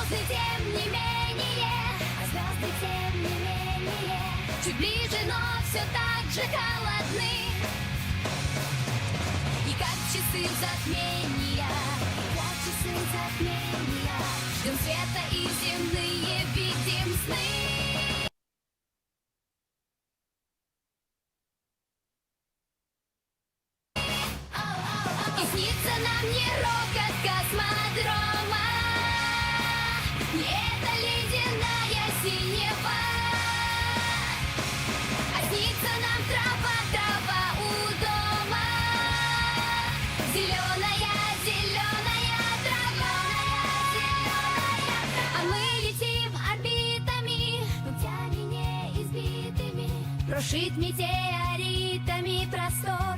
звезды, тем не менее, чуть ближе, но все так же холодны. И как часы затмения, ждем света и земные видим сны. И снится нам не рокот космодрома, не эта ледяная синева, а снится нам трава, трава у дома, зеленая, зеленая трава. А мы летим орбитами, путями неизбитыми, прошит метеоритами простор.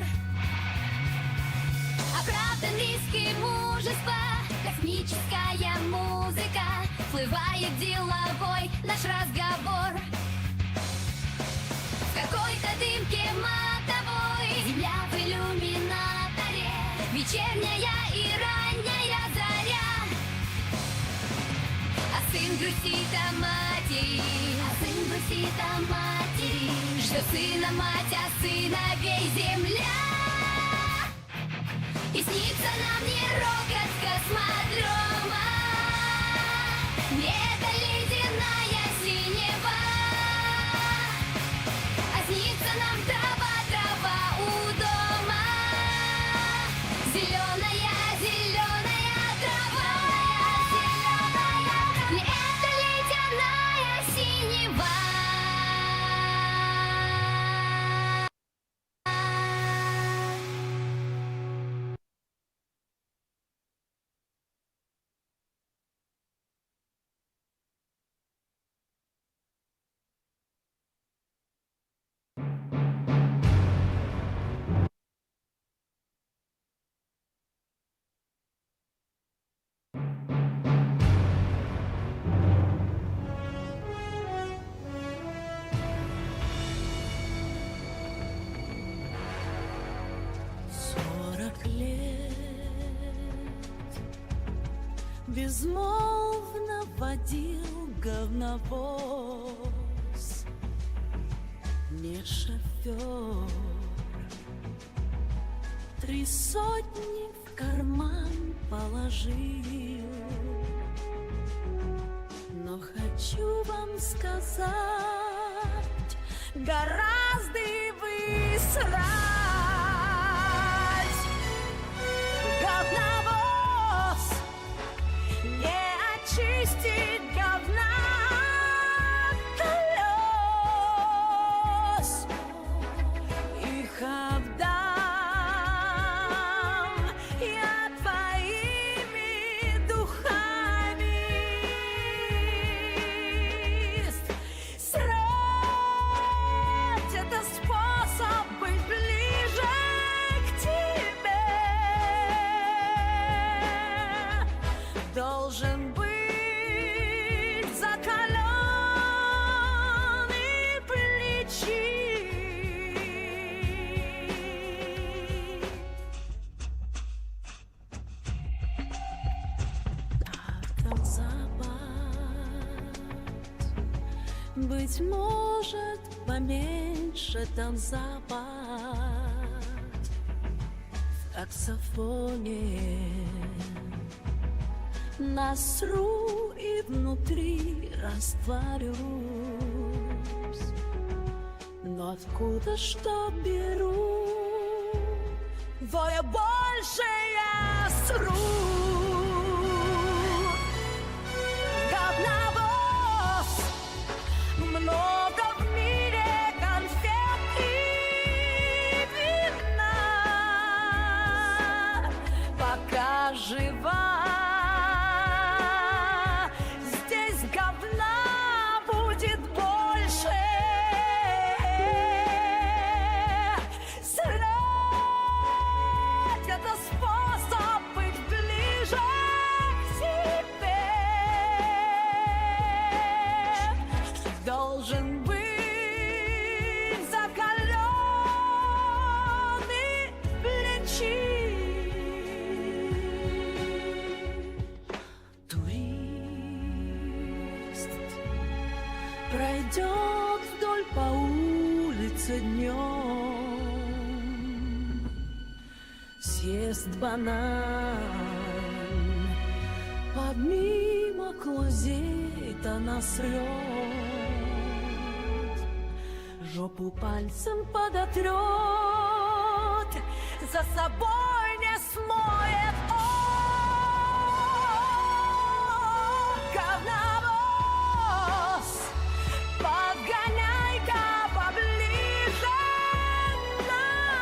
Оправдан риск и мужество, космическая музыка, вплывает деловой наш разговор. В какой-то дымке матовой, земля в иллюминаторе, вечерняя и ранняя заря. А сын грустит о матери, что сына мать, а сыновей земля. И снится нам не рокот космодрома, не эта ледяная синева, а снится нам трава, трава у дома, зеленая, зеленая трава, не эта ледяная синева. Безмолвно водил говновоз, не шофер. 3 сотни в карман положил. Но хочу вам сказать, гораздо и высрать говновоз, не очистить говна колес. Их отдам я твоими духами. Срать — это способ быть ближе к тебе. Должен быть закаленный плечи. Так там запад, быть может, поменьше там запад. В таксофоне насру и внутри растворюсь. Но откуда что беру, воя больше я сру. Говновоз, много в мире конфет и вина. Пока жива, здесь говна будет больше. Срать — это способ быть ближе. напьется днем, съест банан, помимо клозет она срет, жопу пальцем подотрет, за собой не смоет. О, говновоз, подгоняй-ка поближе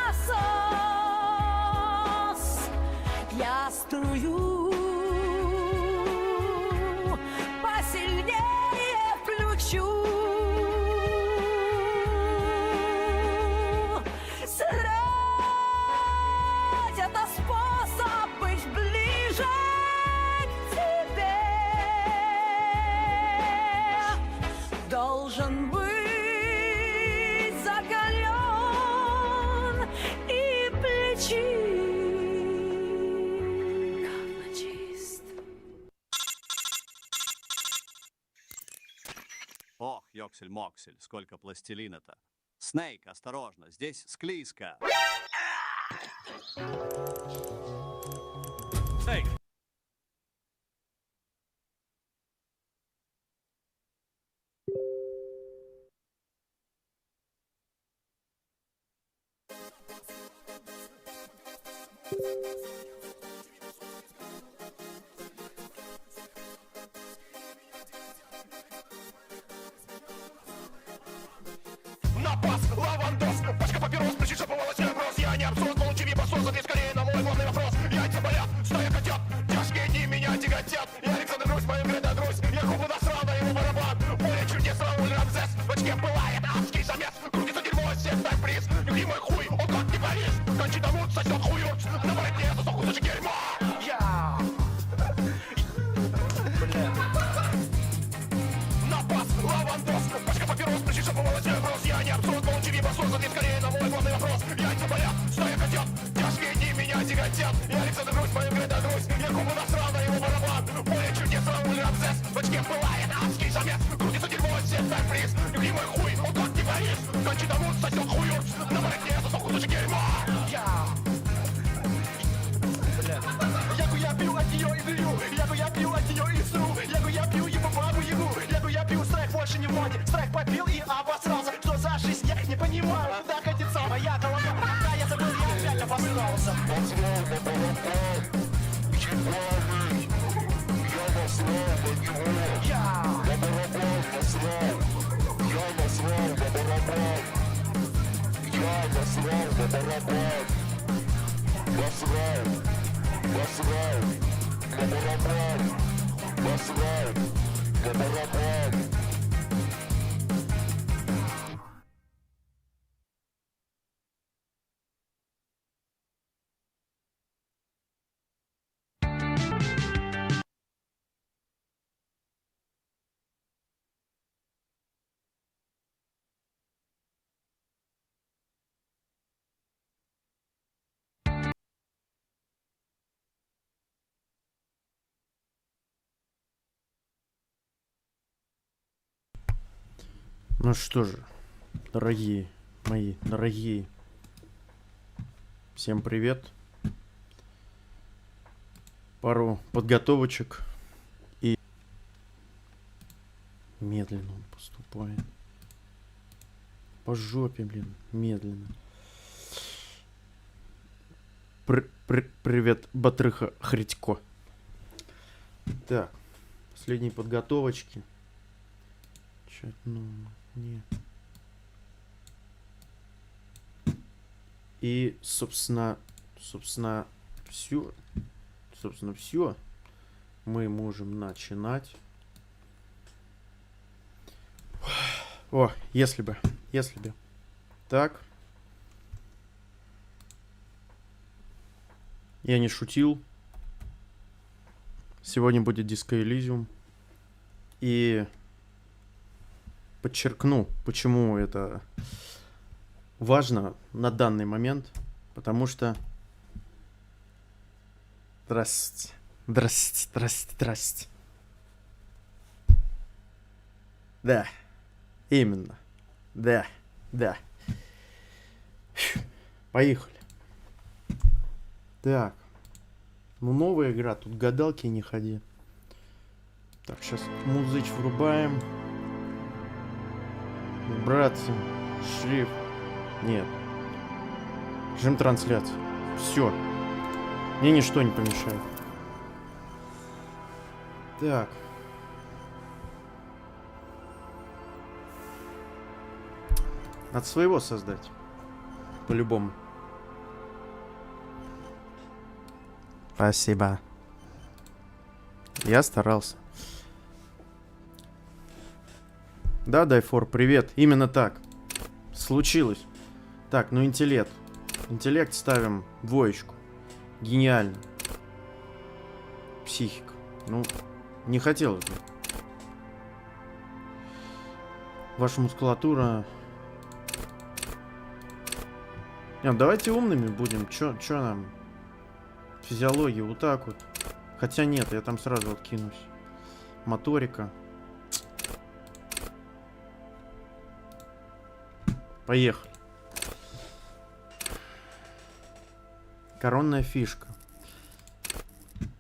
насос. Я струю посильнее включу. Срать — это способ быть ближе к тебе. Должен быть закален и плечи. Говночист. Ох, ёксель-моксель, сколько пластилина-то. Снейк, осторожно, здесь склизко. Эй! Напас, лавандос, пачка папирос, причиша по волосе брос. Я не абсурд, получи вибасос, ответь скорее на мой главный вопрос. Яйца болят, стая котят, тяжкие дни меня тяготят. Я Александр Грусь, мою гряда Грусь, я губу насрал на его барабан. Поле чудес, Рауль Рамзес, в очке пылает адский замес. Крутится дерьмо, всех дай приз, любимый хуй, он как не Париж. Кончит давут, сосет хуёрц, на воротне засох кусочек дерьма. Напас, лавандос, пачка папирос, причиша по волосе брос. Я не абсурд, получи вибасос, ответь скорее на мой главный вопрос. Яйца болят, стая котят, тяжкие дни меня тяготят. Я Александр Грусь, мою гряда Грусь, я губу насрал на его барабан. Поле чудес, Рауль Рамзес, в очке пылает адский замес. Крутится дерьмо, всех дай приз, любимый хуй, он как не Париж. Кончит давут, сосет хуёрц, на воротне засох кусочек дерьма. Я пью от нее и блю, я пью от нее и сру, я пью ему бабу ягу, я пью, страйк больше не в моде, страйк попил и обосрался. Что за жизнь, я не понимаю, куда катится моя голова. Пока я забыл, я опять обосрался. Ну что же, дорогие мои, дорогие, всем привет. Пару подготовочек и медленно он поступает. По жопе, блин, медленно. Привет, Батрыха Хритько. Так, последние подготовочки. Чё-то, ну, нет. И, собственно, все. Мы можем начинать. О, если бы. Так. Я не шутил. Сегодня будет Диско Элизиум. И подчеркну, почему это важно на данный момент. Потому что... Здрасте. Да. Именно. Да. Поехали. Так. Ну, новая игра. Тут гадалки не ходи. Так, сейчас музыч врубаем. Вибрация. Шрифт. Нет. Режим трансляции. Все. Мне ничто не помешает. Так. От своего создать. По-любому. Спасибо. Я старался. Да, Дайфор, привет. Именно так. Случилось. Так, ну интеллект. Интеллект ставим двоечку. Гениально. Психика. Ну, не хотелось бы. Ваша мускулатура... Нет, давайте умными будем. Чё нам? Физиология, вот так вот. Хотя нет, я там сразу откинусь. Моторика. Поехали. Коронная фишка.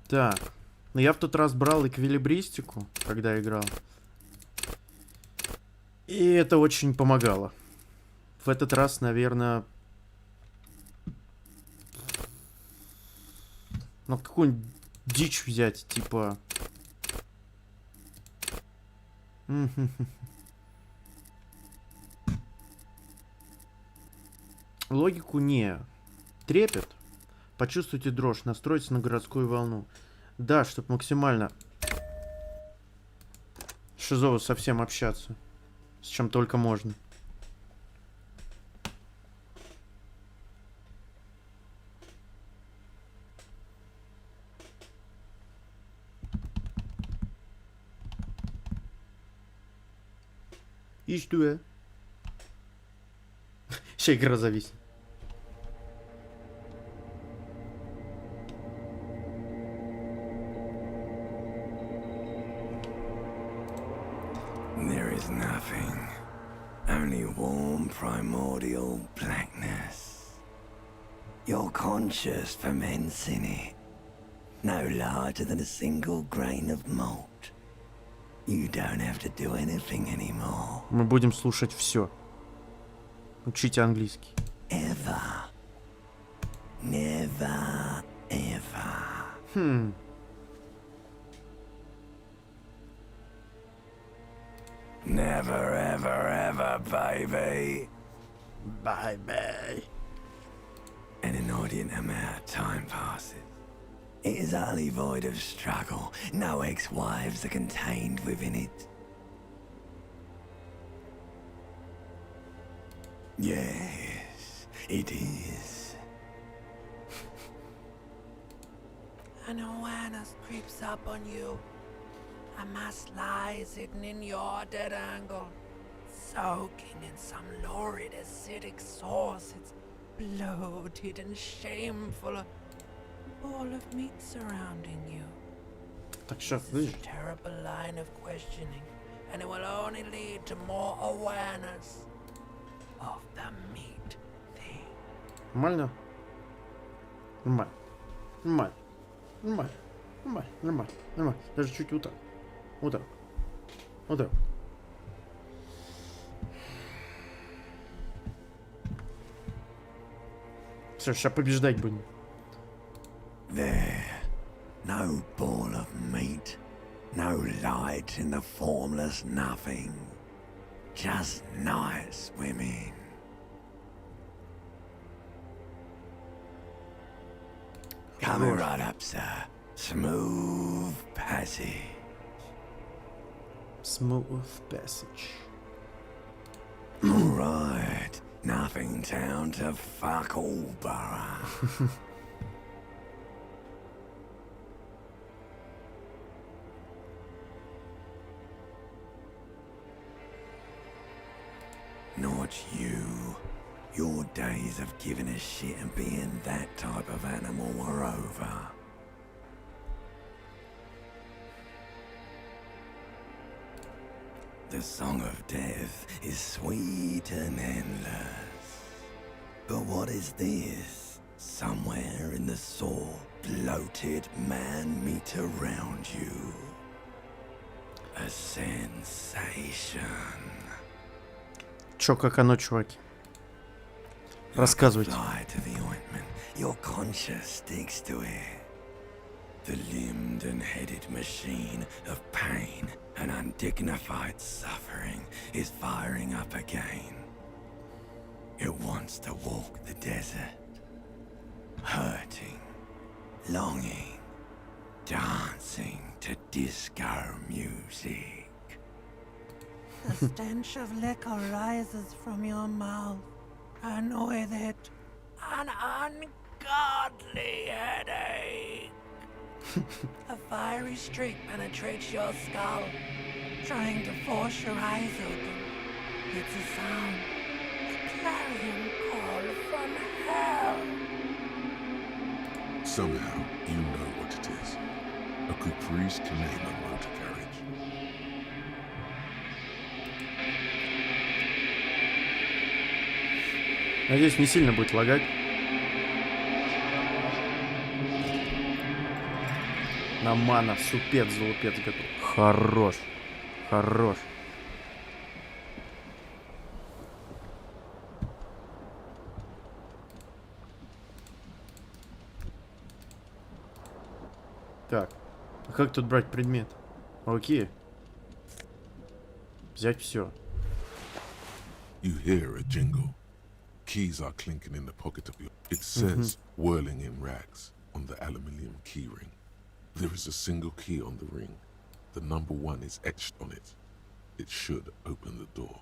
Так. Ну, я в тот раз брал эквилибристику, когда играл. И это очень помогало. В этот раз, наверное... Ну, какую-нибудь дичь взять, типа... Логику не. Трепет. Почувствуйте дрожь, настройтесь на городскую волну. Да, чтобы максимально шизово совсем общаться. С чем только можно. И что? Сейчас игра зависит. There is nothing, only warm primordial blackness. Your conscience ferments in it, no larger than a single grain of malt. You don't have to do anything anymore. Мы будем слушать все. Учите английский. Ever. Never, ever. Never, ever, ever, baby. Bye-bye. An inordinate amount of time passes. It is utterly void of struggle. No ex-wives are contained within it. Yes, it is. An awareness creeps up on you. A mass lies hidden in your dead angle, soaking in some lurid acidic sauce. It's bloated and shameful. A ball of meat surrounding you. Так, сейчас, This is a terrible line of questioning, and it will only lead to more awareness of the meat thing. Нормально? Нормально. Нормально. Нормально. Нормально. Нормально. Нормально. Даже чуть вот так. Вот так. Вот так. Все, сейчас побеждать будем. There, no ball of meat, no light in the formless nothing, just night swimming. Coming right up, sir. Smooth passage. Smooth passage. All right, nothing town to fuck all borough. Not you. Your days of giving a shit and being that type of animal are over. The song of death is sweet and endless. But what is this? Somewhere in the sore, bloated man meat around you. A sensation. Чё, как оно, чуваки? Рассказывайте. Apply to the ointment. Your conscience sticks to it. The limbed and headed machine of pain and undignified suffering is firing up again. It wants to walk the desert, hurting, longing, dancing to disco music. The stench of liquor rises from your mouth, and with it, an ungodly headache. A fiery streak penetrates your skull, trying to force your eyes open. It's a sound, a clarion call from hell. Somehow, you know what it is. A Caprice Canela motor carriage. Надеюсь, не сильно будет лагать. На мана, супец, залупец готов. Хорош. Хорош. Так. А как тут брать предмет? Окей. Взять все. You hear a jingle. Keys are clinking in the pocket of your... It says, whirling in rags, on the aluminium key ring. There is a single key on the ring. The number 1 is etched on it. It should open the door.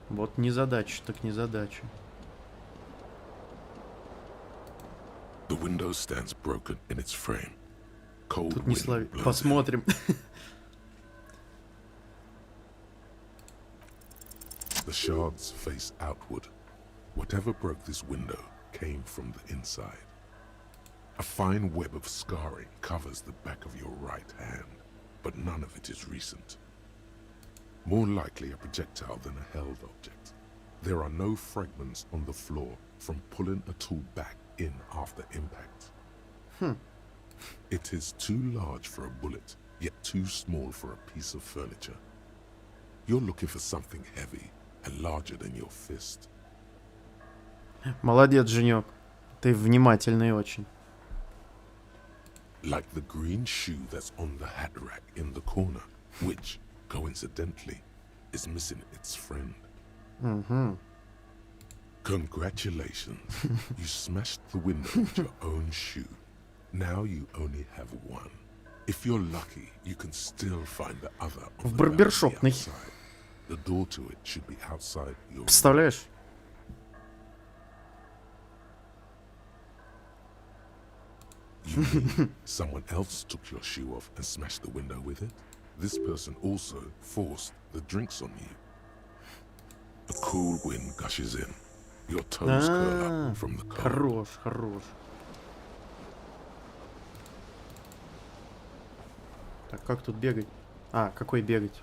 Вот незадача, так незадача. The window stands broken in its frame. Cold Тут не wind слави. blows in. Посмотрим. The shards face outward. Whatever broke this window came from the inside. A fine web of scarring covers the back of your right hand, but none of it is recent. More likely a projectile than a held object. There are no fragments on the floor from pulling a tool back in after impact. It is too large for a bullet, yet too small for a piece of furniture. You're looking for something heavy and larger than your fist. Молодец, Женек. Ты внимательный очень. Like the green shoe that's on the hat rack in the corner, which, coincidentally, is missing its friend. Congratulations. You smashed the window with your own shoe. Now you only have one. If you're lucky, you can still find the other on the барбершопный. balcony outside. The door to it should be outside your... Представляешь? You mean someone else took your shoe off and smashed the window with it? This person also forced the drinks on you. A cool wind gushes in. Your toes curl up from the cold. Хорош, хорош. Так, как тут бегать? А, какой бегать?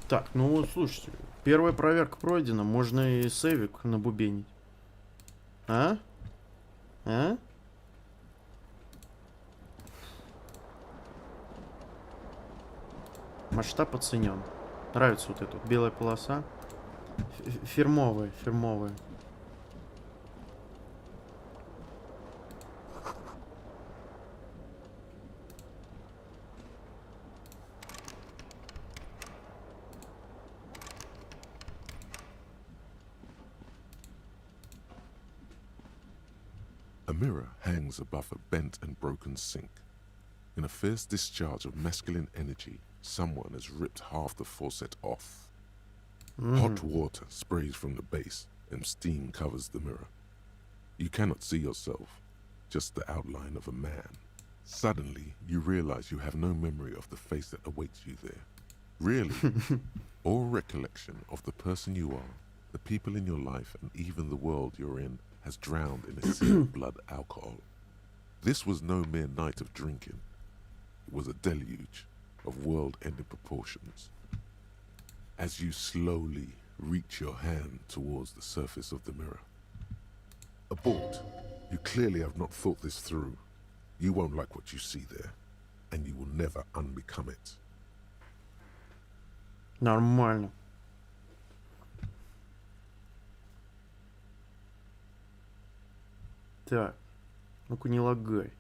Так, ну, слушайте. Первая проверка пройдена. Можно и сейвик набубенить. А? А? Масштаб оценен. Нравится вот эта вот белая полоса. Фирмовая, фирмовая. A mirror hangs above a bent and broken sink. In a fierce discharge of masculine energy, someone has ripped half the faucet off. Hot water sprays from the base and steam covers the mirror. You cannot see yourself, just the outline of a man. Suddenly, you realize you have no memory of the face that awaits you there. Really, all recollection of the person you are, the people in your life, and even the world you're in has drowned in a sea of blood alcohol. This was no mere night of drinking. It was a deluge of world-ending proportions. As you slowly reach your hand towards the surface of the mirror. Abort. You clearly have not thought this through. You won't like what you see there, and you will never unbecome it. Нормально. Так. Ну-ка не лагай.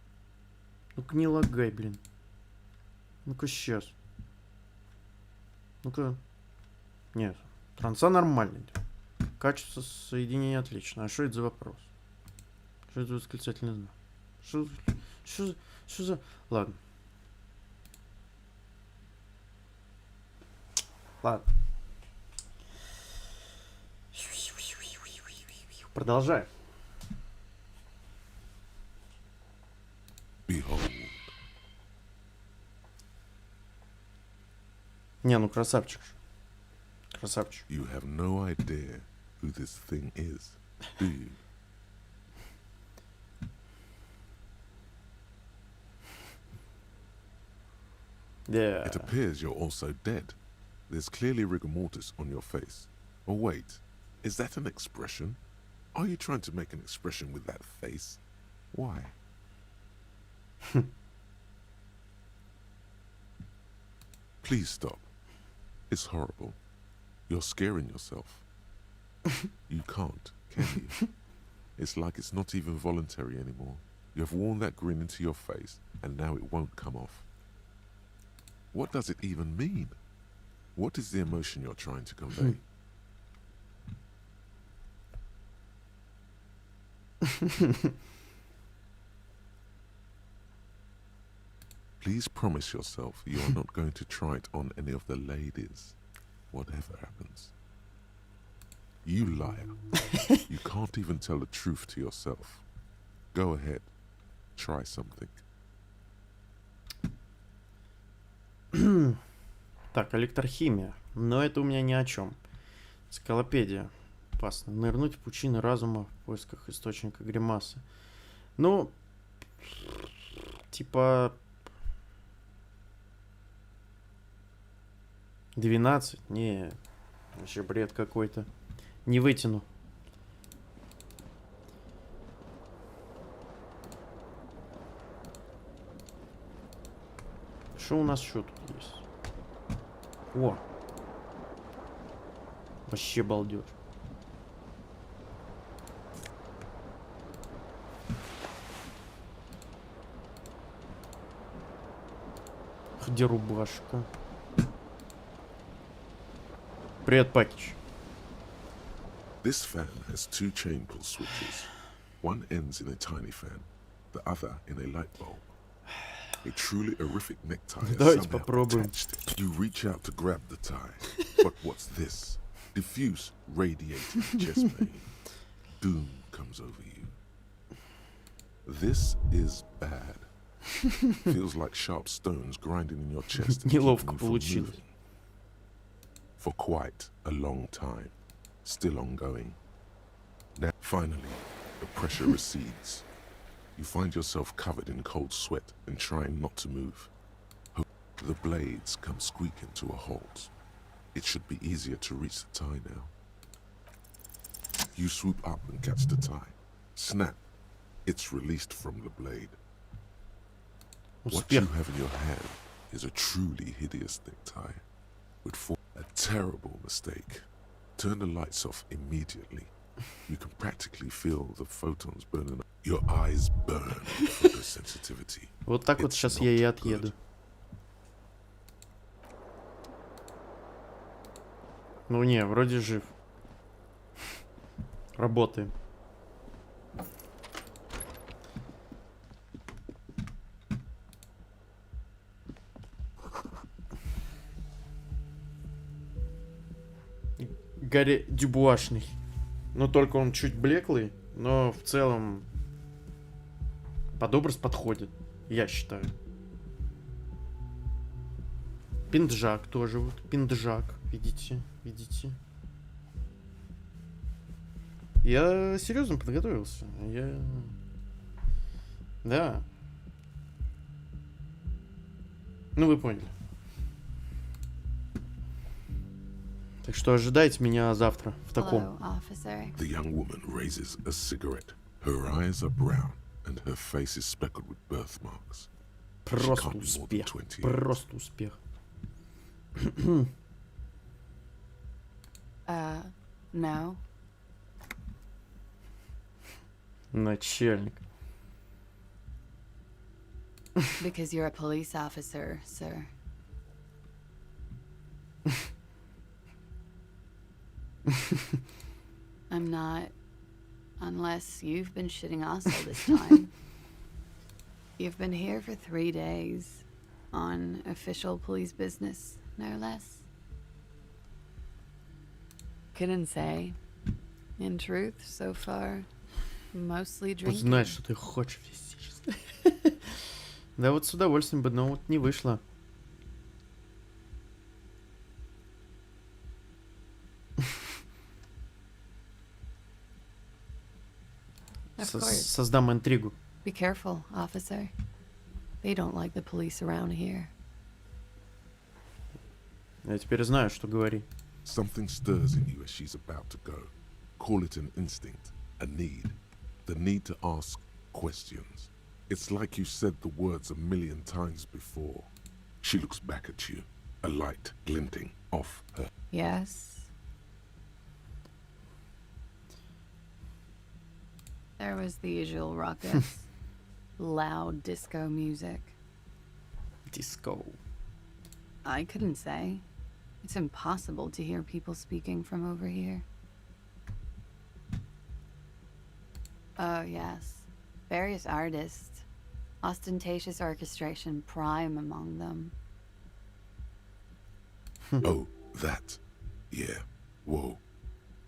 Ну-ка не лагай, блин. Ну-ка сейчас. Ну-ка. Нет. Транса нормальный. Качество соединения отлично. А что это за вопрос? Что это за восклицательный знак? Что за... Ладно. Ладно. Продолжаем. Behold. Не, ну красавчик. Красавчик. You have no idea who this thing is, do you? Yeah. It appears you're also dead. There's clearly rigor mortis on your face. Or wait, is that an expression? Are you trying to make an expression with that face? Why? Please stop. It's horrible. You're scaring yourself. You can't, can you? It's like it's not even voluntary anymore. You have worn that grin into your face, and now it won't come off. What does it even mean? What is the emotion you're trying to convey? Please promise yourself you are not going to try it on any of the ladies, whatever happens. You liar. You can't even tell the truth to yourself. Go ahead. Try something. Так, электрохимия. Но это у меня ни о чем. Энциклопедия. Опасно. Нырнуть в пучины разума в поисках источника гримасы. Ну, типа... 12? Не, вообще бред какой-то. Не вытяну. Что у нас еще тут есть? О! Вообще балдеж. Где рубашка? Привет, Пакич. This fan has two chain pull switches. One ends in a tiny fan, the other in a light bulb. A truly horrific necktie is Давайте somehow попробуем. attached. You reach out to grab the tie, but what's this? Diffuse, radiating chest pain. Doom comes over you. This is bad. Feels like sharp stones grinding in your chest and Неловко keeping you from получилось. moving. For quite a long time, still ongoing. Now, finally, the pressure recedes. You find yourself covered in cold sweat and trying not to move. The blades come squeaking to a halt. It should be easier to reach the tie now. You swoop up and catch the tie. Snap. It's released from the blade. What you have in your hand is a truly hideous necktie. With a terrible mistake. Turn the lights off immediately. You can practically feel the photons burning up. Your eyes burn for the sensitivity. Вот так вот It's сейчас not я и good. отъеду. Ну не, вроде жив. Работаем. Гарри Дюбуашный. Но только он чуть блеклый, но в целом под образ подходит. Я считаю. Пинджак тоже вот. Пинджак. Видите? Видите? Я серьезно подготовился. Да. Ну, вы поняли. Так что ожидайте меня завтра в таком. Hello, officer. The young woman raises a cigarette. Her eyes are brown, and her face is speckled with birthmarks. Просто can't be more than успех. 20. Просто успех. No. Начальник. Because you're a police officer, sir. I'm not. Unless you've been shitting us all this time. You've been here for 3 days. On official police business, no less. Couldn't say. In truth, so far, mostly Вот drinking. знать, что ты хочешь сейчас. Да вот с удовольствием бы, но вот не вышло. Of course. Создам интригу. Be careful, officer. They don't like the police around here. Я теперь знаю, что говори. Something stirs in you as she's about to go. Call it an instinct, a need. The need to ask questions. It's like you said the words a million times before. She looks back at you, a light glinting off her. Yes. There was the usual ruckus. Loud disco music. Диско. I couldn't say. It's impossible to hear people speaking from over here. Oh, yes. Various artists. Ostentatious orchestration prime among them. Oh, that. Yeah. Whoa.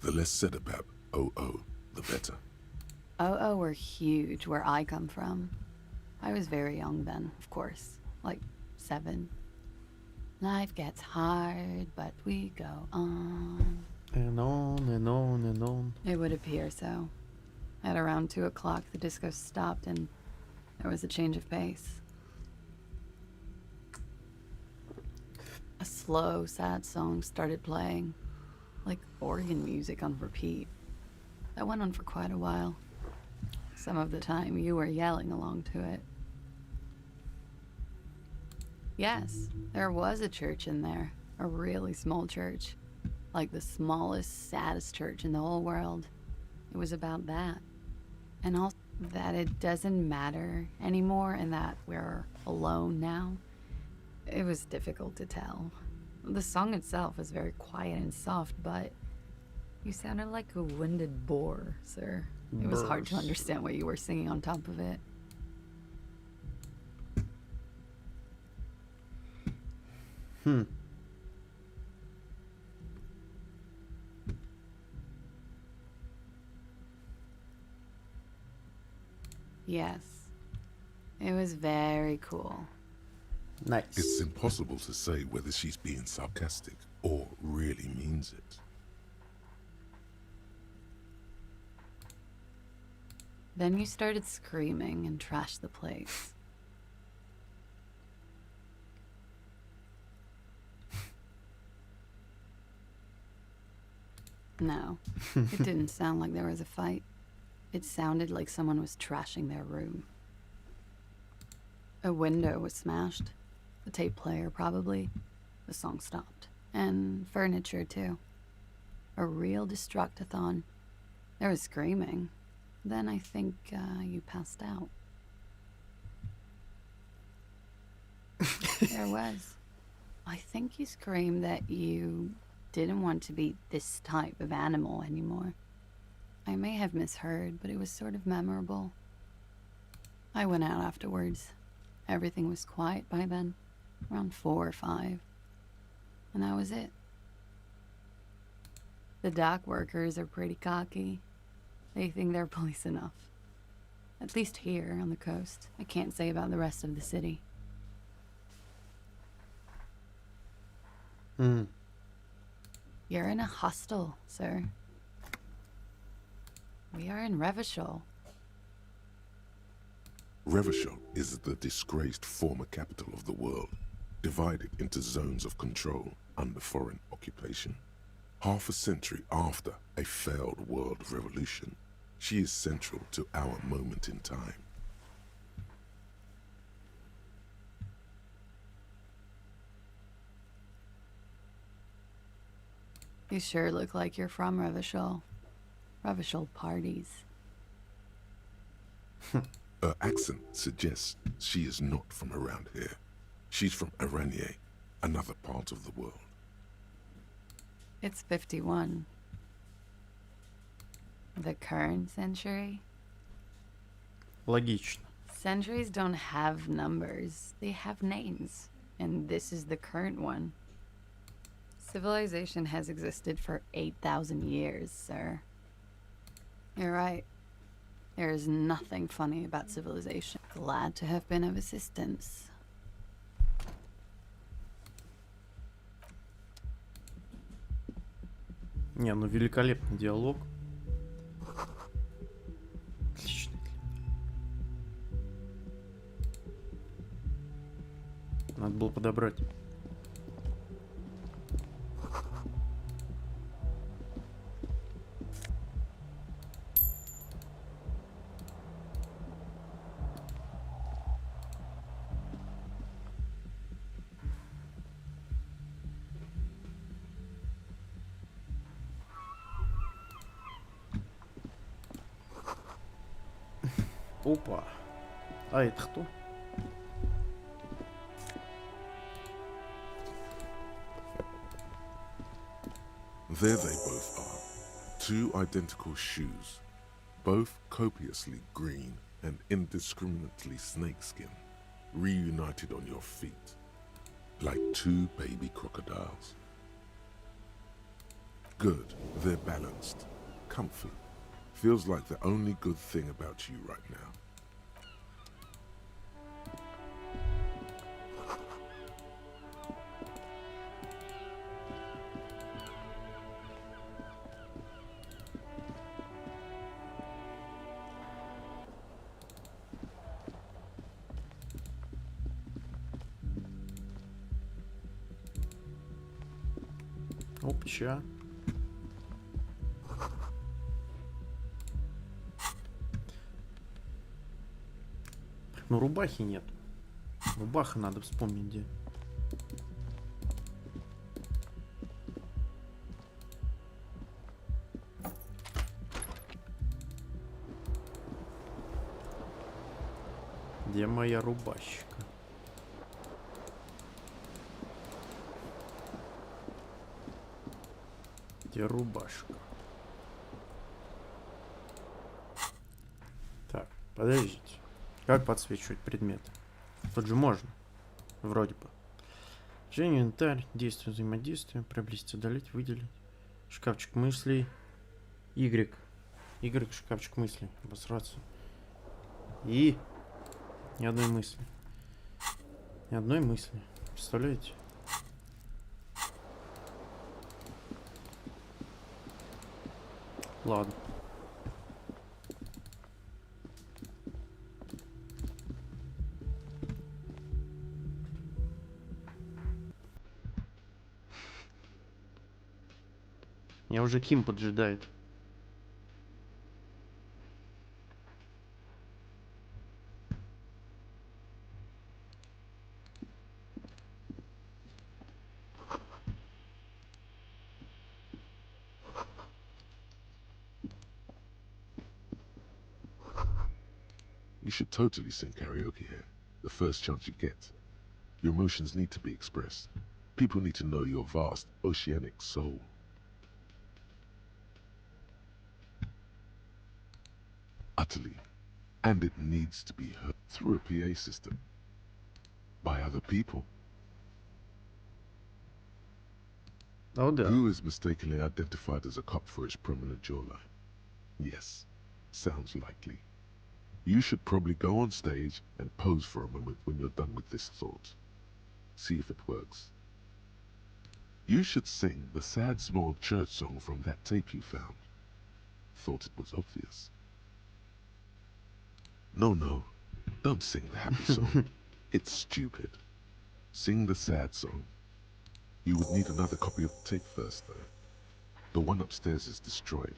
The less said about OO, the better. Oh, were huge where I come from. I was very young then, of course. Like 7. Life gets hard, but we go on. And on and on and on. It would appear so. At around 2 o'clock, the disco stopped and there was a change of pace. A slow, sad song started playing, like organ music on repeat. That went on for quite a while. Some of the time, you were yelling along to it. Yes, there was a church in there. A really small church. Like the smallest, saddest church in the whole world. It was about that. And also that it doesn't matter anymore and that we're alone now. It was difficult to tell. The song itself was very quiet and soft, but you sounded like a winded boar, sir. It was hard to understand what you were singing on top of it. Yes. It was very cool. Nice. It's impossible to say whether she's being sarcastic or really means it. Then you started screaming and trashed the place. No, it didn't sound like there was a fight. It sounded like someone was trashing their room. A window was smashed. The tape player, probably. The song stopped. And furniture, too. A real destructathon. There was screaming. Then I think you passed out. There was. I think you screamed that you didn't want to be this type of animal anymore. I may have misheard, but it was sort of memorable. I went out afterwards. Everything was quiet by then, around 4 or 5. And that was it. The dock workers are pretty cocky. They think they're police enough. At least here on the coast. I can't say about the rest of the city. You're in a hostel, sir. We are in Revachol. Revachol is the disgraced former capital of the world, divided into zones of control under foreign occupation. Half a century after a failed world revolution, she is central to our moment in time. You sure look like you're from Revachol. Revachol parties. Her accent suggests she is not from around here. She's from Aranier, another part of the world. It's 51. The current century? Логично. Centuries don't have numbers. They have names. And this is the current one. Civilization has existed for 8,000 years, sir. You're right. There is nothing funny about civilization. Glad to have been of assistance. Не, ну великолепный диалог. Отлично. Надо было подобрать. Опа. А это кто? There they both are, two identical shoes, both copiously green and indiscriminately snakeskin, reunited on your feet, like two baby crocodiles. Good, they're balanced, comfy. Feels like the only good thing about you right now. Опча. Ну, рубахи нет. Рубаха надо вспомнить где. Где моя рубашечка? Где рубашка? Так, подождите. Как подсвечивать предметы? Тут же можно. Вроде бы. Движение, инвентарь, действие, взаимодействие, приблизить, удалить, выделить. Шкафчик мыслей. Y. Y, шкафчик мыслей. Обосраться. И ни одной мысли. Ни одной мысли. Представляете? Ладно. Меня уже Ким поджидает. You should totally sing karaoke here, the first chance you get. Your emotions need to be expressed. People need to know your vast, oceanic soul. Utterly. And it needs to be heard through a PA system. By other people. Oh, да. Who is mistakenly identified as a cop for his prominent jawline? Yes, sounds likely. You should probably go on stage and pose for a moment when you're done with this thought. See if it works. You should sing the sad small church song from that tape you found. Thought it was obvious. No, don't sing the happy song. It's stupid. Sing the sad song. You would need another copy of the tape first, though. The one upstairs is destroyed.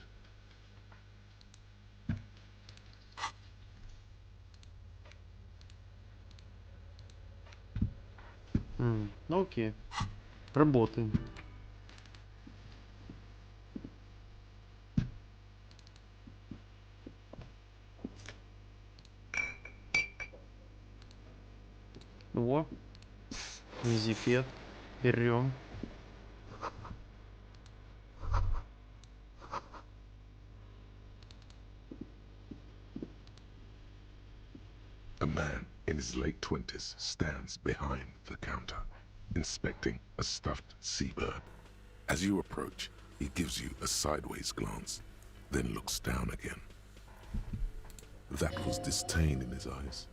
Ну окей. Работаем. О, визифет. Берем. A man in his late 20s stands behind the counter, inspecting a stuffed seabird. As you approach, he gives you a sideways glance, then looks down again. That was disdain in his eyes.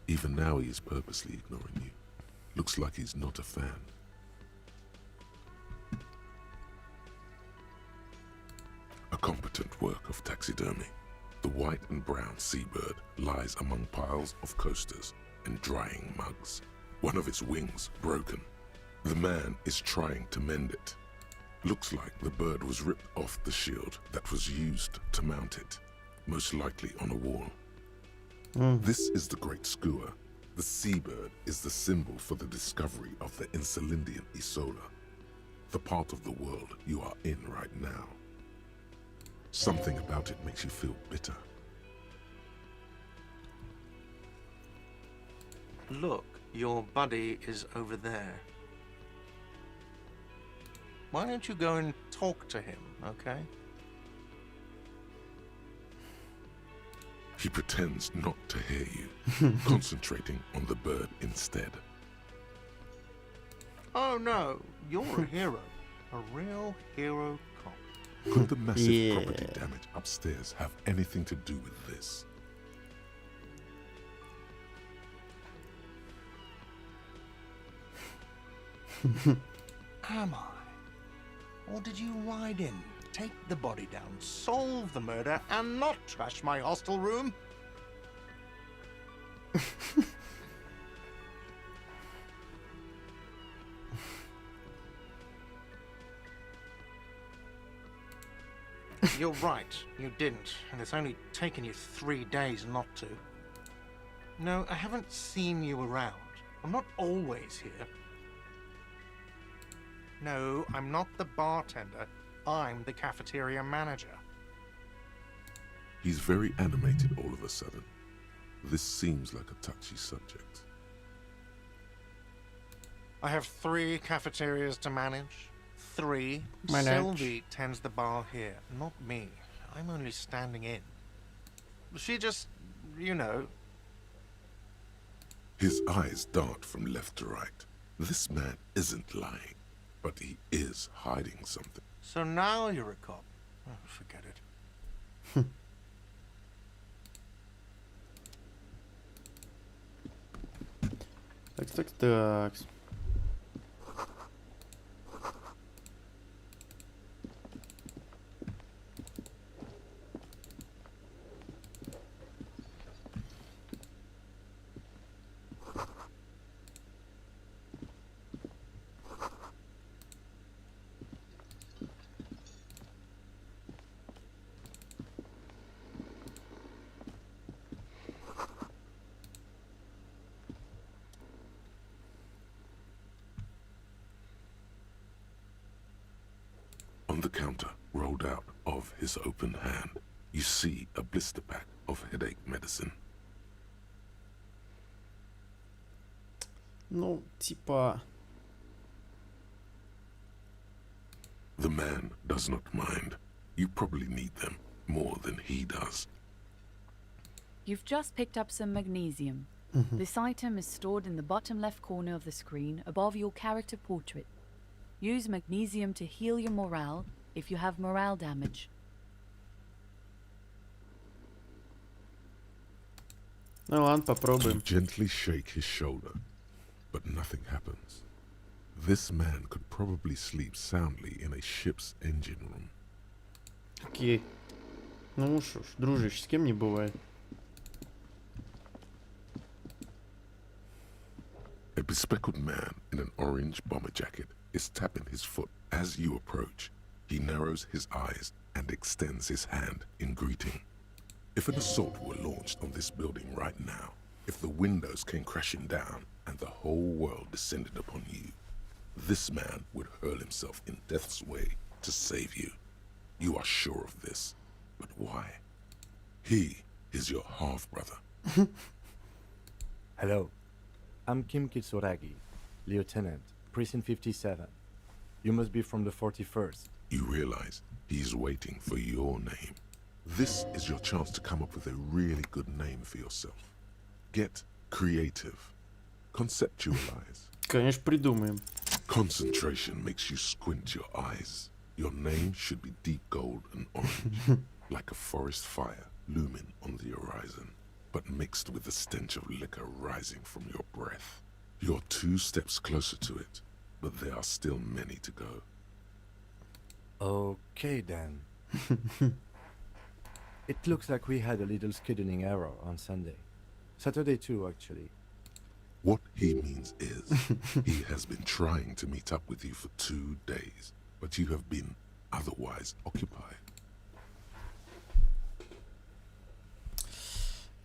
Even now he is purposely ignoring you. Looks like he's not a fan. A competent work of taxidermy. The white and brown seabird lies among piles of coasters and drying mugs. One of its wings broken. The man is trying to mend it. Looks like the bird was ripped off the shield that was used to mount it, most likely on a wall. This is the Great Skua. The seabird is the symbol for the discovery of the Insulindian Isola, the part of the world you are in right now. Something about it makes you feel bitter. Look, your buddy is over there. Why don't you go and talk to him, okay? He pretends not to hear you, concentrating on the bird instead. Oh no, you're a hero. A real hero cop. Could the massive property damage upstairs have anything to do with this? Am I? Or did you ride in, take the body down, solve the murder, and not trash my hostel room? You're right, you didn't, and it's only taken you 3 days not to. No, I haven't seen you around. I'm not always here. No, I'm not the bartender. I'm the cafeteria manager. He's very animated all of a sudden. This seems like a touchy subject. I have 3 cafeterias to manage. 3. Manage. Sylvie tends the bar here, not me. I'm only standing in. She just, you know. His eyes dart from left to right. This man isn't lying, but he is hiding something. So now you're a cop. Oh, forget it. Так. On the counter, rolled out of his open hand, you see a blister pack of headache medicine. Ну, типа... The man does not mind. You probably need them more than he does. You've just picked up some magnesium. This item is stored in the bottom left corner of the screen above your character portrait. Use magnesium to heal your morale if you have morale damage. Ну ладно, попробуем. You gently shake his shoulder, but nothing happens. This man could probably sleep soundly in a ship's engine room. Окей. Ну что ж, дружище, с кем не бывает. A bespectacled man in an orange bomber jacket is tapping his foot as you approach. He narrows his eyes and extends his hand in greeting. If an assault were launched on this building right now, if the windows came crashing down and the whole world descended upon you, this man would hurl himself in death's way to save you. You are sure of this. But why? He is your half-brother. Hello. I'm Kim Kitsuragi, Lieutenant, Precinct 57. You must be from the 41st. You realize he's waiting for your name. This is your chance to come up with a really good name for yourself. Get creative. Conceptualize. Конечно, придумаем. Concentration makes you squint your eyes. Your name should be deep gold and orange, like a forest fire looming on the horizon, but mixed with the stench of liquor rising from your breath. You're 2 steps closer to it, but there are still many to go. Okay then. It looks like we had a little scheduling error on Sunday. Saturday too, actually. What he means is, he has been trying to meet up with you for 2 days, but you have been otherwise occupied.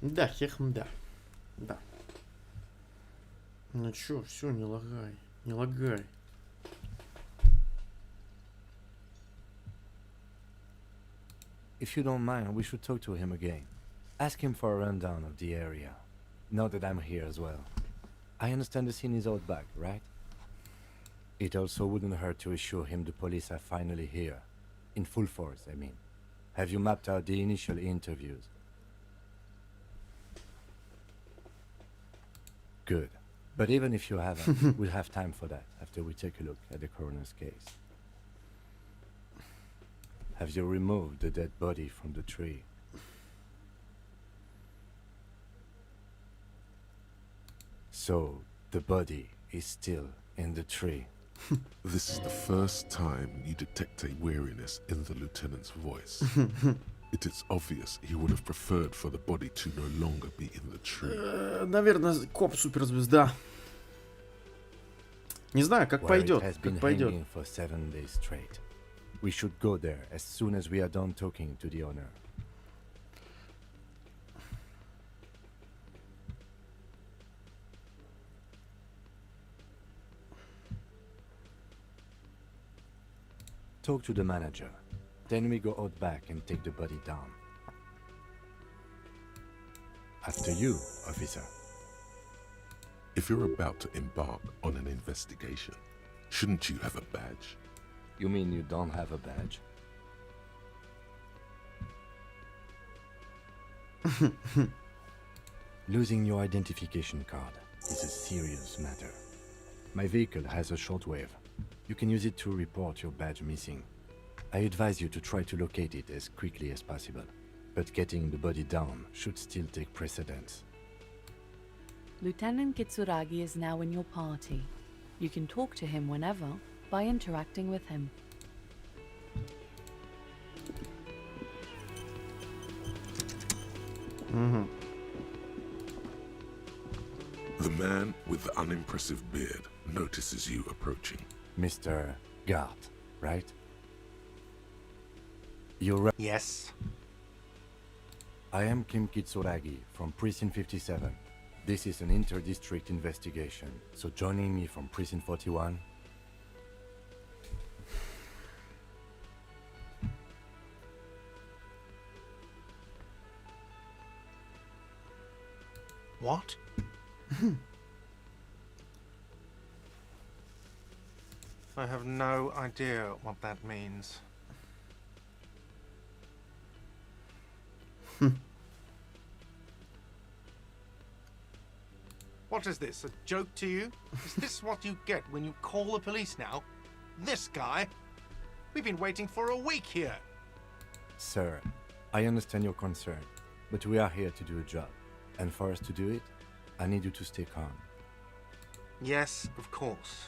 Да, хехм, да. Да. Ну чё, все, не лагай. Не лагай. If you don't mind, we should talk to him again. Ask him for a rundown of the area. Now that I'm here as well. I understand the scene is out back, right? It also wouldn't hurt to assure him the police are finally here. In full force, I mean. Have you mapped out the initial interviews? Good. But even if you haven't, we'll have time for that after we take a look at the coroner's case. Have you removed the dead body from the tree? So, the body is still in the tree. This is the first time you detect a weariness in the lieutenant's voice. It is obvious he would have preferred for the body to no longer be in the tree. Наверное, коп суперзвезда. Не знаю, как пойдет. It has been hanging for 7 days straight. We should go there as soon as we are done talking to the owner. Talk to the manager. Then we go out back and take the body down. After you, officer. If you're about to embark on an investigation, shouldn't you have a badge? You mean you don't have a badge? Losing your identification card is a serious matter. My vehicle has a shortwave. You can use it to report your badge missing. I advise you to try to locate it as quickly as possible, but getting the body down should still take precedence. Lieutenant Kitsuragi is now in your party. You can talk to him whenever by interacting with him. The man with the unimpressive beard notices you approaching. Mr. Gart, right? Yes. I am Kim Kitsuragi from Precinct 57. This is an inter-district investigation, so joining me from Precinct 41... What? I have no idea what that means. What is this, a joke to you? Is this what you get when you call the police now? This guy? We've been waiting for a week here. Sir, I understand your concern, but we are here to do a job. And for us to do it, I need you to stay calm. Yes, of course.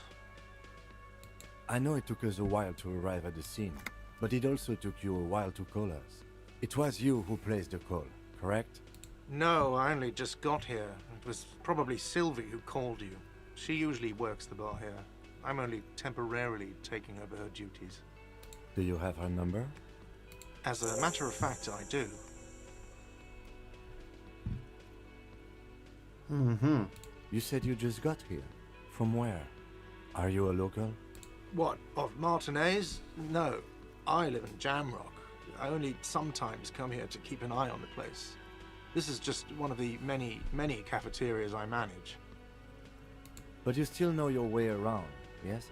I know it took us a while to arrive at the scene, but it also took you a while to call us. It was you who placed the call, correct? No, I only just got here. It was probably Sylvie who called you. She usually works the bar here. I'm only temporarily taking over her duties. Do you have her number? As a matter of fact, I do. Угу. You said you just got here. From where? Are you a local? What, of Martinez? No, I live in Jamrock. I only sometimes come here to keep an eye on the place. This is just one of the many, many cafeterias I manage. But you still know your way around, yes?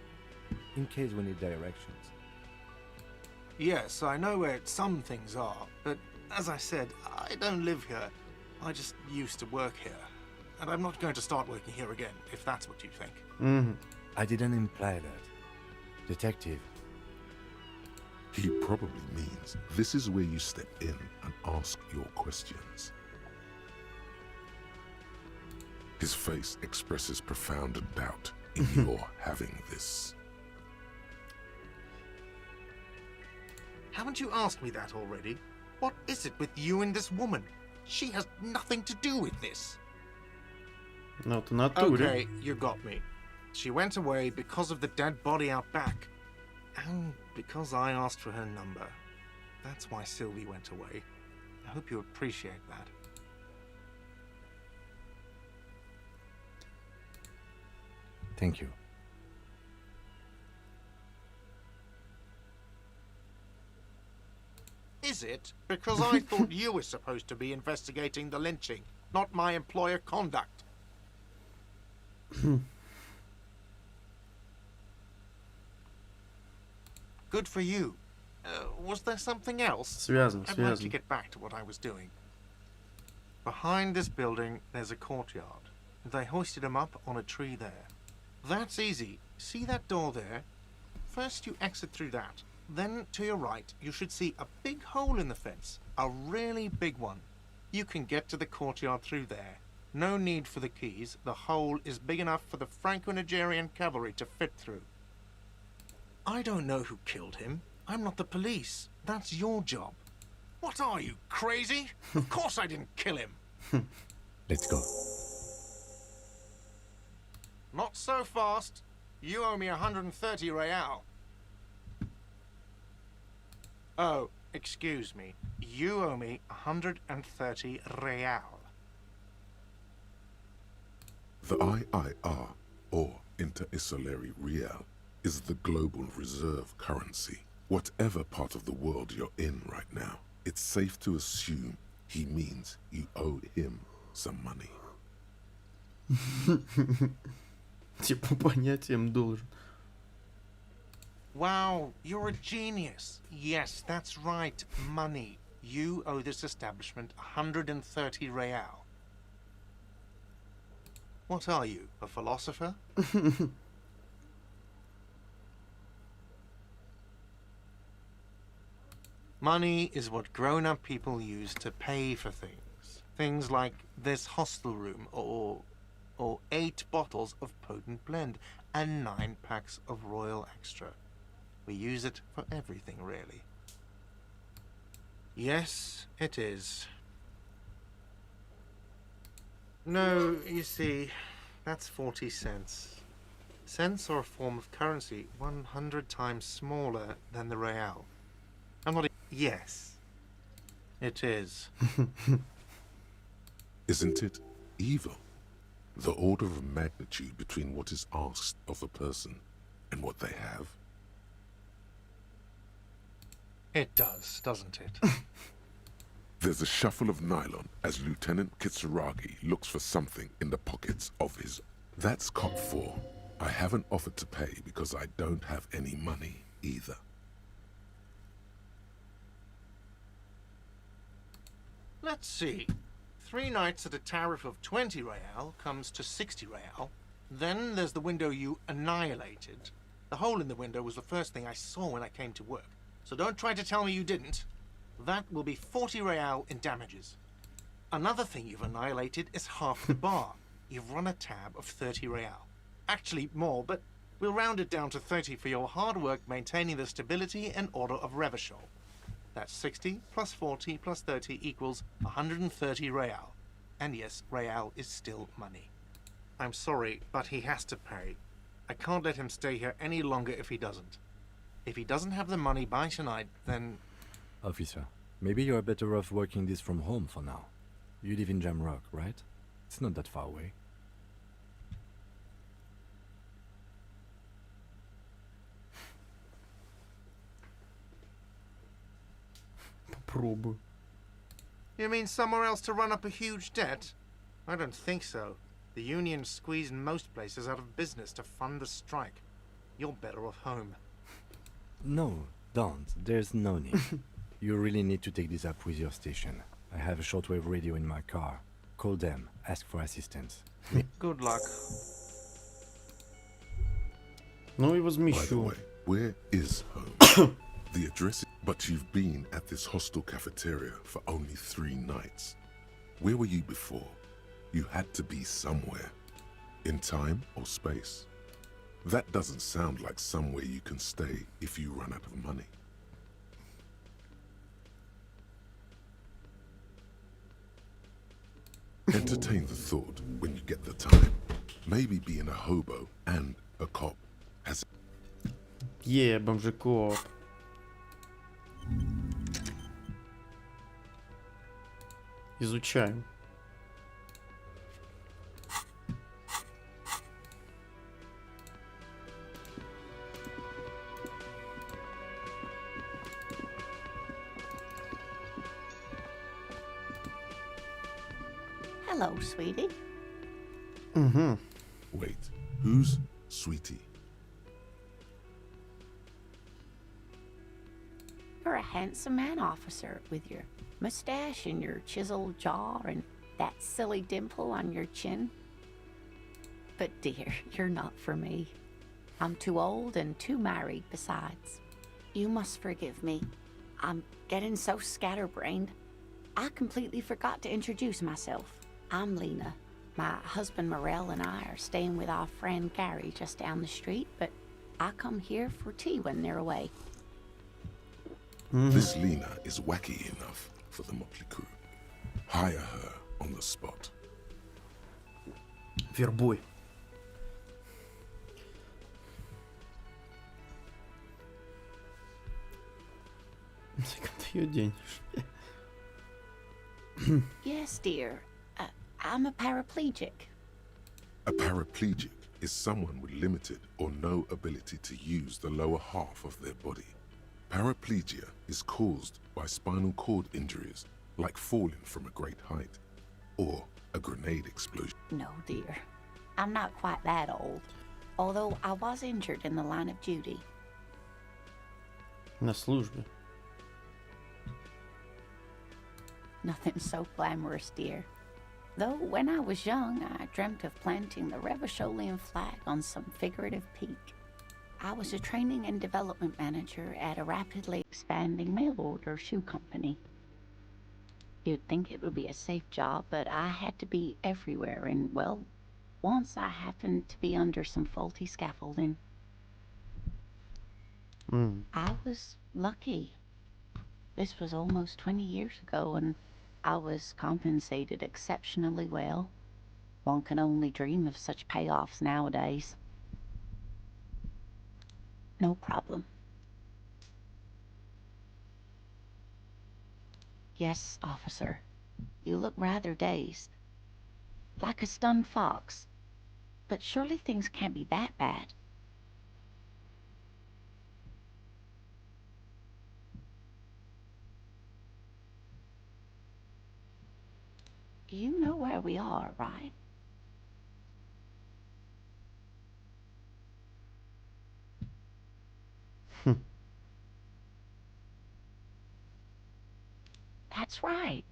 In case we need directions. Yes, I know where some things are, but as I said, I don't live here. I just used to work here. And I'm not going to start working here again, if that's what you think. Угу. I didn't imply that. Detective, He probably means this is where you step in and ask your questions. His face expresses profound doubt in your having this. Haven't you asked me that already? What is it with you and this woman? She has nothing to do with this. Ну, в натуре. Okay, you got me. She went away because of the dead body out back. And because I asked for her number. That's why Sylvie went away. I hope you appreciate that. thank you. Is it? Because I thought you were supposed to be investigating the lynching, not my employer conduct. Good for you. Was there something else? Связано, I'd like to связано. get back to what I was doing. Behind this building, there's a courtyard. They hoisted him up on a tree there. That's easy. See that door there? First you exit through that. Then, to your right, you should see a big hole in the fence. A really big one. You can get to the courtyard through there. No need for the keys. The hole is big enough for the Franco-Nigerian cavalry to fit through. I don't know who killed him. I'm not the police. That's your job. What are you, crazy? Of course I didn't kill him. Let's go. Not so fast. You owe me 130 real. Oh, excuse me. You owe me 130 real. The IIR, or Inter-Isolary Real, is the global reserve currency. Whatever part of the world you're in right now, it's safe to assume he means you owe him some money. Типа понятием должен. Wow, you're a genius. Yes, that's right. Money. You owe this establishment 130 real. What are you, a philosopher? Money is what grown-up people use to pay for things. Things like this hostel room, or 8 bottles of potent blend, and 9 packs of Royal Extra. We use it for everything, really. Yes, it is. No, you see, that's 40 cents. Cents are a form of currency 100 times smaller than the real. I'm not... Yes, it is. Isn't it evil? The order of magnitude between what is asked of a person and what they have. It does, doesn't it? There's a shuffle of nylon as Lieutenant Kitsuragi looks for something in the pockets of his... That's cop 4. I haven't offered to pay because I don't have any money either. Let's see. 3 nights at a tariff of 20 real comes to 60 real. Then there's the window you annihilated. The hole in the window was the first thing I saw when I came to work. So don't try to tell me you didn't. That will be 40 real in damages. Another thing you've annihilated is half the bar. You've run a tab of 30 real. Actually more, but we'll round it down to 30 for your hard work maintaining the stability and order of Revachol. That's 60 plus 40 plus 30 equals 130 real. And yes, real is still money. I'm sorry, but he has to pay. I can't let him stay here any longer if he doesn't. If he doesn't have the money by tonight, then... Officer, maybe you're better off working this from home for now. You live in Jamrock, right? It's not that far away. Попробую. You mean somewhere else to run up a huge debt? I don't think so. The union squeezed most places out of business to fund the strike. You're better off home. No, don't. There's no need. You really need to take this up with your station. I have a shortwave radio in my car. Call them, ask for assistance. Good luck. Ну и By the возмещу. way, where is home? The address, but you've been at this hostel cafeteria for only 3 nights. Where were you before? You had to be somewhere. In time or space. That doesn't sound like somewhere you can stay if you run out of money. Entertain the thought when you get the time. Maybe being a hobo and a cop has... Бомжикоп. Изучаем. Hello, sweetie. Угу. Wait, who's Sweetie? You're a handsome man, officer, with your mustache and your chiseled jaw and that silly dimple on your chin. But dear, you're not for me. I'm too old and too married besides. You must forgive me. I'm getting so scatterbrained. I completely forgot to introduce myself. I'm Lena. My husband Morel and I are staying with our friend Gary just down the street, but I come here for tea when they're away. This Lena is wacky enough for the motley crew. Hire her on the spot. Вербуй. Зачем ты ее денешь? Yes, dear. I'm a paraplegic. A paraplegic is someone with limited or no ability to use the lower half of their body. Paraplegia is caused by spinal cord injuries, like falling from a great height, or a grenade explosion. No, dear. I'm not quite that old. Although I was injured in the line of duty. На службе. Nothing so glamorous, dear. Though when I was young, I dreamt of planting the Revacholian flag on some figurative peak. I was a training and development manager at a rapidly expanding mail order shoe company. You'd think it would be a safe job, but I had to be everywhere, and, well, once I happened to be under some faulty scaffolding. I was lucky. This was almost 20 years ago, and I was compensated exceptionally well. One can only dream of such payoffs nowadays. No problem. Yes, officer. You look rather dazed. Like a stunned fox. But surely things can't be that bad. You know where we are, right? That's right.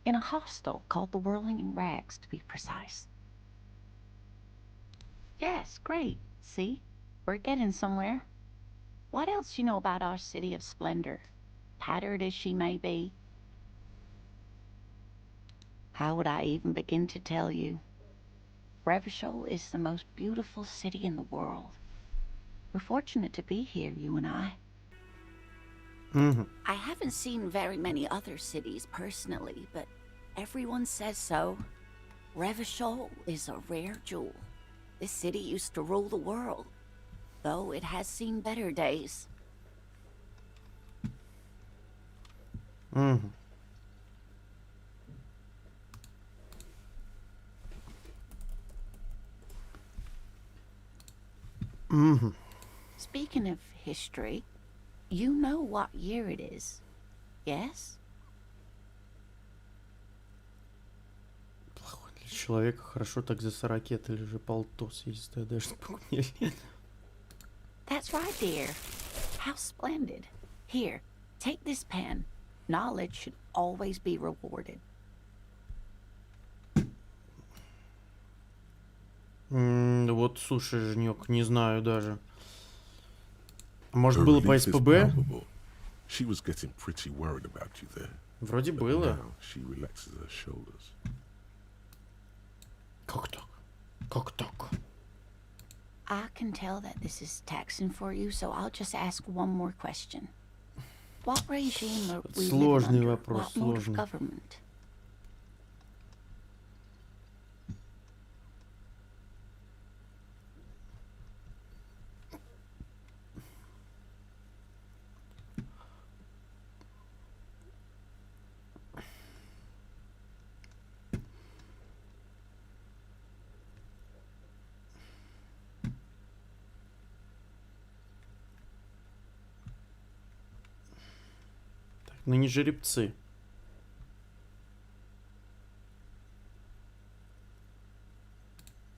In a hostel called the Whirling in Rags, to be precise. Yes, great. See? We're getting somewhere. What else you know about our city of splendor? Tattered as she may be. How would I even begin to tell you? Revachol is the most beautiful city in the world. We're fortunate to be here, you and I. I haven't seen very many other cities personally, but everyone says so. Revachol is a rare jewel. This city used to rule the world, though it has seen better days. Speaking of history, you know what year it is, yes? Плохой для человека, хорошо так за 40 или же полтос, если даже спокойнее. That's right, dear. How splendid. Here, take this pen. Knowledge should always be rewarded. Вот, слушай, Женек, не знаю даже. Может, Her было по relief is СПБ? palpable. She was getting pretty worried about you there. Вроде But было. now she relaxes her shoulders. Как так? Как так? I can tell that this is taxing for you, so I'll just ask one more question. What regime are we living Сложный under? вопрос, What mode of сложный. government? Ну не жеребцы.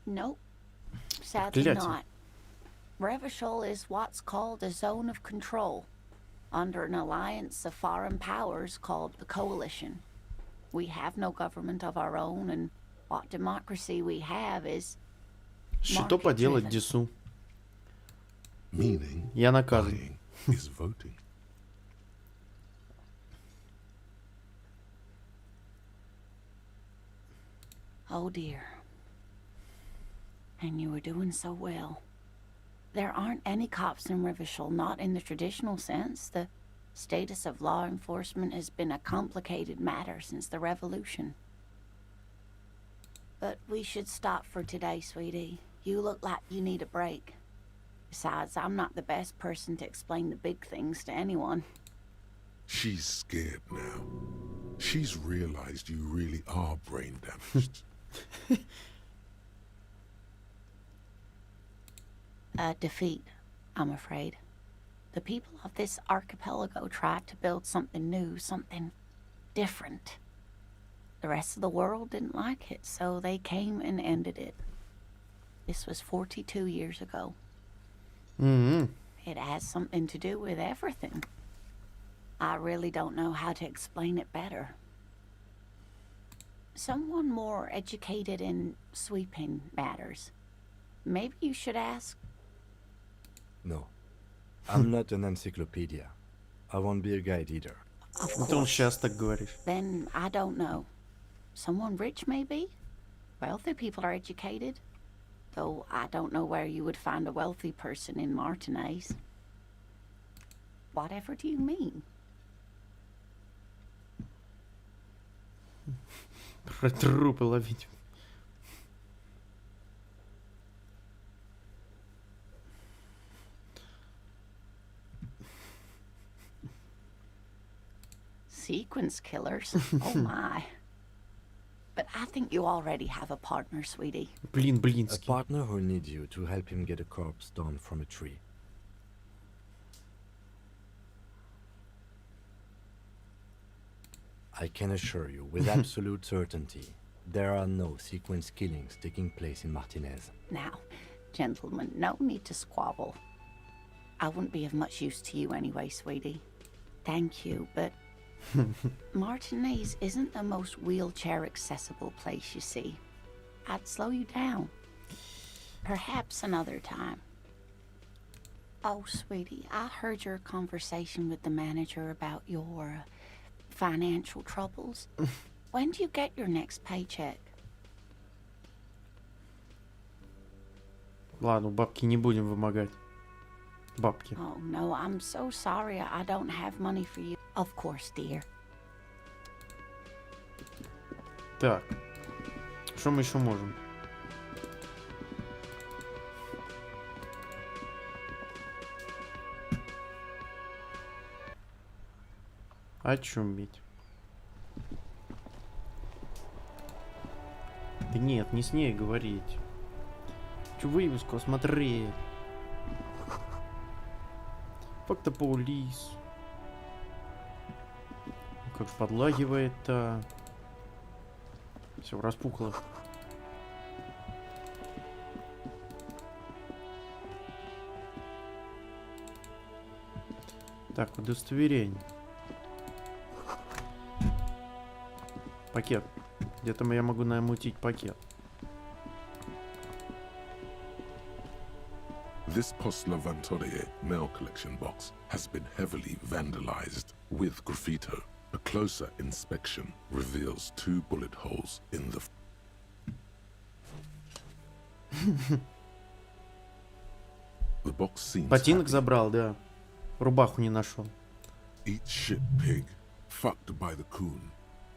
Nope. Sadly Клятие. not. Revachol is what's called a zone of control, under an alliance of foreign powers called the Coalition. We have no government of our own, and what democracy we have is Что поделать, market-driven. Дису? Meaning, Я наказан. buying is voting. Oh dear. And you were doing so well. There aren't any cops in Revachol, not in the traditional sense. The status of law enforcement has been a complicated matter since the revolution. But we should stop for today, sweetie. You look like you need a break. Besides, I'm not the best person to explain the big things to anyone. She's scared now. She's realized you really are brain damaged. A defeat, I'm afraid. The people of this archipelago tried to build something new, something different. The rest of the world didn't like it, so they came and ended it. This was 42 years ago. It has something to do with everything. I really don't know how to explain it better. Someone more educated in sweeping matters. Maybe you should ask. No. I'm not an encyclopedia. I won't be a guide either. Of Это он course. сейчас так говоришь. Then I don't know. Someone rich, maybe? Wealthy people are educated. Though I don't know where you would find a wealthy person in Martinez. Whatever do you mean? Про трупы ловить. Sequence killers? Oh my. But I think you already have a partner, sweetie. Блин, A Блинский. partner who'll need you to help him get a corpse down from a tree. I can assure you, with absolute certainty, there are no sequence killings taking place in Martinez. Now, gentlemen, no need to squabble. I wouldn't be of much use to you anyway, sweetie. Thank you, but Martinez isn't the most wheelchair-accessible place, you see. I'd slow you down. Perhaps another time. Oh, sweetie, I heard your conversation with the manager about your financial troubles. When do you get your next paycheck? Ладно, бабки не будем вымогать. Бабки. Oh, no, I'm so sorry. I don't have money for you. Of course, dear. Так. Что мы еще можем? Очуметь. Да нет, не с ней говорить. Хочу вывеску смотреть. Факта Паулис. Как же подлагивает-то. Все, распухло. Так, удостоверение. Пакет. Где-то я могу намутить пакет. This Post-Lavantorie mail collection box has been heavily vandalized with graffito. A closer inspection reveals 2 bullet holes in the... The box seems Ботинок happy. забрал, да. Рубаху не нашел. Eat shit pig, fucked by the coon,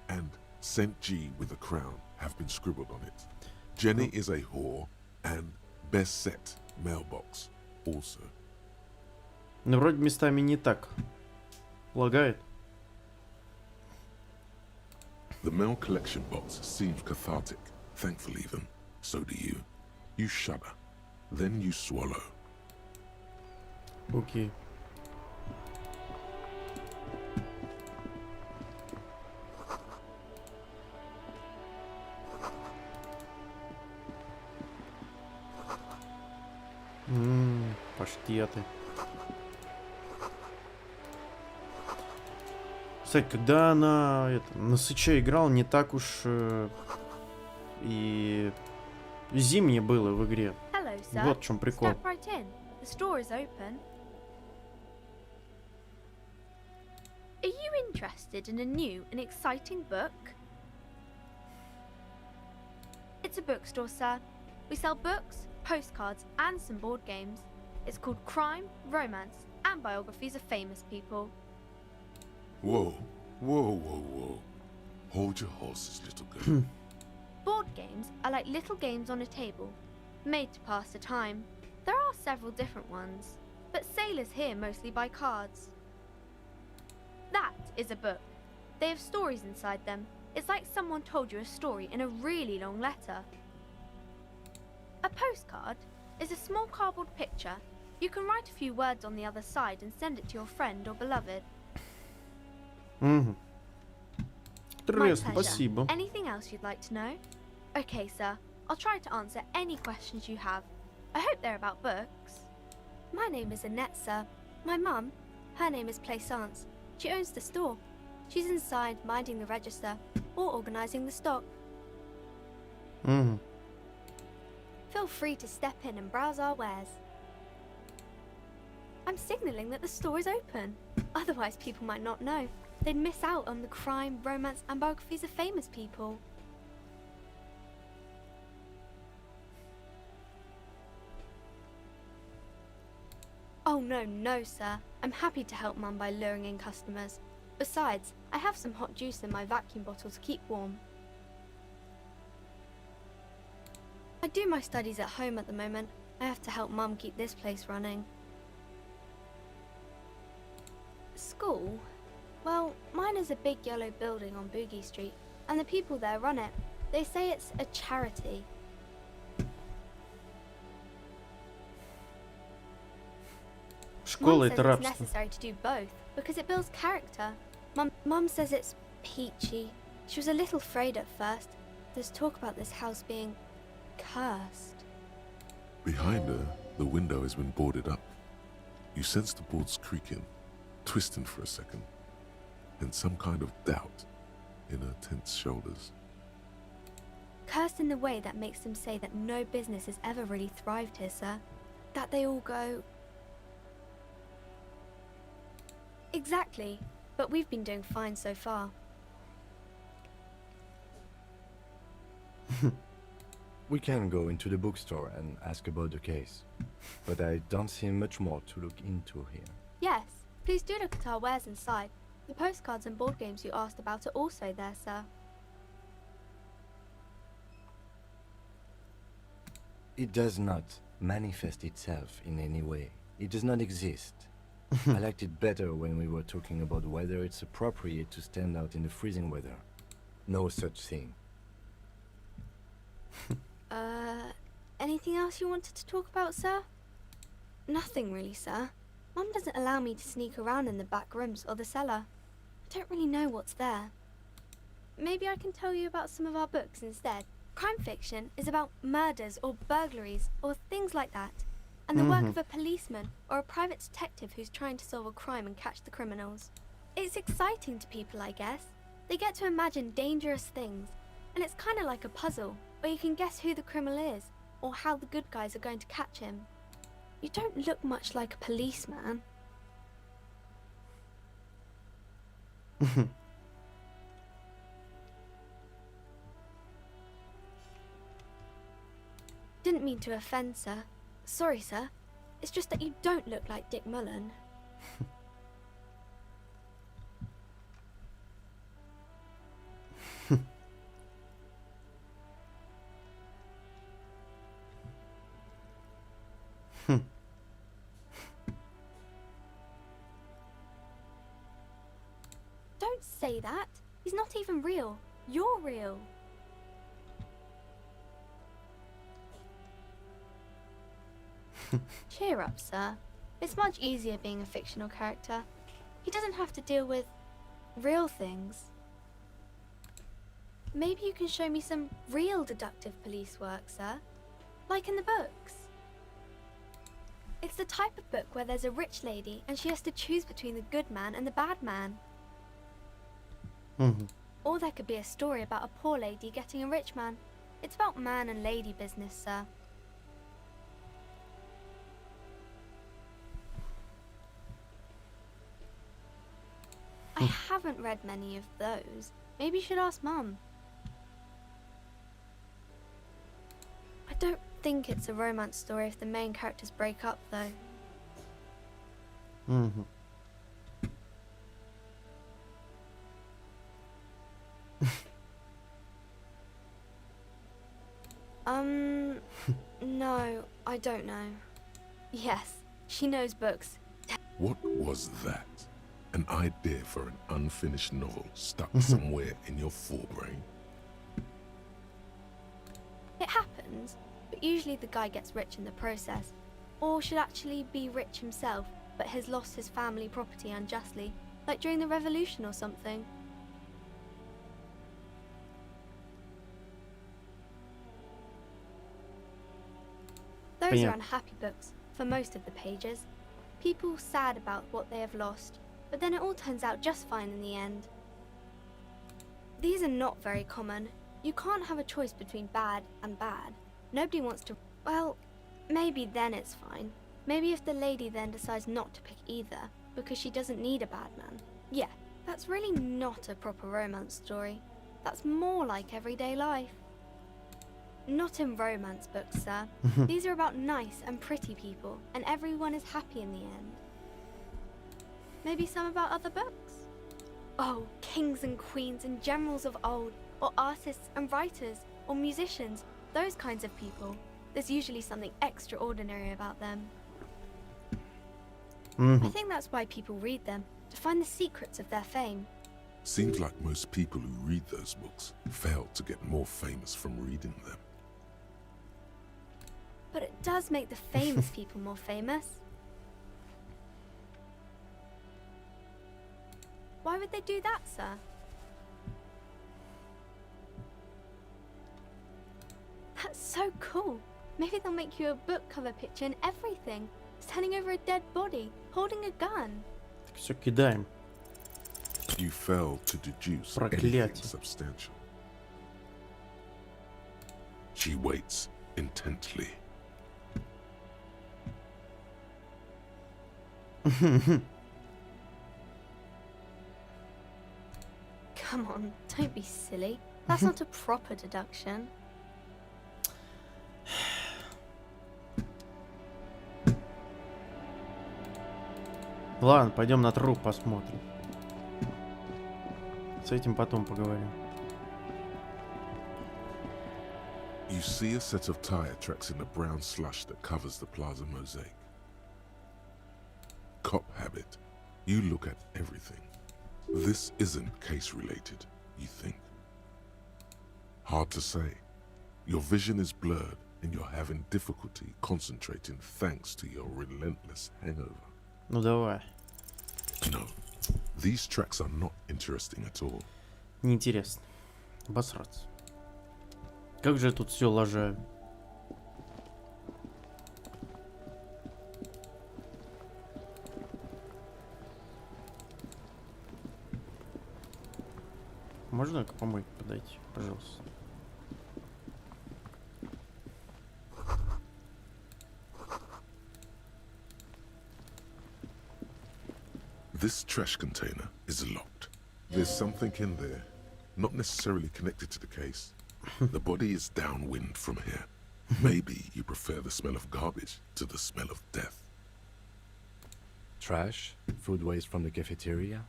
and St. G with a crown have been scribbled on it. Jenny is a whore, and best set mailbox also. Ну, вроде местами не так. Лагает. The mail collection box seems cathartic, thankful even. So do you. You shudder. Then you swallow. Окей. Паштеты. Кстати, когда на Сыче играл, не так уж и зимнее было в игре. Hello, sir. Вот в чем прикол. Step right in. The store is open. Are you interested in a new and exciting book? It's a bookstore, sir. We sell books, postcards, and some board games. It's called Crime, Romance, and Biographies of Famous People. Whoa, whoa, whoa, whoa. Hold your horses, little girl. Board games are like little games on a table, made to pass the time. There are several different ones, but sailors here mostly buy cards. That is a book. They have stories inside them. It's like someone told you a story in a really long letter. A postcard is a small cardboard picture. You can write a few words on the other side and send it to your friend or beloved. Угу. My Интересно, pleasure. спасибо. Anything else you'd like to know? Okay, sir. I'll try to answer any questions you have. I hope they're about books. My name is Annette, sir. My mum, her name is Plaisance. She owns the store. She's inside minding the register or organising the stock. Угу. Feel free to step in and browse our wares. I'm signalling that the store is open. Otherwise, people might not know. They'd miss out on the crime, romance, and biographies of famous people. Oh, no, sir. I'm happy to help Mum by luring in customers. Besides, I have some hot juice in my vacuum bottle to keep warm. I do my studies at home at the moment. I have to help Mum keep this place running. School? Well, mine is a big yellow building on Boogie Street, and the people there run it. They say it's a charity. Школа Mum это says it's рабство. necessary to do both because it builds character. Mum says it's peachy. She was a little afraid at first. There's talk about this house being cursed. Behind her, the window has been boarded up. You sense the boards creaking, twisting for a second, and some kind of doubt in her tense shoulders. Cursed in the way that makes them say that no business has ever really thrived here, sir. That they all go... Exactly, but we've been doing fine so far. We can go into the bookstore and ask about the case, but I don't see much more to look into here. Yes, please do look at our wares inside. The postcards and board games you asked about are also there, sir. It does not manifest itself in any way. It does not exist. I liked it better when we were talking about whether it's appropriate to stand out in the freezing weather. No such thing. Anything else you wanted to talk about, sir? Nothing really, sir. Mum doesn't allow me to sneak around in the back rooms or the cellar. I don't really know what's there. Maybe I can tell you about some of our books instead. Crime fiction is about murders or burglaries or things like that, and the work of a policeman or a private detective who's trying to solve a crime and catch the criminals. It's exciting to people, I guess. They get to imagine dangerous things, and it's kind of like a puzzle, where you can guess who the criminal is, or how the good guys are going to catch him. You don't look much like a policeman. Didn't mean to offend, sir. Sorry, sir. It's just that you don't look like Dick Mullen. Don't say that. He's not even real. You're real. Cheer up, sir. It's much easier being a fictional character. He doesn't have to deal with real things. Maybe you can show me some real deductive police work, sir. Like in the books. It's the type of book where there's a rich lady and she has to choose between the good man and the bad man. Or there could be a story about a poor lady getting a rich man. It's about man and lady business, sir. I haven't read many of those. Maybe you should ask Mum. I don't think it's a romance story if the main characters break up, though. No, I don't know. Yes, she knows books. What was that? An idea for an unfinished novel stuck somewhere in your forebrain? It happens, but usually the guy gets rich in the process. Or should actually be rich himself, but has lost his family property unjustly, like during the revolution or something. Those are unhappy books, for most of the pages. People sad about what they have lost, but then it all turns out just fine in the end. These are not very common. You can't have a choice between bad and bad. Nobody wants to... Well, maybe then it's fine. Maybe if the lady then decides not to pick either, because she doesn't need a bad man. Yeah, that's really not a proper romance story. That's more like everyday life. Not in romance books, sir. These are about nice and pretty people, and everyone is happy in the end. Maybe some about other books? Oh, kings and queens and generals of old, or artists and writers, or musicians, those kinds of people. There's usually something extraordinary about them. I think that's why people read them, to find the secrets of their fame. Seems like most people who read those books fail to get more famous from reading them. But it does make the famous people more famous. Why would they do that, sir? That's so cool. Maybe they'll make you a book cover picture and everything. Standing over a dead body, holding a gun. Все кидаем. You fail to deduce Проклятие. anything substantial. She waits intently. Come on, don't be silly. That's not a proper deduction. Ладно, пойдем на труп посмотрим. С этим потом поговорим. You see a set of tire tracks in the brown slush that covers the plaza mosaic. Cop habit. You look at everything. This isn't case related, you think. Hard to say. Your vision is blurred and you're having difficulty concentrating thanks to your relentless hangover. Ну давай. No, these tracks are not interesting at all. Неинтересно. Обосраться. Как же я тут все лажаю. Можно к помойке подойти, пожалуйста? This trash container is locked. There's something in there, not necessarily connected to the case. The body is downwind from here. Maybe you prefer the smell of garbage to the smell of death. Trash, food waste from the cafeteria.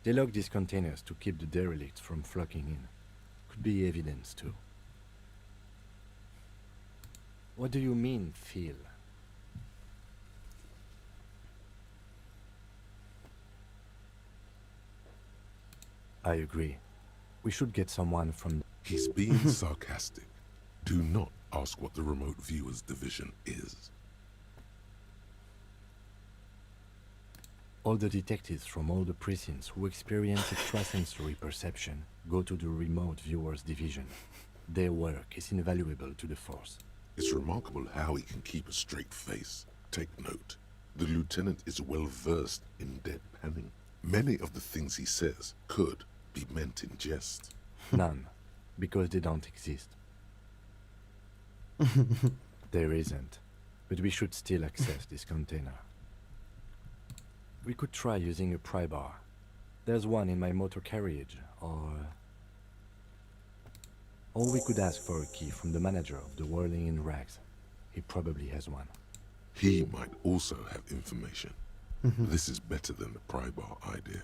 They lock these containers to keep the derelicts from flocking in. Could be evidence too. What do you mean, feel? I agree. We should get someone from... He's being sarcastic. Do not ask what the remote viewers division is. All the detectives from all the precincts who experience extrasensory perception go to the remote viewers division. Their work is invaluable to the force. It's remarkable how he can keep a straight face. Take note. The lieutenant is well versed in deadpanning. Many of the things he says could be meant in jest. None, because they don't exist. There isn't, but we should still access this container. We could try using a pry bar. There's one in my motor carriage, or we could ask for a key from the manager of the Whirling in Rags. He probably has one. He might also have information. This is better than the pry bar idea.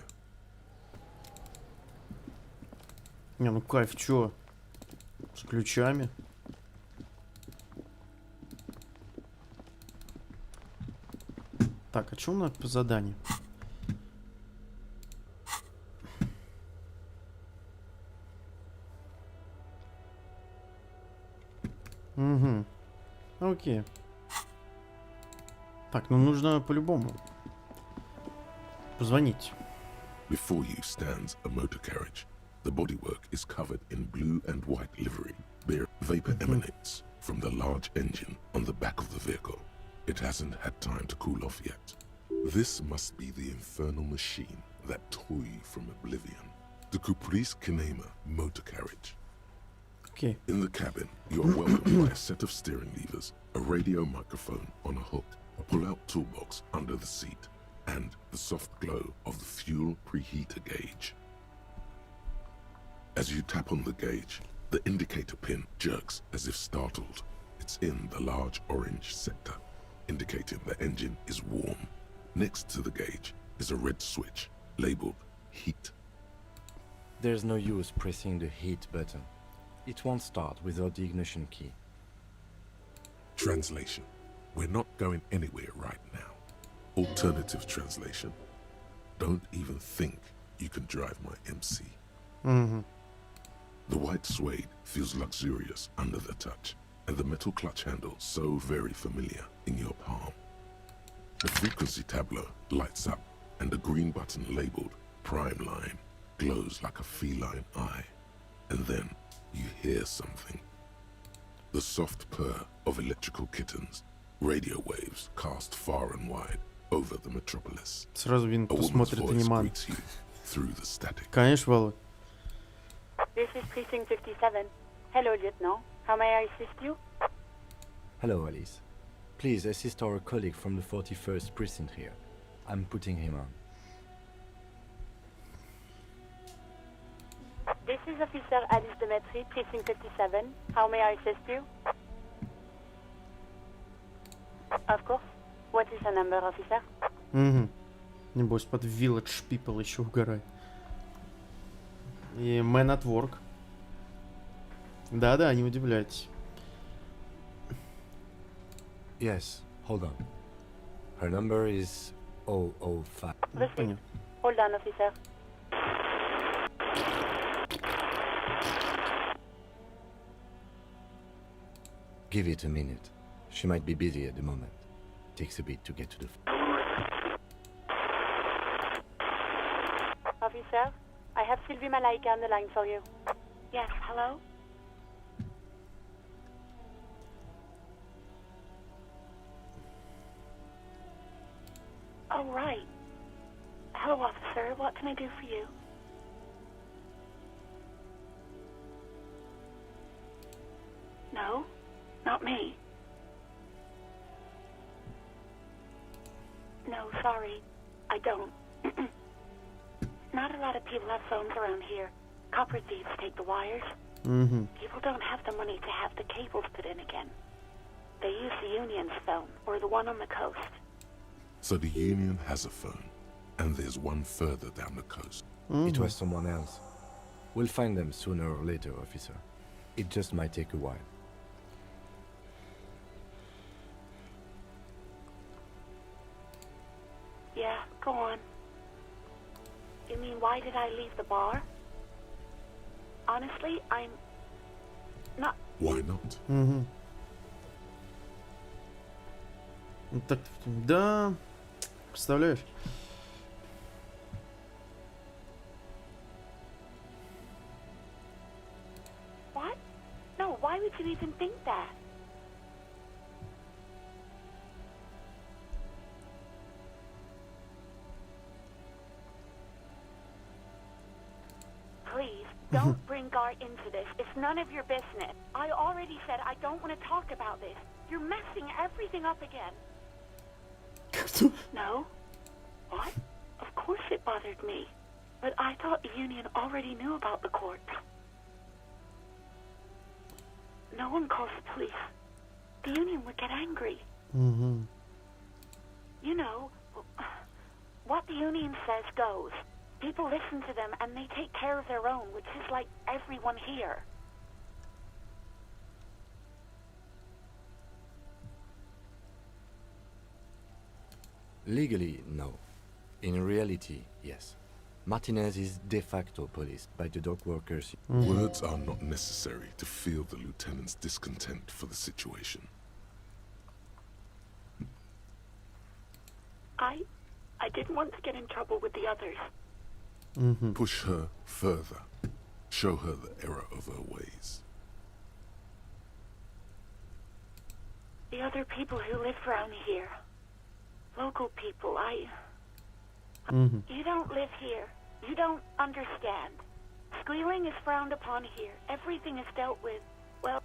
Не, ну кайф, чё? С ключами. Так, а чё у нас по заданию? Угу. Окей. Так, ну нужно по-любому позвонить. Before you stands a motor carriage. The bodywork is covered in blue and white livery. Vapor emanates from the large engine on the back of the vehicle. It hasn't had time to cool off yet. This must be the infernal machine that tore you from oblivion. The Caprice Kinema motor carriage. Okay. In the cabin, you are welcomed by a set of steering levers, a radio microphone on a hook, a pull-out toolbox under the seat, and the soft glow of the fuel preheater gauge. As you tap on the gauge, the indicator pin jerks as if startled. It's in the large orange sector, indicating the engine is warm. Next to the gauge is a red switch labeled heat. There's no use pressing the heat button. It won't start without the ignition key. Translation. We're not going anywhere right now. Alternative translation. Don't even think you can drive my MC. The white suede feels luxurious under the touch, and the metal clutch handle so very familiar in your palm. The frequency tableau lights up, and the green button labeled Prime Line glows like a feline eye. And then you hear something. The soft purr of electrical kittens, radio waves cast far and wide over the metropolis. Сразу видно, A кто woman's смотрит voice аниме. greets you through the static. Конечно, Володь. This is Precinct 57. Hello, Lieutenant. How may I assist you? Hello, Alice. Please assist our colleague from the 41st precinct here. I'm putting him on. This is Officer Alice Demetri, Precinct 57. How may I assist you? Of course. What is your number, officer? Небось, под Village People еще угорает. И Man at Work. Да-да, не удивляйтесь. Yes, hold on. Her number is 005. Понятно. Hold on, officer. Give it a minute. She might be busy at the moment. Takes a bit to get to the... Officer, I have Sylvie Malaika on the line for you. Yes, hello? Oh, right. Hello, officer. What can I do for you? No, not me. No, sorry. I don't. Not a lot of people have phones around here. Copper thieves take the wires. People don't have the money to have the cables put in again. They use the Union's phone, or the one on the coast. So the Union has a phone, and there's one further down the coast. It was someone else. We'll find them sooner or later, officer. It just might take a while. Yeah, go on. You mean, why did I leave the bar? Honestly, I'm not... Why not? Так, да, представляешь? What? No, why would you even think that? Please, don't bring Gar into this. It's none of your business. I already said I don't want to talk about this. You're messing everything up again. No? What? Of course it bothered me. But I thought the Union already knew about the court. No one calls the police. The Union would get angry. You know, what the Union says goes. People listen to them and they take care of their own, which is like everyone here. Legally, no. In reality, yes. Martinez is de facto policed by the dock workers. Words are not necessary to feel the lieutenant's discontent for the situation. I didn't want to get in trouble with the others. Push her further. Show her the error of her ways. The other people who live around here. Local people, You don't live here. You don't understand. Squealing is frowned upon here. Everything is dealt with. Well,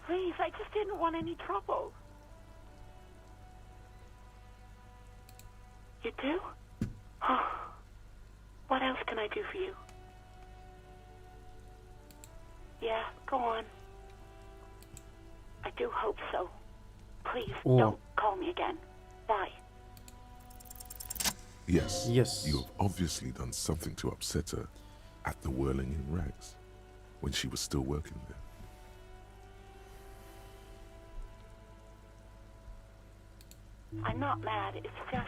please, I just didn't want any trouble. You do? Oh. What else can I do for you? Yeah, go on. I do hope so. Please, don't call me again. Bye. Yes. Yes. You have obviously done something to upset her at the Whirling in Rags when she was still working there. I'm not mad. It's just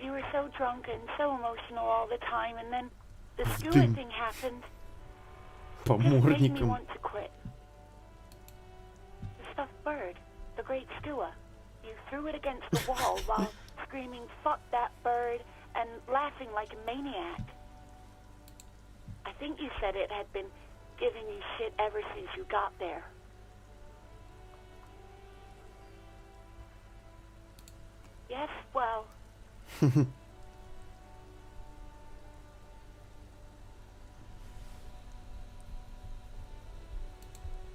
you were so drunk and so emotional all the time, and then the steward thing happened. It just made me want to quit. The stuffed bird, the great steward, you threw it against the wall while screaming, "Fuck that bird," and laughing like a maniac. I think you said it had been giving you shit ever since you got there. Yes, well...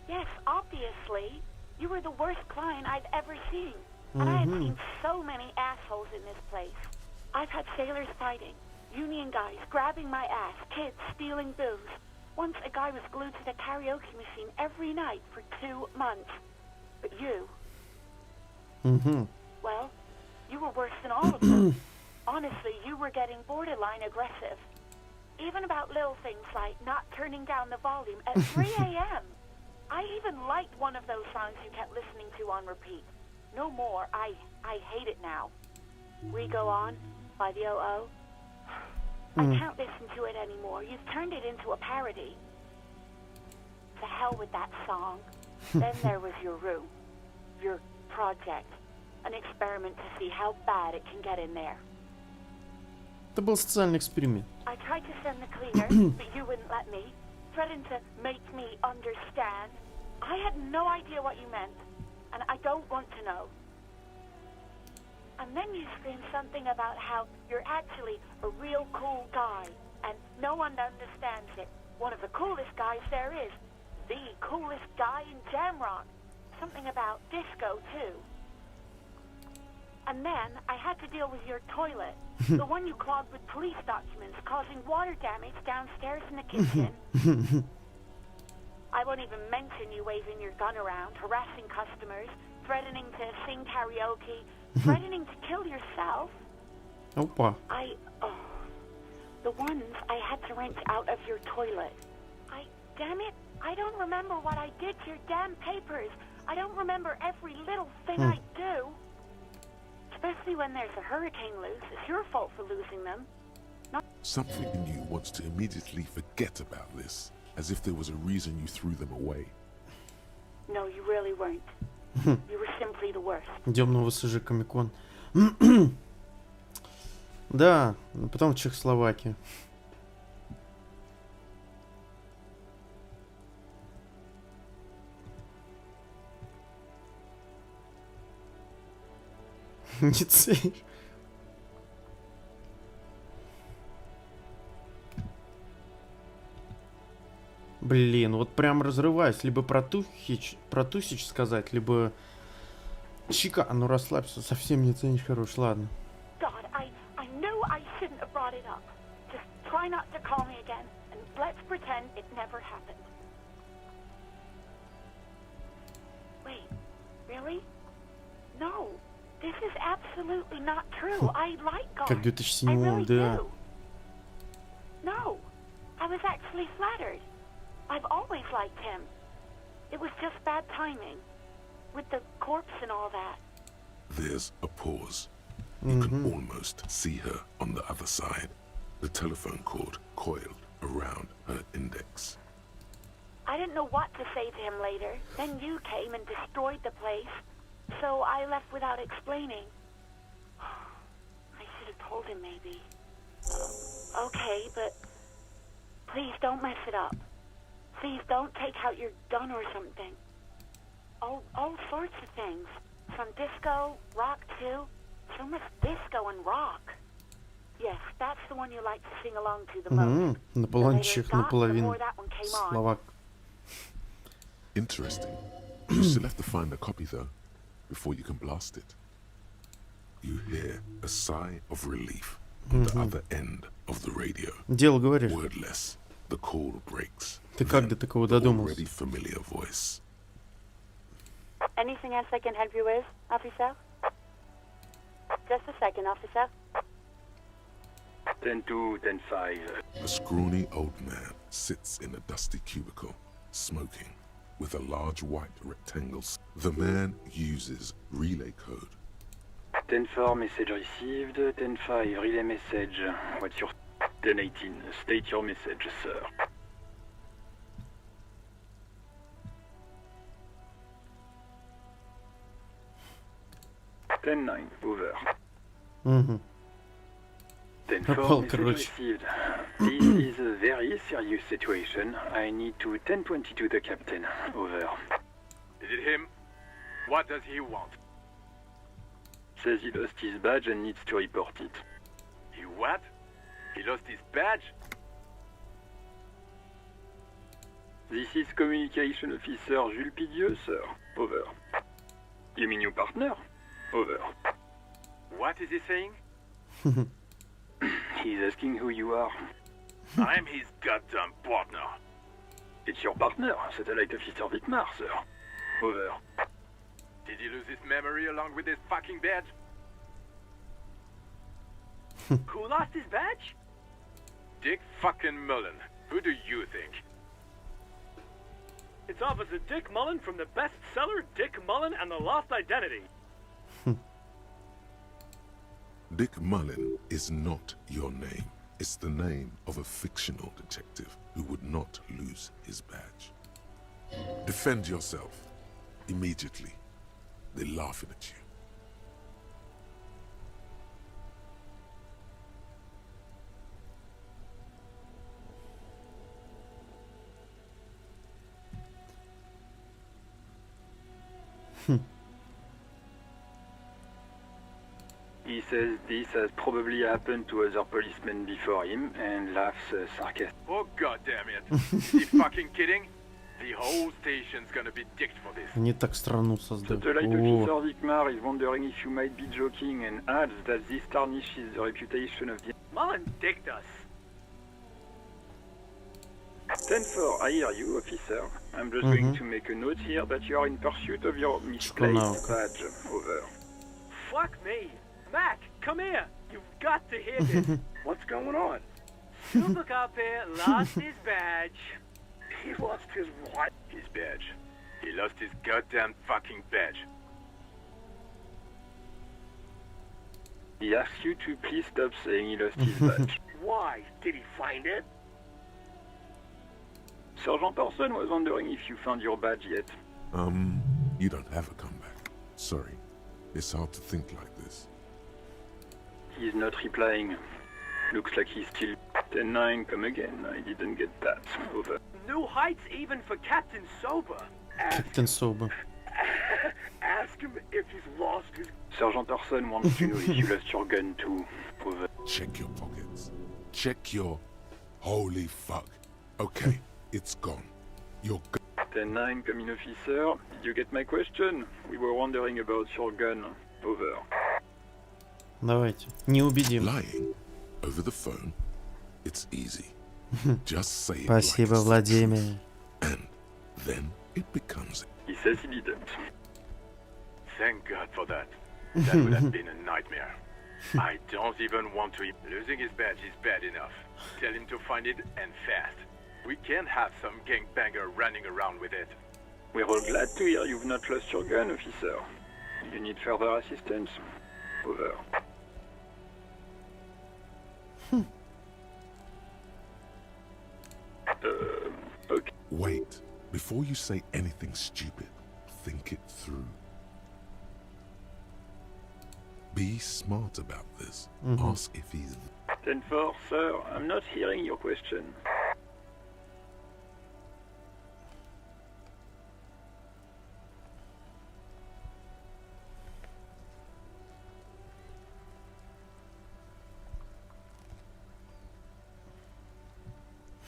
Yes, obviously. You were the worst client I've ever seen. And I have seen so many assholes in this place. I've had sailors fighting, union guys grabbing my ass, kids stealing booze. Once a guy was glued to the karaoke machine every night for 2 months. But you... Well, you were worse than all of them. Honestly, you were getting borderline aggressive. Even about little things like not turning down the volume at 3 a.m. I even liked one of those songs you kept listening to on repeat. No more. I hate it now. We Go On by the O.O. I can't listen to it anymore. You've turned it into a parody. To hell with that song. Then there was your room. Your project. An experiment to see how bad it can get in there. Это был социальный эксперимент. I tried to send the cleaner, but you wouldn't let me. Threatened to make me understand. I had no idea what you meant, and I don't want to know. And then you screamed something about how you're actually a real cool guy, and no one understands it. One of the coolest guys there is. The coolest guy in Jamrock. Something about disco, too. And then I had to deal with your toilet. The one you clogged with police documents, causing water damage downstairs in the kitchen. I won't even mention you waving your gun around, harassing customers, threatening to sing karaoke, threatening to kill yourself. Опа. The ones I had to wrench out of your toilet. Damn it, I don't remember what I did to your damn papers. I don't remember every little thing I do. Especially when there's a hurricane loose. It's your fault for losing them. Something in you wants to immediately forget about this, as if there was a reason you threw them away. No, you really weren't. You were simply the worst. Идем на ВСЖ Комикон. Да, потом в Чехословакию. Не ценишь. Блин, вот прям разрываюсь. Либо про Тусич сказать, либо Чика. Ну расслабься, совсем не ценишь, хорош, ладно. God, I knew I shouldn't have brought it up. Just try not to call me again, and let's pretend it never happened. Wait, really? No. This is absolutely not true. I like God. Как в 2007, да. No, I was actually flattered. I've always liked him. It was just bad timing. With the corpse and all that. There's a pause. You can almost see her on the other side. The telephone cord coiled around her index. I didn't know what to say to him later. Then you came and destroyed the place. So I left without explaining. I should have told him, maybe. Okay, but please don't mess it up. Please don't take out your gun or something. All sorts of things. From disco, rock too. So much disco and rock. Yes, that's the one you like to sing along to the most. Наполовину чех, наполовину словак. Interesting. You still have to find a copy though, before you can blast it. You hear a sigh of relief on the other end of the radio. Дело говоришь. Wordless, the call breaks. Ты как до такого додумался? Already familiar voice. Anything else I can help you with, officer? Just a second, officer. 10-2, 10-5. A scrawny old man sits in a dusty cubicle, smoking, with a large white rectangle. The man uses relay code. 10-4, message received. 10-5, relay message. What's your... 10-18, state your message, sir. Ten-9, over. 10-4, message received. This is a very serious situation. I need to 10-22 the captain. Over. Is it him? What does he want? Says he lost his badge and needs to report it. He what? He lost his badge? This is Communication Officer Jules Pidieux, sir. Over. You mean your partner? Over. What is he saying? He's asking who you are. I'm his goddamn partner. It's your partner, Satellite Officer Wittmar, sir. Over. Did he lose his memory along with his fucking badge? Who lost his badge? Dick fucking Mullen. Who do you think? It's Officer Dick Mullen from the bestseller Dick Mullen and the Lost Identity. Dick Mullen is not your name. It's the name of a fictional detective who would not lose his badge. Defend yourself. Immediately. They're laughing at you. He says this has probably happened to other policemen before him and laughs sarcastically. Oh god damn it. Is he fucking kidding? The whole station's gonna be dicked for this. Они так страну создали. Satellite officer Vikmar is wondering if you might be joking and adds that this tarnishes the reputation of the... Mullen dicked us. 10-4, I hear you, officer. I'm just going to make a note here that you are in pursuit of your misplaced badge. Over. Fuck me. Mac, come here. You've got to hear this. What's going on? Super Cop here lost his badge. He lost his what? His badge. He lost his goddamn fucking badge. He asks you to please stop saying he lost his badge. Why? Did he find it? Sergeant Orson was wondering if you found your badge yet. You don't have a comeback. Sorry. It's hard to think like this. He's not replying. Looks like he's still... 10-9, come again. I didn't get that. Over. New heights even for Captain Sober. Captain Sober. Ask him if he's lost his... Sergeant Orson wants to know if you lost your gun too. Over. Check your pockets. Check your... Holy fuck. Okay, it's gone. Your gun... 10-9, come in, officer. Did you get my question? We were wondering about your gun. Over. Давайте. Не убедим. Lying over the phone, it's easy. Just say it. Спасибо, like Владимир. And then it becomes... He says he didn't. Thank God for that. That would have been a nightmare. I don't even want to... Losing his badge is bad enough. Tell him to find it and fast. We can't have some gangbanger running around with it. We're all glad to hear you've not lost your gun, officer. You need further assistance? Over. Okay. Wait. Before you say anything stupid, think it through. Be smart about this. Ask if he's... 10-4, sir. I'm not hearing your question.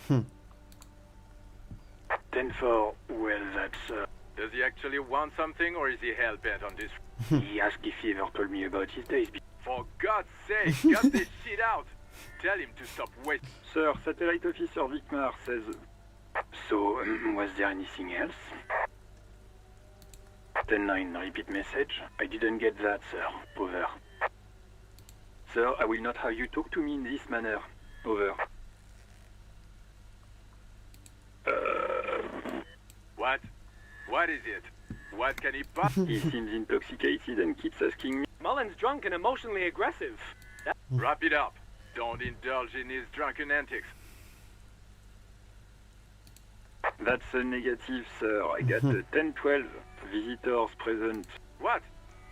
Hmm. 10-4, well, that's... Does he actually want something, or is he hell-bent on this? He asked if he ever told me about his days. For God's sake, cut this shit out! Tell him to stop waiting. Sir, Satellite Officer Vikmar says... So, was there anything else? 10-9, repeat message. I didn't get that, sir. Over. Sir, I will not have you talk to me in this manner. Over. What? What is it? What can he He seems intoxicated and keeps asking me. Mullen's drunk and emotionally aggressive. Wrap it up. Don't indulge in his drunken antics. That's a negative, sir. I got a 10-12. Visitors present. What?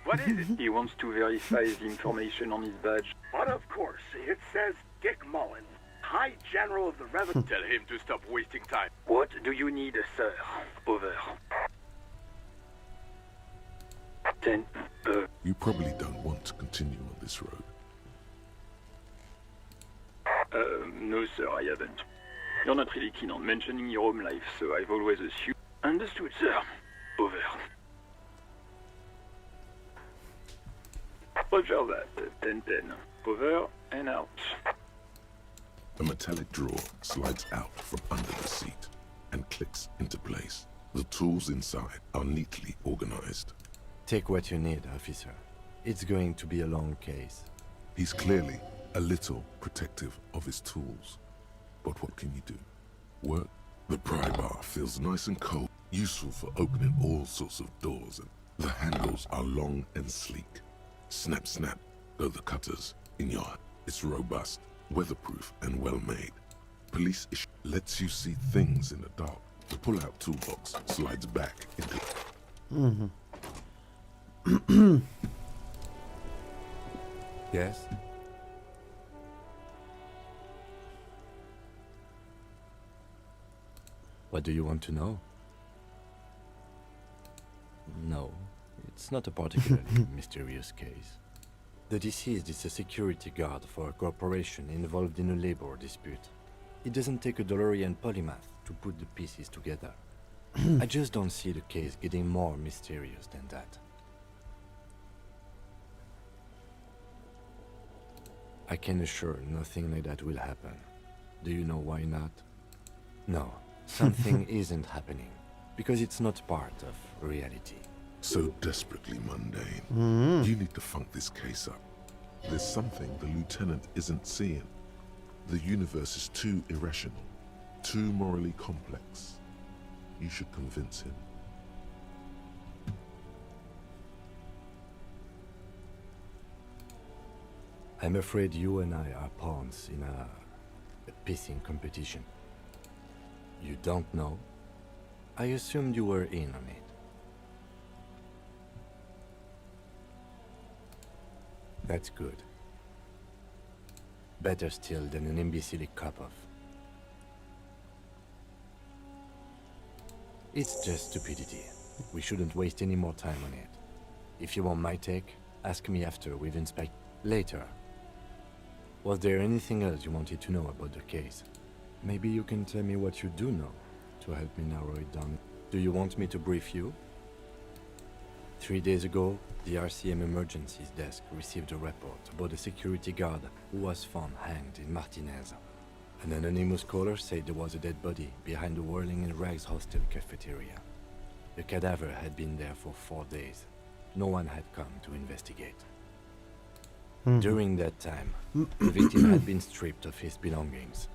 What is it? He wants to verify the information on his badge. But of course, it says Dick Mullen, High General of the Revenue. Tell him to stop wasting time. What do you need, sir? Over. 10. You probably don't want to continue on this road. No, sir, I haven't. You're not really keen on mentioning your home life, so I've always assumed. Understood, sir. Over. Roger that. 10-10. Over and out. A metallic drawer slides out from under the seat and clicks into place. The tools inside are neatly organized. Take what you need, officer. It's going to be a long case. He's clearly a little protective of his tools. But what can you do? Work? The pry bar feels nice and cold, useful for opening all sorts of doors, and the handles are long and sleek. Snap, snap, go the cutters in your hand. It's robust, weatherproof, and well-made. Police issue lets you see things in the dark. The pull-out toolbox slides back into... Yes? What do you want to know? No, it's not a particularly mysterious case. The deceased is a security guard for a corporation involved in a labor dispute. It doesn't take a DeLorean polymath to put the pieces together. I just don't see the case getting more mysterious than that. I can assure nothing like that will happen. Do you know why not? No, something isn't happening, because it's not part of reality. So desperately mundane. You need to funk this case up. There's something the lieutenant isn't seeing. The universe is too irrational, too morally complex. You should convince him. I'm afraid you and I are pawns in a pissing competition. You don't know? I assumed you were in on it. That's good. Better still than an imbecile cop-off. It's just stupidity. We shouldn't waste any more time on it. If you want my take, ask me after we've inspected. Later. Was there anything else you wanted to know about the case? Maybe you can tell me what you do know to help me narrow it down. Do you want me to brief you? 3 days ago, the RCM Emergencies Desk received a report about a security guard who was found hanged in Martinez. An anonymous caller said there was a dead body behind the Whirling in Rags hostel cafeteria. The cadaver had been there for 4 days. No one had come to investigate. During that time, the victim had been stripped of his belongings.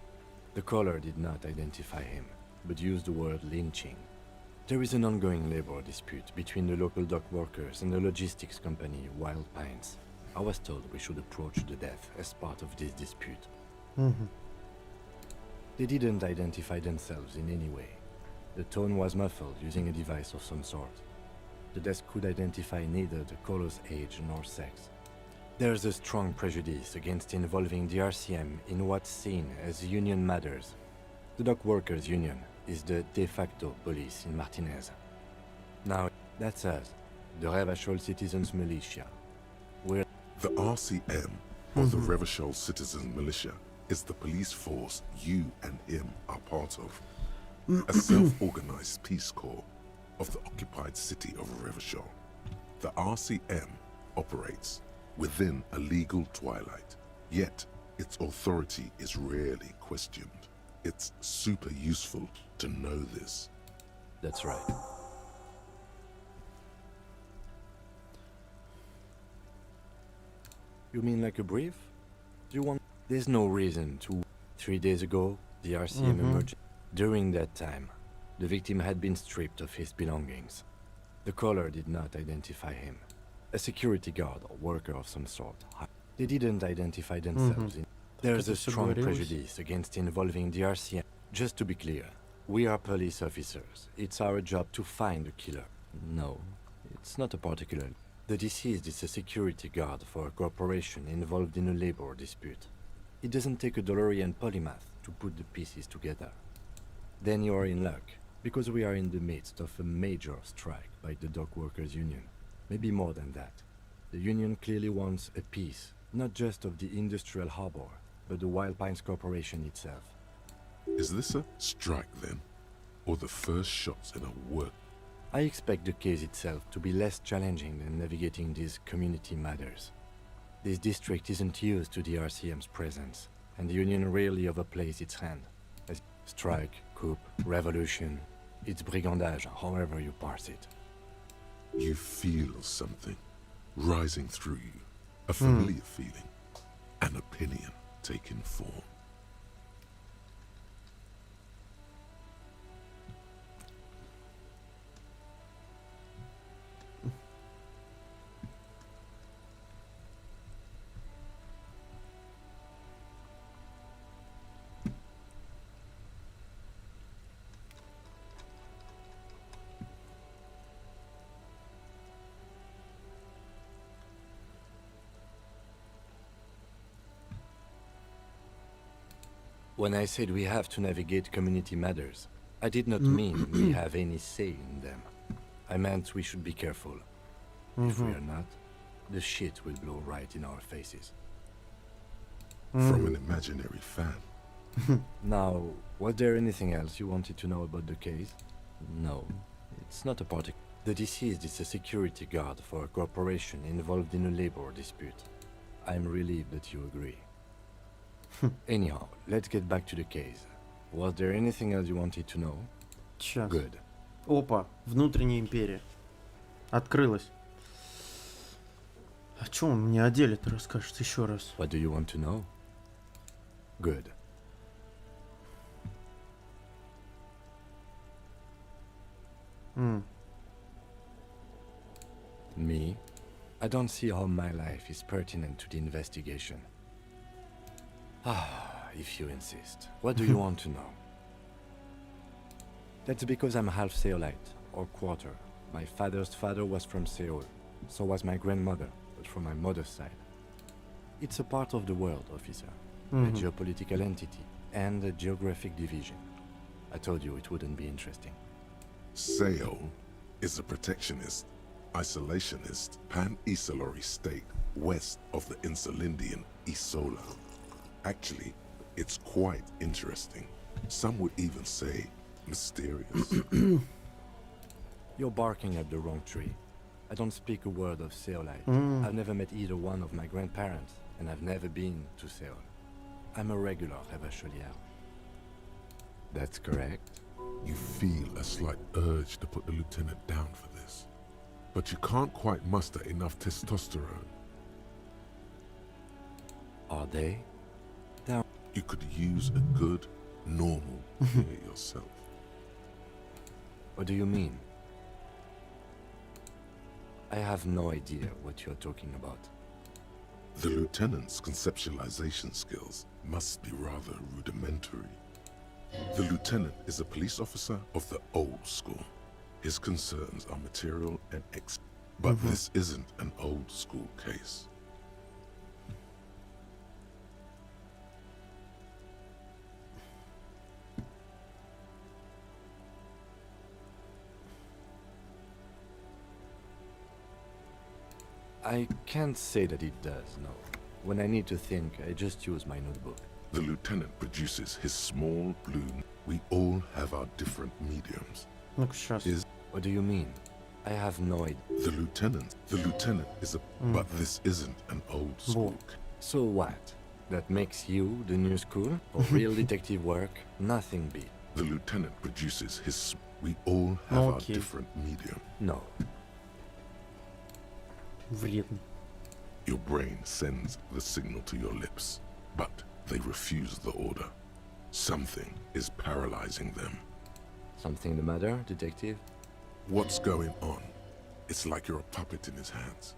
The caller did not identify him, but used the word lynching. There is an ongoing labor dispute between the local dock workers and the logistics company Wild Pines. I was told we should approach the death as part of this dispute. They didn't identify themselves in any way. The tone was muffled using a device of some sort. The desk could identify neither the caller's age nor sex. There's a strong prejudice against involving the RCM in what's seen as union matters. The dock workers' union is the de facto police in Martinez. Now, that's us, the Revachol Citizens Militia. We're The RCM, or the Revachol Citizen Militia, is the police force you and him are part of. A self-organized peace corps of the occupied city of Revachol. The RCM operates within a legal twilight, yet its authority is rarely questioned. It's super useful to know this. That's right. You mean like a brief? Do you want... There's no reason to... 3 days ago, the RCM emerged. During that time, the victim had been stripped of his belongings. The caller did not identify him. A security guard or worker of some sort. They didn't identify themselves. There's a strong prejudice against involving the RCM. Just to be clear, we are police officers. It's our job to find the killer. No, it's not a particular... The deceased is a security guard for a corporation involved in a labor dispute. It doesn't take a DeLorean polymath to put the pieces together. Then you are in luck, because we are in the midst of a major strike by the dock workers' union. Maybe more than that. The union clearly wants a piece, not just of the industrial harbor, but the Wild Pines Corporation itself. Is this a strike then? Or the first shots in a work? I expect the case itself to be less challenging than navigating these community matters. This district isn't used to the RCM's presence, and the union rarely overplays its hand. As strike, coup, revolution, it's brigandage, however you parse it. You feel something rising through you, a familiar feeling. an opinion taking form. When I said we have to navigate community matters, I did not mean we have any say in them. I meant we should be careful. If we are not, the shit will blow right in our faces. From an imaginary fan. Now, was there anything else you wanted to know about the case? No, it's not a particular. The deceased is a security guard for a corporation involved in a labor dispute. I'm relieved that you agree. Anyhow, let's get back to the case. Was there anything else you wanted to know? Сейчас. Good. Опа, внутренняя империя. Открылась. А чё он мне о деле-то расскажет еще раз? What do you want to know? Good. Me? I don't see how my life is pertinent to the investigation. If you insist. What do you want to know? That's because I'm half Seolite, or quarter. My father's father was from Seoul. So was my grandmother, but from my mother's side. It's a part of the world, officer. A geopolitical entity, and a geographic division. I told you it wouldn't be interesting. Seoul is a protectionist, isolationist, pan-Isolari state west of the Insulindian Isola. Actually, it's quite interesting. Some would even say mysterious. You're barking at the wrong tree. I don't speak a word of Seolite. I've never met either one of my grandparents, and I've never been to Seoul. I'm a regular Rebachelier. That's correct. You feel a slight urge to put the lieutenant down for this, but you can't quite muster enough testosterone. Are they? You could use a good, normal beer yourself. What do you mean? I have no idea what you're talking about. The lieutenant's conceptualization skills must be rather rudimentary. The lieutenant is a police officer of the old school. His concerns are material and but this isn't an old school case. I can't say that it does, no. When I need to think, I just use my notebook. The lieutenant produces his small blue. We all have our different mediums. Ну-ка, сейчас. What do you mean? I have no idea. The lieutenant is a... But this isn't an old school. So what? That makes you the new school? Or real detective work? Nothing beat. The lieutenant produces his... We all have our different medium. No. Вредный. Your brain sends the signal to your lips, but they refuse the order. Something is paralyzing them. Something the matter, detective? What's going on? It's like you're a puppet in his hands.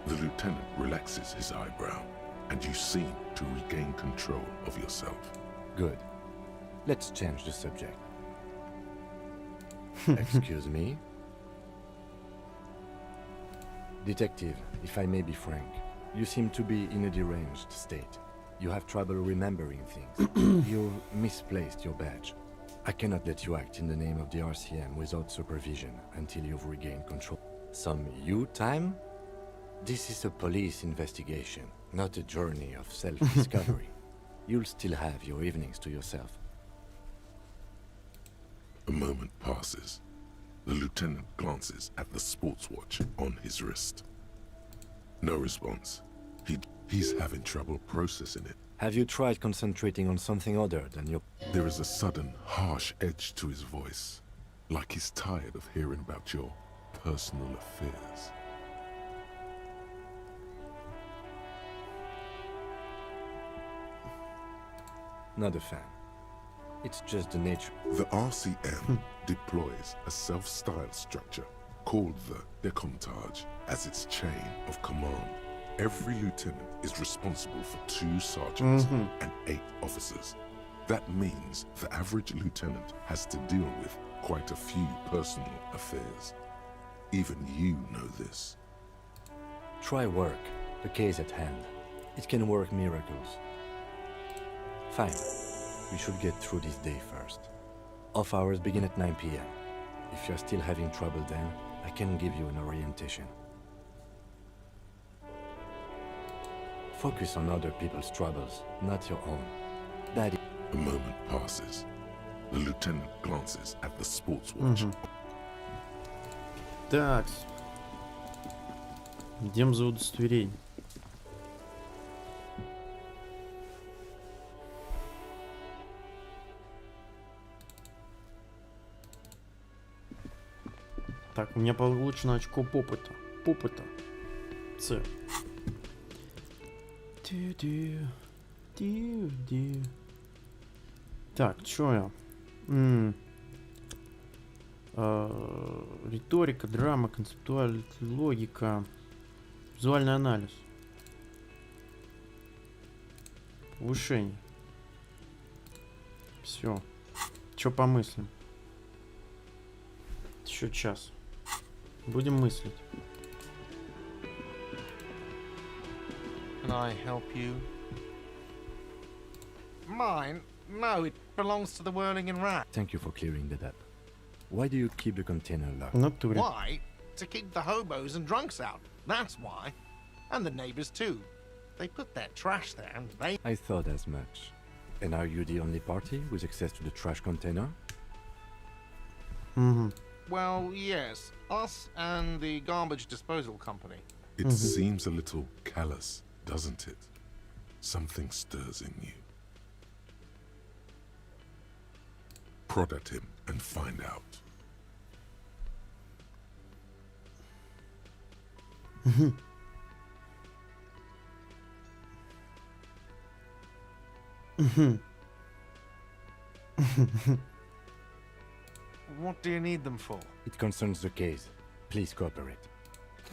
The lieutenant relaxes his eyebrow, and you seem to regain control of yourself. Good. Let's change the subject. Excuse me? Detective, if I may be frank, you seem to be in a deranged state. You have trouble remembering things. You misplaced your badge. I cannot let you act in the name of the RCM without supervision until you've regained control. Some you time? This is a police investigation, not a journey of self-discovery. You'll still have your evenings to yourself. A moment passes. The lieutenant glances at the sports watch on his wrist. No response. He's having trouble processing it. Have you tried concentrating on something other than your... There is a sudden, harsh edge to his voice, like he's tired of hearing about your personal affairs. Not a fan. It's just the nature. The RCM deploys a self-styled structure called the Decomptage as its chain of command. Every lieutenant is responsible for 2 sergeants and 8 officers. That means the average lieutenant has to deal with quite a few personal affairs. Even you know this. Try work. The case at hand. It can work miracles. Fine. We should get through this day first. Off hours begin at 9 p.m. If you're still having trouble then, I can give you an orientation. Focus on other people's troubles, not your own. That is... A moment passes. The lieutenant glances at the sports watch. Так. Идем за удостоверением. Так, у меня получено очко попыта. Попыта. С. Так, чё я? Риторика, драма, концептуальная логика, визуальный анализ. Повышение. Все. Чё помыслим? Еще час. Будем мыслить. Can I help you? Mine? No, it belongs to the Whirling and Rat. Thank you for clearing that up. Why do you keep the container locked? Why? To keep the hobos and drunks out. That's why. And the neighbors too. They put their trash there and they... I thought as much. And are you the only party with access to the trash container? Well, yes. Us and the garbage disposal company. It seems a little callous, doesn't it? Something stirs in you. Prod at him and find out. What do you need them for? It concerns the case. Please cooperate.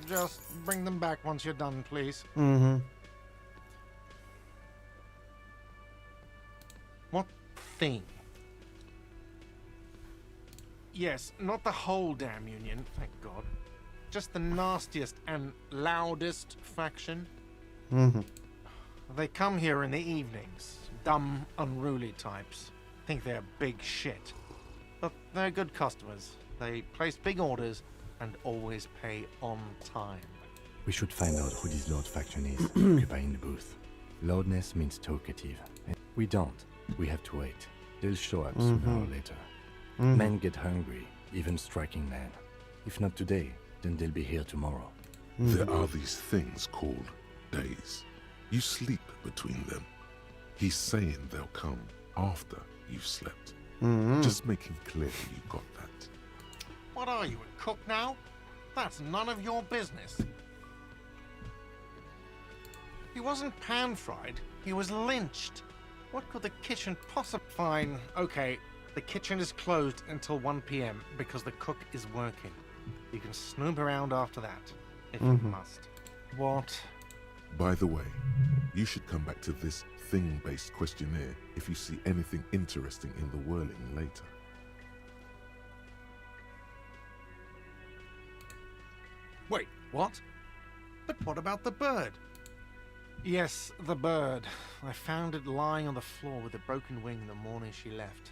Just bring them back once you're done, please. What thing? Yes, not the whole damn union, thank God. Just the nastiest and loudest faction. They come here in the evenings. Dumb, unruly types. Think they're big shit. But they're good customers. They place big orders and always pay on time. We should find out who this Lord faction is, occupying the booth. Loudness means talkative. And we don't. We have to wait. They'll show up sooner or later. Men get hungry, even striking men. If not today, then they'll be here tomorrow. There are these things called days. You sleep between them. He's saying they'll come after you've slept. Just making clear you got that. What are you, a cook now? That's none of your business. He wasn't pan-fried, he was lynched. What could the kitchen possibly... Fine, okay. The kitchen is closed until 1 p.m. because the cook is working. You can snoop around after that, if you must. What? By the way, you should come back to this thing-based questionnaire if you see anything interesting in the whirling later. Wait, what? But what about the bird? Yes, the bird. I found it lying on the floor with a broken wing the morning she left.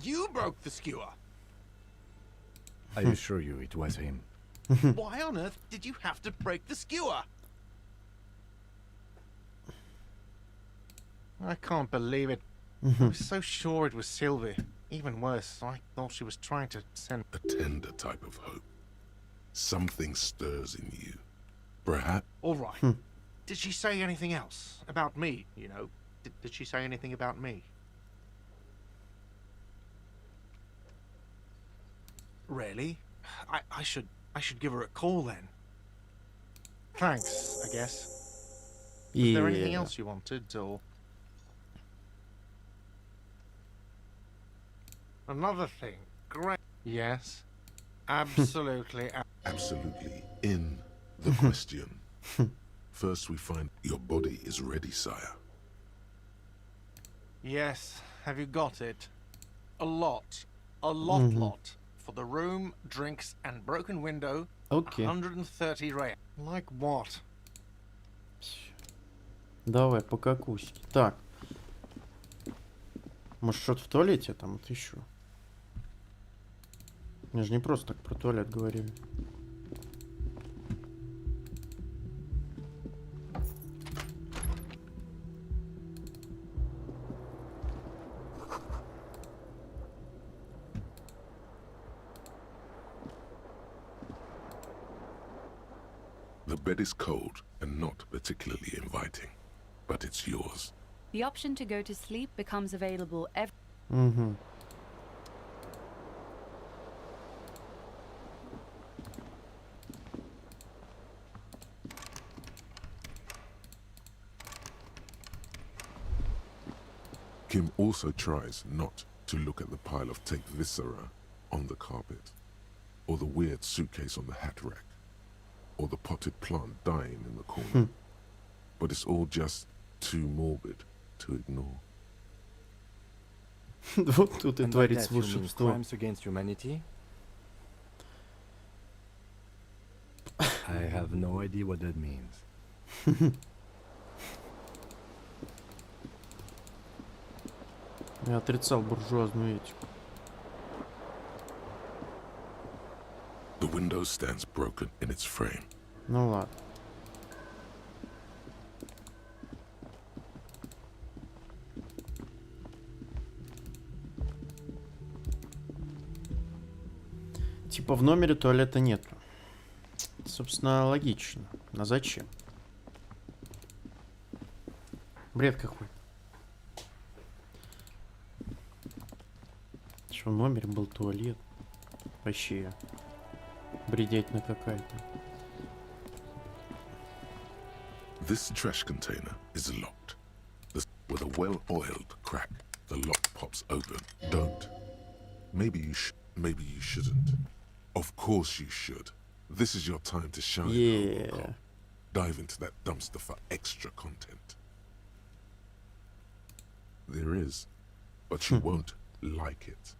You broke the skewer. I assure you it was him. Why on earth did you have to break the skewer? I can't believe it. I was so sure it was Sylvie. Even worse, I thought she was trying to send... A tender type of hope. Something stirs in you. Perhaps... All right. Did she say anything else? About me, you know? Did she say anything about me? really. I should give her a call then. Thanks, I guess. Is there anything Yeah. else you wanted, or? Another thing. Great. Yes. Absolutely. Absolutely in the question. First we find your body is ready, sire. Yes. Have you got it? A lot. For the room, drinks, and broken window. Окей. 130 rand. Like what? Давай, по какусике. Так. Может, что-то в туалете там вот еще? Мы же не просто так про туалет говорили. The bed is cold and not particularly inviting, but it's yours. The option to go to sleep becomes available every... Угу. Kim also tries not to look at the pile of taped viscera on the carpet, or the weird suitcase on the hat rack, or the potted plant dying in the corner. But it's all just too morbid to ignore. Вот тут и And by творится that you mean волшебство. crimes against humanity? I have no idea what that means. Я отрицал буржуазную этику. The window stands broken in its frame. Ну ладно. Типа в номере туалета нету. Собственно, логично. А зачем? Бред какой. Что в номере был туалет? Вообще бредятина какая-то. This trash container is locked. With a well-oiled crack, the lock pops open. Don't. Maybe you shouldn't. Of course you should. This is your time to shine. Yeah. Dive into that dumpster for extra content. There is, but you won't like it.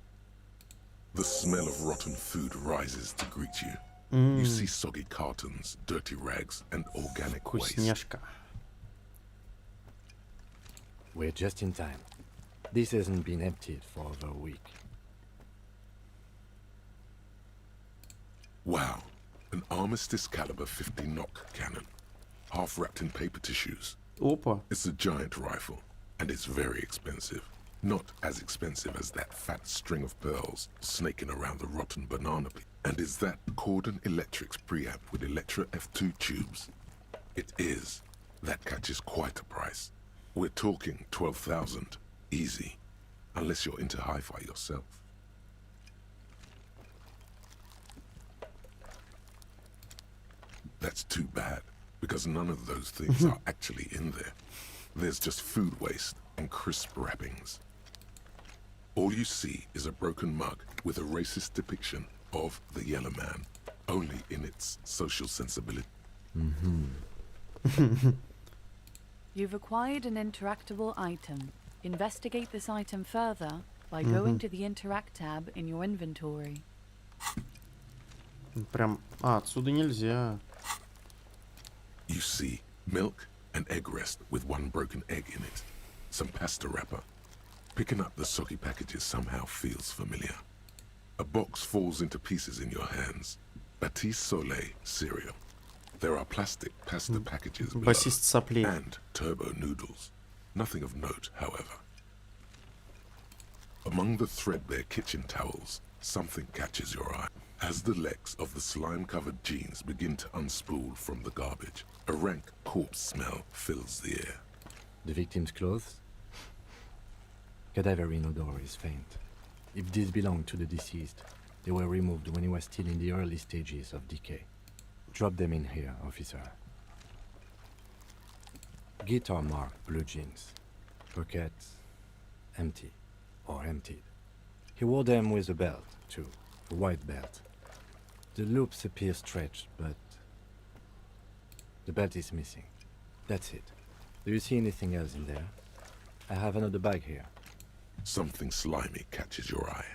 The smell of rotten food rises to greet you. You see soggy cartons, dirty rags, and organic waste. Вкусняшка. We're just in time. This hasn't been emptied for over a week. Wow, an Armistice caliber 50 knock cannon, half wrapped in paper tissues. Опа. It's a giant rifle, and it's very expensive. Not as expensive as that fat string of pearls snaking around the rotten banana peel. And is that Cordon Electric's preamp with Electra F2 tubes? It is. That catches quite a price. We're talking 12,000, easy, unless you're into hi-fi yourself. That's too bad, because none of those things are actually in there. There's just food waste and crisp wrappings. All you see is a broken mug with a racist depiction of the Yellow Man, only in its social sensibility. You've acquired an interactable item. Investigate this item further by going to the Interact tab in your inventory. Прям... А, отсюда нельзя. You see milk and egg rest with one broken egg in it, some pasta wrapper. Picking up the soggy packages somehow feels familiar. A box falls into pieces in your hands. Batiste Soleil cereal. There are plastic pasta packages below, Басист соплей. and turbo noodles. Nothing of note, however. Among the threadbare kitchen towels, something catches your eye. As the legs of the slime-covered jeans begin to unspool from the garbage, a rank corpse smell fills the air. The victim's clothes? Cadaverine odor is faint. If this belonged to the deceased, They were removed when he was still in the early stages of decay. Drop them in here, officer. Guitar marked blue jeans. Pockets empty or emptied. He wore them with a belt, too. A white belt. The loops appear stretched, but the belt is missing. That's it. Do you see anything else in there? I have another bag here. Something slimy catches your eye.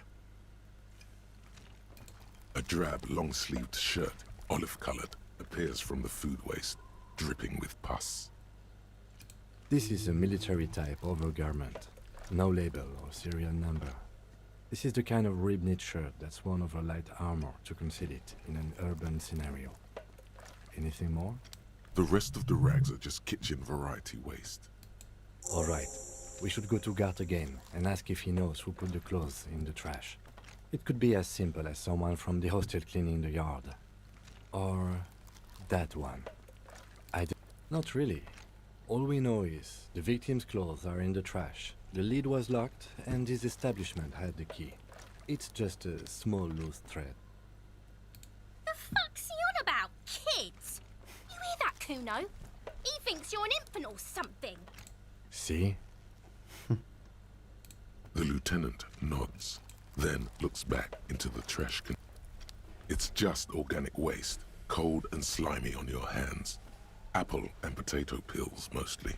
A drab, long-sleeved shirt, olive-colored, appears from the food waste, dripping with pus. This is a military-type overgarment. No label or serial number. This is the kind of rib-knit shirt that's worn over light armor to conceal it in an urban scenario. Anything more? The rest of the rags are just kitchen variety waste. All right. We should go to Gart again and ask if he knows who put the clothes in the trash. It could be as simple as someone from the hostel cleaning the yard. Or that one. Not really. All we know is the victim's clothes are in the trash. The lid was locked and his establishment had the key. It's just a small loose thread. The fuck's he on about? Kids? You hear that, Kuno? He thinks you're an infant or something. See? The lieutenant nods, then looks back into the trash can. It's just organic waste, cold and slimy on your hands. Apple and potato peels, mostly.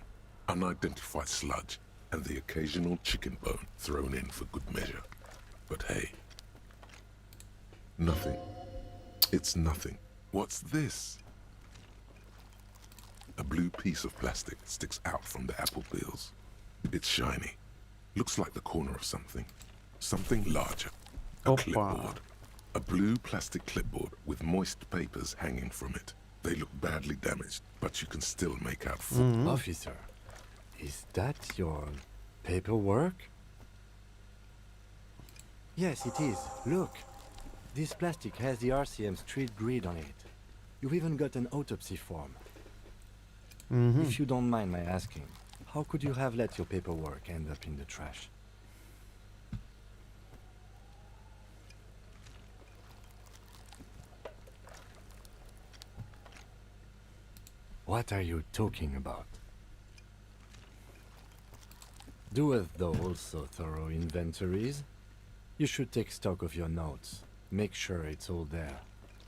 Unidentified sludge, and the occasional chicken bone thrown in for good measure. But hey. Nothing. It's nothing. What's this? A blue piece of plastic sticks out from the apple peels. It's shiny. Looks like the corner of something. Something larger. A clipboard. A blue plastic clipboard with moist papers hanging from it. They look badly damaged, but you can still make out full. Officer, is that your paperwork? Yes, it is. Look. This plastic has the RCM street grid on it. You've even got an autopsy form. If you don't mind my asking, how could you have let your paperwork end up in the trash? What are you talking about? Doeth thou also thorough inventories? You should take stock of your notes. Make sure it's all there.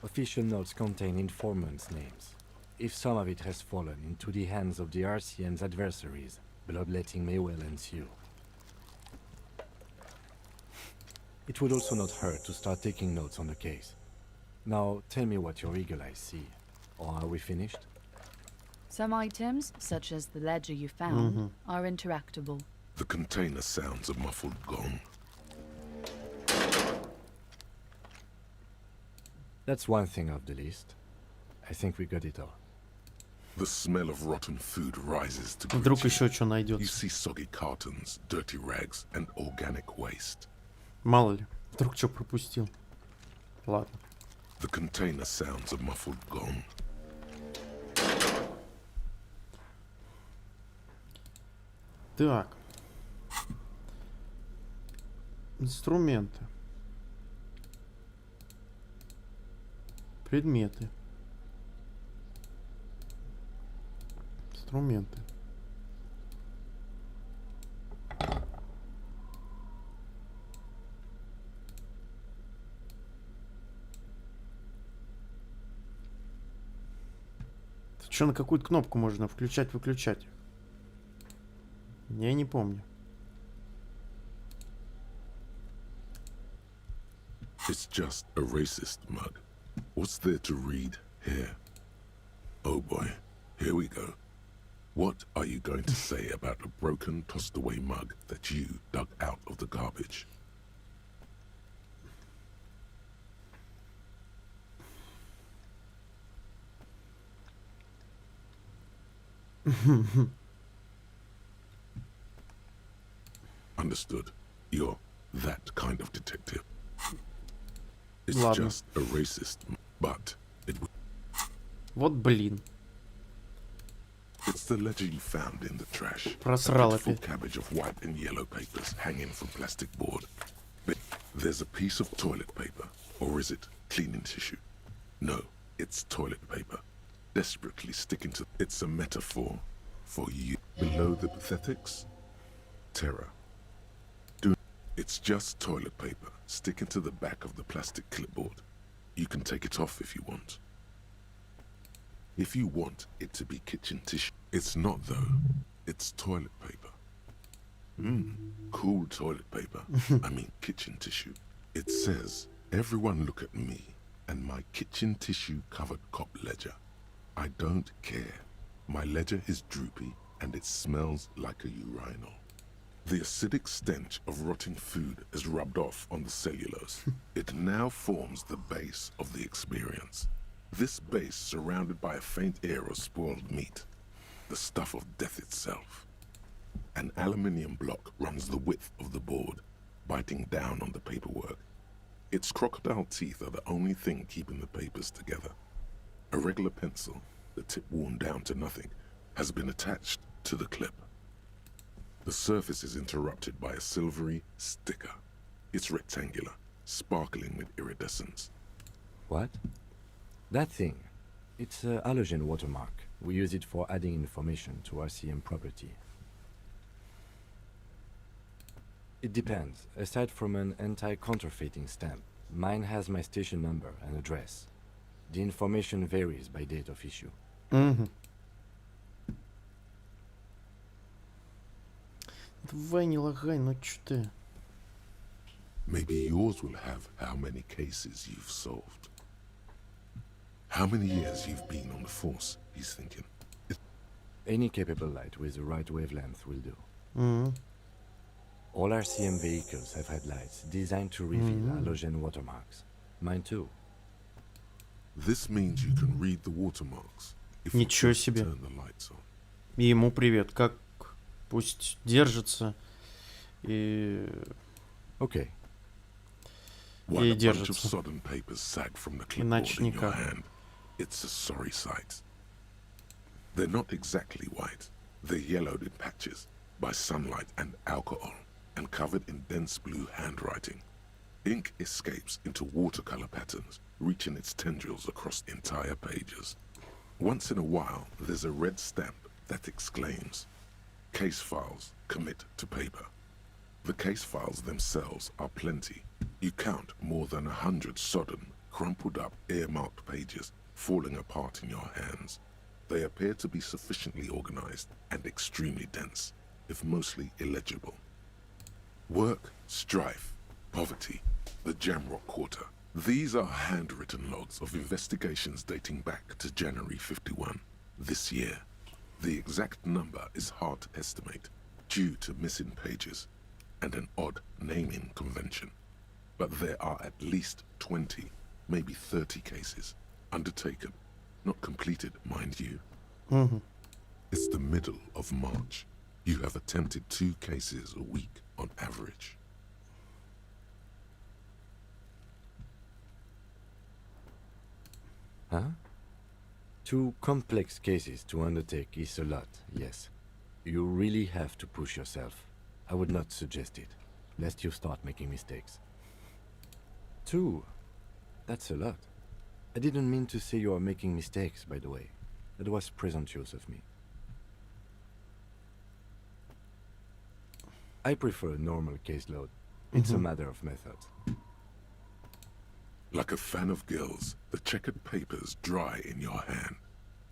Official notes contain informants' names. If some of it has fallen into the hands of the RCM's adversaries, bloodletting may well ensue. It would also not hurt to start taking notes on the case. Now, tell me what your eagle eyes see. Or are we finished? Some items, such as the ledger you found, are interactable. The container sounds a muffled gong. That's one thing off the list. I think we got it all. The smell of rotten food rises to Вдруг greet еще что you. найдется. You see soggy cartons, dirty rags, and organic waste. Мало ли, вдруг что пропустил. Ладно. The container sounds a muffled gong. Так. Инструменты. Предметы. Инструменты. Что, на какую-то кнопку можно включать-выключать? Я не помню. It's just a racist mug. What's there to read here? Oh boy, here we go. What are you going to say about a broken, tossed-away mug that you dug out of the garbage? Understood. You're that kind of detective. It's Ладно. just a racist, but it would. Вот блин. It's the ledger you found in the trash. Просрал A full опять. cabbage of white and yellow papers hanging from plastic board. But there's a piece of toilet paper, Or is it cleaning tissue? No, it's toilet paper. Desperately sticking to... It's a metaphor for you. Below the pathetics? Terror. It's just toilet paper sticking to the back of the plastic clipboard. You can take it off if you want. If you want it to be kitchen tissue. It's not though. It's toilet paper. Cool toilet paper. I mean kitchen tissue. It says, everyone look at me and my kitchen tissue covered cop ledger. I don't care. My ledger is droopy and it smells like a urinal. The acidic stench of rotting food is rubbed off on the cellulose. It now forms the base of the experience. This base surrounded by a faint air of spoiled meat, the stuff of death itself. An aluminium block runs the width of the board, biting down on the paperwork. Its crocodile teeth are the only thing keeping the papers together. A regular pencil, the tip worn down to nothing, has been attached to the clip. The surface is interrupted by a silvery sticker. It's rectangular, sparkling with iridescence. What? That thing. It's a halogen watermark. We use it for adding information to RCM property. It depends. Aside from an anti-counterfeiting stamp, mine has my station number and address. The information varies by date of issue. Давай не лагай, ну чё ты? Maybe yours will have how many cases you've solved. How many years you've been on the force, he's thinking. Any capable light with the right wavelength will do. All RCM vehicles have had lights designed to reveal halogen watermarks. Mine too. This means you can read the watermarks if you Ничего choose to себе. turn the lights on. И ему привет. Как пусть держится и... Okay. While И a bunch of держится. sodden papers sag from the clipboard Иначе in your никак. hand, it's a sorry sight. They're not exactly white. They're yellowed in patches by sunlight and alcohol, and covered in dense blue handwriting. Ink escapes into watercolor patterns, reaching its tendrils across entire pages. Once in a while, there's a red stamp that exclaims, "Case files commit to paper." The case files themselves are plenty. You count more than 100 sodden, crumpled up, earmarked pages falling apart in your hands. They appear to be sufficiently organized and extremely dense, if mostly illegible. Work, strife, poverty, the Jamrock Quarter. These are handwritten logs of investigations dating back to January 51, this year. The exact number is hard to estimate, due to missing pages and an odd naming convention. But there are at least 20, maybe 30 cases, undertaken, not completed, mind you. It's the middle of March. You have attempted 2 cases a week on average. Huh? 2 complex cases to undertake is a lot, yes. You really have to push yourself. I would not suggest it, lest you start making mistakes. 2? That's a lot. I didn't mean to say you are making mistakes, by the way. That was presumptuous of me. I prefer a normal caseload. It's a matter of method. Like a fan of girls, the checkered papers dry in your hand.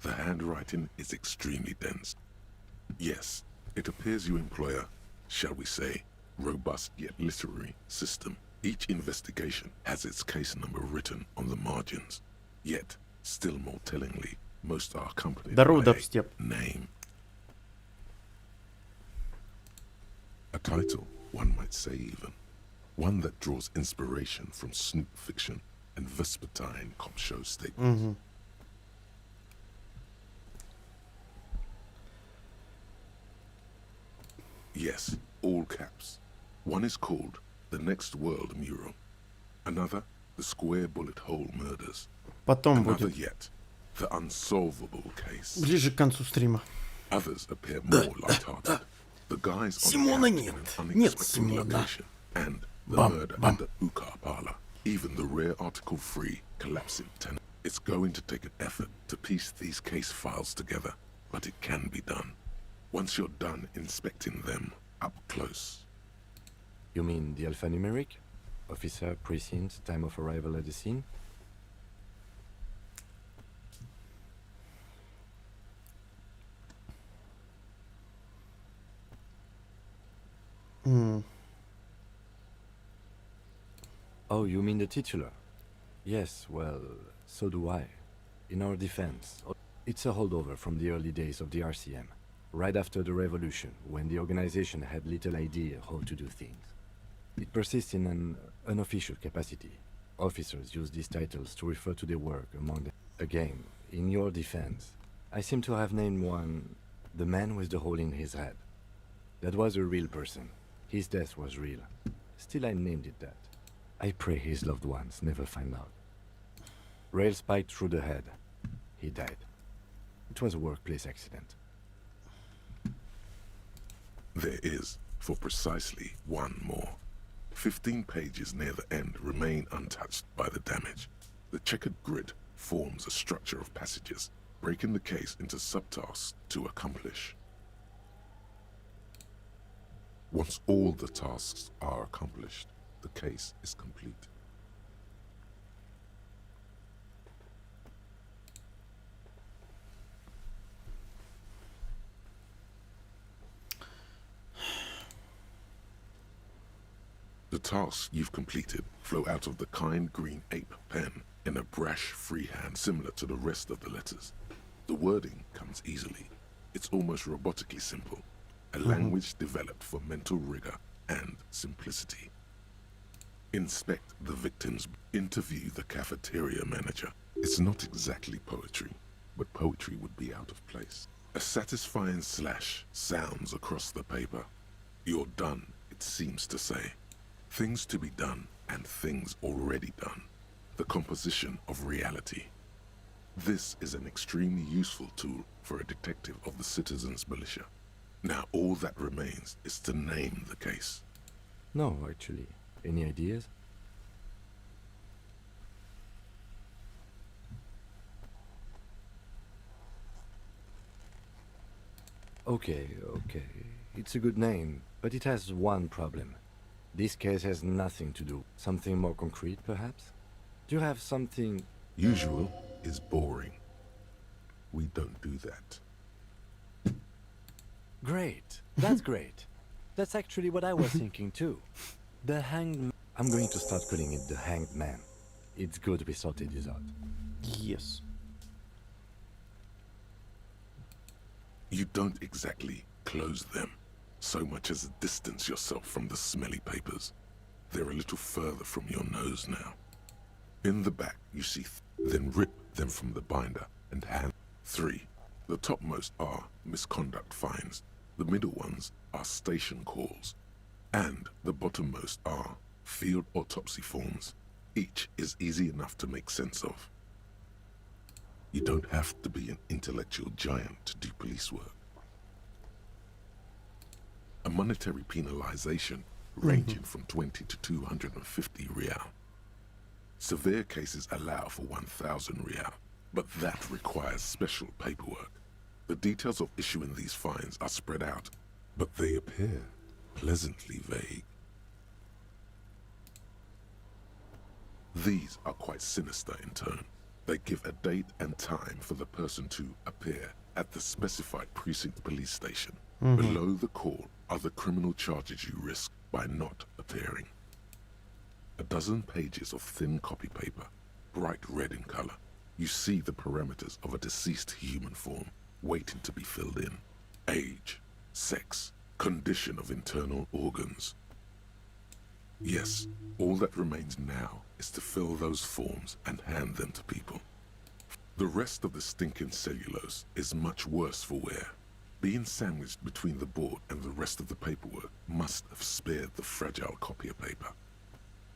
The handwriting is extremely dense. Yes, it appears you employ a, shall we say, robust yet literary system. Each investigation has its case number written on the margins. Yet, still more tellingly, most are accompanied by a name. A title, one might say even. One that draws inspiration from snoop fiction and vespertine cop show staples. Yes, all caps. One is called The Next World Mural. Another, The Square Bullet Hole Murders. Потом Another будет. yet, The Unsolvable Case. Ближе к концу стрима. Others appear more light-hearted. The guys on Симона couch нет. in an Нет unexpected Симона. location, and the Бам, murder бам. at the Ukar parlor. Even the rare Article 3 collapsing 10. It's going to take an effort to piece these case files together, but it can be done. Once you're done inspecting them up close. You mean the alphanumeric? Officer, precinct, time of arrival at the scene? Oh, you mean the titular? Yes, well, so do I. In our defense, it's a holdover from the early days of the RCM, right after the revolution, when the organization had little idea how to do things. It persists in an unofficial capacity. Officers use these titles to refer to their work among them. Again, in your defense, I seem to have named one the man with the hole in his head. That was a real person. His death was real. Still, I named it that. I pray his loved ones never find out. Rail spiked through the head. He died. It was a workplace accident. There is, for precisely one more. 15 pages near the end remain untouched by the damage. The checkered grid forms a structure of passages, breaking the case into subtasks to accomplish. Once all the tasks are accomplished, the case is complete. The tasks you've completed flow out of the kind green ape pen in a brash freehand similar to the rest of the letters. The wording comes easily. It's almost robotically simple, a language developed for mental rigor and simplicity. Inspect the victims, interview the cafeteria manager. It's not exactly poetry, but poetry would be out of place. A satisfying slash sounds across the paper. You're done, it seems to say. Things to be done and things already done. The composition of reality. This is an extremely useful tool for a detective of the citizens' militia. Now all that remains is to name the case. No, actually. Any ideas? Okay. It's a good name, but it has one problem. This case has nothing to do. Something more concrete, perhaps? Do you have something... Usual is boring. We don't do that. Great. That's great. That's actually what I was thinking too. The hanged... I'm going to start calling it the hanged man. It's good we sorted this out. Yes. You don't exactly close them, so much as distance yourself from the smelly papers. They're a little further from your nose now. In the back, you see, then rip them from the binder and hand. 3. The topmost are misconduct fines. The middle ones are station calls. And the bottommost are field autopsy forms. Each is easy enough to make sense of. You don't have to be an intellectual giant to do police work. A monetary penalization ranging from 20 to 250 real. Severe cases allow for 1,000 real, but that requires special paperwork. The details of issuing these fines are spread out, but they appear pleasantly vague. These are quite sinister in tone. They give a date and time for the person to appear at the specified precinct police station. Below the call are the criminal charges you risk by not appearing. A dozen pages of thin copy paper, bright red in color. You see the parameters of a deceased human form waiting to be filled in. Age, sex, condition of internal organs. Yes, all that remains now is to fill those forms and hand them to people. The rest of the stinking cellulose is much worse for wear. Being sandwiched between the board and the rest of the paperwork must have spared the fragile copier paper.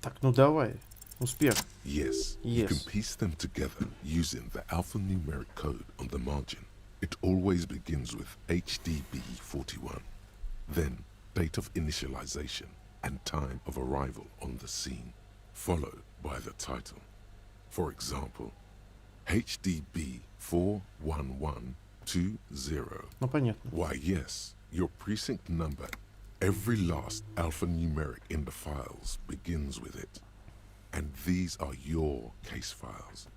Так, ну давай. Успех. Yes, you can piece them together using the alphanumeric code on the margin. It always begins with HDB 41, then date of initialization and time of arrival on the scene. followed by the title. For example, HDB 41120. Ну, понятно. Why, yes, your precinct number, every last alphanumeric in the files begins with it. And these are your case files.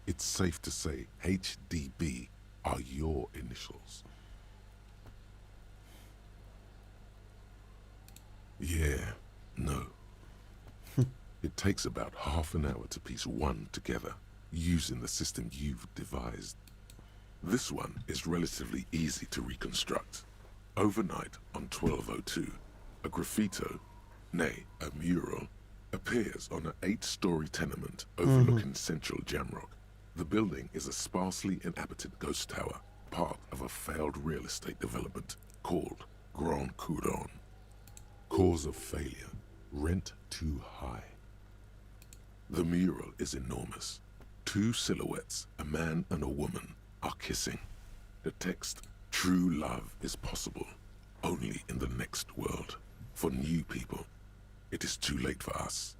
It's safe to say HDB are your initials. Yeah, no. It takes about half an hour to piece one together, using the system you've devised. This one is relatively easy to reconstruct. Overnight on 1202, a graffito, nay, a mural, appears on an 8-story tenement overlooking central Jamrock. The building is a sparsely inhabited ghost tower, part of a failed real estate development called Grand Couronne. Cause of failure, rent too high. The mural is enormous. 2 silhouettes, a man and a woman, are kissing. The text, true love is possible, only in the next world. For new people, it is too late for us.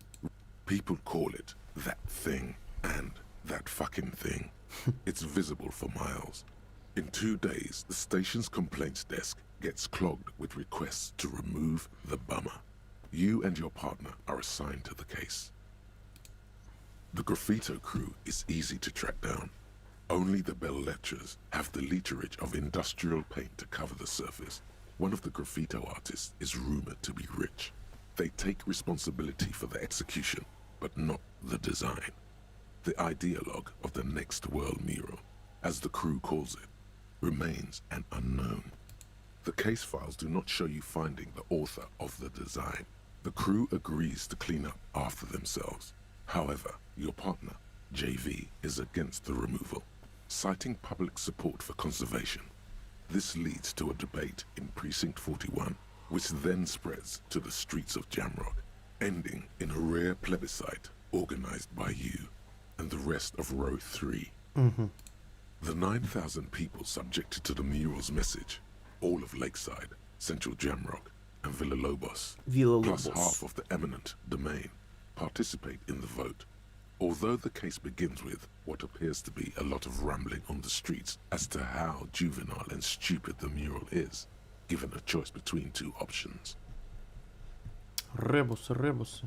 People call it that thing and that fucking thing. It's visible for miles. In 2 days, the station's complaints desk gets clogged with requests to remove the bummer. You and your partner are assigned to the case. The graffito crew is easy to track down. Only the bell lectures have the literage of industrial paint to cover the surface. One of the graffito artists is rumored to be rich. They take responsibility for the execution, but not the design. The ideologue of the Next World mural, as the crew calls it, remains an unknown. The case files do not show you finding the author of the design. The crew agrees to clean up after themselves. However, your partner, JV, is against the removal, citing public support for conservation. This leads to a debate in Precinct 41, which then spreads to the streets of Jamrock, ending in a rare plebiscite organized by you and the rest of Row 3. The 9,000 people subjected to the mural's message, all of Lakeside, Central Jamrock, and Villalobos, plus half of the eminent domain, participate in the vote. Although the case begins with what appears to be a lot of rambling on the streets as to how juvenile and stupid the mural is, given a choice between 2 options. Ребусы, ребусы.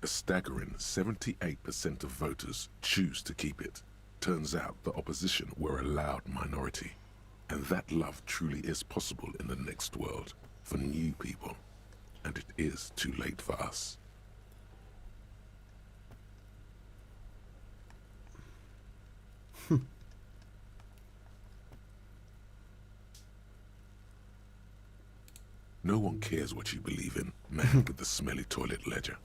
A staggering 78% of voters choose to keep it. Turns out the opposition were a loud minority, and that love truly is possible in the next world for new people, and it is too late for us. No one cares what you believe in, man with the smelly toilet ledger.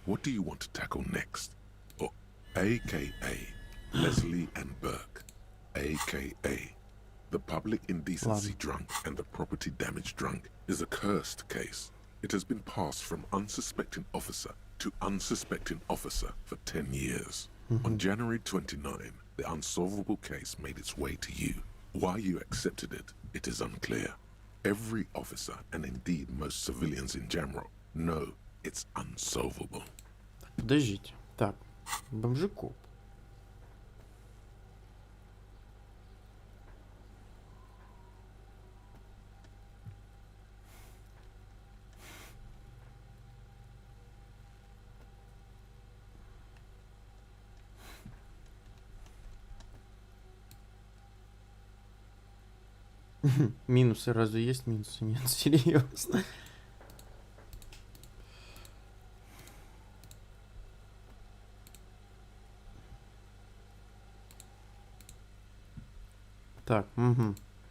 What do you want to tackle next? Or AKA Leslie and Burke, AKA the public indecency drunk and the property damage drunk, is a cursed case. It has been passed from unsuspecting officer to unsuspecting officer for 10 years. On January 29, the unsolvable case made its way to you. Why you accepted it, it is unclear. Every officer, and indeed most civilians in Jamrock, know it's unsolvable. Подождите. Так, бомжиков. Минусы, разве есть минусы? Нет, серьезно. Так,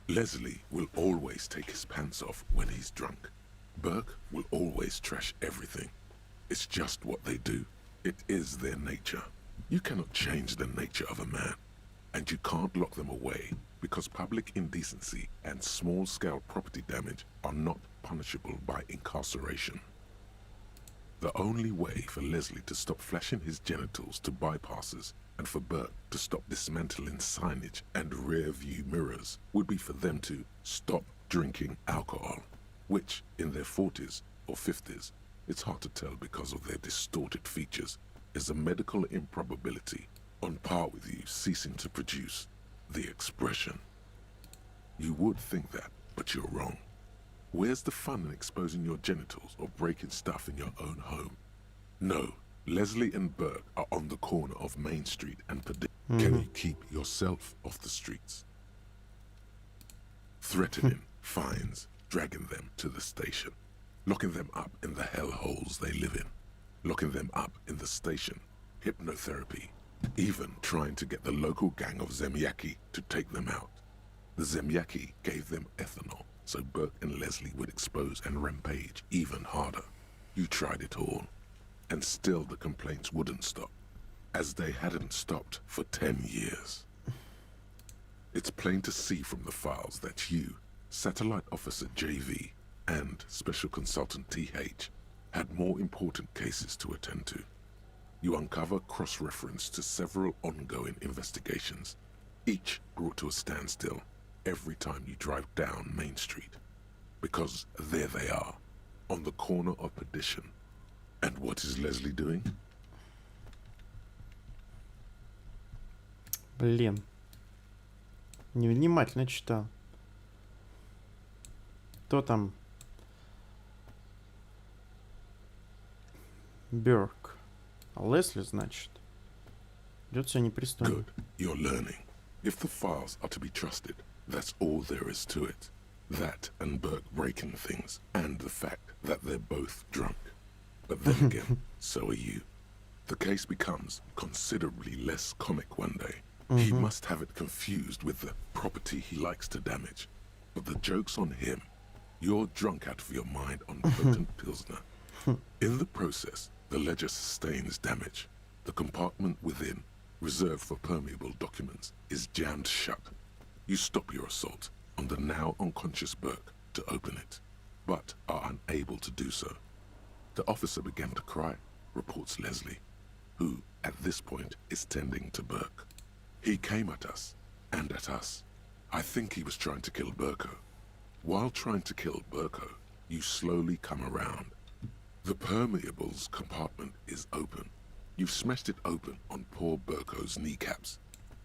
Leslie will always take his pants off when he's drunk. Burke will always trash everything. It's just what they do. It is their nature. You cannot change the nature of a man, and you can't lock them away because public indecency and small-scale property damage are not punishable by incarceration. The only way for Leslie to stop flashing his genitals to bypassers and for Burke to stop dismantling signage and rear-view mirrors would be for them to stop drinking alcohol, which, in their 40s or 50s, it's hard to tell because of their distorted features, is a medical improbability on par with you ceasing to produce the expression. You would think that, but you're wrong. Where's the fun in exposing your genitals or breaking stuff in your own home? No, Leslie and Burke are on the corner of Main Street and Can you keep yourself off the streets? Threatening fines, dragging them to the station, locking them up in the hellholes they live in, locking them up in the station, hypnotherapy, even trying to get the local gang of Zemyaki to take them out. The Zemyaki gave them ethanol, so Burke and Leslie would expose and rampage even harder. You tried it all, and still the complaints wouldn't stop, as they hadn't stopped for 10 years. It's plain to see from the files that you, Satellite Officer JV, and Special Consultant TH had more important cases to attend to. You uncover cross-reference to several ongoing investigations, each brought to a standstill every time you drive down Main Street. Because there they are, on the corner of Perdition. And what is Leslie doing? Блин. Невнимательно читал. Кто там? Бёрк. А Лесли, значит. Идет себя непристойно. Good. You're learning. If the files are to be trusted, that's all there is to it. That and Burke breaking things, and the fact that they're both drunk. But then again, so are you. The case becomes considerably less comic one day. He must have it confused with the property he likes to damage. But the joke's on him. You're drunk out of your mind on potent Pilsner. In the process, the ledger sustains damage. The compartment within, reserved for permeable documents, is jammed shut. You stop your assault on the now unconscious Burke to open it, but are unable to do so. The officer began to cry, reports Leslie, who, at this point, is tending to Burke. He came at us, and at us. I think he was trying to kill Burko. While trying to kill Burko, you slowly come around. The permeables compartment is open. You've smashed it open on poor Burko's kneecaps.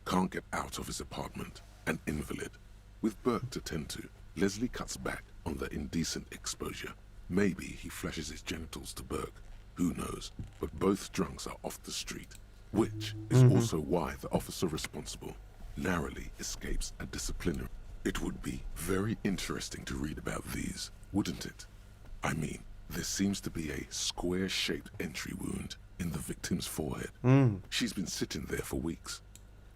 Can't get out of his apartment, an invalid. With Burke to tend to, Leslie cuts back on the indecent exposure. Maybe he flashes his genitals to Burke. Who knows? But both drunks are off the street, which is also why the officer responsible narrowly escapes a disciplinary. It would be very interesting to read about these, wouldn't it? I mean, there seems to be a square-shaped entry wound in the victim's forehead. She's been sitting there for weeks.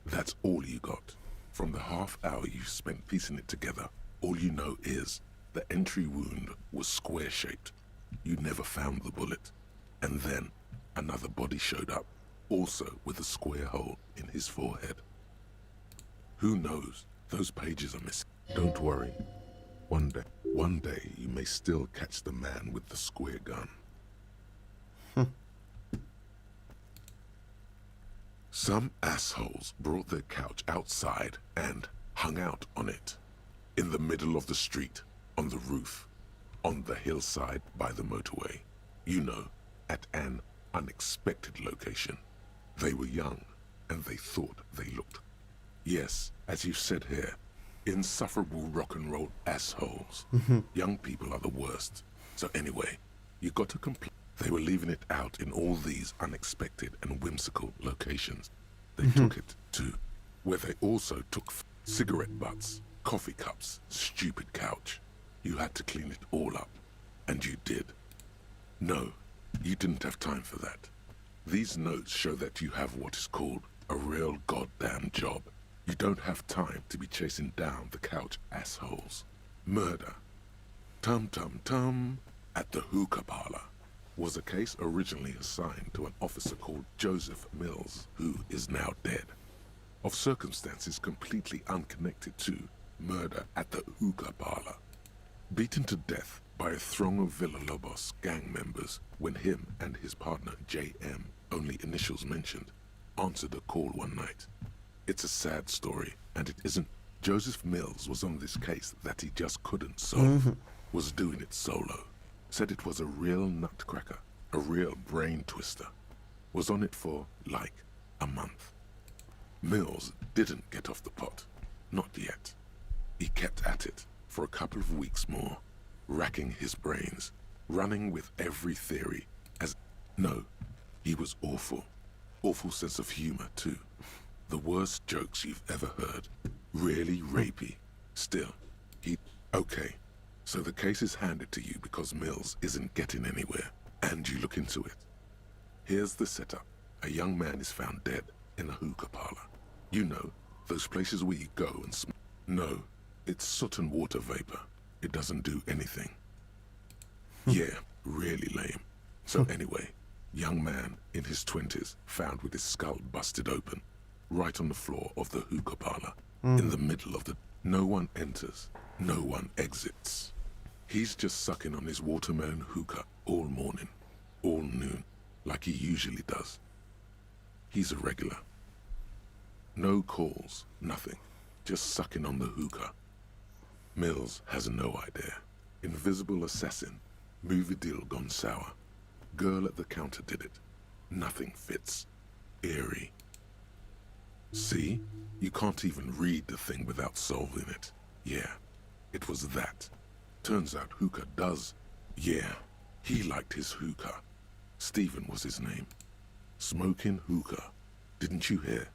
That's all you got. From the half hour you spent piecing it together, all you know is the entry wound was square-shaped. You never found the bullet. And then another body showed up, also with a square hole in his forehead. Who knows? Those pages are missing. Don't worry. One day you may still catch the man with the square gun. Some assholes brought their couch outside and hung out on it. In the middle of the street, on the roof, on the hillside by the motorway. You know, at an unexpected location. They were young, and they thought they looked. Yes, as you said here, insufferable rock and roll assholes. Young people are the worst. So anyway, you got to complain. They were leaving it out in all these unexpected and whimsical locations. They took it to where they also took cigarette butts, coffee cups, stupid couch. You had to clean it all up. And you did. No, you didn't have time for that. These notes show that you have what is called a real goddamn job. You don't have time to be chasing down the couch assholes. Murder. Tum-tum-tum at the hookah parlor was a case originally assigned to an officer called Joseph Mills, who is now dead, of circumstances completely unconnected to murder at the hookah parlor. Beaten to death by a throng of Villalobos gang members when him and his partner JM, only initials mentioned, answered a call one night. It's a sad story, and it isn't. Joseph Mills was on this case that he just couldn't solve, was doing it solo. Said it was a real nutcracker, a real brain twister. Was on it for, like, a month. Mills didn't get off the pot. Not yet. He kept at it for a couple of weeks more, racking his brains, running with every theory as... No, he was awful. Awful sense of humor, too. The worst jokes you've ever heard. Really rapey. Still, he... Okay, so the case is handed to you because Mills isn't getting anywhere, and you look into it. Here's the setup. A young man is found dead in a hookah parlor. You know, those places where you go and No, it's soot and water vapor. It doesn't do anything. Yeah, really lame. So anyway, young man in his 20s found with his skull busted open, right on the floor of the hookah parlor, in the middle of the... No one enters, no one exits. He's just sucking on his watermelon hookah all morning, all noon, like he usually does. He's a regular. No calls, nothing. Just sucking on the hookah. Mills has no idea. Invisible assassin. Movie deal gone sour. Girl at the counter did it. Nothing fits. Eerie. See? You can't even read the thing without solving it. Yeah, it was that. Turns out hookah does. Yeah, he liked his hookah. Stephen was his name. Smoking hookah. Didn't you hear?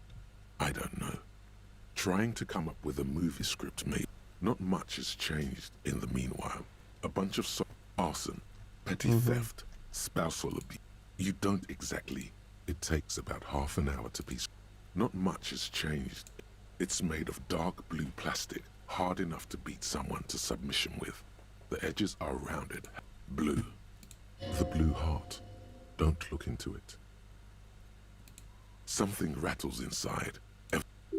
I don't know. Trying to come up with a movie script maybe. Not much has changed in the meanwhile. A bunch of arson, petty theft, spousal abuse. You don't exactly. It takes about half an hour to piece. Not much has changed. It's made of dark blue plastic, hard enough to beat someone to submission with. The edges are rounded. Blue. The blue heart. Don't look into it. Something rattles inside.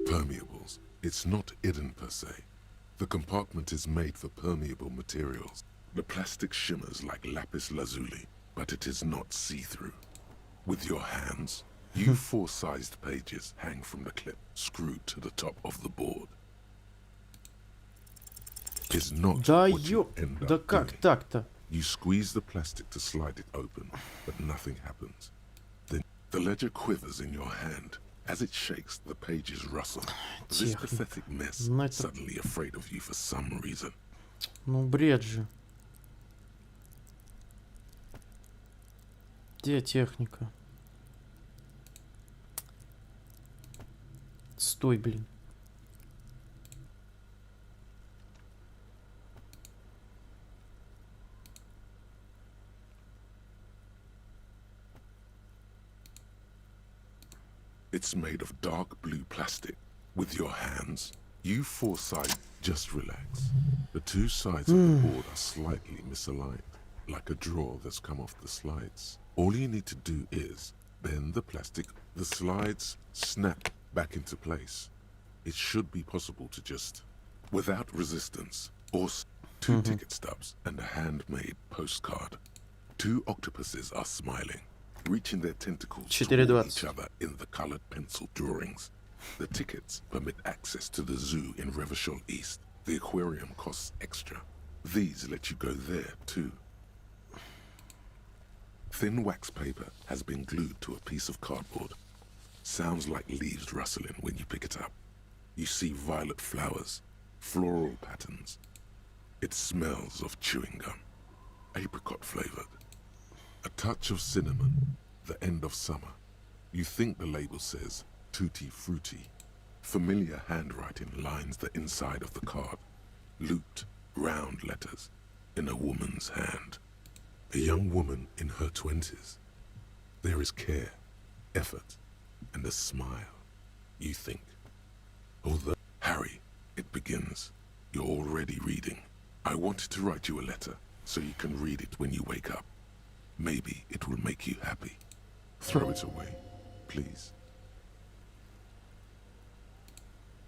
Permeables. It's not hidden per se. The compartment is made for permeable materials. The plastic shimmers like lapis lazuli, but it is not see-through. With your hands, you four-sized pages hang from the clip, screwed to the top of the board. Is not what you end up doing. You squeeze the plastic to slide it open, but nothing happens. Then the ledger quivers in your hand. As it shakes, the pages rustle. This pathetic mess, suddenly afraid of you for some reason. Ну, бред же. Где техника? Стой, блин. It's made of dark blue plastic. With your hands, you four sides, just relax. The two sides of the board are slightly misaligned, like a drawer that's come off the slides. All you need to do is bend the plastic. The slides snap back into place. It should be possible to just, without resistance, or two ticket stubs and a handmade postcard. Two octopuses are smiling, reaching their tentacles toward each other in the colored pencil drawings. The tickets permit access to the zoo in Revachol East. The aquarium costs extra. These let you go there, too. Thin wax paper has been glued to a piece of cardboard. Sounds like leaves rustling when you pick it up. You see violet flowers, floral patterns. It smells of chewing gum, apricot flavored. A touch of cinnamon, the end of summer. You think the label says tutti frutti. Familiar handwriting lines the inside of the card. Looped, round letters in a woman's hand. A young woman in her 20s. There is care, effort, and a smile. You think. Although, Harry, it begins. You're already reading. I wanted to write you a letter so you can read it when you wake up. Maybe it will make you happy. Throw it away, please.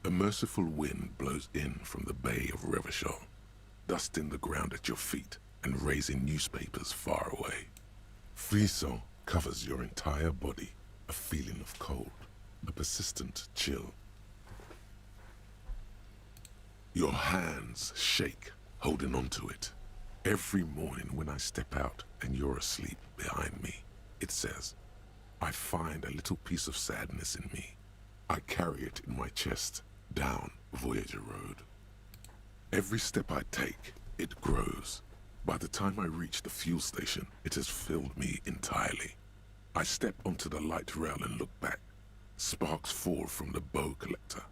A merciful wind blows in from the bay of Revachol, dusting the ground at your feet and raising newspapers far away. Frisson covers your entire body, a feeling of cold, a persistent chill. Your hands shake, holding on to it. Every morning when I step out and you're asleep behind me, it says, I find a little piece of sadness in me. I carry it in my chest, down Voyager Road. Every step I take, it grows. By the time I reach the fuel station, it has filled me entirely. I step onto the light rail and look back. Sparks fall from the bow collector.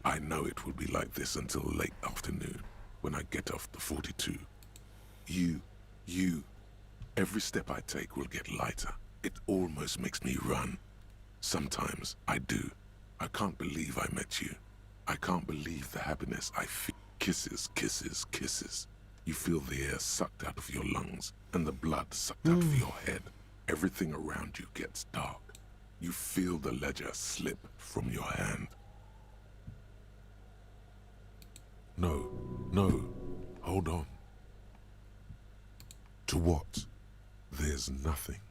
I know it will be like this until late afternoon, when I get off the 42. You. Every step I take will get lighter. It almost makes me run. Sometimes I do. I can't believe I met you. I can't believe the happiness I feel. Kisses, kisses, kisses. You feel the air sucked out of your lungs and the blood sucked out of your head. Everything around you gets dark. You feel the ledger slip from your hand. No, hold on. To what? There's nothing.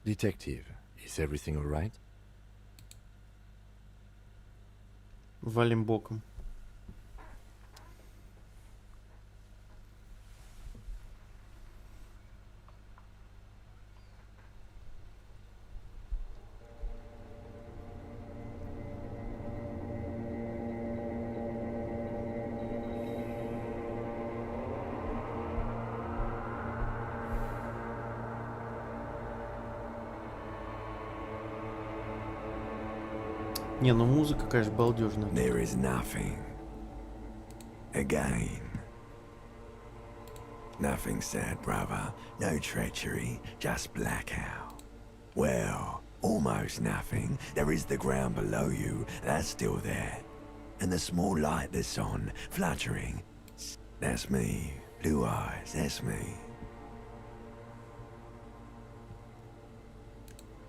Detective, is everything all right? Валим боком. Не, ну музыка, конечно, балдежная. There is nothing. Again. Nothing sad, brother. No treachery, just blackout. Well, almost nothing. There is the ground below you. That's still there. And the small light that's on, fluttering. That's me. Blue eyes, that's me.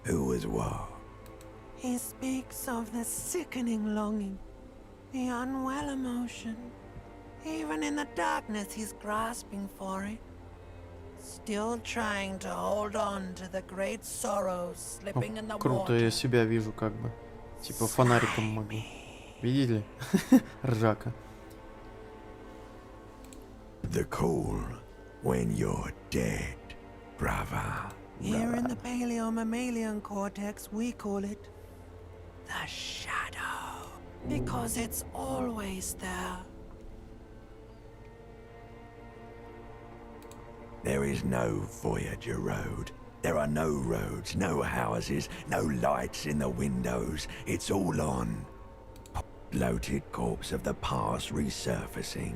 Who was what? He speaks of the sickening longing, the unwell emotion. Even in the darkness, he's grasping for it. Still trying to hold on to the great sorrows slipping in the Круто, я себя вижу как бы. Типа фонариком могу. Видели? Ржака. The call when you're dead, brother. Here in the paleo-mammalian cortex, we call it the shadow, because it's always there. There is no Voyager Road. There are no roads, no houses, no lights in the windows. It's all on. Bloated corpse of the past resurfacing.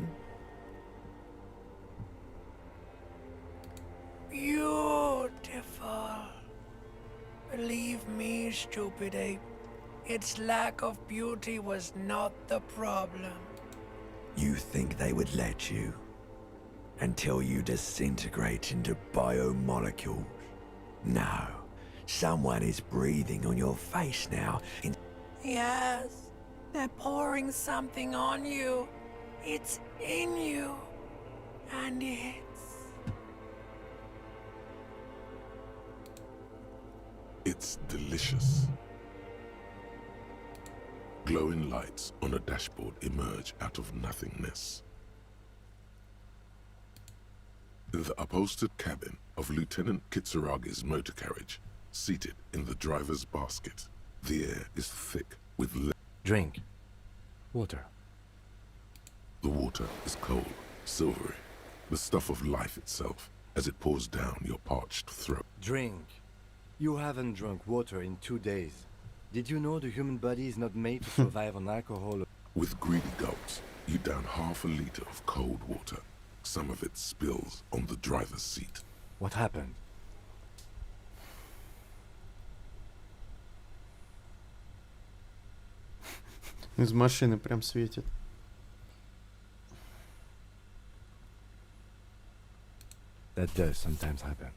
Beautiful. Believe me, stupid ape, its lack of beauty was not the problem. You think they would let you? Until you disintegrate into biomolecules? No. Someone is breathing on your face now. Yes, they're pouring something on you. It's in you. And It's delicious. Glowing lights on a dashboard emerge out of nothingness. In the upholstered cabin of Lieutenant Kitsuragi's motor carriage, seated in the driver's basket, the air is thick with Drink. Water. The water is cold, silvery, the stuff of life itself, as it pours down your parched throat. Drink. You haven't drunk water in 2 days. Did you know the human body is not made to survive on alcohol? With greedy gulps, you down half a liter of cold water. Some of it spills on the driver's seat. What happened? Из машины прям светит. That does sometimes happen.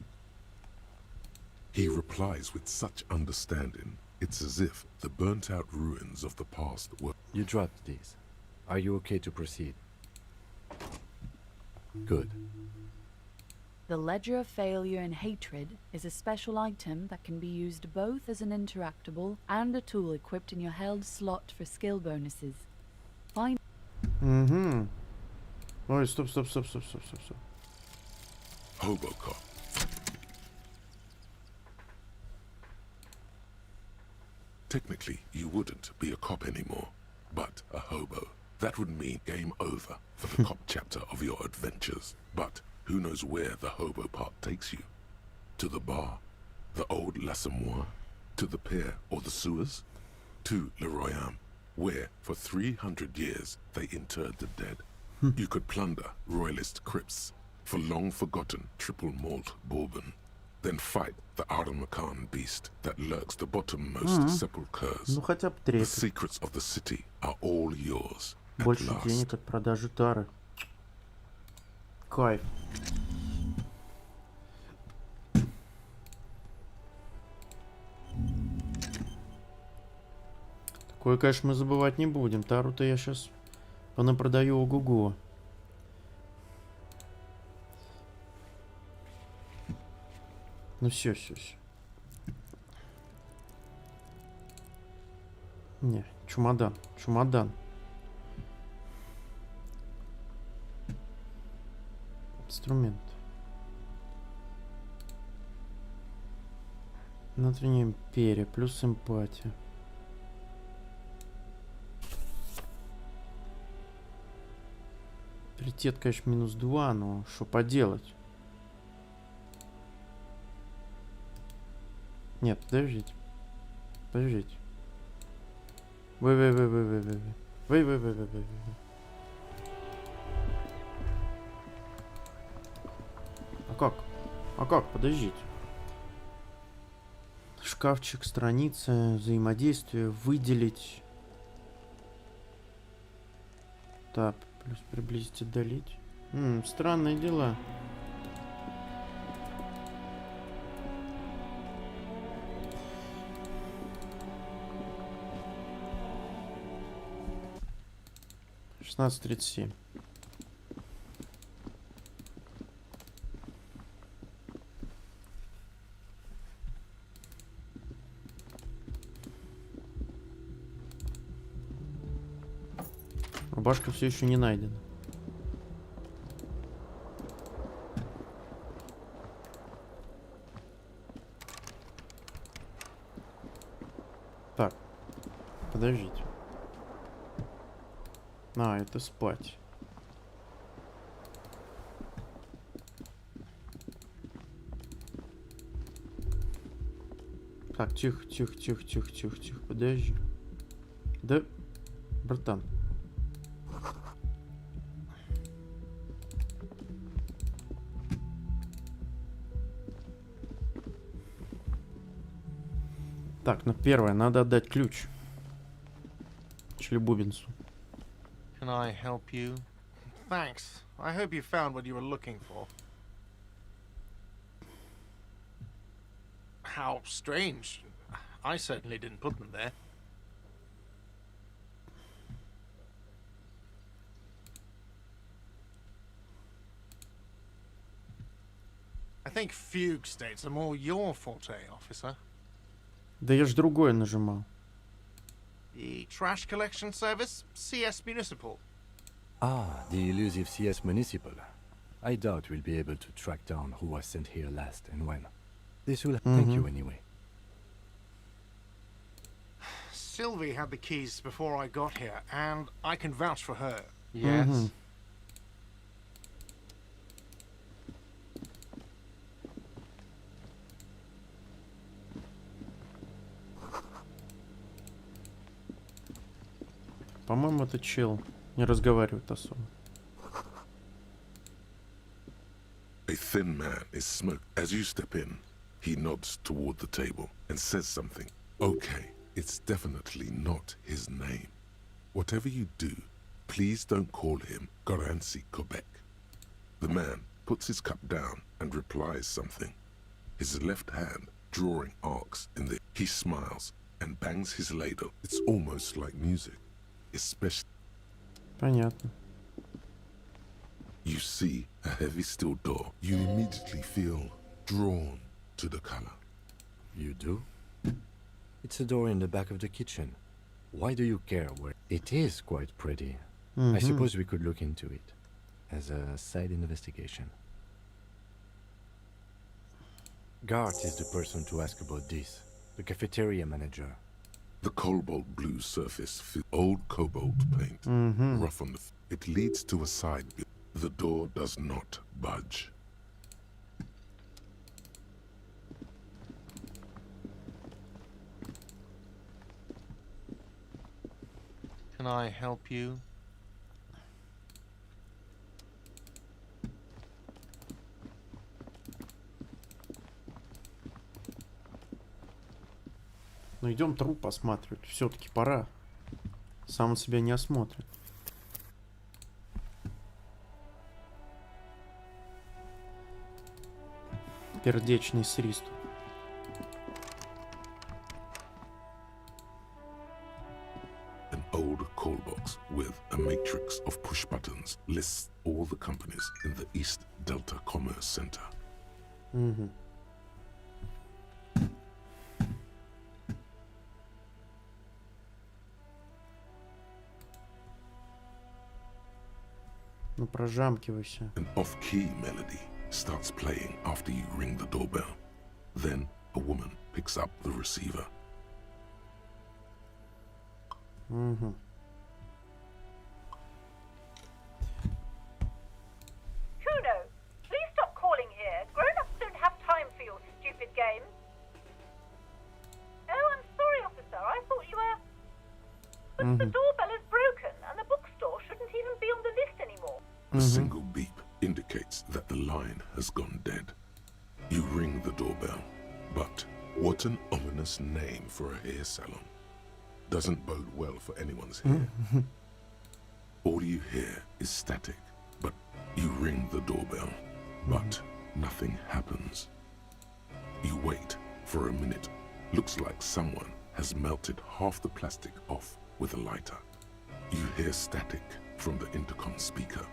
He replies with such understanding, it's as if the burnt-out ruins of the past were... You dropped these. Are you okay to proceed? Good. The Ledger of Failure and Hatred is a special item that can be used both as an interactable and a tool equipped in your held slot for skill bonuses. Find. Ой, стоп. Hobo cop. Technically, you wouldn't be a cop anymore, but a hobo. That would mean game over for the cop chapter of your adventures. But who knows where the hobo part takes you? To the bar? The old l'Assommoir? To the pier or the sewers? To Le Royaume, where for 300 years they interred the dead. You could plunder royalist crypts for long-forgotten triple malt bourbon. Then fight the Aramakan beast that lurks the bottommost sepulchres. Ну хотя бы The треть. secrets of the city are all yours. At Больше last. денег от продажи тары. Кайф. Такое, конечно, мы забывать не будем. Тару-то я сейчас понапродаю ого-го. Ну все. Не, чемодан. Инструмент. Внутренняя империя плюс эмпатия. Приоритет, конечно, -2, но что поделать? Нет, подождите. Вы. А как? Подождите. Шкафчик, страница, взаимодействие, выделить. Так, плюс приблизить, отдалить. Странные дела. — 16:37. Рубашка все еще не найдена. Так, подождите. Это спать. Так, тихо. Подожди. Да, братан. Так, первое, надо отдать ключ члебубинцу. Can I help you? Thanks. I hope you found what you were looking for. How strange. I certainly didn't put them there. I think fugue states are more your forte, officer. Да я ж другое нажимал. The trash collection service, CS Municipal. Ah, the elusive CS Municipal. I doubt we'll be able to track down who was sent here last and when. This will thank you anyway. Sylvie had the keys before I got here, and I can vouch for her. Yes. По-моему, это чел. Не разговаривает особо. A thin man is smoked. As you step in, he nods toward the table and says something. Okay, it's definitely not his name. Whatever you do, please don't call him Goransi Quebec. The man puts his cup down and replies something. His left hand drawing arcs in the... He smiles and bangs his ladle. It's almost like music. Especially... Понятно. You see a heavy steel door. You immediately feel drawn to the color. You do? It's a door in the back of the kitchen. Why do you care where it is? Quite pretty. I suppose we could look into it as a side investigation. Gart is the person to ask about this. The cafeteria manager. The cobalt blue surface fills old cobalt paint, rough on the. It leads to a side. The door does not budge. Can I help you? Ну идем труп осматривать. Все-таки пора. Сам он себя не осмотрит. Пердечный свист. An old call box with a matrix of push buttons lists all the companies in the East Delta Commerce Center. Ну прожамкивайся. An off-key melody starts playing after you ring the doorbell. Then a woman picks up the receiver. Kuno, please stop calling here. Grown-ups don't have time for your stupid games. Oh, I'm sorry, officer. I thought you were... But the doorbell is broken, and the bookstore shouldn't even be on the list anymore. A single beep indicates that the line has gone dead. You ring the doorbell, but what an ominous name for a hair salon. Doesn't bode well for anyone's hair. All you hear is static, but you ring the doorbell, but nothing happens. You wait for a minute. Looks like someone has melted half the plastic off with a lighter. You hear static from the intercom speaker.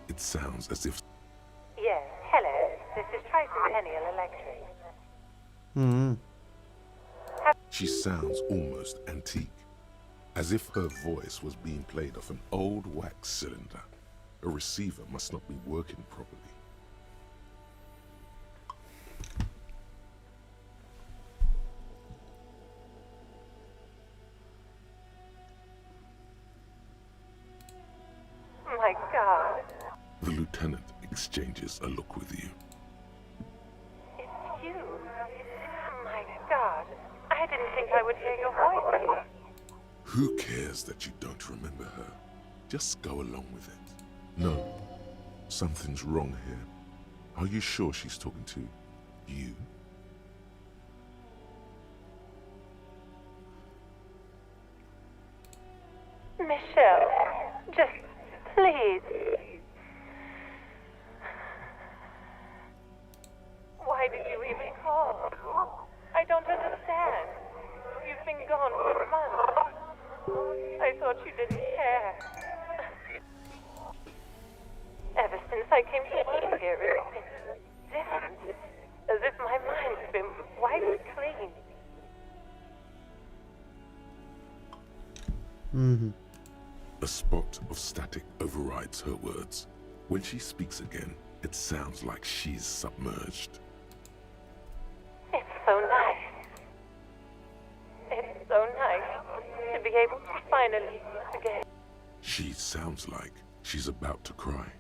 It sounds as if... Yes, hello. This is Tricentennial Electric. She sounds almost antique, as if her voice was being played off an old wax cylinder. A receiver must not be working properly. My God. The lieutenant exchanges a look with you. It's you. My God. I didn't think I would hear your voice. Who cares that you don't remember her? Just go along with it. No, something's wrong here. Are you sure she's talking to you? Michelle, just please. Why did you even call? I don't understand. You've been gone for months. I thought you didn't care. Ever since I came to live here, it's been different. As if my mind's been wiped clean. A spot of static overrides her words. When she speaks again, it sounds like she's submerged. It's so nice. It's so nice to be able to finally meet again. She sounds like she's about to cry.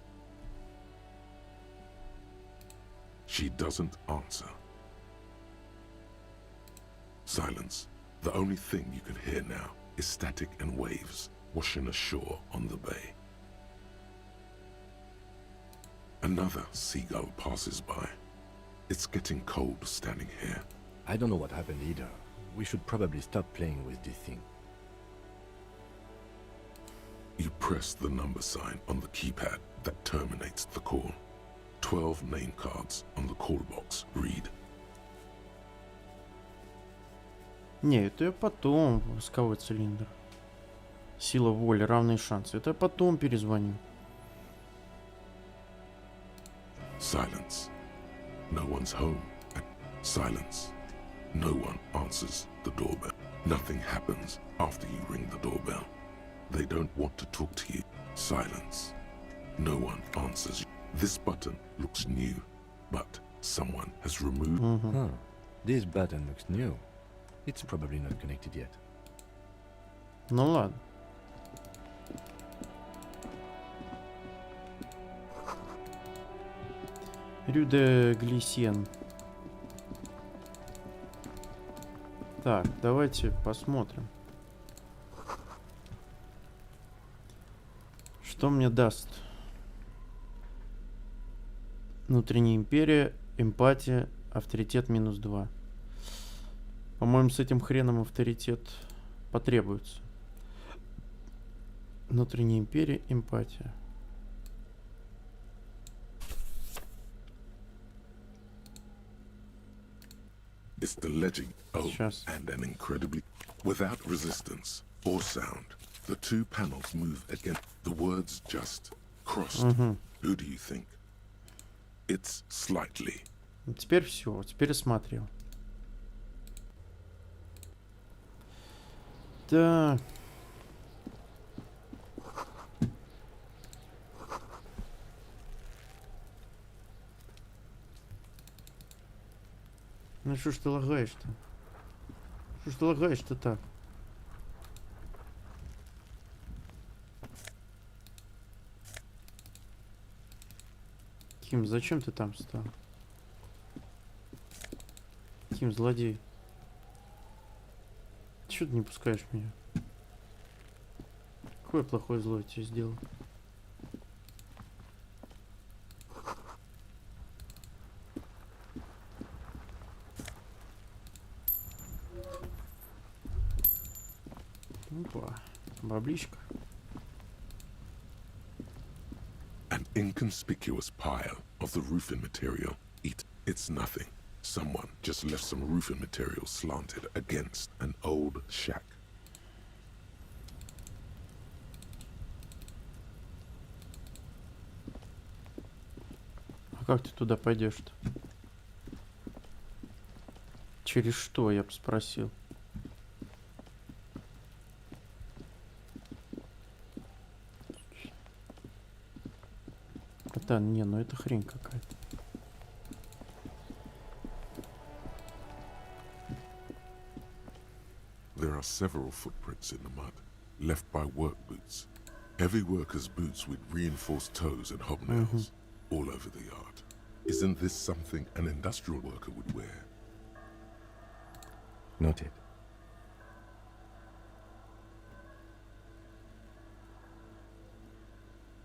She doesn't answer. Silence. The only thing you can hear now is static and waves washing ashore on the bay. Another seagull passes by. It's getting cold standing here. I don't know what happened either. We should probably stop playing with this thing. You press the number sign on the keypad that terminates the call. 12 name cards on the call box read. Не, это я потом. Восковой цилиндр. Сила воли, равные шансы. Это я потом перезвоню. Silence. No one's home. Silence. No one answers the doorbell. Nothing happens after you ring the doorbell. They don't want to talk to you. Silence. No one answers you. This button looks new, but someone has removed... Huh. This button looks new. It's probably not connected yet. Ну ладно. Рю де Глисен. Так, давайте посмотрим. Что мне даст? Внутренняя империя, эмпатия, авторитет -2. По-моему, с этим хреном авторитет потребуется. Внутренняя империя, эмпатия. It's the legend. Oh, and an incredibly... Without resistance or sound, the two panels move again. The words just crossed. Who do you think? It's slightly. Теперь все. Теперь осмотрел. Да. Ну что ж ты лагаешь-то? Что ж ты лагаешь-то так? Ким, зачем ты там встал? Ким, злодей. Чего ты не пускаешь меня? Какое плохое зло я тебе сделал? Опа, бабличка. An inconspicuous pile of the roofing material. It's nothing. Someone just left some roofing material slanted against an old shack. А как ты туда пойдешь-то? Через что, я бы спросил. Да, не, ну это хрень какая-то. There are several footprints in the mud, left by work boots. Heavy workers' boots with reinforced toes and hobnails, all over the yard. Isn't this something an industrial worker would wear? Noted.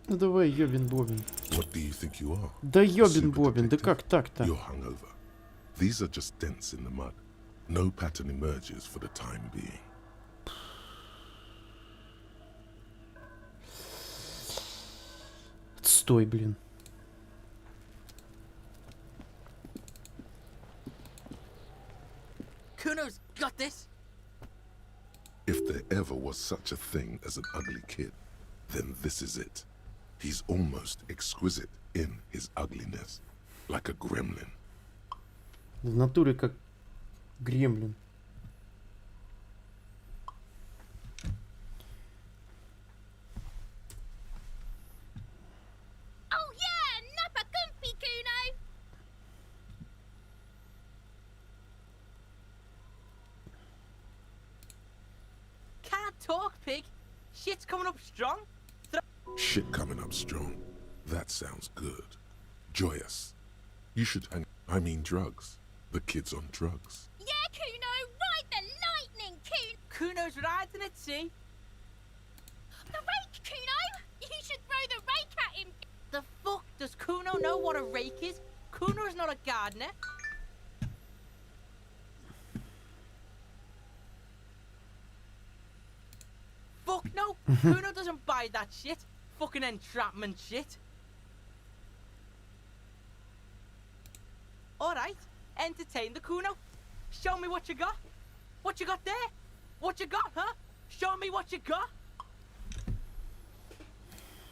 Ну давай, ёбин-бобин. What do you think you are? Да ёбин-бобин, да как так-то? You're hungover. These are just dents in the mud. No pattern emerges for the time being. Стой, блин. Kuno's got this. If there ever was such a thing as an ugly kid, then this is it. He's almost exquisite in his ugliness, like a gremlin. В натуре как гремлин. Oh yeah, nappa gumpy, Kuno. Can't talk, pig. Shit's coming up strong. Shit coming up strong. That sounds good. Joyous. You should hang... I mean drugs. The kid's on drugs. Yeah, Kuno, ride the lightning, Kuno. Kuno's riding it, see? The rake, Kuno. You should throw the rake at him. The fuck? Does Kuno know what a rake is? Kuno's not a gardener. Fuck no. Kuno doesn't buy that shit. Fucking entrapment shit. Alright, entertain the Kuno. Show me what you got. What you got there? What you got, huh? Show me what you got.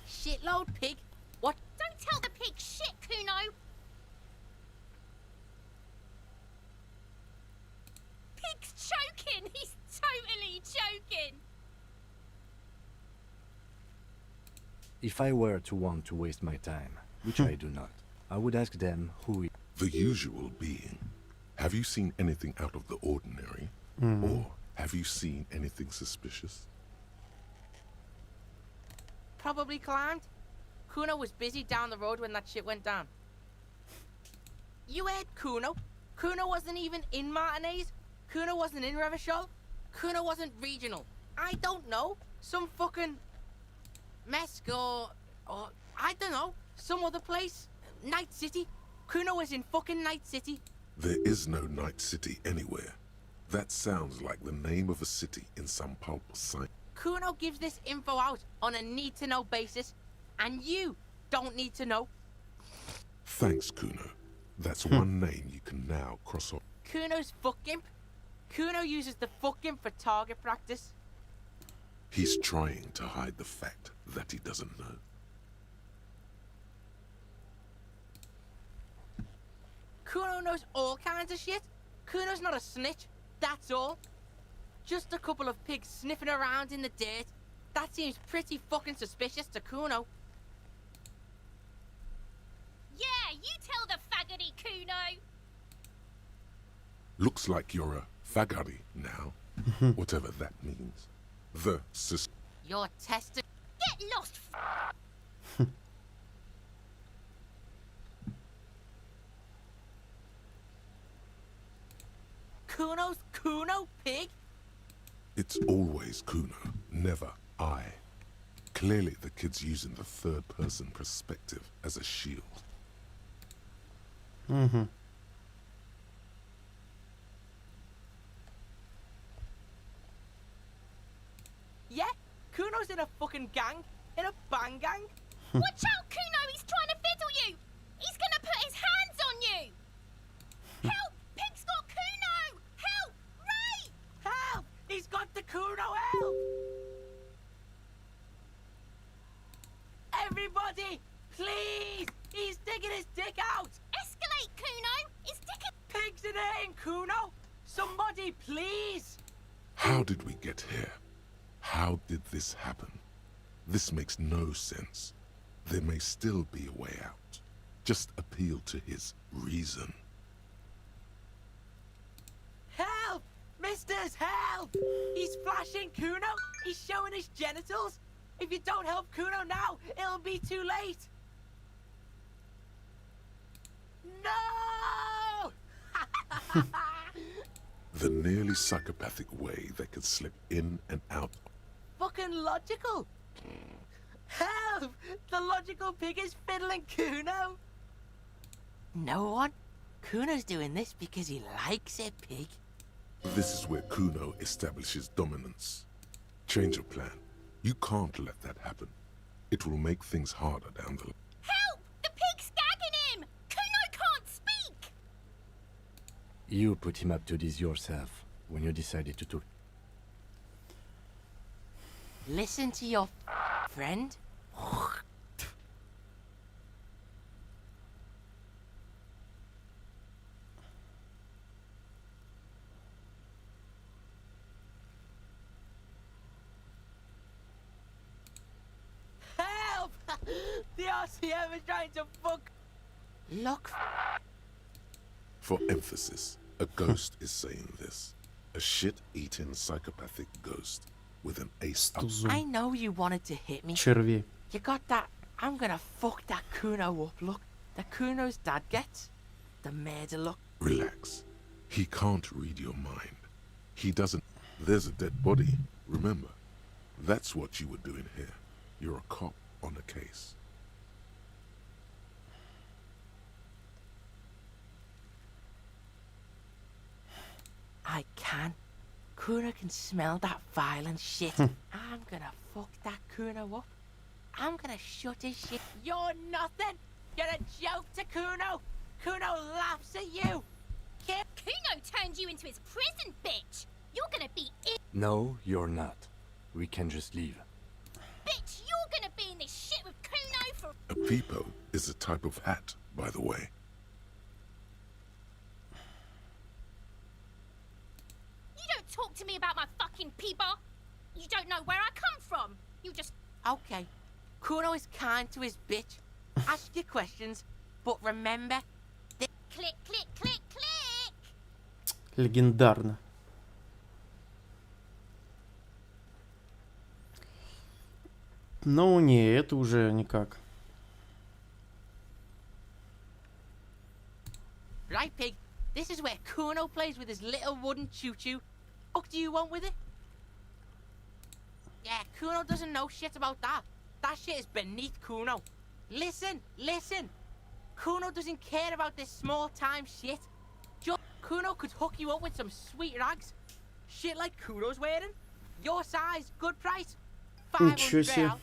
Shitload, pig. What? Don't tell the pig shit, Kuno. Pig's choking! He's totally choking! If I were to want to waste my time, which I do not, I would ask them who is The usual being. Have you seen anything out of the ordinary? Or have you seen anything suspicious? Probably climbed. Kuno was busy down the road when that shit went down. You heard Kuno? Kuno wasn't even in Martinez. Kuno wasn't in Revachol. Kuno wasn't regional. I don't know. Some fucking Mesk or I don't know. Some other place. Night City. Kuno was in fucking Night City. There is no Night City anywhere. That sounds like the name of a city in some pulp science. Kuno gives this info out on a need-to-know basis, and you don't need to know. Thanks, Kuno. That's one name you can now cross off. Kuno's fuck imp. Kuno uses the fuck imp for target practice. He's trying to hide the fact that he doesn't know. Kuno knows all kinds of shit. Kuno's not a snitch, that's all. Just a couple of pigs sniffing around in the dirt. That seems pretty fucking suspicious to Kuno. Yeah, you tell the faggoty, Kuno! Looks like you're a fagari now, whatever that means. The You're testing. Get lost, Kuno's Kuno, pig? It's always Kuno, never I. Clearly the kid's using the third-person perspective as a shield. Yeah, Kuno's in a fucking gang. In a bang gang. Watch out, Kuno! He's trying to fiddle you! He's gonna put his hands on you! Help! Pig's got Kuno! Help! Ray! Help! He's got the Kuno, help! Everybody, please! He's digging his dick out! Escalate, Kuno! His dick is... Pig's in here, Kuno! Somebody, please! How did we get here? How did this happen? This makes no sense. There may still be a way out. Just appeal to his reason. Help! Misters, help! He's flashing Kuno! He's showing his genitals! If you don't help Kuno now, it'll be too late! No! The nearly psychopathic way they could slip in and out. Fucking logical! Help! The logical pig is fiddling Kuno! No one? Kuno's doing this because he likes it, pig. This is where Kuno establishes dominance. Change your plan. You can't let that happen. It will make things harder down the line. Help! The pig's gagging him! Kuno can't speak! You put him up to this yourself when you decided to talk. Listen to your friend. Help! The RCM is trying to fuck. Look. For emphasis, a ghost is saying this. A shit-eating psychopathic ghost with an ace up. I know you wanted to hit me. Черви. You got that I'm gonna fuck that Kuno up look that Kuno's dad gets. The murder look. Relax. He can't read your mind. He doesn't. There's a dead body, remember. That's what you were doing here. You're a cop on a case. I can. Kuno can smell that violent shit. I'm gonna fuck that Kuno up. I'm gonna shut his shit. You're nothing. You're a joke to Kuno. Kuno laughs at you. Kuno turned you into his prison, bitch. You're gonna be in... No, you're not. We can just leave. Bitch, you're gonna be in this shit with Kuno for... A peepo is a type of hat, by the way. Okay, Kuno is kind to his bitch. Ask your questions, but remember... Click, click, click, click! Легендарно. Ну, не, это уже никак. Right, Pig, this is where Kuno plays with his little wooden choo-choo. What do you want with it? Yeah, Kuno doesn't know shit about that. That shit is beneath Kuno. Listen, listen. Kuno doesn't care about this small-time shit. Just Kuno could hook you up with some sweet rags. Shit like Kuno's wearing. Your size, good price. 500 real.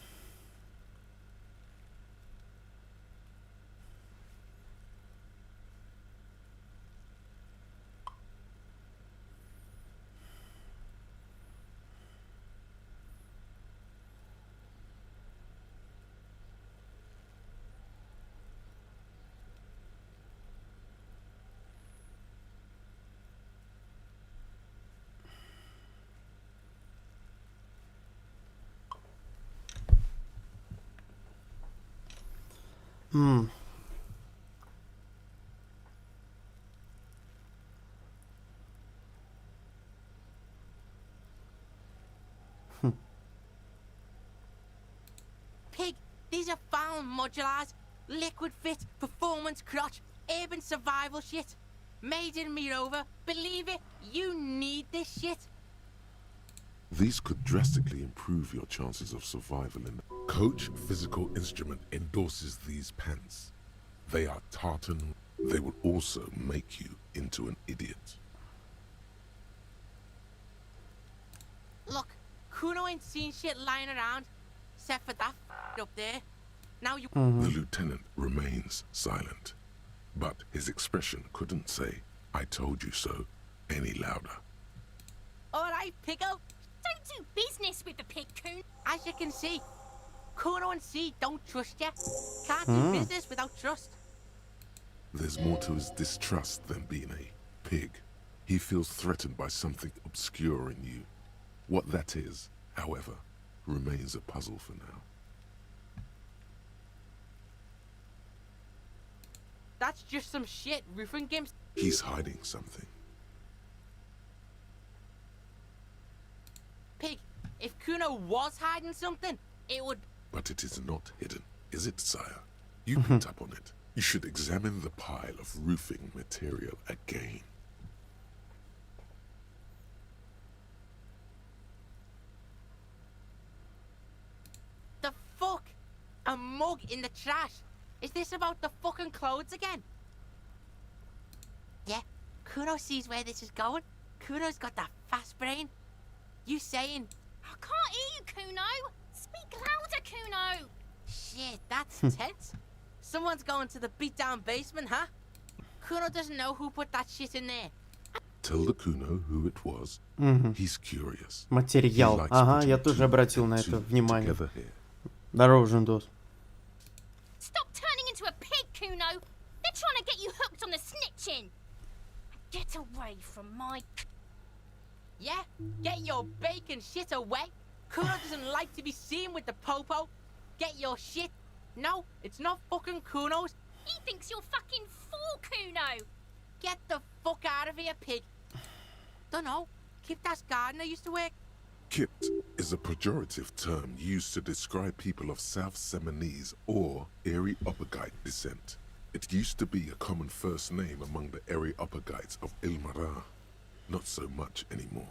Pig, these are found modulars. Liquid fit, performance crotch, urban survival shit. Made in Mirova. Believe it, you need this shit. These could drastically improve your chances of survival in... Coach Physical Instrument endorses these pants. They are tartan. They will also make you into an idiot. Look, Kuno ain't seen shit lying around, except for that up there. Now you... The lieutenant remains silent, but his expression couldn't say, "I told you so," any louder. Alright, Piggo. Don't do business with the pig, Kuno. As you can see, Kuno and C don't trust you. Can't do business without trust. There's more to his distrust than being a pig. He feels threatened by something obscure in you. What that is, however, remains a puzzle for now. That's just some shit roofing gimps. He's hiding something. Pig, if Kuno was hiding something, it would... But it is not hidden, is it, sire? You picked up on it. You should examine the pile of roofing material again. The fuck? A mug in the trash? Is this about the fucking clothes again? Yeah, Kuno sees where this is going. Kuno's got that fast brain. You saying... I can't hear you, Kuno. Speak louder, Kuno. Shit, that's tense. Someone's going to the beat-down basement, huh? Kuno doesn't know who put that shit in there. Tell the Kuno who it was. He's curious. Материал. Ага, я тоже обратил на это внимание. Здорово, Жендос. Stop turning into a pig, Kuno. They're trying to get you hooked on the snitching. Get away from my... Yeah? Get your bacon shit away. Kuno doesn't like to be seen with the popo. Get your shit. No, it's not fucking Kuno's. He thinks you're fucking fool, Kuno. Get the fuck out of here, pig. Dunno. Kiptas gardener used to work. Kipt is a pejorative term used to describe people of South Seminese or Erie-Uppergite descent. It used to be a common first name among the Erie-Uppergites of Ilmara. Not so much anymore.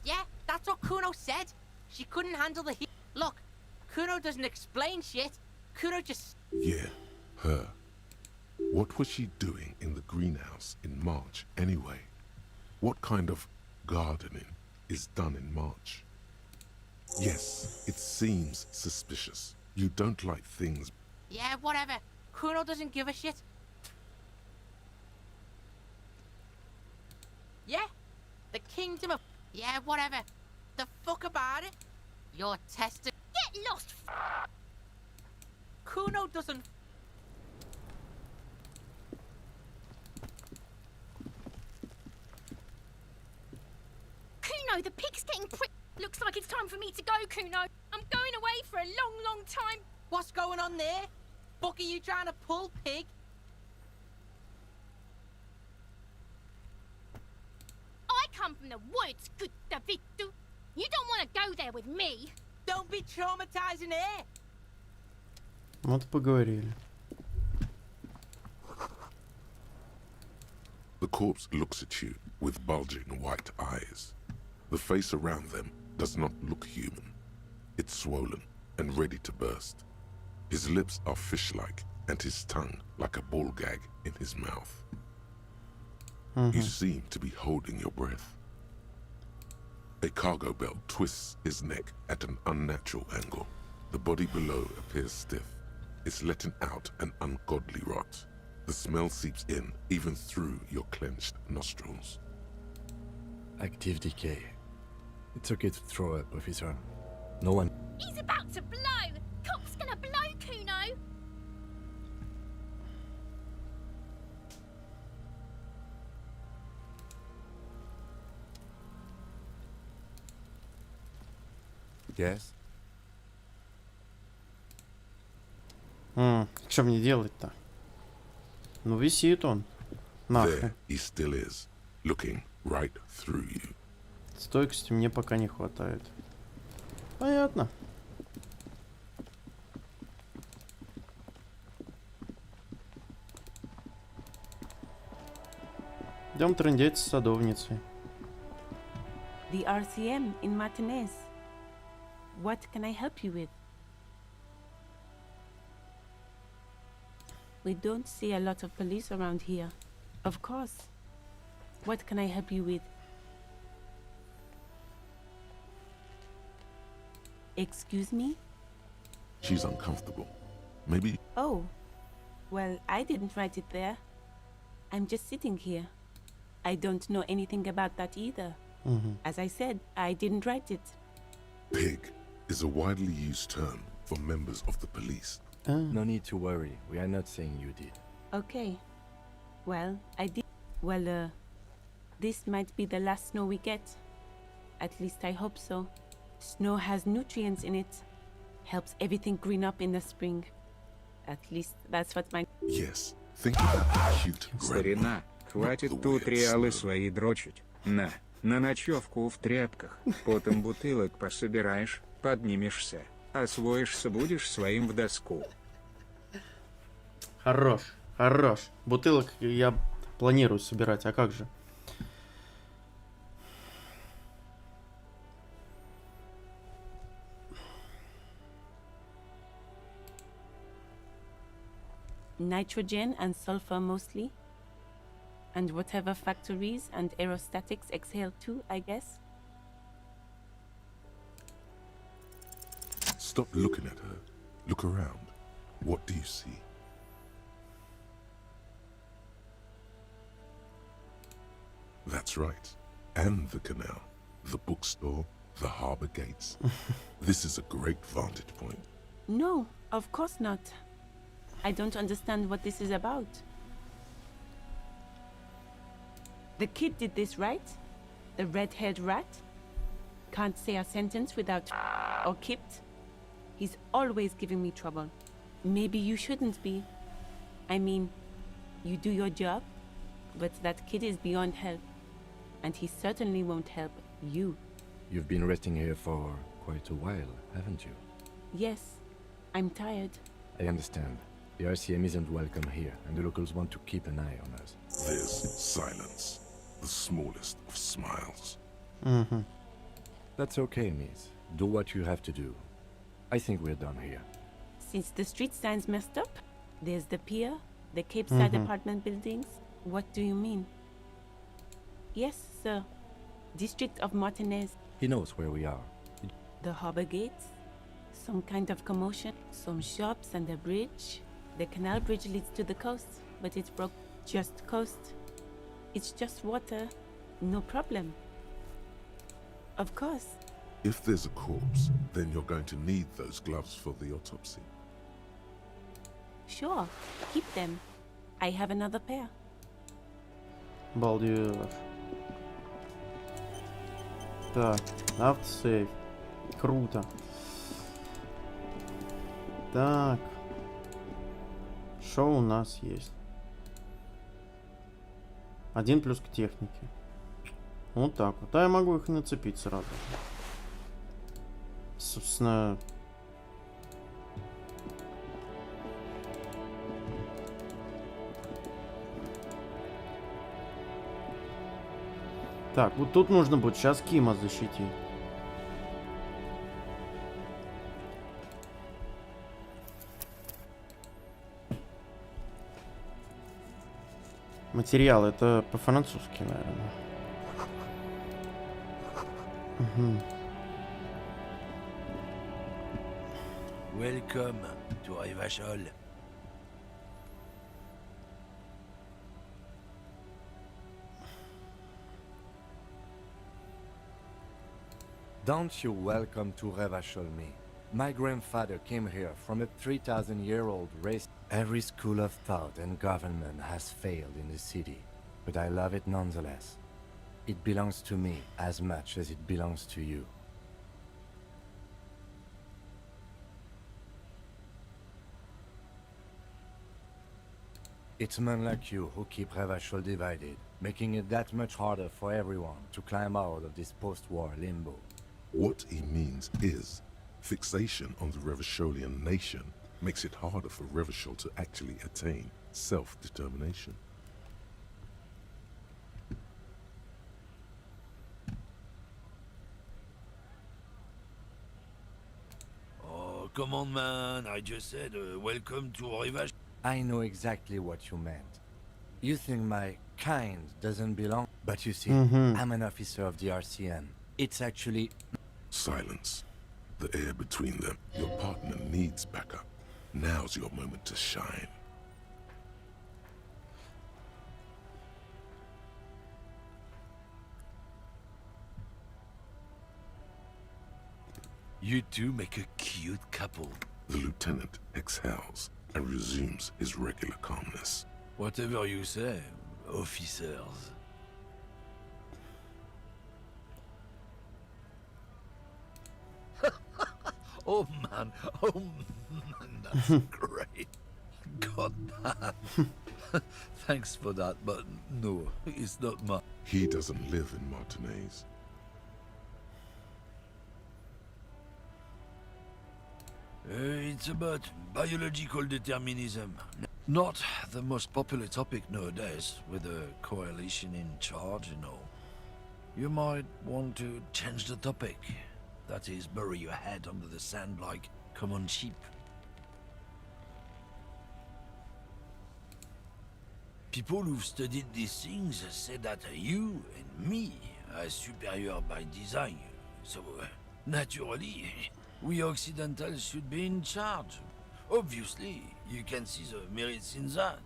Yeah, that's what Kuno said. She couldn't handle the heat. Look, Kuno doesn't explain shit. Kuno just... Yeah, her. What was she doing in the greenhouse in March anyway? What kind of gardening is done in March? Yes, it seems suspicious. You don't like things... Yeah, whatever. Kuno doesn't give a shit. Yeah, the kingdom of... Yeah, whatever. The fuck about it? You're tested... Get lost, Kuno doesn't... Kuno, the pig's getting Looks like it's time for me to go, Kuno. I'm going away for a long, long time. What's going on there? Fuck are you trying to pull, pig? I come from the woods, good Davidu. You don't want to go there with me. Don't be traumatizing her. Вот поговорили. The corpse looks at you with bulging white eyes. The face around them does not look human. It's swollen and ready to burst. His lips are fish-like and his tongue like a ball gag in his mouth. You seem to be holding your breath. A cargo belt twists his neck at an unnatural angle. The body below appears stiff. It's letting out an ungodly rot. The smell seeps in even through your clenched nostrils. Active decay. It's okay to throw up, officer. No one... He's about to blow. Cock's gonna blow, Kuno. Yes? Что мне делать-то? Ну, висит он. Нахрен. There he still is, looking right through you. Стойкости мне пока не хватает. Понятно. Идем трындеть с садовницей. The RCM in Martinez. What can I help you with? We don't see a lot of police around here. Of course. What can I help you with? Excuse me? She's uncomfortable. Maybe... Oh. Well, I didn't write it there. I'm just sitting here. I don't know anything about that either. As I said, I didn't write it. Pig is a widely used term for members of the police. No need to worry. We are not saying you did. Okay. Well, I did. Well, this might be the last snow we get. At least I hope so. Snow has nutrients in it. Helps everything green up in the spring. At least that's what my... Yes, think about the cute Старина, хватит тут реалы свои дрочить. На ночевку в тряпках. Потом бутылок пособираешь, поднимешься. Освоишься будешь своим в доску. Хорош, хорош. Бутылок я планирую собирать, а как же? Nitrogen and sulfur mostly. And whatever factories and aerostatics exhale too, I guess. Stop looking at her. Look around. What do you see? That's right. And the canal, the bookstore, the harbor gates. This is a great vantage point. No, of course not. I don't understand what this is about. The kid did this, right? The red-haired rat? Can't say a sentence without or kipped. He's always giving me trouble. Maybe you shouldn't be. I mean, you do your job, but that kid is beyond help. And he certainly won't help you. You've been resting here for quite a while, haven't you? Yes, I'm tired. I understand. The RCM isn't welcome here, and the locals want to keep an eye on us. There's silence, the smallest of smiles. That's okay, miss. Do what you have to do. I think we're done here. Since the street sign's messed up, there's the pier, the Cape Side apartment buildings. What do you mean? Yes, sir. District of Martinez. He knows where we are. The harbor gates. Some kind of commotion. Some shops and a bridge. The canal bridge leads to the coast, but it's broke. Just coast. It's just water. No problem. Of course. If there's a corpse, then you're going to need those gloves for the autopsy. Sure. Keep them. I have another pair. Балдеж. Так, автосейв. Круто. Так. Что у нас есть? 1 плюс к технике. Вот так вот. А я могу их нацепить сразу. Собственно... Так, вот тут нужно будет сейчас Кима защитить. Материал, это по-французски, наверное. Угу. Welcome to Rivachol. Don't you welcome to Revachol me. My grandfather came here from a 3,000-year-old race. Every school of thought and government has failed in the city, but I love it nonetheless. It belongs to me as much as it belongs to you. It's men like you who keep Revachol divided, making it that much harder for everyone to climb out of this post-war limbo. What he means is, fixation on the Revacholian nation makes it harder for Revachol to actually attain self-determination. Oh, come on, man. I just said welcome to Rivachol. I know exactly what you meant. You think my kind doesn't belong, but you see, I'm an officer of the RCM. It's actually... Silence. The air between them. Your partner needs backup. Now's your moment to shine. You two make a cute couple. The lieutenant exhales and resumes his regular calmness. Whatever you say, officers. Oh man, that's great. God damn. Thanks for that, but no, it's not much. He doesn't live in Martinez. It's about biological determinism. Not the most popular topic nowadays, with a coalition in charge and all. You might want to change the topic. That is, bury your head under the sand like common sheep. People who've studied these things say that you and me are superior by design. So, naturally, we Occidentals should be in charge. Obviously, you can see the merits in that.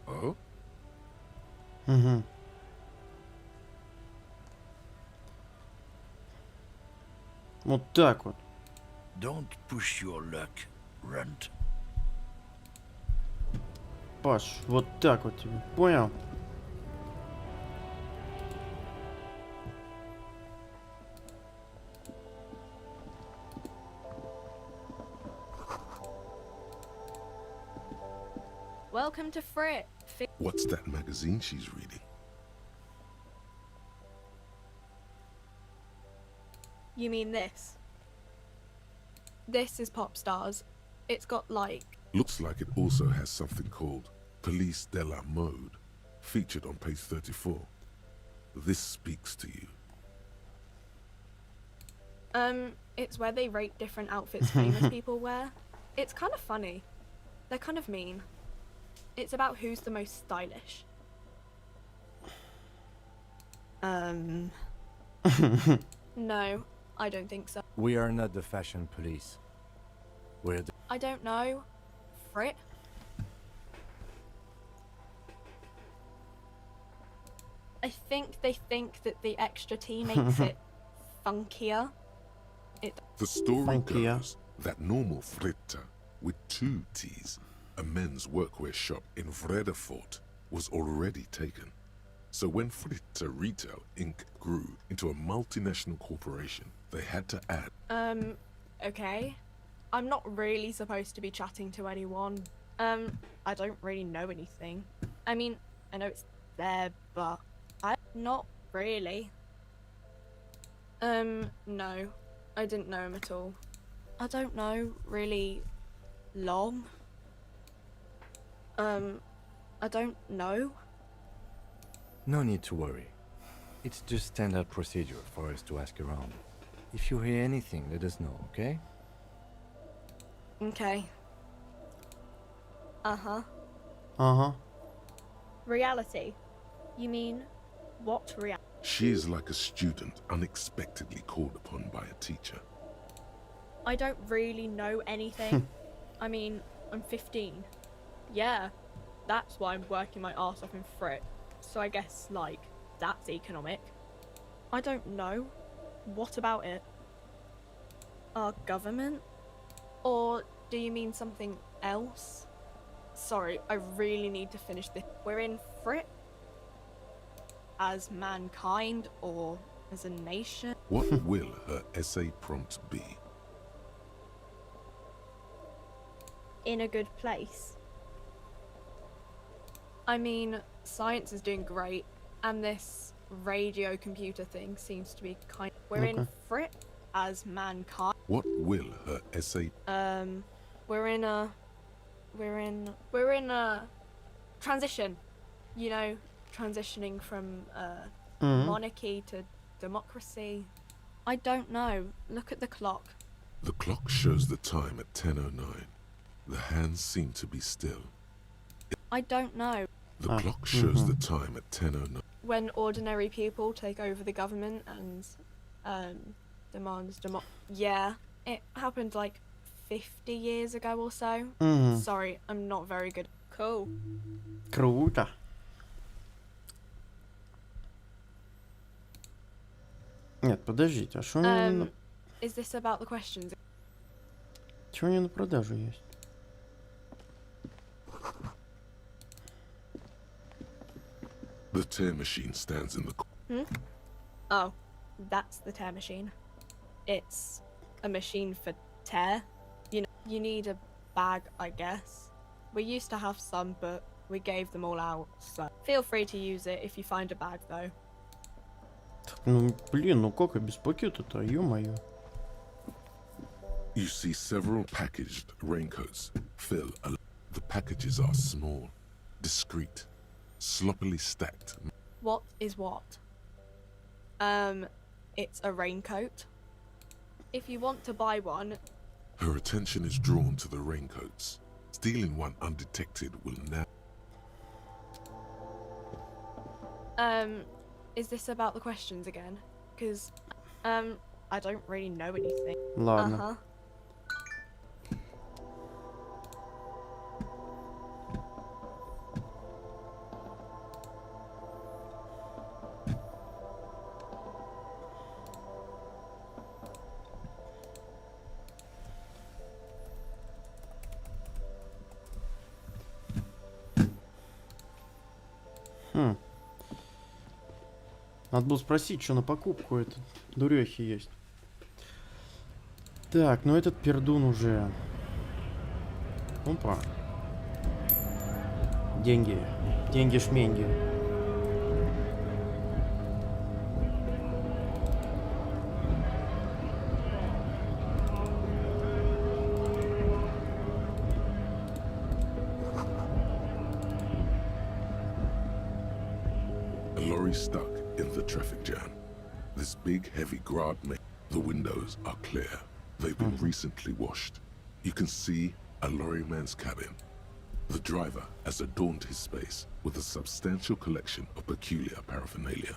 Oh? Вот так вот. Don't push your luck, runt. Паш, вот так вот тебе. Понял? Welcome to Frit. What's that magazine she's reading? You mean this? This is Pop Stars. It's got like... Looks like it also has something called Police de la Mode, featured on page 34. This speaks to you. It's where they rate different outfits famous people wear. It's kind of funny. They're kind of mean. It's about who's the most stylish. No, I don't think so. We are not the fashion police. We're the... I don't know. Frit? I think they think that the extra T makes it funkier. The story goes that normal Fritta, with 2 T's, a men's workwear shop in Vredefort, was already taken. So when Furita Retail Inc. grew into a multinational corporation, they had to add... Okay. I'm not really supposed to be chatting to anyone. I don't really know anything. I mean, I know it's there, but not really. No. I didn't know him at all. I don't know really long. I don't know. No need to worry. It's just standard procedure for us to ask around. If you hear anything, let us know, okay? Okay. Uh-huh. Uh-huh. Reality? You mean, what reality? She is like a student unexpectedly called upon by a teacher. I don't really know anything. I mean, I'm 15. Yeah, that's why I'm working my arse off in Frit. So I guess, like, that's economic. I don't know. What about it? Our government? Or do you mean something else? Sorry, I really need to finish this. We're in Frit? As mankind or as a nation? What will her essay prompt be? In a good place. I mean, science is doing great, and this radio computer thing seems to be kind of... We're in Frit as mankind. What will her essay... We're in a transition. You know, transitioning from monarchy to democracy. I don't know. Look at the clock. The clock shows the time at 10:09. The hands seem to be still. I don't know. The clock shows the time at 10:09. When ordinary people take over the government and demands yeah, it happened like 50 years ago or so. Sorry, I'm not very good. Cool. Круто. Нет, подождите, а что у него Is this about the questions? Чего у него на продажу есть? The tear machine stands in the... Oh, that's the tear machine. It's a machine for tear. You know, you need a bag, I guess. We used to have some, but we gave them all out, so feel free to use it if you find a bag, though. Ну, блин, ну как без пакета-то, ё-моё. You see several packaged raincoats fill a... The packages are small, discreet, sloppily stacked. What is what? It's a raincoat. If you want to buy one... Her attention is drawn to the raincoats. Stealing one undetected will now... Is this about the questions again? Because, I don't really know anything. Ладно. Uh-huh. Надо было спросить, что на покупку это дурехи есть. Так, ну этот пердун уже. Опа. Деньги. Деньги-шменьги. A lorry stuck in the traffic jam. This big, heavy grad The windows are clear. They've been recently washed. You can see a lorryman's cabin. The driver has adorned his space with a substantial collection of peculiar paraphernalia.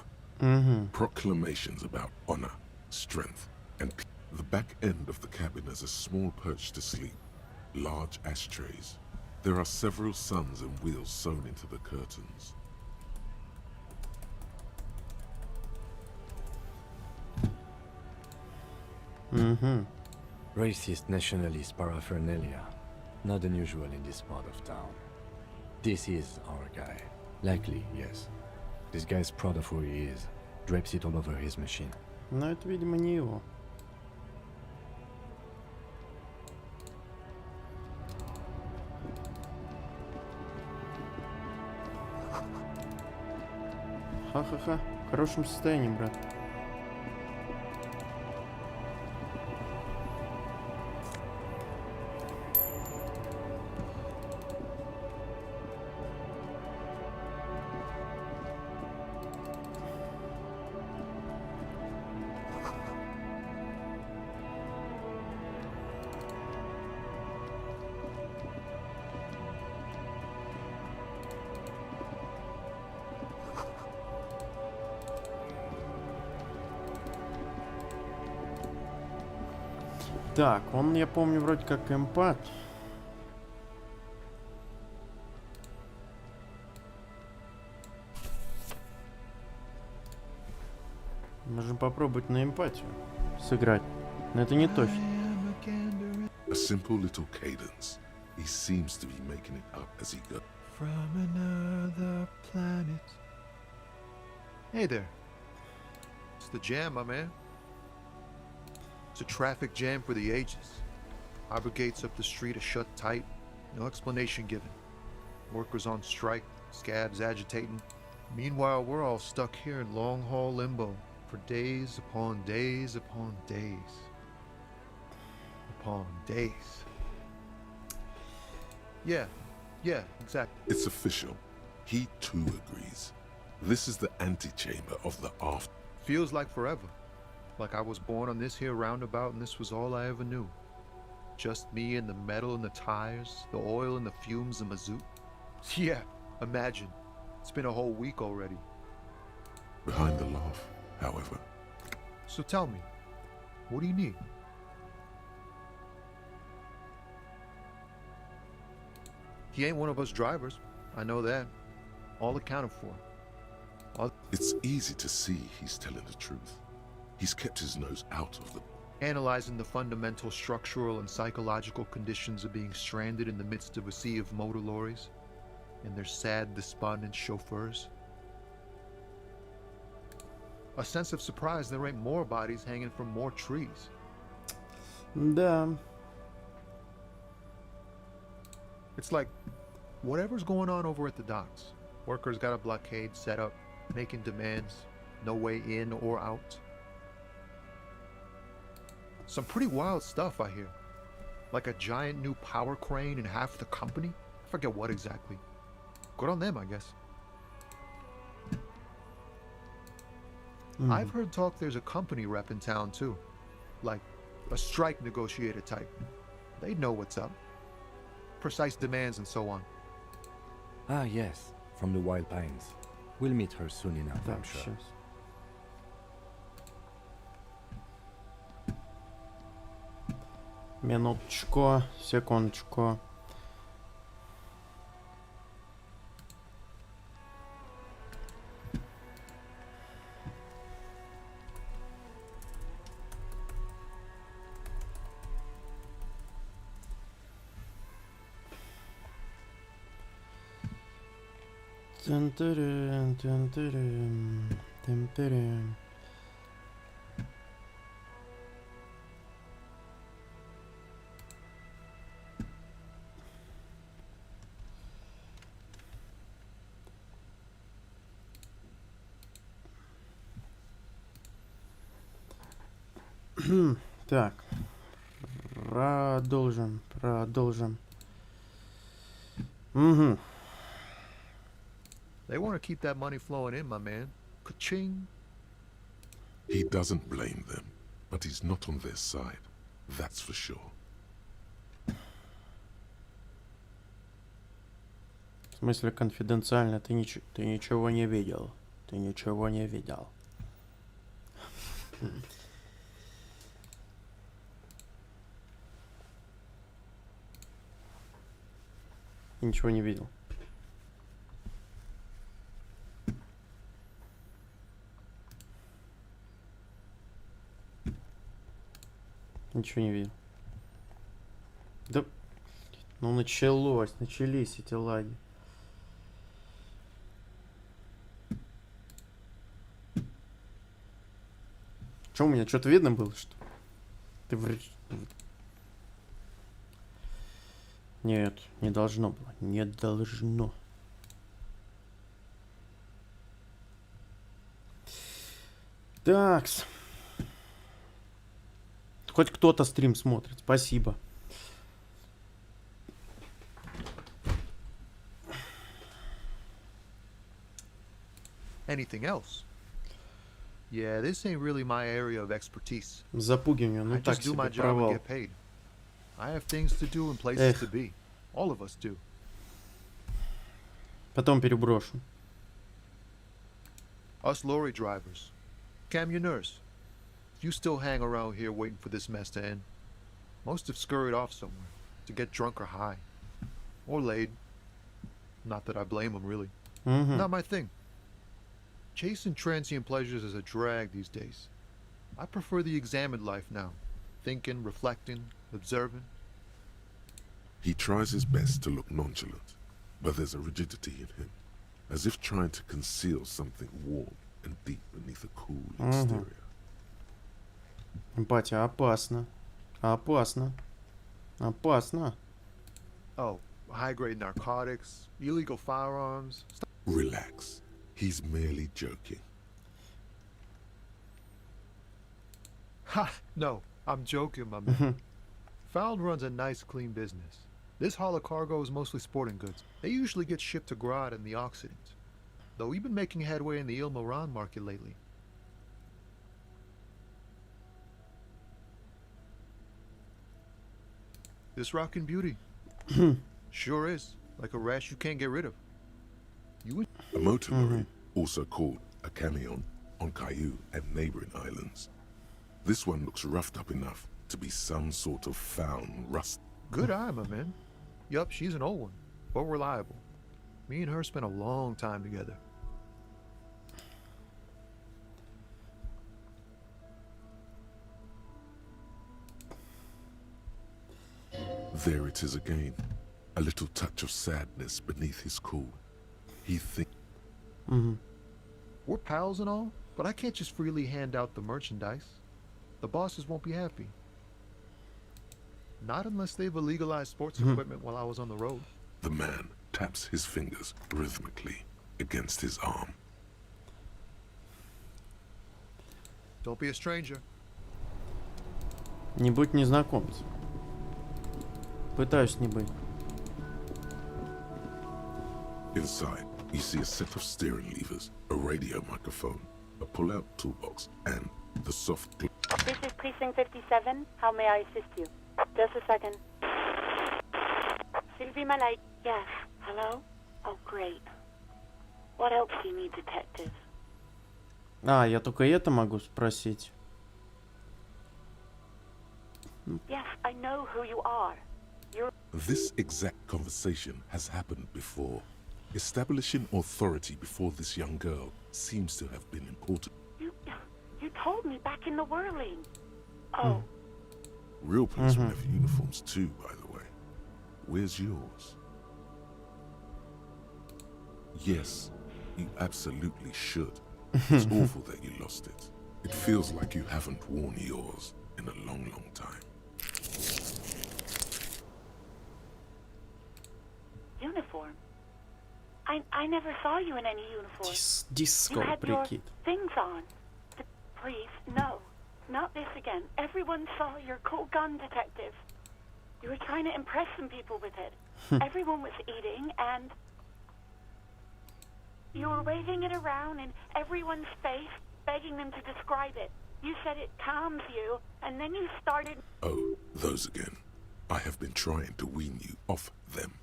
Proclamations about honor, strength, and the back end of the cabin has a small perch to sleep, large ashtrays. There are several suns and wheels sewn into the curtains. Racist nationalist paraphernalia. Not unusual in this part of town. This is our guy. Likely, yes. This guy's proud of who he is. Drapes it all over his machine. Но это, видимо, не его. Ха-ха-ха. В хорошем состоянии, брат. Так, он, я помню, вроде как эмпат. Можем попробовать на эмпатию сыграть. Но это не точно. A simple little cadence. He seems to be making it up as he goes. From another planet. Hey there. It's the jam, my man. It's a traffic jam for the ages. Harbor gates up the street are shut tight. No explanation given. Workers on strike. Scabs agitating. Meanwhile, we're all stuck here in long-haul limbo for days upon days upon days. Upon days. Yeah, exactly. It's official. He too agrees. This is the antechamber of the after. Feels like forever. Like I was born on this here roundabout and this was all I ever knew. Just me and the metal and the tires, the oil and the fumes of mazout. Yeah, imagine. It's been a whole week already. Behind the laugh, however. So tell me, what do you need? He ain't one of us drivers. I know that. All accounted for. It's easy to see he's telling the truth. He's kept his nose out of the... Analyzing the fundamental structural and psychological conditions of being stranded in the midst of a sea of motor lorries and their sad, despondent chauffeurs. A sense of surprise there ain't more bodies hanging from more trees. Да. It's like, whatever's going on over at the docks. Workers got a blockade set up, making demands, no way in or out. Some pretty wild stuff, I hear. Like a giant new power crane in half the company? I forget what exactly. Good on them, I guess. I've heard talk there's a company rep in town, too. Like, a strike negotiator type. They'd know what's up. Precise demands and so on. Ah, yes. From the Wild Pines. We'll meet her soon enough, I'm sure. Минуточку, секундочку. Тын-тырын, тын-тырын, тын-тырын. Так, продолжим. Угу. They want to keep that money flowing in, my man. Ka-ching. He doesn't blame them, but he's not on their side. That's for sure. В смысле конфиденциально? Ты ничего не видел. Ты ничего не видел. Ничего не видел. Ничего не видел. Да, ну начались эти лаги. Что, у меня что-то видно было, что? Ты Нет, не должно было. Не должно. Такс. Хоть кто-то стрим смотрит. Спасибо. Anything else? Yeah, this ain't really my area of expertise. Запугивание, ну I так just do себе my job and провал. get paid. I have things to do and places to be. All of us do. Потом переброшу. Us lorry drivers. Camionneurs. You still hang around here waiting for this mess to end. Most have scurried off somewhere to get drunk or high. Or laid. Not that I blame them, really. Not my thing. Chasing transient pleasures is a drag these days. I prefer the examined life now. Thinking, reflecting, observing. He tries his best to look nonchalant, but there's a rigidity in him, as if trying to conceal something warm and deep beneath a cool exterior. Батя, опасно. Опасно. Опасно. Oh, high-grade narcotics, illegal firearms. Relax. He's merely joking. Ha! No, I'm joking, my man. Found runs a nice, clean business. This haul of cargo is mostly sporting goods. They usually get shipped to Grad and the Occident. Though we've been making headway in the Il Moran market lately. This rockin' beauty. Sure is. Like a rash you can't get rid of. A motor lorry, also called a camion, on Caillou and neighboring islands. This one looks roughed up enough to be some sort of found rust. Good eye, my man. Yup, she's an old one, but reliable. Me and her spent a long time together. There it is again. A little touch of sadness beneath his cool. He thinks... We're pals and all, but I can't just freely hand out the merchandise. The bosses won't be happy. Not unless they've illegalized sports equipment while I was on the road. The man taps his fingers rhythmically against his arm. Don't be a stranger. Не будь незнакомцем. Пытаюсь не быть. Inside, you see a set of steering levers, a radio microphone, a pull-out toolbox, and the soft... This is Precinct 57. How may I assist you? Just a second. Sylvie Malay. Yes. Hello? Oh, great. What else do you need, detective? А, я только это могу спросить. Yes, I know who you are. You're... This exact conversation has happened before. Establishing authority before this young girl seems to have been important. You told me back in the whirling. Oh. Real policemen have uniforms too, by the way. Where's yours? Yes, you absolutely should. It's awful that you lost it. It feels like you haven't worn yours in a long, long time. Uniform? I never saw you in any uniform. Disco, you had your прикид. things on. Please, no. Not this again. Everyone saw your cool gun, detective. You were trying to impress some people with it. Everyone was eating, and you were waving it around in everyone's face, begging them to describe it. You said it calms you, and then you started... Oh, those again. I have been trying to wean you off them.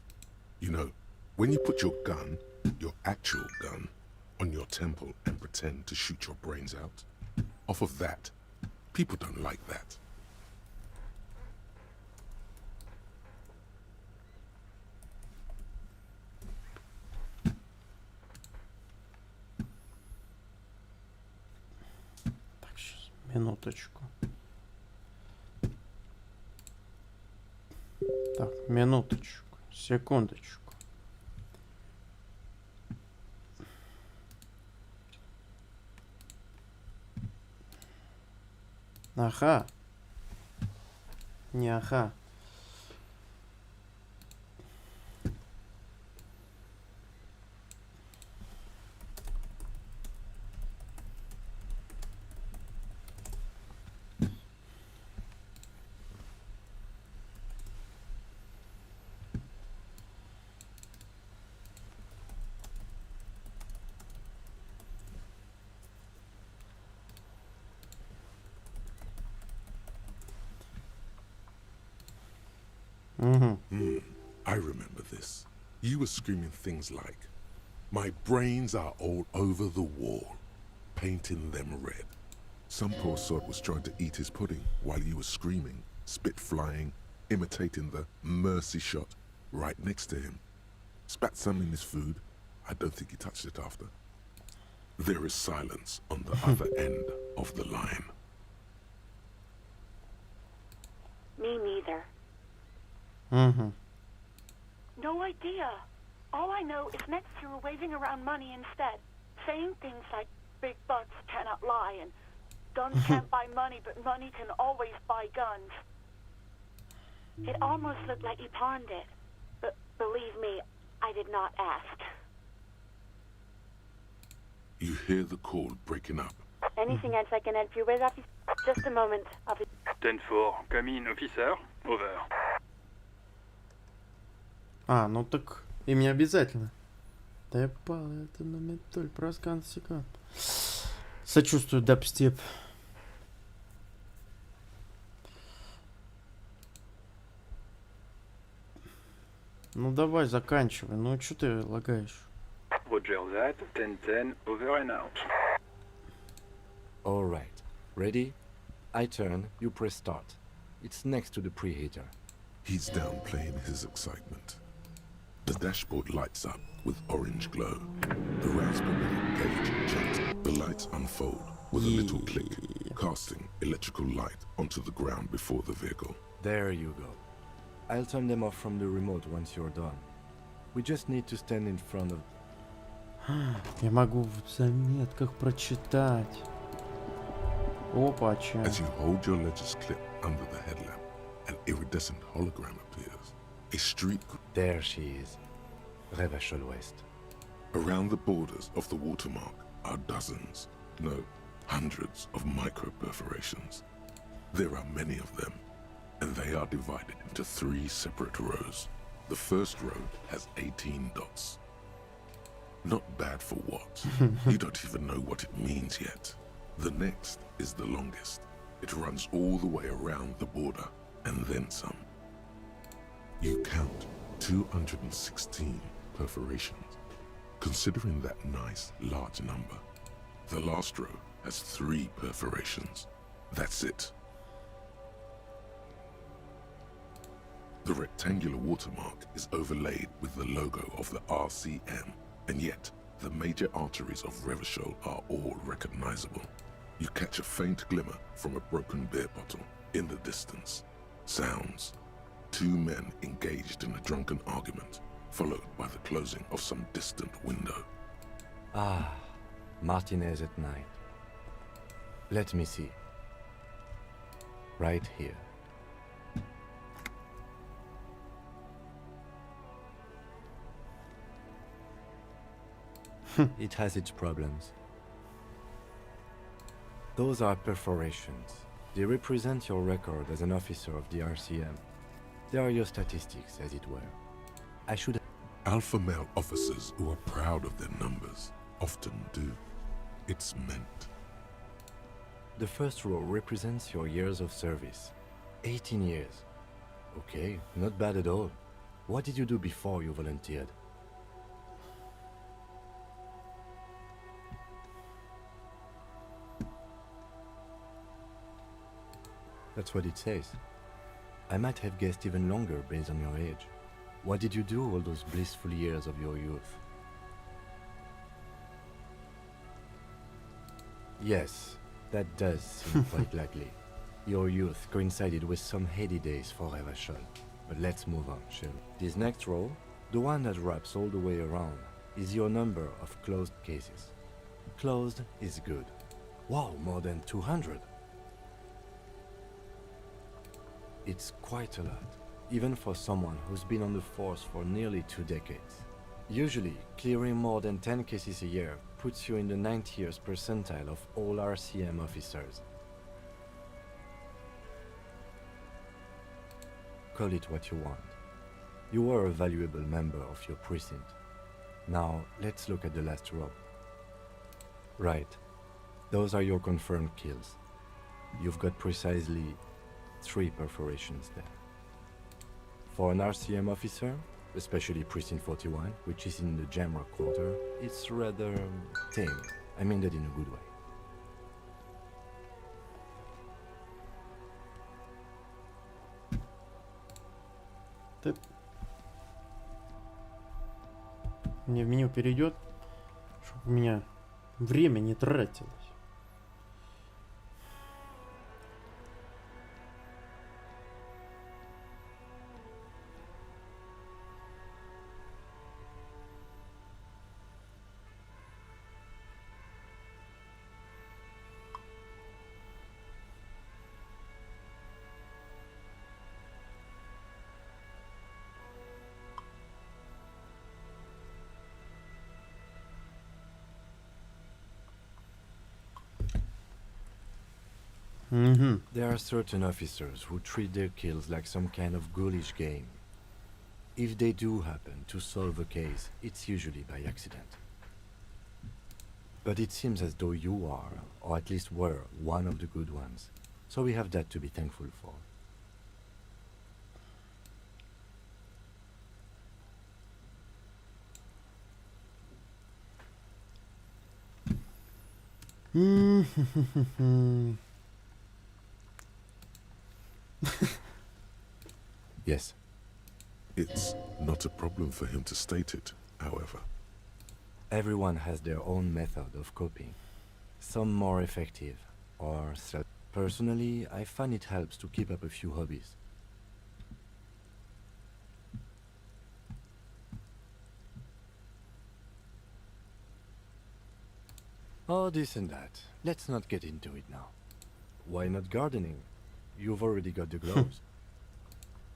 You know, when you put your gun, your actual gun, on your temple and pretend to shoot your brains out, off of that, people don't like that. Так, сейчас, минуточку. Так, минуточку, секундочку. Аха. Не аха. I remember this. You were screaming things like, "My brains are all over the wall," painting them red. Some poor sod was trying to eat his pudding while you were screaming, spit flying, imitating the mercy shot right next to him. Spat some in his food. I don't think he touched it after. There is silence on the other end of the line. Me neither. No idea. All I know is next you were waving around money instead, saying things like big bucks cannot lie and guns can't buy money, but money can always buy guns. It almost looked like you pawned it, but believe me, I did not ask. You hear the call breaking up. Anything else I can help you with, officer? Just a moment, officer. 10-4, come in, officer. Over. А, ну так им не обязательно. Да я попал, это на металь, проскан секунд. Сочувствую, дабстеп. Ну давай, заканчивай. Ну что ты лагаешь? Roger that, 10-10, over and out. Alright. Ready? I turn, you press start. It's next to the preheater. He's downplaying his excitement. The dashboard lights up with orange glow. The raspberry gauge jumps. The lights unfold with a little click, casting electrical light onto the ground before the vehicle. There you go. I'll turn them off from the remote once you're done. We just need to stand in front of... Я могу в заметках прочитать. Опа, чё? As you hold your ledger's clip under the headlamp, an iridescent hologram appears. A street... There she is. Revachol West. Around the borders of the watermark are dozens, no, hundreds of micro-perforations. There are many of them, and they are divided into 3 separate rows. The first row has 18 dots. Not bad for what? You don't even know what it means yet. The next is the longest. It runs all the way around the border, and then some. You count 216 perforations. Considering that nice, large number, the last row has 3 perforations. That's it. The rectangular watermark is overlaid with the logo of the RCM, and yet the major arteries of Revachol are all recognizable. You catch a faint glimmer from a broken beer bottle in the distance. Sounds. 2 men engaged in a drunken argument, followed by the closing of some distant window. Ah, Martinez at night. Let me see. Right here. It has its problems. Those are perforations. They represent your record as an officer of the RCM. They are your statistics, as it were. I should... Alpha male officers who are proud of their numbers often do. It's meant. The first row represents your years of service. 18 years. Okay, not bad at all. What did you do before you volunteered? That's what it says. I might have guessed even longer based on your age. What did you do all those blissful years of your youth? Yes, that does seem quite likely. Your youth coincided with some heady days for Revachol. But let's move on, shall we? This next row, the one that wraps all the way around, is your number of closed cases. Closed is good. Wow, more than 200. It's quite a lot, even for someone who's been on the force for nearly 2 decades. Usually, clearing more than 10 cases a year puts you in the 90th percentile of all RCM officers. Call it what you want. You were a valuable member of your precinct. Now, let's look at the last row. Right. Those are your confirmed kills. You've got precisely 3 perforations there. For an RCM officer, especially Precinct 41, which is in the Jamrock quarter, it's rather tame. I mean that in a good way. Мне в меню перейдет, чтобы у меня время не тратилось. There are certain officers who treat their kills like some kind of ghoulish game. If they do happen to solve a case, it's usually by accident. But it seems as though you are, or at least were, one of the good ones. So we have that to be thankful for. Yes. It's not a problem for him to state it, however. Everyone has their own method of coping. Some more effective, or self. Personally, I find it helps to keep up a few hobbies. Oh, this and that. Let's not get into it now. Why not gardening? You've already got the gloves.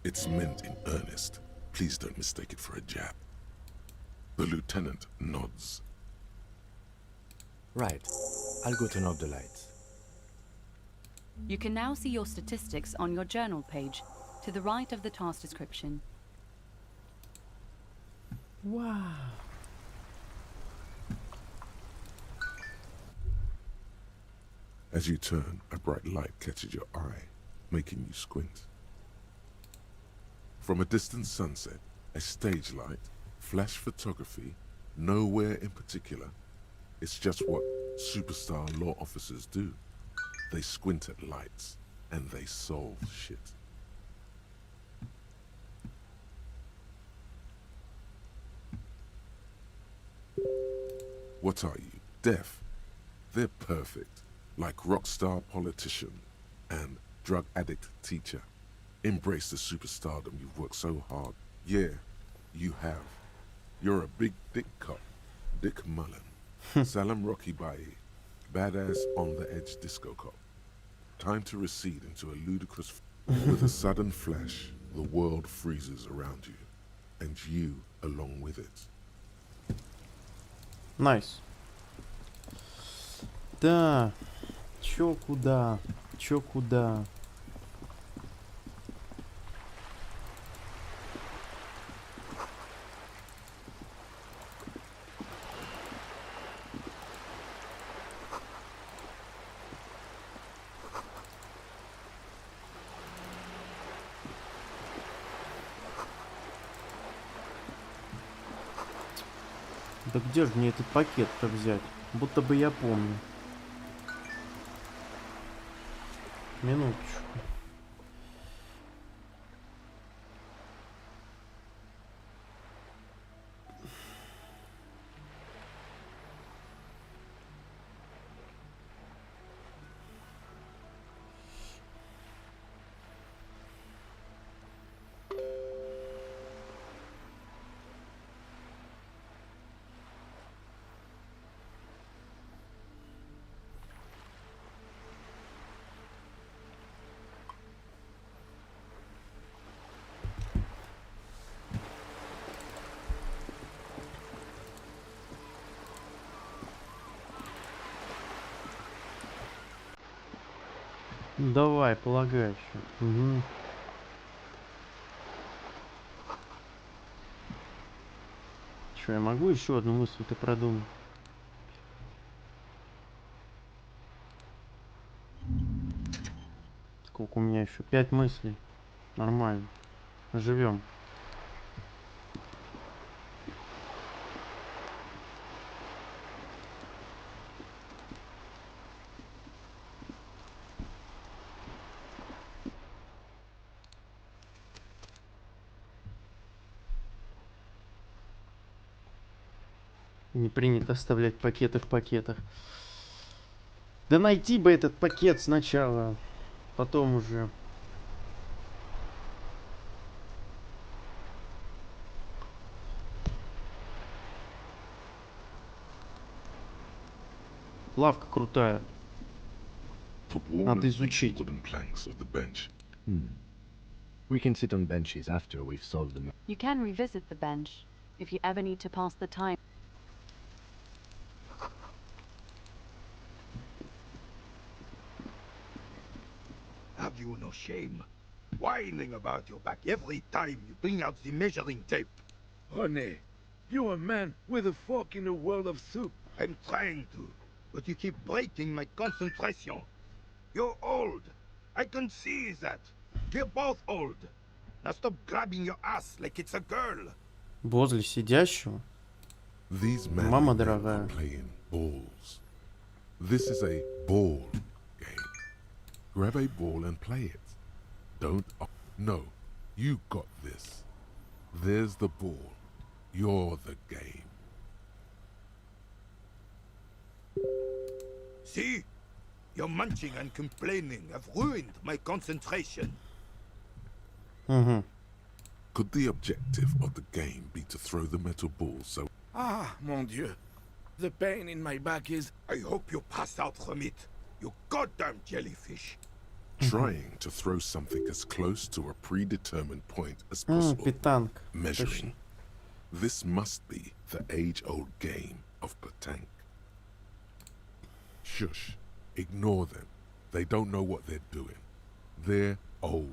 It's meant in earnest. Please don't mistake it for a jab. The lieutenant nods. Right. I'll go turn off the lights. You can now see your statistics on your journal page, to the right of the task description. Wow. As you turn, a bright light catches your eye, making you squint. From a distant sunset, a stage light, flash photography, nowhere in particular. It's just what superstar law officers do. They squint at lights, and they solve shit. What are you, deaf? They're perfect, like rock star politician and drug addict teacher. Embrace the superstardom you've worked so hard. Yeah, you have. You're a big dick cop, Dick Mullen. Salam Rocky Baye, badass on the edge disco cop. Time to recede into a ludicrous. With a sudden flash, the world freezes around you, and you along with it. Nice. Да. Чё куда? Чё куда? Да где же мне этот пакет-то взять? Будто бы я помню. Минуточку. Давай, полагаю еще. Угу. Что, я могу еще одну мысль-то продумать? Сколько у меня еще? 5 мыслей. Нормально. Живем. Не принято оставлять пакеты в пакетах. Да найти бы этот пакет сначала, потом уже. Лавка крутая. Надо изучить. We can sit on benches after we've solved them. You can revisit the bench if you ever need to pass the time. Have you no shame? Whining about your back every time you bring out the measuring tape. René, you're a man with a fork in a world of soup. I'm trying to, but you keep breaking my concentration. You're old. I can see that. We're both old. Now stop grabbing your ass like it's a girl. Возле сидящего. Мама дорогая. Playing balls. This is a ball game. Grab a ball and play it. Don't. No, you got this. There's the ball. You're the game. See? Your munching and complaining have ruined my concentration. Mm-hmm. Could the objective of the game be to throw the metal ball so... Ah, mon Dieu. The pain in my back is... I hope you pass out from it, you goddamn jellyfish. Trying to throw something as close to a predetermined point as possible. Питанг. Measuring. This must be the age-old game of petanque. Shush. Ignore them. They don't know what they're doing. They're old.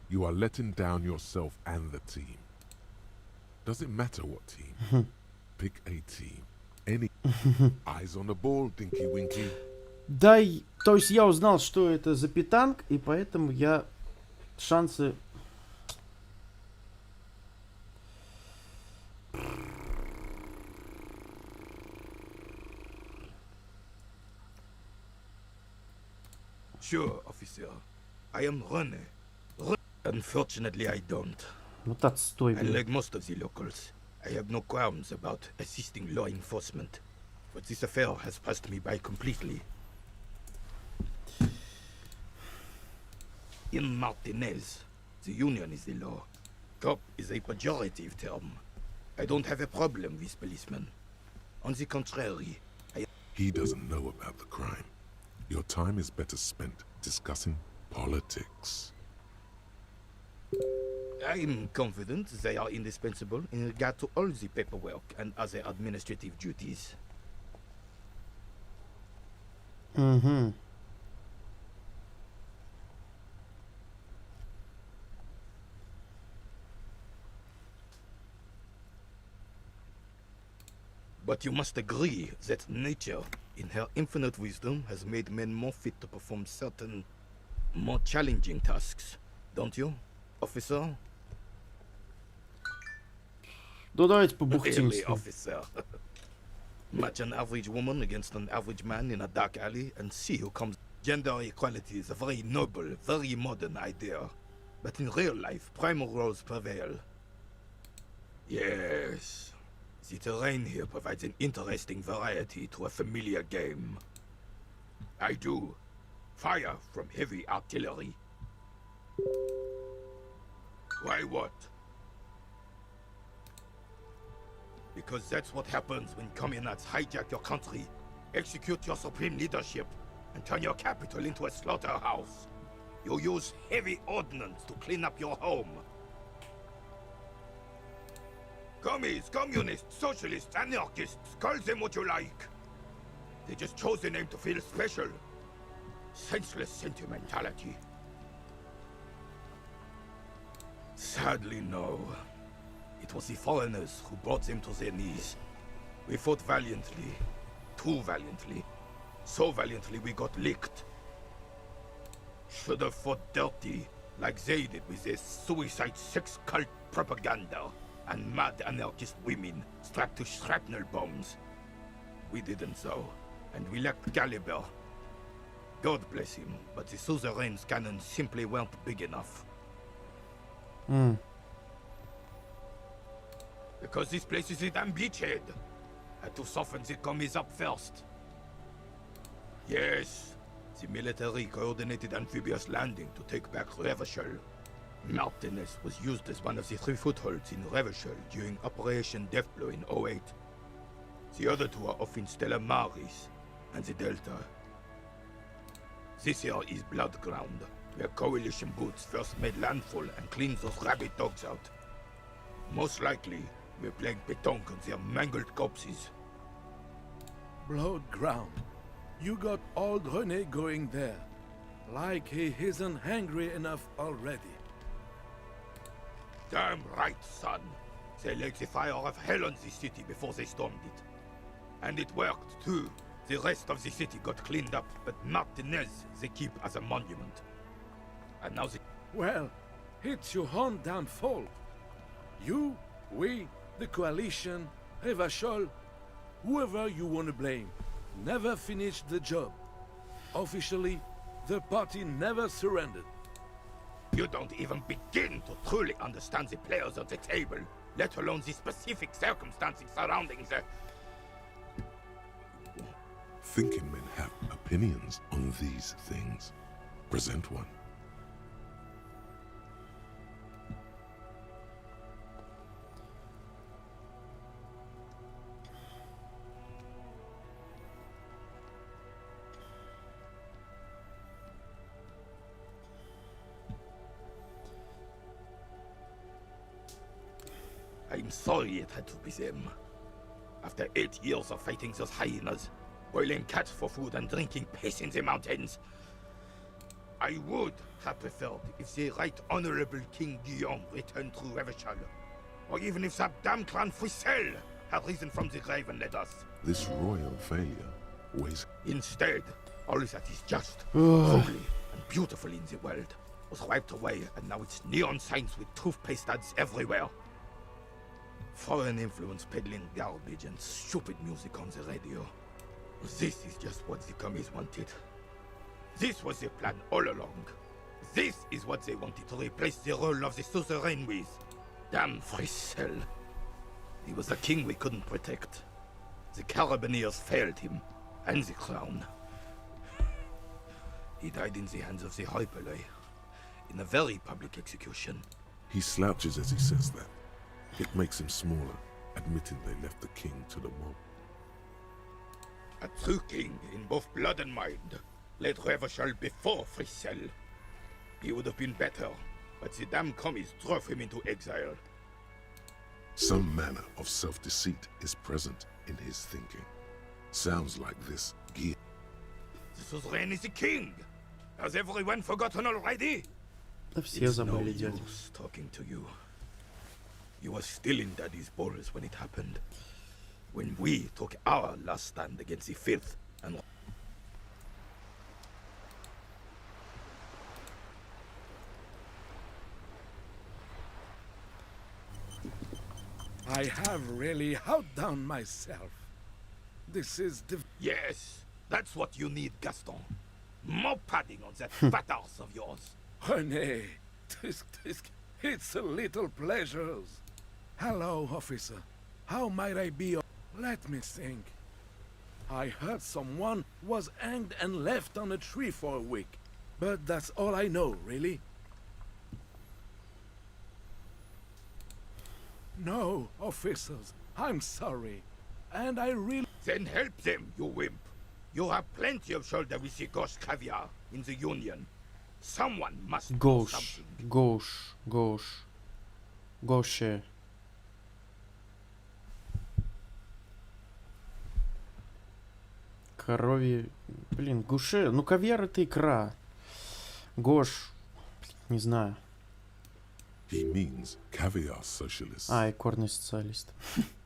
You are letting down yourself and the team. Doesn't matter what team. Pick a team. Any. Eyes on the ball, Dinky Winky. Да, то есть я узнал, что это за питанг, и поэтому я шансы... Sure, officer. I am René. Unfortunately, I don't. Вот отстой, блин. Like most of the locals, I have no qualms about assisting law enforcement. But this affair has passed me by completely. In Martinez, the union is the law. Cop is a pejorative term. I don't have a problem with policemen. On the contrary, He doesn't know about the crime. Your time is better spent discussing politics. I'm confident they are indispensable in regard to all the paperwork and other administrative duties. Mm-hmm. But you must agree that nature, in her infinite wisdom, has made men more fit to perform certain, more challenging tasks. Don't you, officer? Ну, давайте Really, побухтимся. officer. Match an average woman against an average man in a dark alley and see who comes. Gender equality is a very noble, very modern idea. But in real life, primal roles prevail. Yes. The terrain here provides an interesting variety to a familiar game. I do. Fire from heavy artillery. Why what? Because that's what happens when communards hijack your country, execute your supreme leadership, and turn your capital into a slaughterhouse. You use heavy ordnance to clean up your home. Commies, communists, socialists, anarchists, call them what you like. They just chose a name to feel special. senseless sentimentality. Sadly, no. It was the foreigners who brought them to their knees. We fought valiantly, too valiantly. So valiantly we got licked. Should have fought dirty, like they did with their suicide sex cult propaganda and mad anarchist women strapped to shrapnel bombs. We didn't though, and we lacked caliber. God bless him, but the suzerain's cannons simply weren't big enough. Because this place is a damn beachhead. Had to soften the commies up first. Yes, the military coordinated amphibious landing to take back Revachol. Martinez was used as one of the 3 footholds in Revachol during Operation Deathblow in 08. The other 2 are off in Stella Maris and the Delta. This here is Blood Ground, where coalition boots first made landfall and cleaned those rabid dogs out. Most likely, we're playing pétanque on their mangled corpses. Blood ground. You got old René going there. Like he isn't hungry enough already. Damn right, son. They laid the fire of hell on the city before they stormed it. And it worked, too. The rest of the city got cleaned up, but Martinez they keep as a monument. And now they... Well, it's your own damn fault. You, we, the coalition, Revachol, whoever you want to blame, never finished the job. Officially, the party never surrendered. You don't even begin to truly understand the players at the table, let alone the specific circumstances surrounding the... Thinking men have opinions on these things. Present one. I'm sorry it had to be them. After 8 years of fighting those hyenas, boiling cats for food and drinking piss in the mountains, I would have preferred if the Right Honorable King Guillaume returned through Revachol, or even if that damn clan Frisel had risen from the grave and led us. This royal failure weighs... Instead, all that is just, holy, and beautiful in the world was wiped away, and now it's neon signs with toothpaste ads everywhere. Foreign influence peddling garbage and stupid music on the radio. This is just what the commies wanted. This was their plan all along. This is what they wanted to replace the role of the suzerain with. Damn Frisel. He was a king we couldn't protect. The Carabineers failed him, and the crown. He died in the hands of the Hyperlay, in a very public execution. He slouches as he says that. It makes him smaller, admitting they left the king to the mob. A true king in both blood and mind led Revachol before Frisel. He would have been better, but the damn commies drove him into exile. Some manner of self-deceit is present in his thinking. Sounds like this gear. The suzerain is the king! Has everyone forgotten already? Да все It's no забыли, дядя. use talking to you. You were still in Daddy's balls when it happened. When we took our last stand against the filth and... I have really outdone myself. This is the... Yes, that's what you need, Gaston. More padding on that fat arse of yours. René, it's a little pleasures. Hello, officer. How might I be? Let me think. I heard someone was hanged and left on a tree for a week. But that's all I know, really. No, officers, I'm sorry. And I really... Then help them, you wimp. You have plenty of shoulder with the gauche caviar in the Union. Someone must do Gauche, something. Gauche. Коровье... Блин, гуше... Ну, кавьяр это икра. Гош... Не знаю. He means caviar socialist. А, икорный социалист.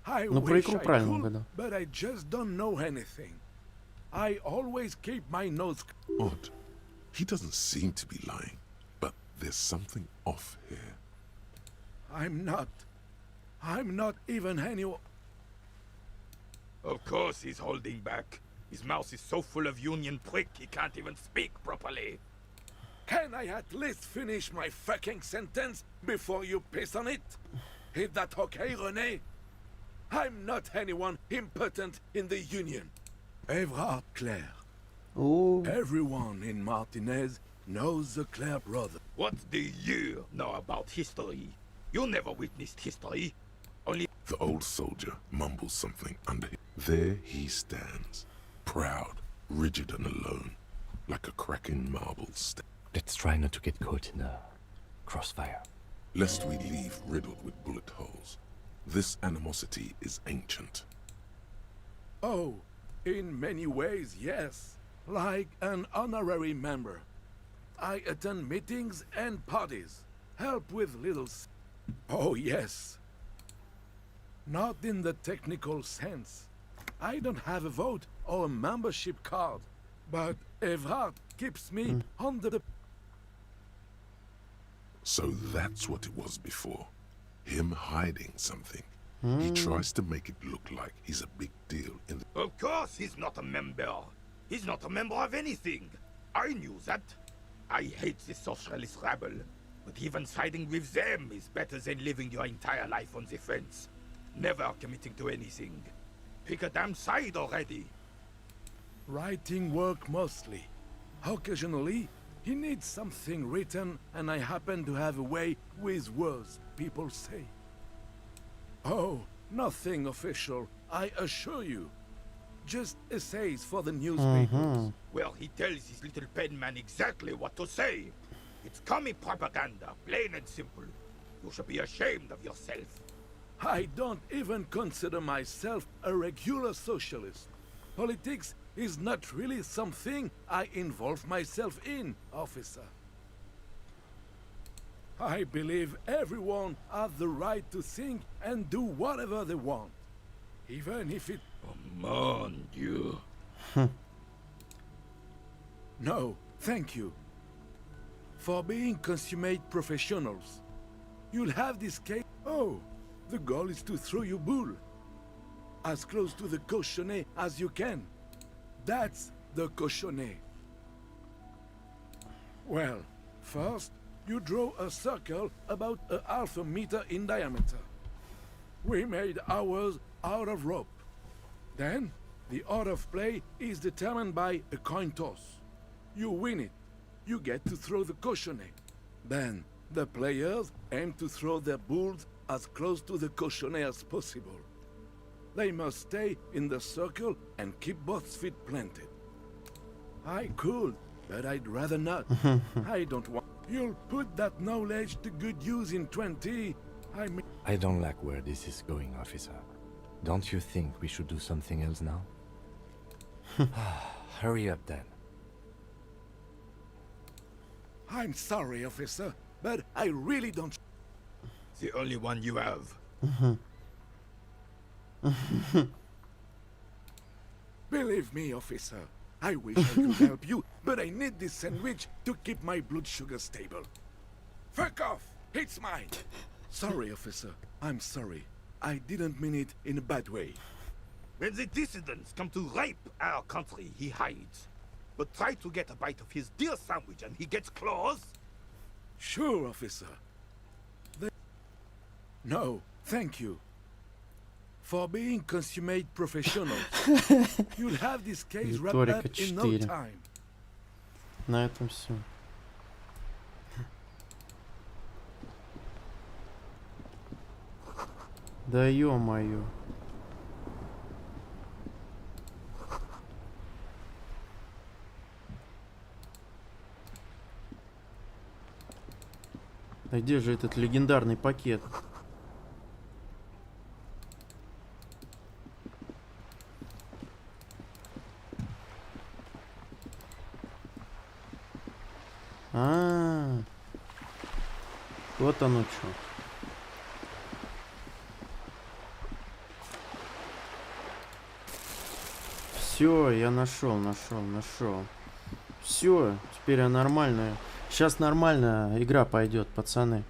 I Ну, про wish икру I правильно could, угадал. but I just don't know anything. I always keep my nose. Odd. He doesn't seem to be lying, but there's something off here. I'm not even anyone. Of course he's holding back. His mouth is so full of union prick he can't even speak properly. Can I at least finish my fucking sentence before you piss on it? Is that okay, René? I'm not anyone impotent in the union. Evrard Claire. Oh. Everyone in Martinez knows the Claire brother. What do you know about history? You never witnessed history. Only... The old soldier mumbles something under him. There he stands, proud, rigid and alone, like a cracking marble stand. Let's try not to get caught in a crossfire. Lest we leave riddled with bullet holes. This animosity is ancient. Oh, in many ways, yes. Like an honorary member. I attend meetings and parties. Help with little... Oh, yes. Not in the technical sense. I don't have a vote or a membership card. But Evrard keeps me under the... So that's what it was before. Him hiding something. He tries to make it look like he's a big deal in the... Of course he's not a member. He's not a member of anything. I knew that. I hate the socialist rabble. But even siding with them is better than living your entire life on the fence. Never committing to anything. Pick a damn side already. Writing work mostly. Occasionally, he needs something written, and I happen to have a way with words, people say. Oh, nothing official, I assure you. Just essays for the newspapers. Well, he tells his little pen man exactly what to say. It's commie propaganda, plain and simple. You should be ashamed of yourself. I don't even consider myself a regular socialist. Politics is not really something I involve myself in, officer. I believe everyone has the right to think and do whatever they want. Even if it... Oh, mon Dieu. No, thank you. For being consummate professionals. You'll have this case... Oh, the goal is to throw you bull. As close to the cochonnet as you can. That's the cochonnet. Well, first, you draw a circle about a half a meter in diameter. We made ours out of rope. Then, the order of play is determined by a coin toss. You win it. You get to throw the cochonnet. Then, the players aim to throw their bulls as close to the cochonnet as possible. They must stay in the circle and keep both feet planted. I could, but I'd rather not. I don't want... You'll put that knowledge to good use in 20... I don't like where this is going, officer. Don't you think we should do something else now? Hurry up, then. I'm sorry, officer, but I really don't... The only one you have. Believe me, officer, I wish I could help you, but I need this sandwich to keep my blood sugar stable. Fuck off! It's mine! Sorry, officer. I'm sorry. I didn't mean it in a bad way. When the dissidents come to rape our country, he hides. But try to get a bite of his dear sandwich and he gets claws? Sure, officer. No, thank you. For being consummate professionals, you'll have this case wrapped up in no time. На этом все. Да ё-моё. Да где же этот легендарный пакет? Вот оно что. Все, я нашел. Все, теперь я нормальная. Сейчас нормальная игра пойдет, пацаны.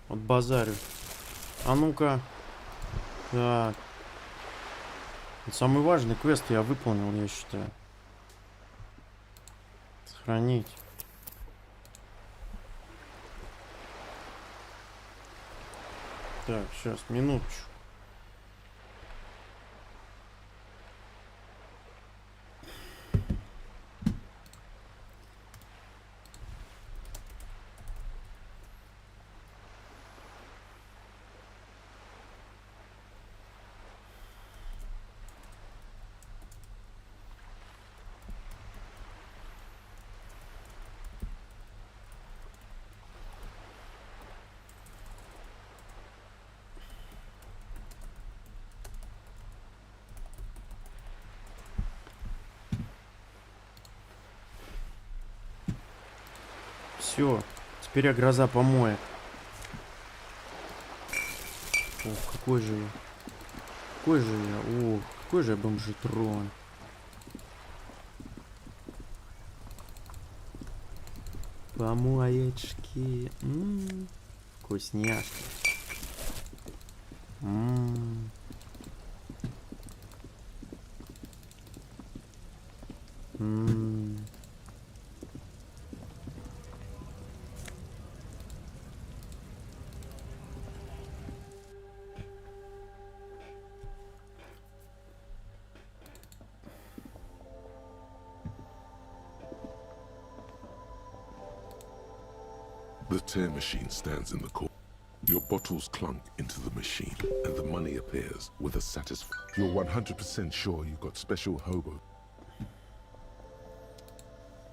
Вот базарю. А ну-ка. Так. Вот самый важный квест я выполнил, я считаю. Сохранить. Так, сейчас, минуточку. Все, теперь я гроза помоек. Ох, какой же я. Ох, какой же я бомжетрон. Помоечки. Вкусняшки. The tear machine stands in the corner. Your bottles clunk into the machine, and the money appears with a satisfaction. You're 100% sure you got special hobo.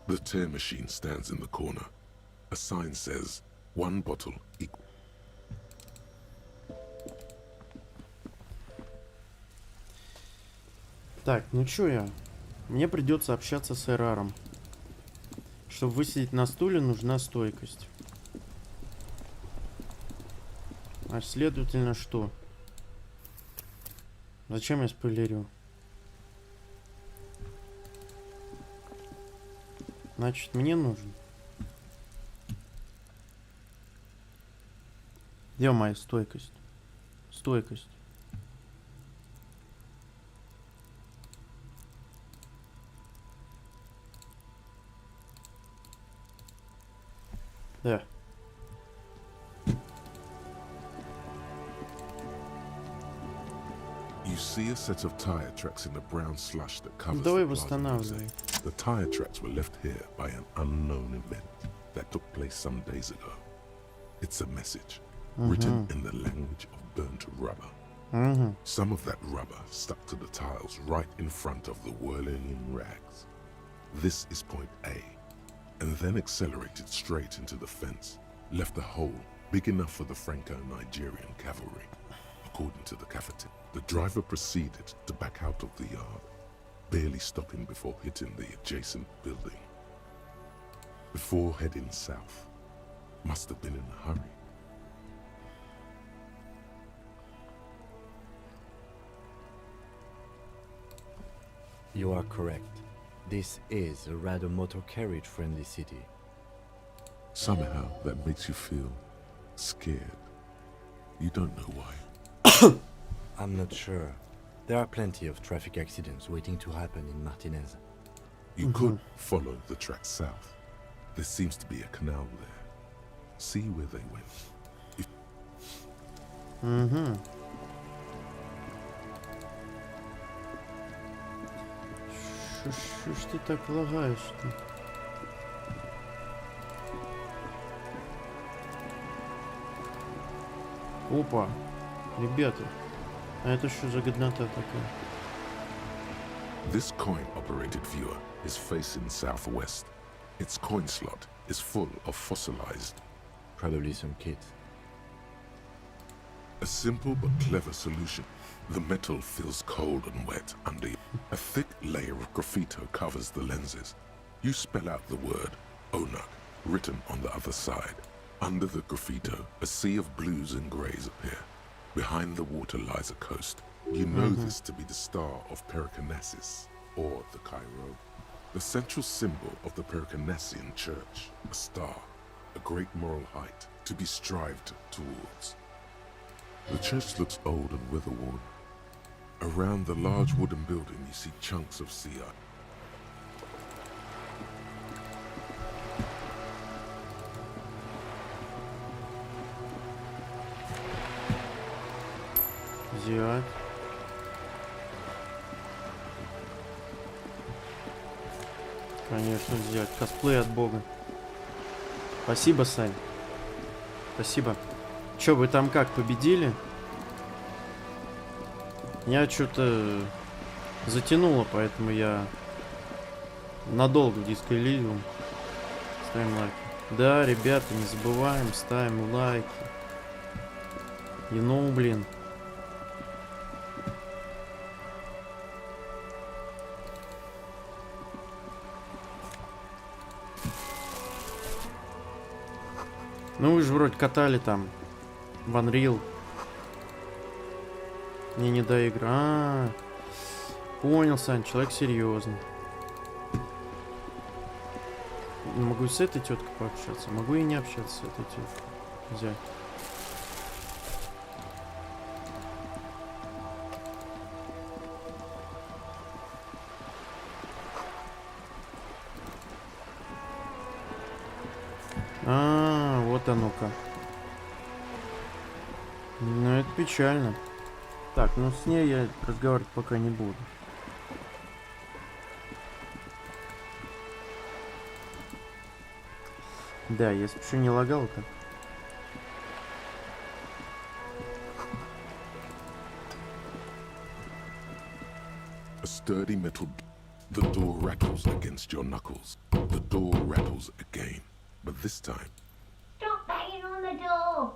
The tear machine stands in the corner. A sign says, 1 bottle equals. Так, ну чё я? Мне придется общаться с Эраром. Чтобы высидеть на стуле, нужна стойкость. А следовательно, что? Зачем я спойлерю? Значит, мне нужен. Где моя стойкость? Стойкость. Да. You see a set of tire tracks in the brown slush that covers Давай the plaza восстанавливай. mosaic. The tire tracks were left here by an unknown event that took place some days ago. It's a message written in the language of burnt rubber. Some of that rubber stuck to the tiles right in front of the whirling rags. This is point A, and then accelerated straight into the fence, left a hole big enough for the Franco-Nigerian cavalry, according to the cafeteria. The driver proceeded to back out of the yard, barely stopping before hitting the adjacent building. Before heading south, must have been in a hurry. You are correct. This is a rather motor carriage-friendly city. Somehow that makes you feel scared. You don't know why. I'm not sure. There are plenty of traffic accidents waiting to happen in Martinez. You could follow the track south. There seems to be a canal there. See where they went. Что ж ты так лагаешь-то? Опа, ребята, а это что за годнота такая? This coin-operated viewer is facing southwest. Its coin slot is full of fossilized. Probably some kids. A simple but clever solution. The metal feels cold and wet under you. A thick layer of graffito covers the lenses. You spell out the word Onak, written on the other side. Under the graffito, a sea of blues and greys appear. Behind the water lies a coast. You know this to be the star of Periconesus, or the Cairo. The central symbol of the Periconesian church, a star, a great moral height, to be strived towards. The church looks old and weather-worn. Around the large wooden building you see chunks of sea ice. Взять. Конечно, взять. Косплей от бога. Спасибо, Сань. Спасибо. Чё, вы там как, победили? Я что-то затянуло, поэтому я надолго в Диско Элизиум. Ставим лайки. Да, ребята, не забываем, ставим лайки. Блин. Ну вы же вроде катали там в Unreal. Мне не до игры. Понял, Сань, человек серьезный. Могу и с этой теткой пообщаться, могу и не общаться с этой теткой. Взять. Вот оно как. Ну, это печально. Так, ну с ней я разговаривать пока не буду. Да, если бы еще не лагал так. A sturdy metal. The door rattles against your knuckles. The door rattles again, but this time. Stop banging on the door!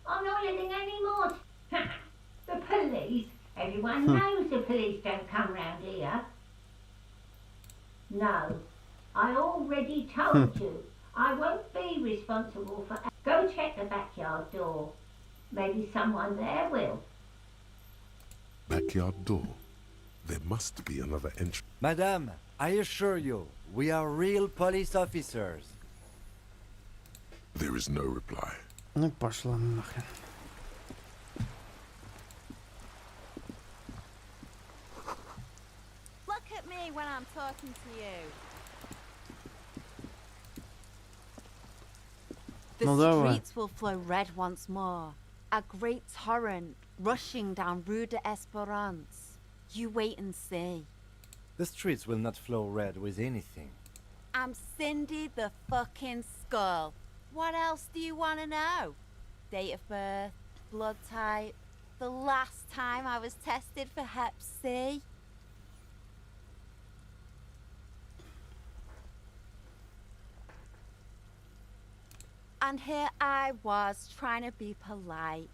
I'm not living anymore. The police? Everyone knows the police don't come round here. No, I already told you. I won't be responsible for... Go check the backyard door. Maybe someone there will. Backyard door. There must be another entry. Madame, I assure you, we are real police officers. There is no reply. Ну пошла нахрен. Look at me when I'm talking to you. The streets will flow red once more. A great torrent rushing down Rue de Esperance. You wait and see. The streets will not flow red with anything. I'm Cindy the fucking Skull. What else do you want to know? Date of birth, blood type, the last time I was tested for Hep C. And here I was trying to be polite.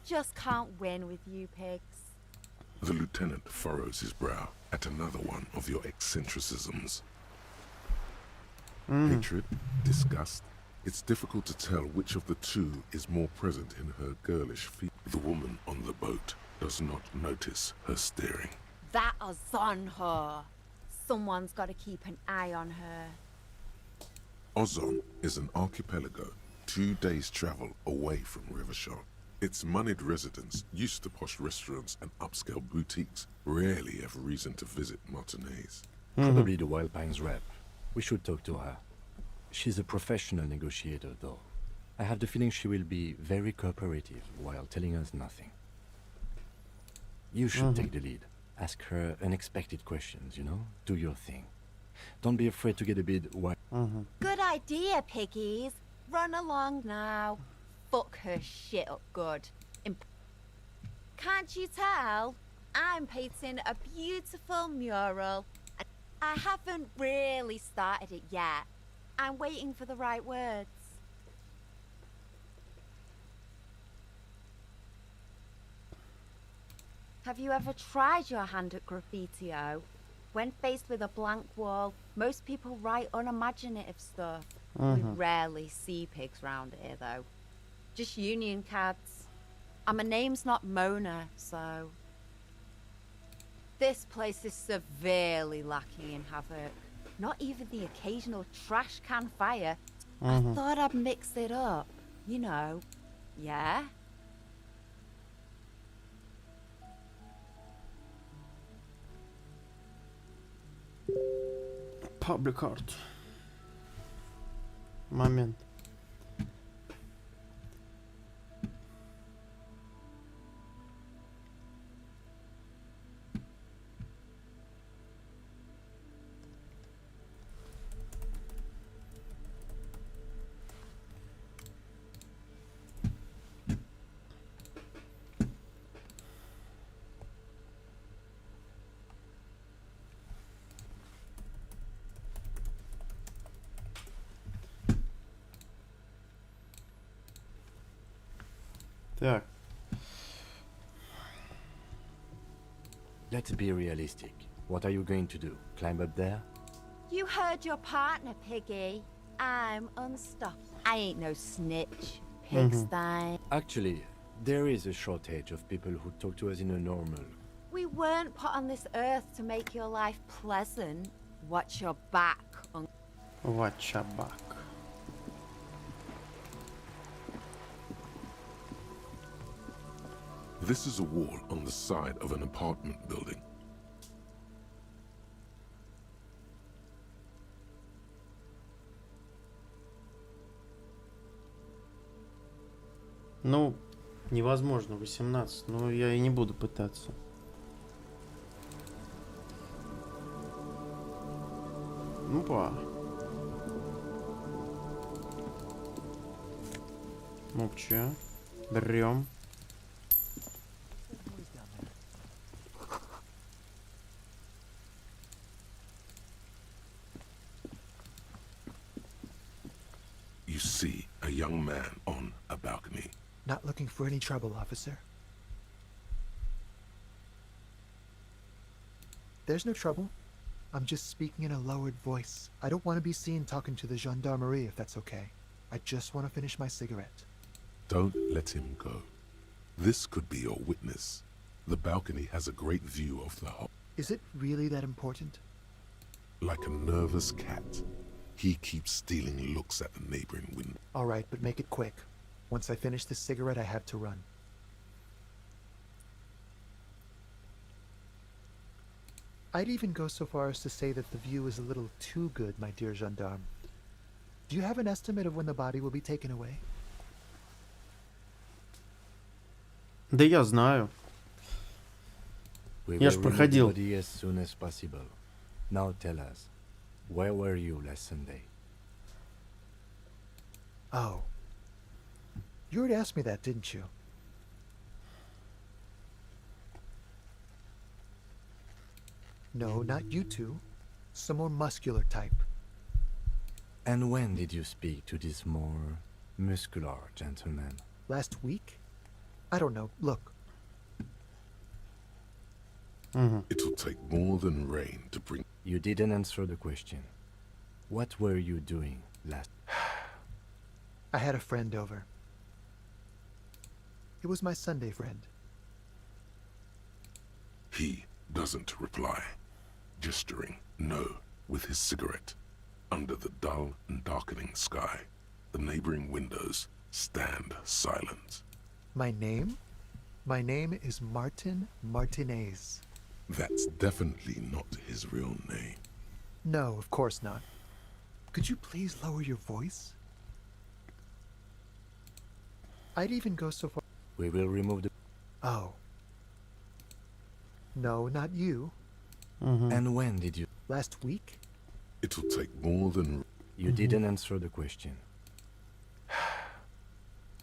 Just can't win with you pigs. The lieutenant furrows his brow at another one of your eccentricisms. Hatred, disgust. It's difficult to tell which of the two is more present in her girlish feet. The woman on the boat does not notice her staring. That is on her. Someone's got to keep an eye on her. Ozon is an archipelago 2 days' travel away from Rivershot. Its moneyed residents, used to posh restaurants and upscale boutiques, rarely have reason to visit Martinez. Probably the Wild Pines rep. We should talk to her. She's a professional negotiator, though. I have the feeling she will be very cooperative while telling us nothing. You should take the lead. Ask her unexpected questions, you know? Do your thing. Don't be afraid to get a bit wild. Good idea, piggies. Run along now. Fuck her shit up good. Can't you tell? I'm painting a beautiful mural. I haven't really started it yet. I'm waiting for the right words. Have you ever tried your hand at graffiti-o? When faced with a blank wall, most people write unimaginative stuff. We Mhm. rarely see pigs round here, though. Just union cards. And my name's not Mona, so... This place is severely lacking in havoc. Not even the occasional trash can fire. I Mhm. thought I'd mix it up. You know. Yeah? Public art. Момент. Так. Let's be realistic. What are you going to do? Climb up there? You heard your partner, Piggy. I'm unstoppable. I ain't no snitch. Pigstein. Actually, there is a shortage of people who talk to us in a normal. We weren't put on this earth to make your life pleasant. Watch your back, Watch your back. This is a wall on the side of an apartment building. Ну, невозможно, 18, но я и не буду пытаться. Ну, па. Ну-ка, берем. You see a young man on a balcony. Not looking for any trouble, officer. There's no trouble. I'm just speaking in a lowered voice. I don't want to be seen talking to the gendarmerie, if that's okay. I just want to finish my cigarette. Don't let him go. This could be your witness. The balcony has a great view of the whole. Is it really that important? Like a nervous cat, he keeps stealing looks at the neighboring window. All right, but make it quick. Once I finish this cigarette, I have to run. I'd even go so far as to say that the view is a little too good, my dear gendarme. Do you have an estimate of when the body will be taken away? Да я знаю. We Я will ж remove проходил. the body as soon as possible. Now tell us, where were you last Sunday? Oh. You already asked me that, didn't you? No, not you two. Some more muscular type. And when did you speak to this more muscular gentleman? Last week? I don't know. Look. It'll take more than rain to bring. You didn't answer the question. What were you doing last? I had a friend over. It was my Sunday friend. He doesn't reply, gesturing no with his cigarette. Under the dull and darkening sky, the neighboring windows stand silent. My name? My name is Martin Martinez. That's definitely not his real name. No, of course not. Could you please lower your voice? I'd even go so far. We will remove the... Oh. No, not you. And when did you... Last week? It'll take more than... You didn't answer the question.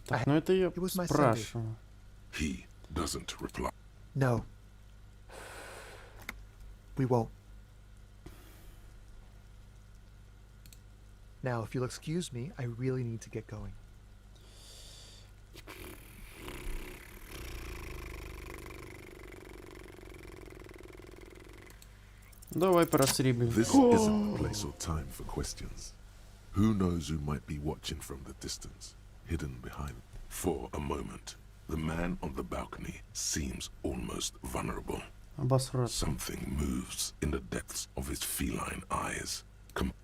Так, ну это я It was my спрашиваю. He doesn't reply. No. We won't. Now, if you'll excuse me, I really need to get going. Давай просребим. This isn't a place or time for questions. Who knows who might be watching from the distance, hidden behind. For a moment, the man on the balcony seems almost vulnerable. Something moves in the depths of his feline eyes.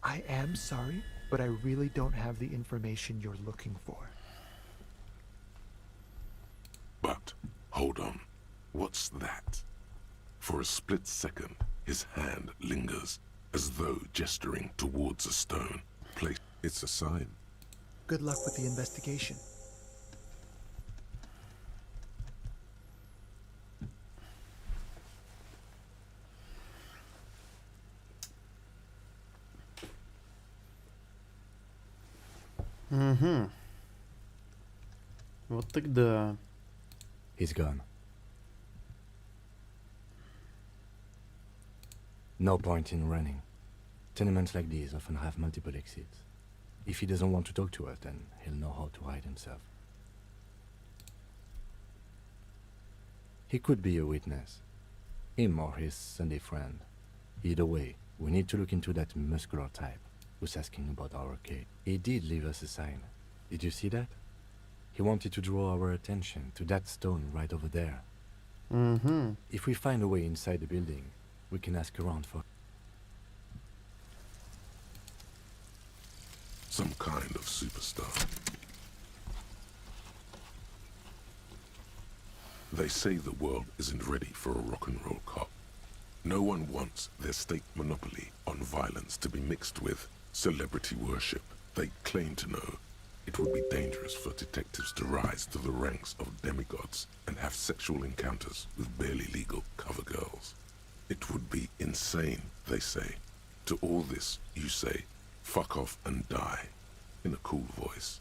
I am sorry, but I really don't have the information you're looking for. But, hold on. What's that? For a split second, his hand lingers, as though gesturing towards a stone. It's a sign. Good luck with the investigation. Угу. Вот тогда. He's gone. No point in running. Tenements like these often have multiple exits. If he doesn't want to talk to us, then he'll know how to hide himself. He could be a witness. Him or his Sunday friend. Either way, we need to look into that muscular type who's asking about our case. He did leave us a sign. Did you see that? He wanted to draw our attention to that stone right over there. Mm-hmm. If we find a way inside the building, we can ask around for... Some kind of superstar. They say the world isn't ready for a rock and roll cop. No one wants their state monopoly on violence to be mixed with celebrity worship. They claim to know it would be dangerous for detectives to rise to the ranks of demigods and have sexual encounters with barely legal cover girls. It would be insane, they say. To all this, you say, fuck off and die, in a cool voice.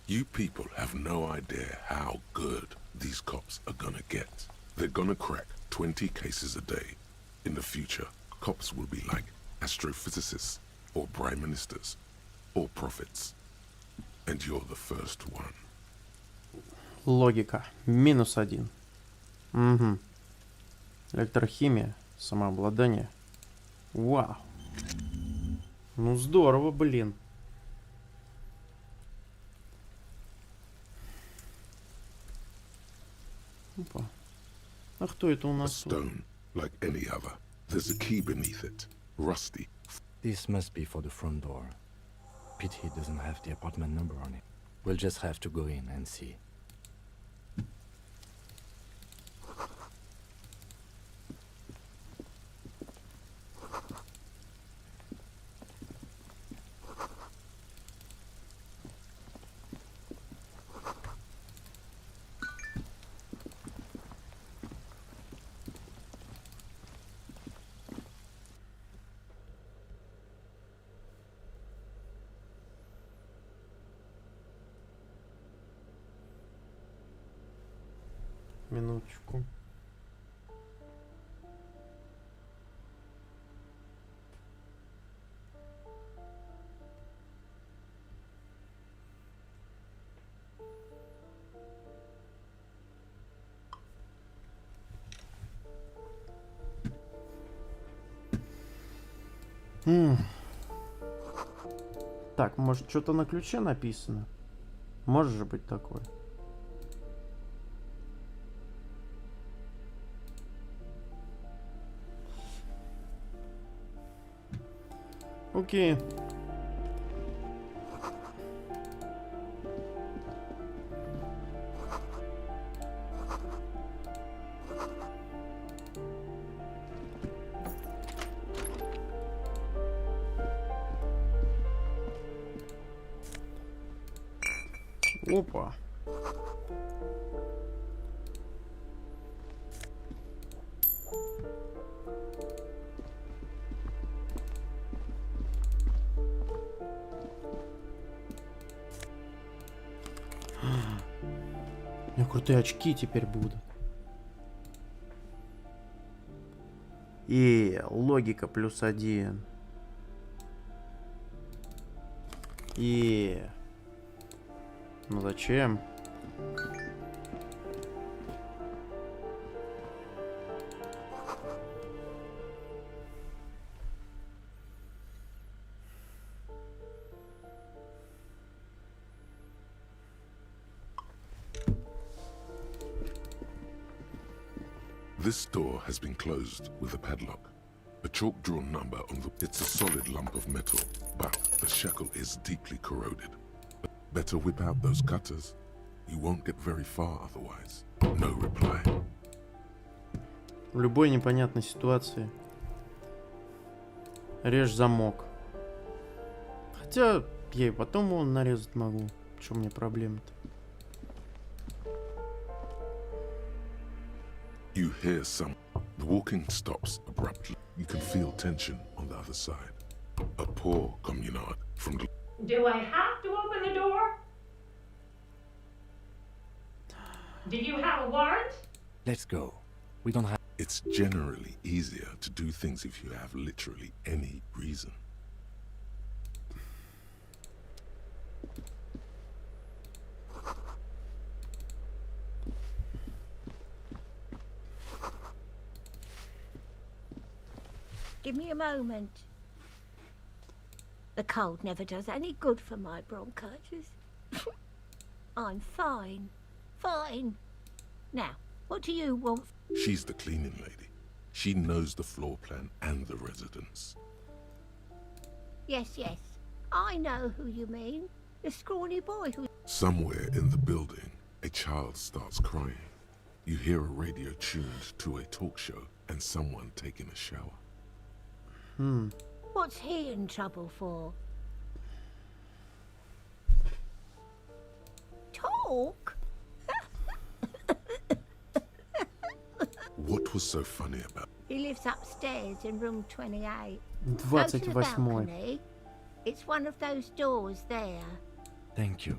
You people have no idea how good these cops are gonna get. They're gonna crack 20 cases a day. In the future, cops will be like astrophysicists, or prime ministers, or prophets. And you're the first one. Логика. -1. Угу. Электрохимия. Самообладание. Вау. Ну здорово, блин. Опа. А кто это у A нас? stone, like any other. There's a key beneath it, rusty. This must be for the front door. Pity it doesn't have the apartment number on it. We'll just have to go in and see. Минуточку. Так, может, что-то на ключе написано? Может же быть такое. Окей. Опа. У меня крутые очки теперь будут. И логика +1. И ну зачем? This door has been closed with a padlock. A chalk-drawn number on the... It's a solid lump of metal, but the shackle is deeply corroded. Better whip out those cutters. You won't get very far otherwise. No reply. В любой непонятной ситуации режь замок. Хотя я и потом его нарезать могу. Что мне проблема-то? You hear some... The walking stops abruptly. You can feel tension on the other side. A poor communard from the... Do I have to open the door? Do you have a warrant? Let's go. We don't have... It's generally easier to do things if you have literally any reason. Give me a moment. The cold never does any good for my bronchitis. I'm fine. Fine. Now, what do you want? She's the cleaning lady. She knows the floor plan and the residence. Yes, yes. I know who you mean. The scrawny boy who... Somewhere in the building, a child starts crying. You hear a radio tuned to a talk show and someone taking a shower. What's he in trouble for? Talk? What was so funny about... He lives upstairs in room 28. Go to the 28. balcony. It's one of those doors there. Thank you.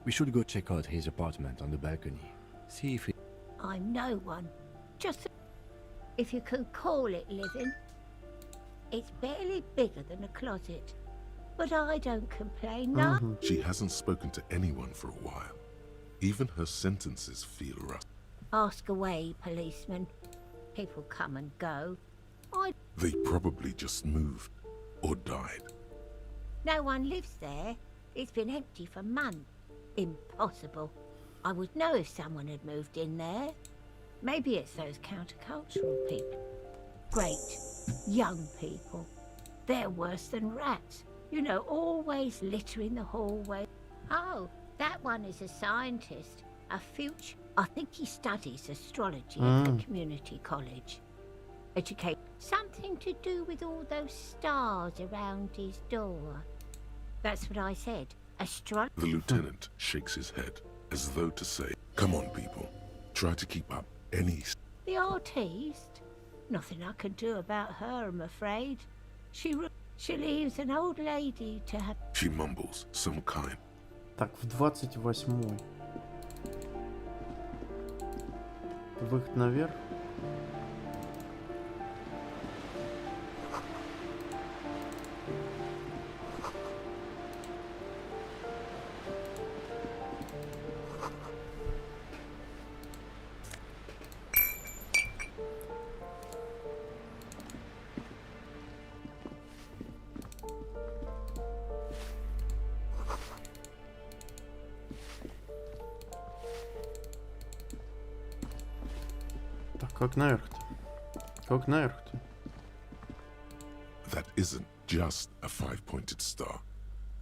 We should go check out his apartment on the balcony. See if he... I'm no one. Just... If you can call it living. It's barely bigger than a closet. But I don't complain, no. She hasn't spoken to anyone for a while. Even her sentences feel rough. Ask away, policeman. People come and go. They probably just moved or died. No one lives there. It's been empty for months. Impossible. I would know if someone had moved in there. Maybe it's those countercultural people. Great. Young people. They're worse than rats. You know, always littering the hallway. Oh, that one is a scientist. A future... I think he studies astrology at the community college. Educate... Something to do with all those stars around his door. That's what I said. Astrology... The lieutenant shakes his head, as though to say, come on, people. Try to keep up any... The artiste? Nothing I can do about her, I'm afraid. She leaves an old lady to have... She mumbles some kind. Так, в 28-й. Выход наверх. Как наверх-то? Как наверх-то? That isn't just a five-pointed star.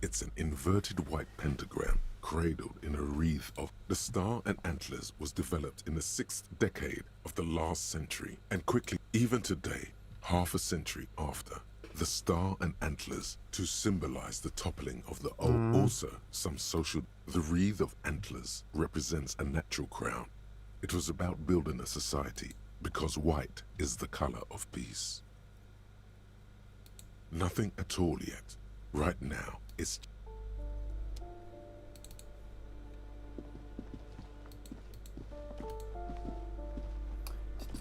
It's an inverted white pentagram cradled in a wreath of... The star and antlers was developed in the 6th decade of the last century, and quickly, even today, half a century after, the star and antlers to symbolize the toppling of the old. Also, some social... The wreath of antlers represents a natural crown. It was about building a society, because white is the color of peace. Nothing at all yet. Right now, it's...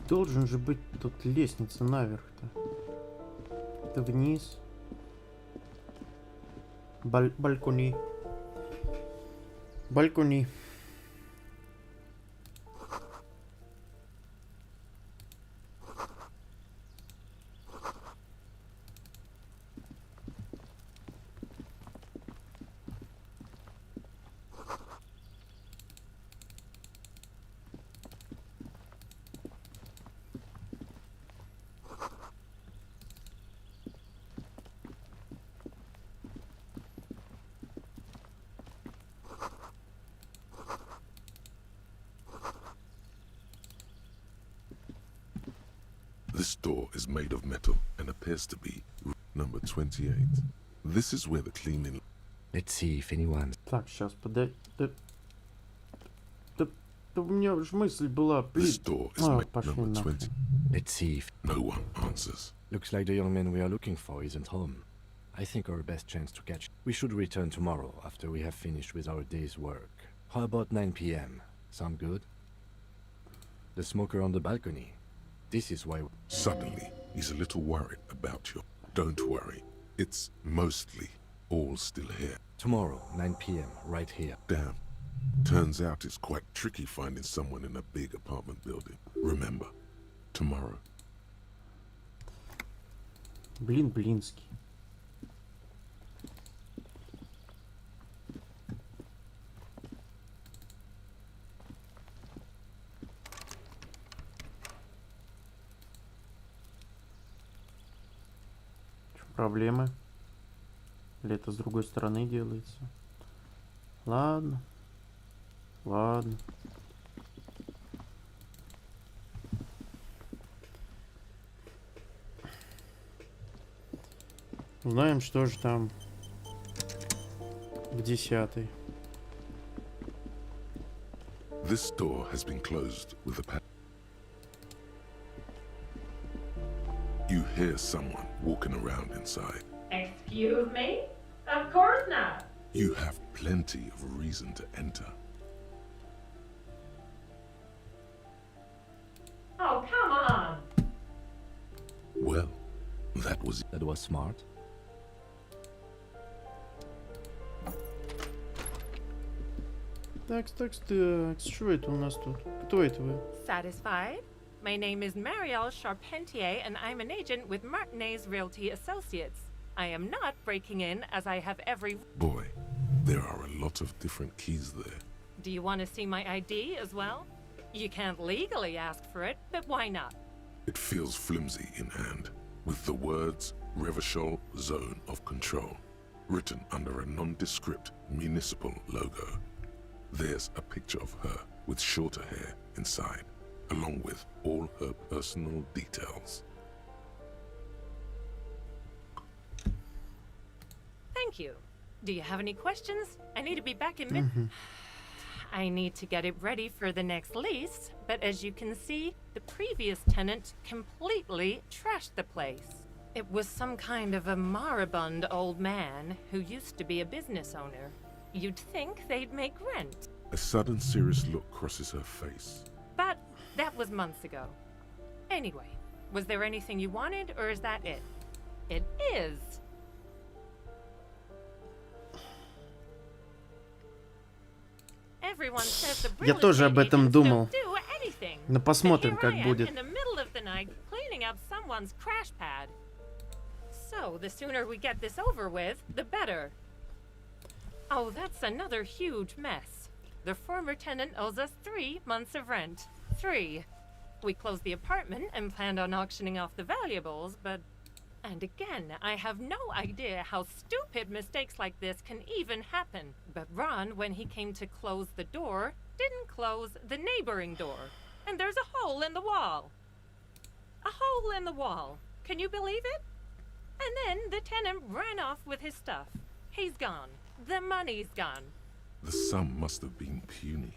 Должен же быть тут лестница наверх-то. Это вниз. Балкони. Балкони. This door is made of metal and appears to be number 28. This is where the cleaning... Let's see if anyone... Так, сейчас, подай... Да у меня уже мысль была, блин. This door is Пошли number нахуй. 20. Let's see if... No one answers. Looks like the young man we are looking for isn't home. I think our best chance to catch... We should return tomorrow after we have finished with our day's work. How about 9 p.m.? Sound good? The smoker on the balcony. This is why... Suddenly, he's a little worried about you. Don't worry. It's mostly all still here. Tomorrow, 9 p.m., right here. Damn. Turns out it's quite tricky finding someone in a big apartment building. Remember, tomorrow. Блинский. Проблемы? Или это с другой стороны делается? Ладно. Ладно. Знаем, что же там в 10-й. This door has been closed with a padlock. You hear someone walking around inside. Excuse me? Of course not. You have plenty of reason to enter. Oh, come on. Well, that was smart. Так, что это у нас тут? Кто это вы? Satisfied? My name is Marielle Charpentier, and I'm an agent with Martinez Realty Associates. I am not breaking in, as I have every... Boy, there are a lot of different keys there. Do you want to see my ID as well? You can't legally ask for it, but why not? It feels flimsy in hand, with the words Revachol Zone of Control written under a nondescript municipal logo. There's a picture of her with shorter hair inside, along with all her personal details. Thank you. Do you have any questions? I need to be back in I need to get it ready for the next lease, but as you can see, the previous tenant completely trashed the place. It was some kind of a moribund old man who used to be a business owner. You'd think they'd make rent. A sudden serious look crosses her face. But that was months ago. Anyway, was there anything you wanted, or is that it? It is. Everyone says the Я тоже об этом думал. do anything. Но посмотрим, как будет. In the middle of the night, cleaning up someone's crash pad. So the sooner we get this over with, the better. Oh, that's another huge mess. The former tenant owes us 3 months of rent. 3. We closed the apartment and planned on auctioning off the valuables, but... And again, I have no idea how stupid mistakes like this can even happen. But Ron, when he came to close the door, didn't close the neighboring door. And there's a hole in the wall. A hole in the wall. Can you believe it? And then the tenant ran off with his stuff. He's gone. The money's gone. The sum must have been puny.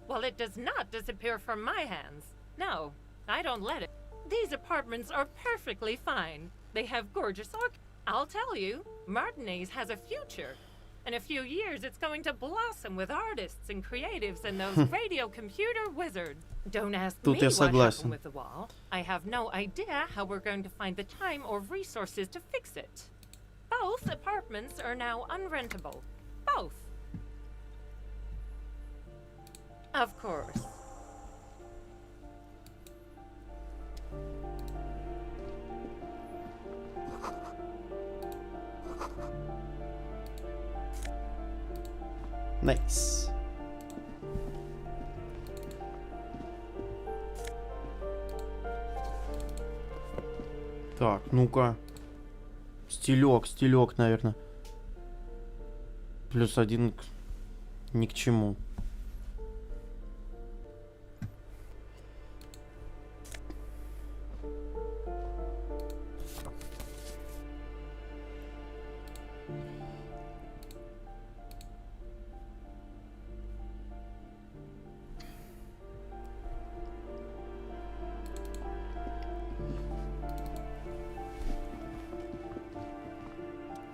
Well, it does not disappear from my hands. No, I don't let it. These apartments are perfectly fine. They have gorgeous I'll tell you, Martinez has a future. In a few years, it's going to blossom with artists and creatives and those radio computer wizards. Don't ask me what happened with the wall. I have no idea how we're going to find the time or resources to fix it. Both apartments are now unrentable. Both. Of course. Nice. Так, ну-ка. Стилек, наверное. +1 ни к чему.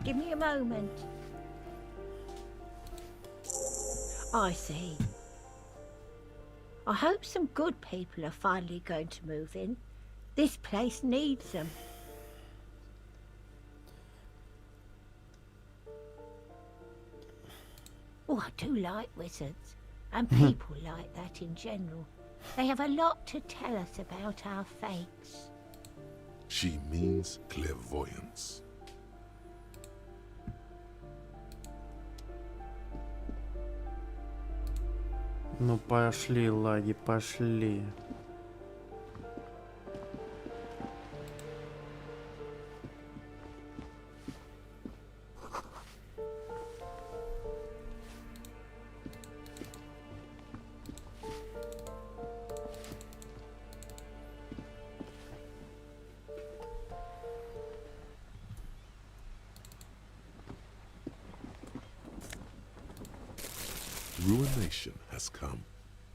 Give me a moment. I see. I hope some good people are finally going to move in. This place needs them. Oh, I do like wizards. And people like that in general. They have a lot to tell us about our fates. She means clairvoyance. Ну пошли, лаги, пошли. Ruination has come.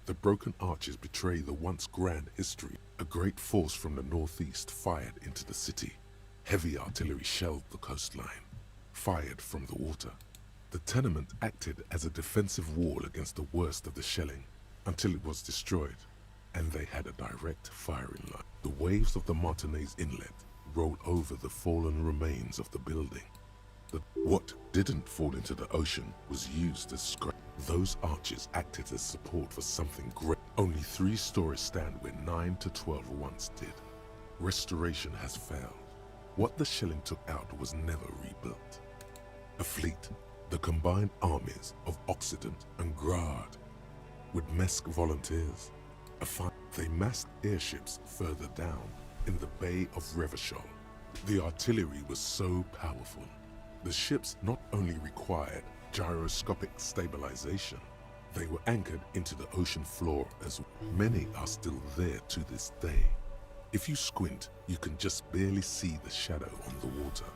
The broken arches betray the once grand history. A great force from the northeast fired into the city. Heavy artillery shelled the coastline, fired from the water. The tenement acted as a defensive wall against the worst of the shelling, until it was destroyed, and they had a direct firing line. The waves of the Martinez Inlet rolled over the fallen remains of the building. What didn't fall into the ocean was used as scrap. Those arches acted as support for something great. Only 3 stories stand where 9 to 12 once did. Restoration has failed. What the shelling took out was never rebuilt. A fleet, the combined armies of Occident and Grad, with Mesk volunteers. They massed airships further down in the Bay of Revachol. The artillery was so powerful. The ships not only required gyroscopic stabilization, they were anchored into the ocean floor as many are still there to this day. If you squint, you can just barely see the shadow on the water,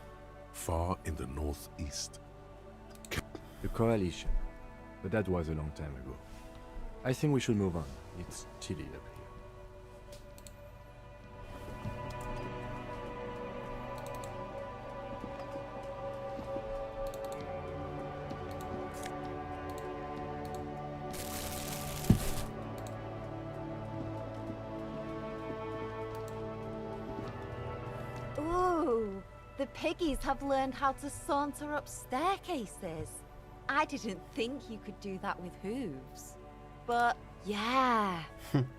far in the northeast. The coalition. But that was a long time ago. I think we should move on. It's chilly up here. Ooh, the piggies have learned how to saunter up staircases. I didn't think you could do that with hooves. But yeah,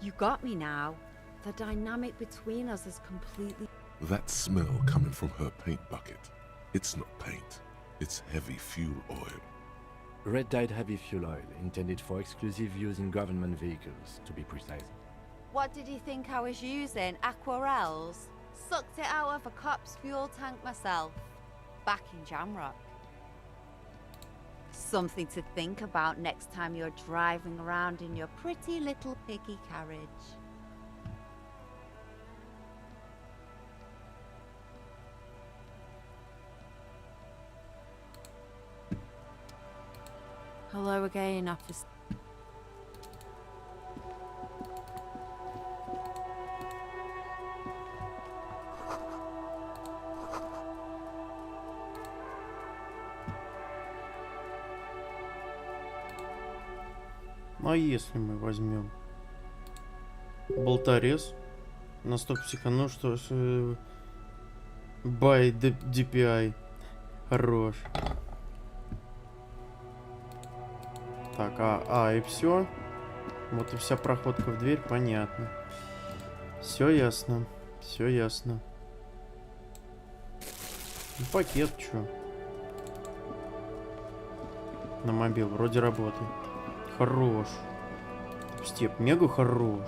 you got me now. The dynamic between us is completely... That smell coming from her paint bucket. It's not paint, it's heavy fuel oil. Red-dyed heavy fuel oil, intended for exclusive use in government vehicles, to be precise. What did you think I was using? Aquarels? Sucked it out of a cop's fuel tank myself. Back in Jamrock. Something to think about next time you're driving around in your pretty little piggy carriage. Hello again, officer. А если мы возьмем болторез на 100 психану, что ж, by DPI, хорош. Так, и все. Вот и вся проходка в дверь, понятно. Все ясно, все ясно. Ну, пакет, чё? На мобил вроде работает. Хорош. Степ, мега хорош.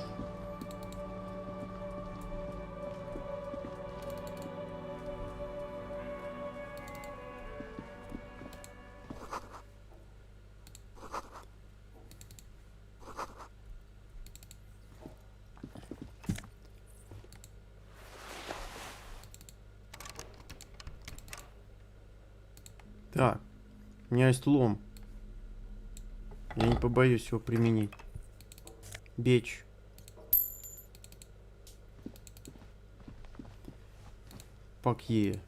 А, у меня есть лом. Я не побоюсь его применить. Бечь. Пакье.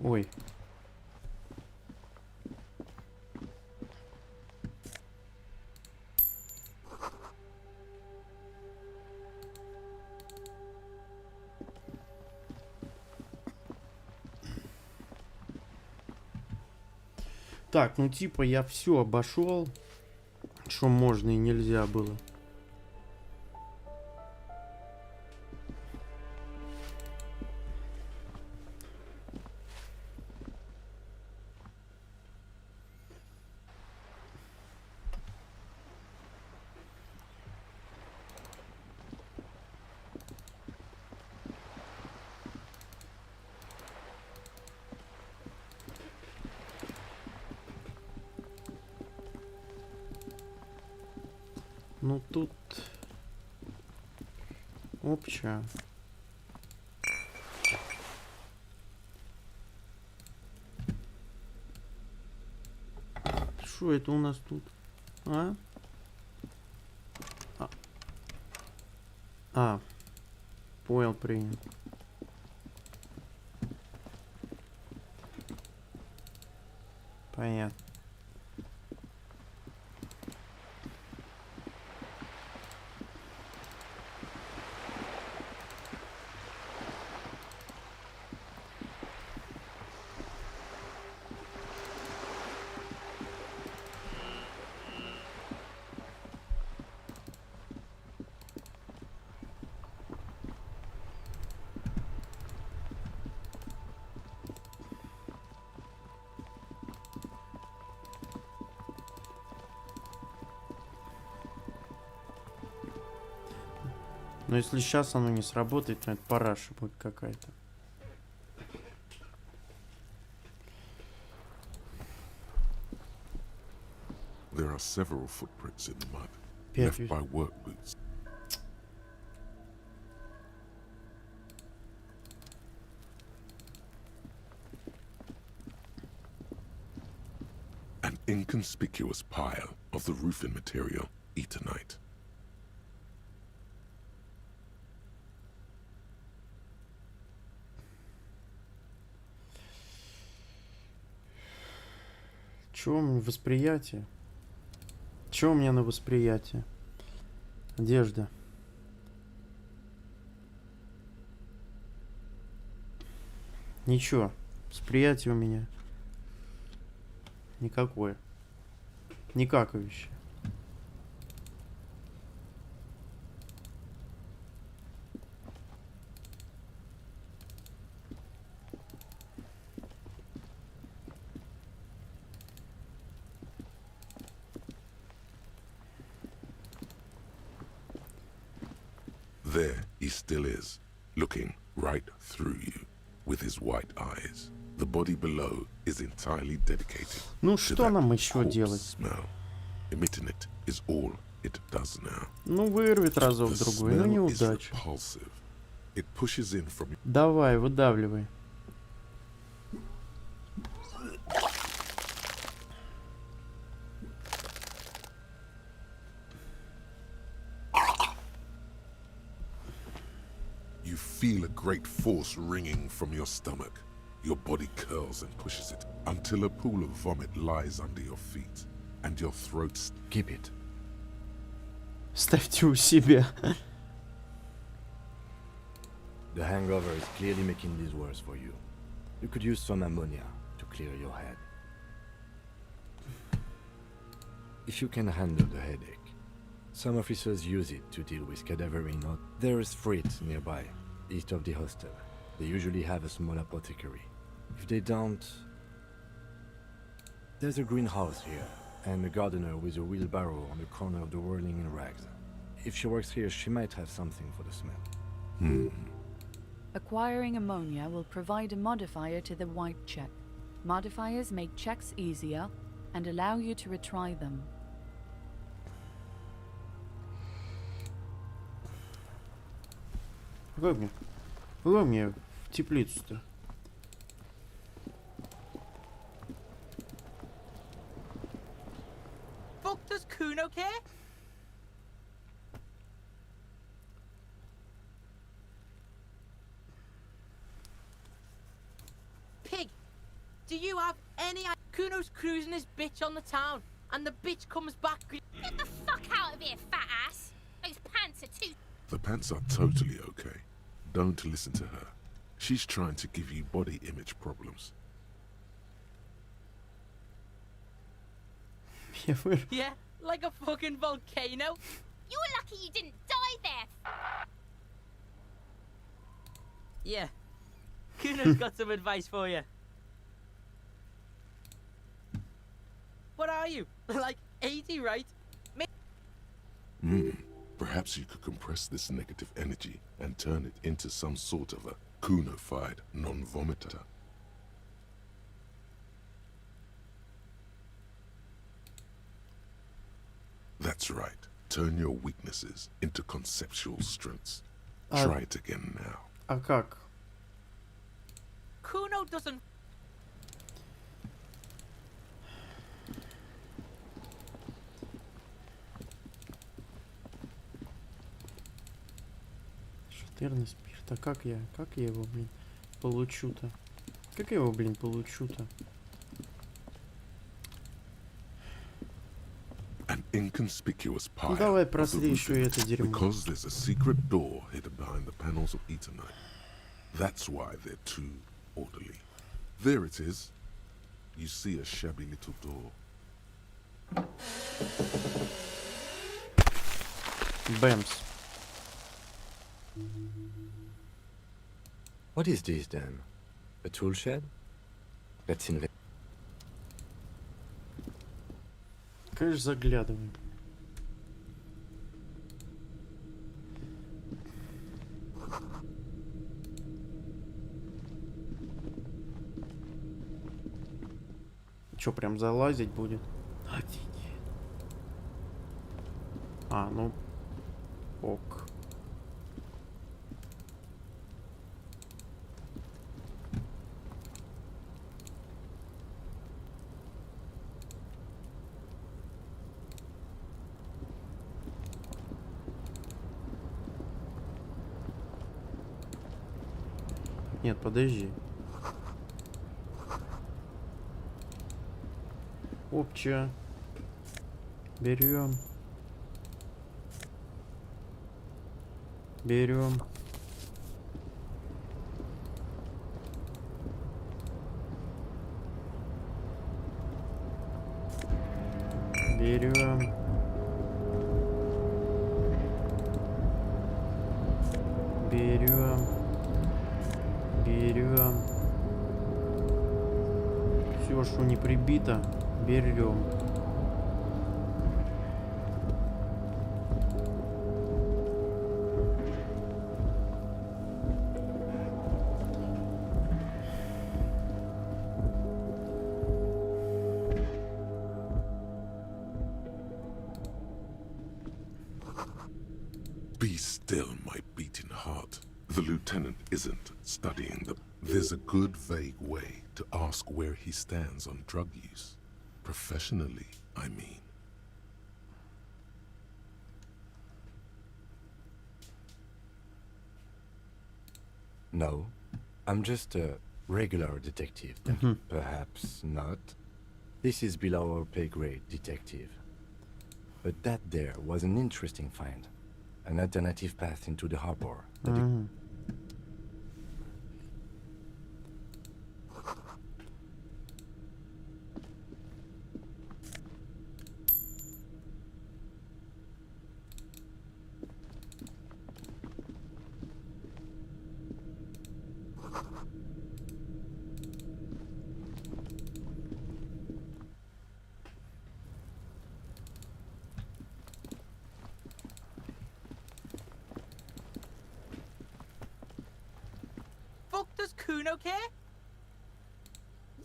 Ой. Так, ну типа я все обошел, что можно и нельзя было. Ну тут общая. Что это у нас тут? Понял, принят. Понятно. Но если сейчас оно не сработает, то это параша будет какая-то. There are several footprints in the mud, left by work boots. An inconspicuous pile of the roofing material, eternite. Чего у меня восприятие? Чего у меня на восприятие? Одежда. Ничего. Восприятие у меня никакое. Никаковище. There he still is, looking right through you with his white eyes. The body below is entirely dedicated Ну to что that нам еще corpse делать? smell. Emitting it is all it does now. Ну вырвет разок The другой, ну smell is неудача. repulsive. It pushes in from Давай, выдавливай. You feel a great force ringing from your stomach. Your body curls and pushes it until a pool of vomit lies under your feet and your throat. Keep it. Ставьте у себя. The hangover is clearly making this worse for you. You could use some ammonia to clear your head. If you can handle the headache. Some officers use it to deal with cadaver in hot. There is Fritz nearby, east of the hostel. They usually have a small apothecary. If they don't... There's a greenhouse here, and a gardener with a wheelbarrow on the corner of the whirling in rags. If she works here, she might have something for the smell. Acquiring ammonia will provide a modifier to the white check. Modifiers make checks easier and allow you to retry them. Куда мне в теплицу-то? Fuck does Kuno care? Pig, do you have any idea? Kuno's cruising his bitch on the town, and the bitch comes back. Get the fuck out of here, fat ass! Those pants are too. The pants are totally okay. Don't listen to her. She's trying to give you body image problems. Yeah, like a fucking volcano. You were lucky you didn't die there. Yeah, Kuno's got some advice for you. What are you? Like 80, right? Perhaps you could compress this negative energy and turn it into some sort of a Kuno-fied non-vomiter. That's right. Turn your weaknesses into conceptual strengths. Try it again now. А как? Kuno doesn't. Шатырный спирт. А как я его, блин, получу-то? Как я его, блин, получу-то? An inconspicuous pile Давай of the просли еще это roofing, дерьмо. because there's a secret door hidden behind the panels of Eternite. That's why they're too orderly. There it is. You see a shabby little door. Bams. What is this then? A tool shed? Let's invest. Конечно, заглядываем. Чё, прям залазить будет? Офигеть. А, ну... Ок. Нет, подожди. Опча. Берем. Берем. Берем. Берем. Берем. Все, что не прибито, берем. Be still, my beating heart. The lieutenant isn't studying the... There's a good, vague way to ask where he stands on drug use. Professionally, I mean. No, I'm just a regular detective. Perhaps not. This is below our pay grade, detective. But that there was an interesting find. An alternative path into the harbor. Fuck does Kuno care?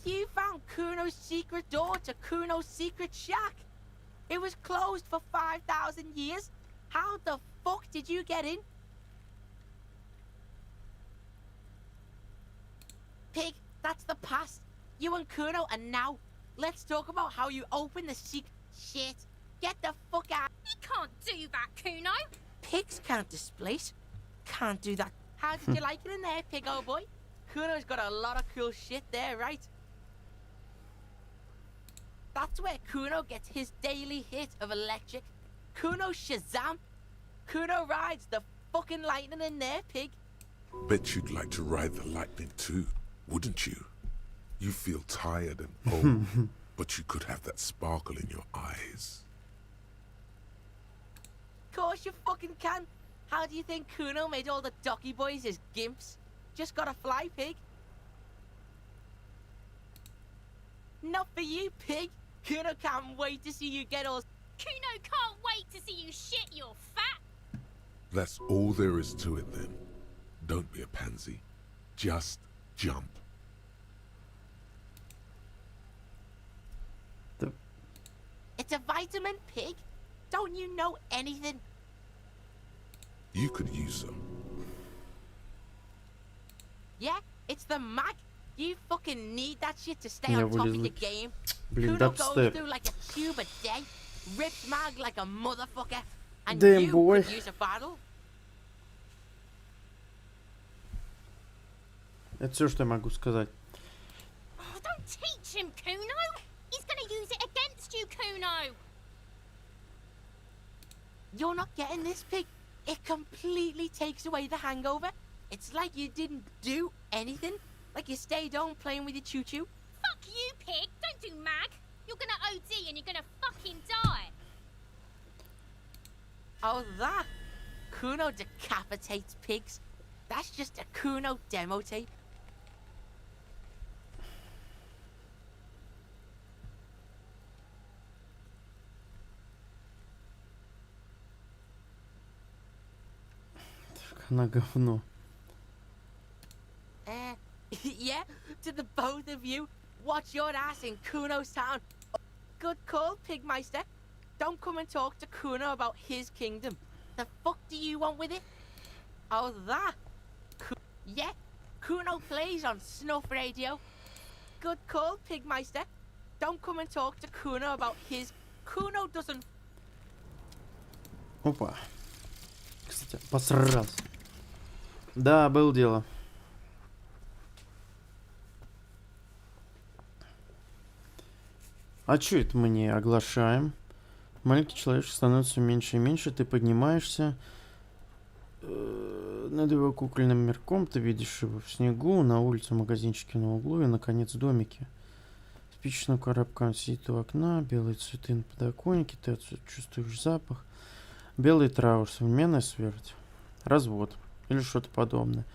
You found Kuno's secret door to Kuno's secret shack. It was closed for 5,000 years. How the fuck did you get in? Pig, that's the past. You and Kuno are now. Let's talk about how you open the secret. Shit. Get the fuck out. You can't do that, Kuno. Pigs can't displace. Can't do that. How did you like it in there, pig old boy? Kuno's got a lot of cool shit there, right? That's where Kuno gets his daily hit of electric. Kuno Shazam. Kuno rides the fucking lightning in there, pig. Bet you'd like to ride the lightning too, wouldn't you? You feel tired and old, but you could have that sparkle in your eyes. Course you fucking can. How do you think Kuno made all the docky boys his gimps? Just gotta fly, pig. Not for you, pig. Kuno can't wait to see you get all... Kuno can't wait to see you shit your fat. That's all there is to it then. Don't be a pansy. Just jump. It's a vitamin, pig. Don't you know anything? You could use some. Yeah, it's the mag. You fucking need that shit to stay on top of your game. Блин, Kuno goes дабстеп. through like a tube a day, rips mag like a motherfucker, and Damn, you boy. could use a bottle. Это все, что я могу сказать. Oh, don't teach him, Kuno. He's gonna use it against you, Kuno. You're not getting this, pig. It completely takes away the hangover. It's like you didn't do anything. Like you stayed home playing with your choo-choo. Fuck you, pig. Don't do mag. You're gonna OD and you're gonna fucking die. Oh, that? Kuno decapitates pigs. That's just a Kuno demo tape. Она говно. Yeah, to the both of you. Watch your ass in Kuno's town. Good call, Pigmeister. Don't come and talk to Kuno about his kingdom. The fuck do you want with it? Oh, that? Yeah, Kuno plays on Snuff Radio. Good call, Pigmeister. Don't come and talk to Kuno about his... Kuno doesn't... Опа. Кстати, посрался. Да, было дело. А чё это мы не оглашаем? Маленький человечек становится все меньше и меньше. Ты поднимаешься над его кукольным мирком. Ты видишь его в снегу, на улице, магазинчике на углу и, наконец, домики. Спичечным коробком сидит у окна, белые цветы на подоконнике. Ты отсюда чувствуешь запах. Белый траур, современная смерть, развод или что-то подобное.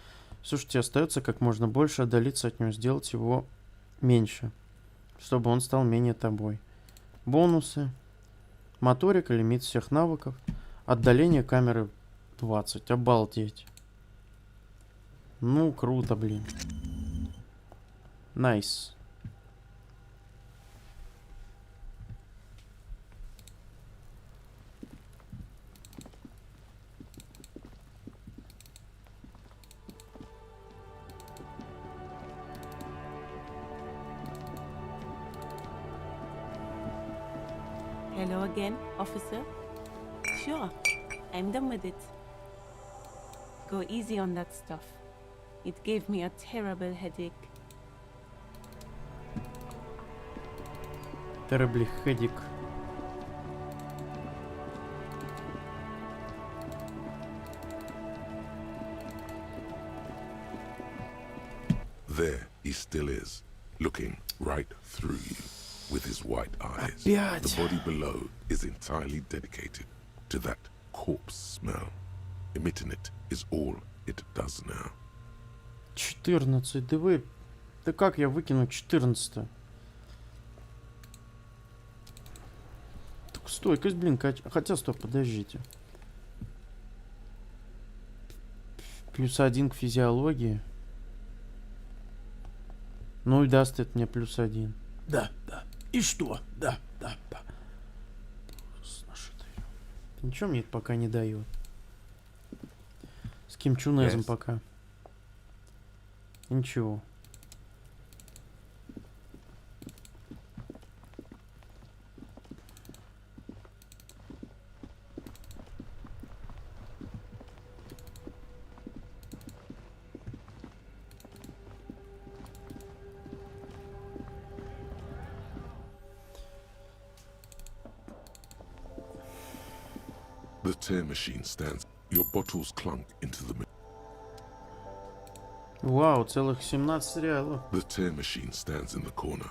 Все, что тебе остается, как можно больше отдалиться от него, сделать его меньше, чтобы он стал менее тобой. Бонусы. Моторика, лимит всех навыков. Отдаление камеры 20. Обалдеть. Ну, круто, блин. Найс. Hello again, officer. Sure, I'm done with it. Go easy on that stuff. It gave me a terrible headache. Terrible headache. There he still is, looking right through you with his white eyes. Опять. The body below is entirely dedicated to that corpse smell. Emitting it is all it does now. 14. Да вы... Да как я выкину 14? Так стойкость, блин, хотя стоп, подождите. +1 к физиологии. Ну и даст это мне +1. Да, да. И что? Да. Ничего мне это пока не дает. С кимчунезом Yes. пока. Ничего. The tear machine stands. Your bottles clunk into the... Вау, целых 17 реалов. The tear machine stands in the corner.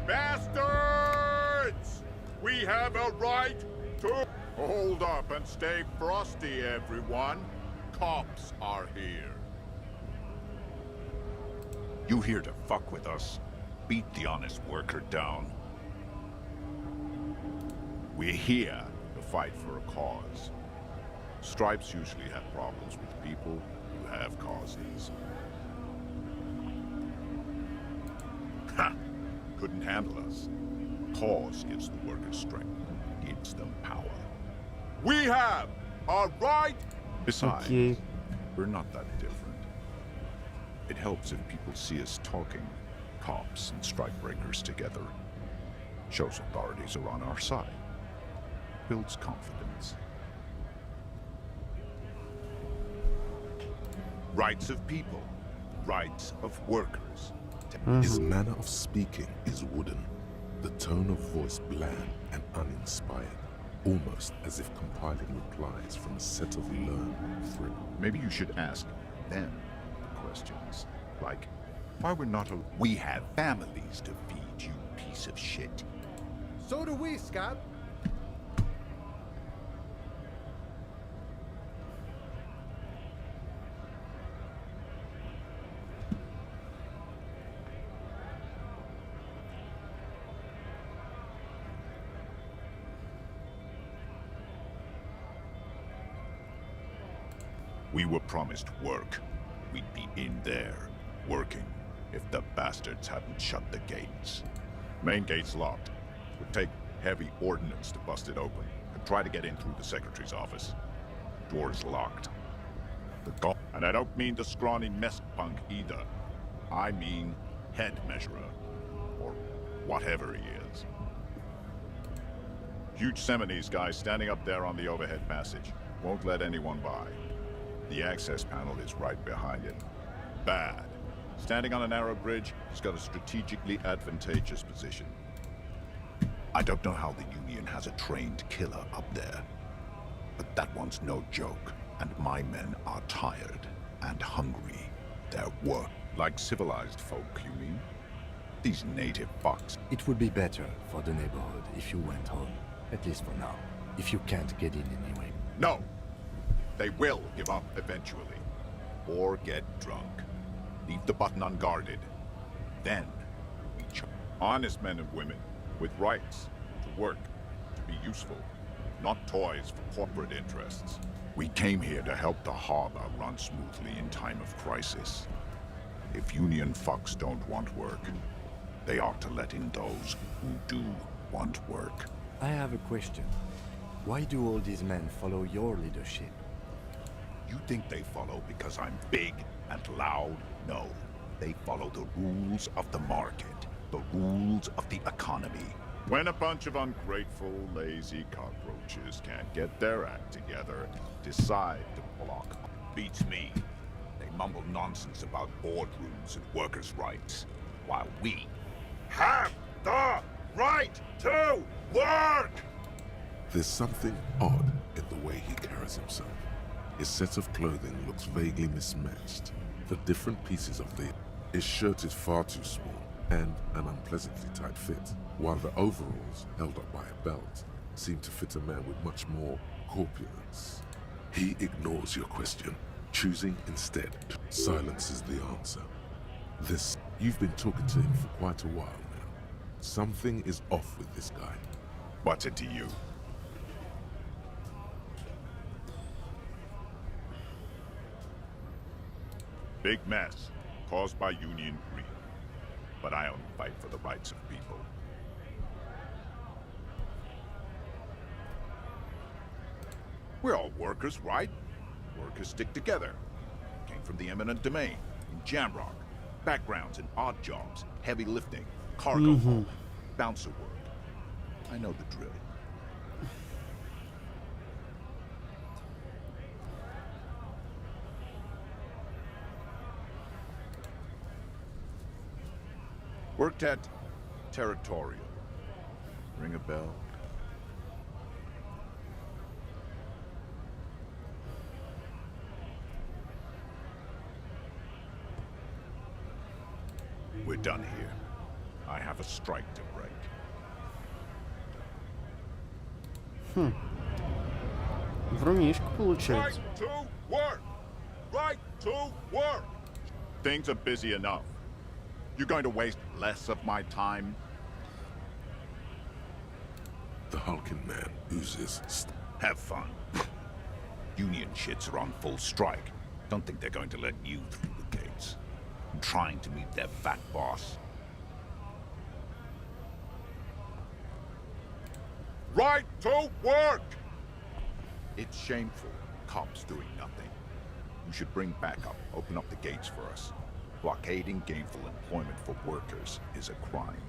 Bastards! We have a right to... Hold up and stay frosty, everyone. Cops are here. You here to fuck with us? Beat the honest worker down. We're here to fight for a cause. Stripes usually have problems with people who have causes. Ha! Couldn't handle us. Cause gives the workers strength, gives them power. We have a right! Besides, we're not that different. It helps if people see us talking, cops and strikebreakers together. Shows authorities are on our side. Builds confidence. Rights of people, rights of workers. His manner of speaking is wooden, the tone of voice bland and uninspired, almost as if compiling replies from a set of learned thrill. Maybe you should ask them questions, like, why we're not a... We have families to feed, you piece of shit. So do we, Scott. We were promised work. We'd be in there, working, if the bastards hadn't shut the gates. Main gate's locked. Would take heavy ordnance to bust it open. Could try to get in through the secretary's office. Door's locked. And I don't mean the scrawny mess punk either. I mean head measurer. Or whatever he is. Huge Seminese guy standing up there on the overhead passage. Won't let anyone by. The access panel is right behind it. Bad. Standing on a narrow bridge, he's got a strategically advantageous position. I don't know how the Union has a trained killer up there. But that one's no joke, and my men are tired and hungry. Their work. Like civilized folk, you mean? These native fucks. It would be better for the neighborhood if you went home. At least for now. If you can't get in anyway. No! They will give up eventually. Or get drunk. Leave the button unguarded. Then, we honest men and women with rights to work, to be useful, not toys for corporate interests. We came here to help the harbor run smoothly in time of crisis. If Union fucks don't want work, they ought to let in those who do want work. I have a question. Why do all these men follow your leadership? You think they follow because I'm big and loud? No. They follow the rules of the market, the rules of the economy. When a bunch of ungrateful, lazy cockroaches can't get their act together, decide to block. Beats me. They mumble nonsense about boardrooms and workers' rights, while we have the right to work! There's something odd in the way he carries himself. His set of clothing looks vaguely mismatched. The different pieces of his shirt is far too small and an unpleasantly tight fit, while the overalls, held up by a belt, seem to fit a man with much more corpulence. He ignores your question, choosing instead to silence is the answer. You've been talking to him for quite a while now. Something is off with this guy. What's it to you? Big mess, caused by Union greed. But I only fight for the rights of people. We're all workers, right? Workers stick together. Came from the eminent domain, in Jamrock. Backgrounds in odd jobs, heavy lifting, cargo hauling, bouncer work. I know the drill. Worked at Territorial. Ring a bell? We're done here. I have a strike to break. Врунишка получается. Right to work! Right to work! Things are busy enough. You're going to waste less of my time? The hulking man oozes. Have fun. Union shits are on full strike. Don't think they're going to let you through the gates. I'm trying to meet their fat boss. Right to work! It's shameful. Cops doing nothing. You should bring backup. Open up the gates for us. Blockading gainful employment for workers is a crime.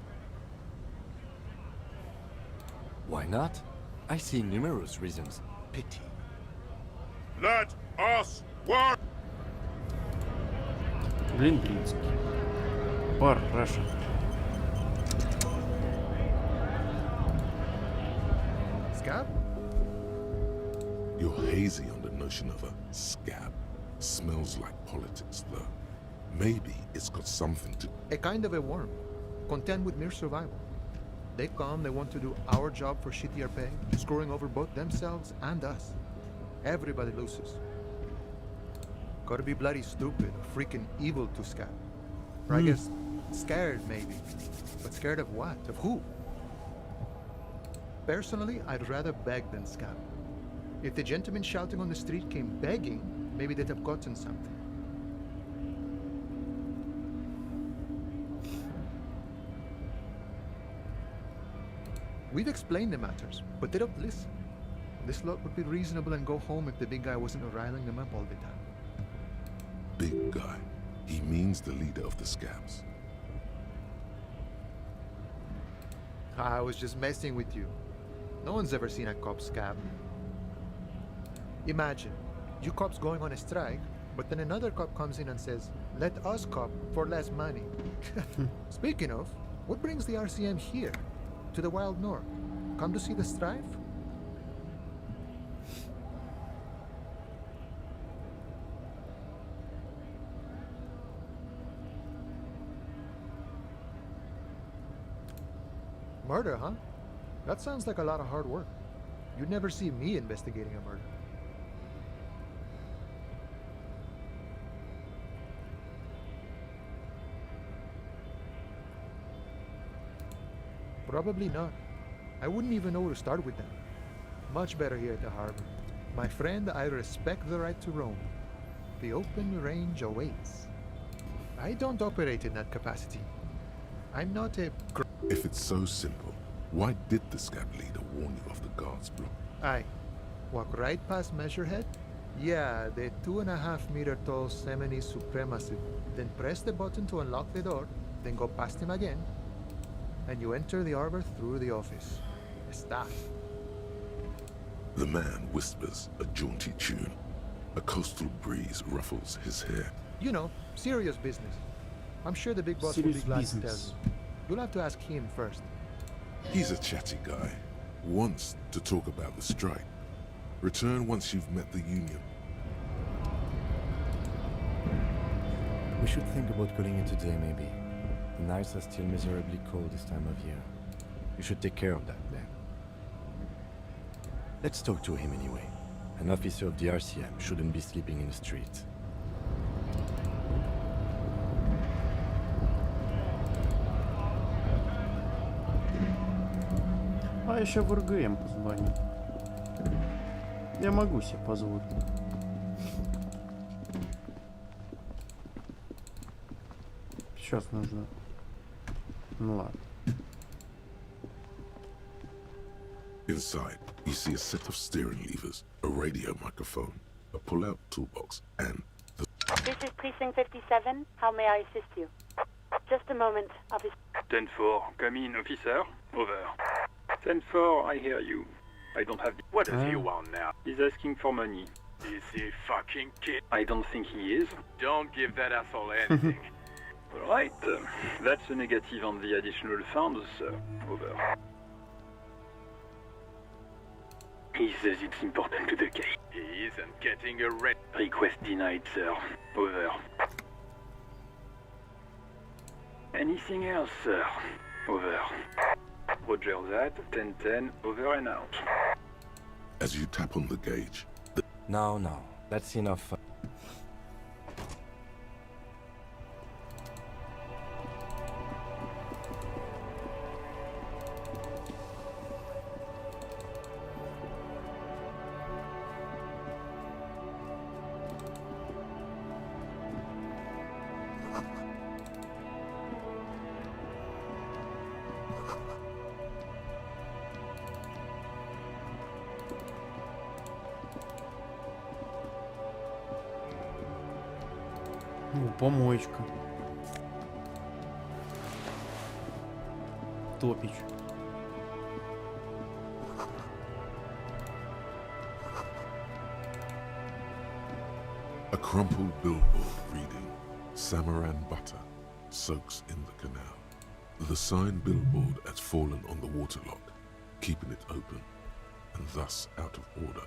Why not? I see numerous reasons. Pity. Let us work! Блин, блинский. Бар, Раша. Scab? You're hazy on the notion of a scab. Smells like politics, though. Maybe it's got something to... A kind of a worm, content with mere survival. They come, they want to do our job for shittier pay, screwing over both themselves and us. Everybody loses. Gotta be bloody stupid, freaking evil to Scab. Or I guess, scared maybe. But scared of what? Of who? Personally, I'd rather beg than Scab. If the gentleman shouting on the street came begging, maybe they'd have gotten something. We've explained the matters, but they don't listen. This lot would be reasonable and go home if the big guy wasn't riling them up all the time. Big guy. He means the leader of the scabs. I was just messing with you. No one's ever seen a cop scab. Imagine, you cops going on a strike, but then another cop comes in and says, let us cop for less money. Speaking of, what brings the RCM here? To the wild north? Come to see the strife? Murder, huh? That sounds like a lot of hard work. You'd never see me investigating a murder. Probably not. I wouldn't even know where to start with them. Much better here at the harbor. My friend, I respect the right to roam. The open range awaits. I don't operate in that capacity. I'm not a... If it's so simple, why did the scab leader warn you of the guards block? Aye. Walk right past Measurehead? Yeah, the 2.5-meter tall Semini supremacy. Then press the button to unlock the door, then go past him again, and you enter the arbor through the office. Está. The man whispers a jaunty tune. A coastal breeze ruffles his hair. You know, serious business. I'm sure the big boss will be glad to tell you. You'll have to ask him first. He's a chatty guy. Wants to talk about the strike. Return once you've met the union. We should think about calling it today, maybe. The nights are still miserably cold this time of year. You should take care of that, then. Let's talk to him anyway. An officer of the RCM shouldn't be sleeping in the street. А еще в РГМ позвоню. Я могу себе позволить. Сейчас нужно. Ну ладно. Inside, You see a set of steering levers, a radio microphone, a pull-out toolbox, and the... This is Precinct 57. How may I assist you? Just a moment, officer. 10-4, come in, officer. Over. 10-4, I hear you. I don't have the... What does he want now? He's asking for money. Is he fucking kid? I don't think he is. Don't give that asshole anything. Alright, that's a negative on the additional funds, sir. Over. He says it's important to the case. He isn't getting a red... Request denied, sir. Over. Anything else, sir? Over. Roger that. 10-10, over and out. As you tap on the gauge... No, that's enough. Помоечка. Топич. A crumpled billboard reading, Samaran butter soaks in the canal. The sign billboard has fallen on the waterlock, keeping it open, and thus out of order.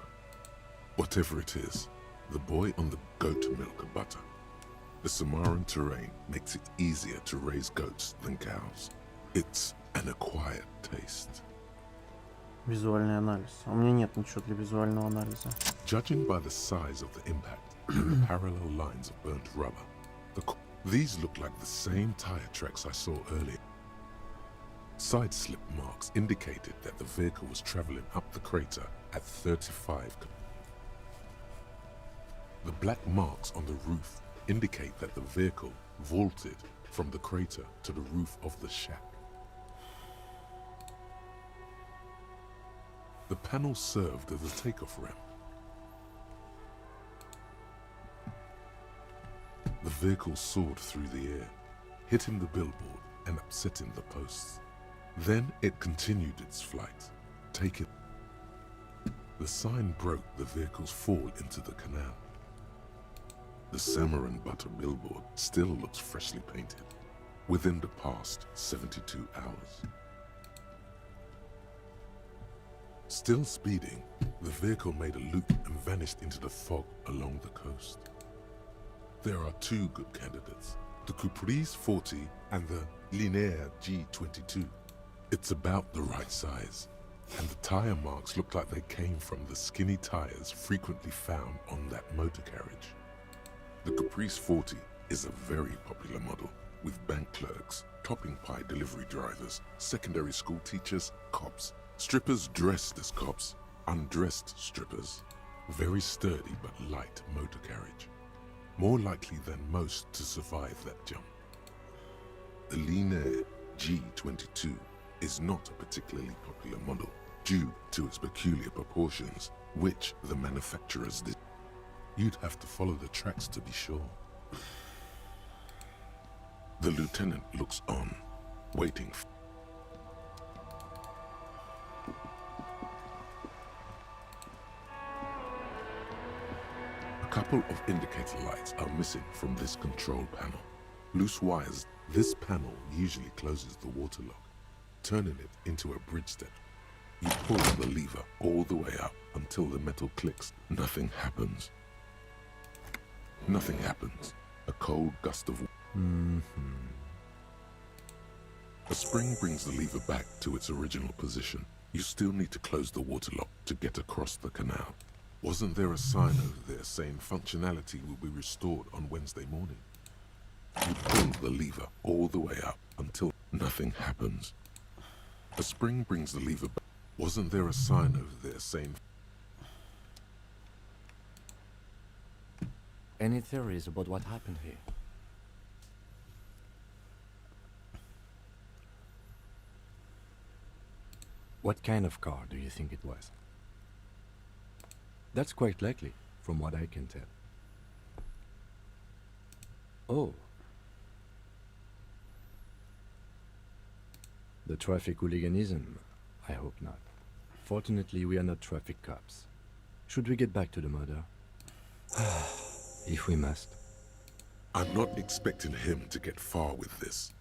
Whatever it is, the boy on the goat milk butter. The Samaran terrain makes it easier to raise goats than cows. It's an acquired taste. Визуальный анализ. А у меня нет ничего для визуального анализа. Judging by the size of the impact and the parallel lines of burnt rubber, these look like the same tire tracks I saw earlier. Side slip marks indicated that the vehicle was traveling up the crater at 35. The black marks on the roof indicate that the vehicle vaulted from the crater to the roof of the shack. The panel served as a takeoff ramp. The vehicle soared through the air, hitting the billboard and upsetting the posts. Then it continued its flight, taking... The sign broke the vehicle's fall into the canal. The Samaran butter billboard still looks freshly painted, within the past 72 hours. Still speeding, the vehicle made a loop and vanished into the fog along the coast. There are two good candidates, the Caprice 40 and the Linear G22. It's about the right size, and the tire marks look like they came from the skinny tires frequently found on that motor carriage. The Caprice 40 is a very popular model, with bank clerks, topping pie delivery drivers, secondary school teachers, cops, strippers dressed as cops, undressed strippers. Very sturdy but light motor carriage. More likely than most to survive that jump. The Linear G22 is not a particularly popular model due to its peculiar proportions, which the manufacturers did. You'd have to follow the tracks to be sure. The lieutenant looks on, waiting for... A couple of indicator lights are missing from this control panel. Loose wires, this panel usually closes the water lock, turning it into a bridge step. You pull the lever all the way up until the metal clicks. Nothing happens. Nothing happens. A cold gust of... A spring brings the lever back to its original position. You still need to close the water lock to get across the canal. Wasn't there a sign over there saying functionality will be restored on Wednesday morning? You pull the lever all the way up until nothing happens. A spring brings the lever back. Wasn't there a sign over there saying... Any theories about what happened here? What kind of car do you think it was? That's quite likely, from what I can tell. Oh. The traffic hooliganism? I hope not. Fortunately, we are not traffic cops. Should we get back to the murder? If we must. I'm not expecting him to get far with this.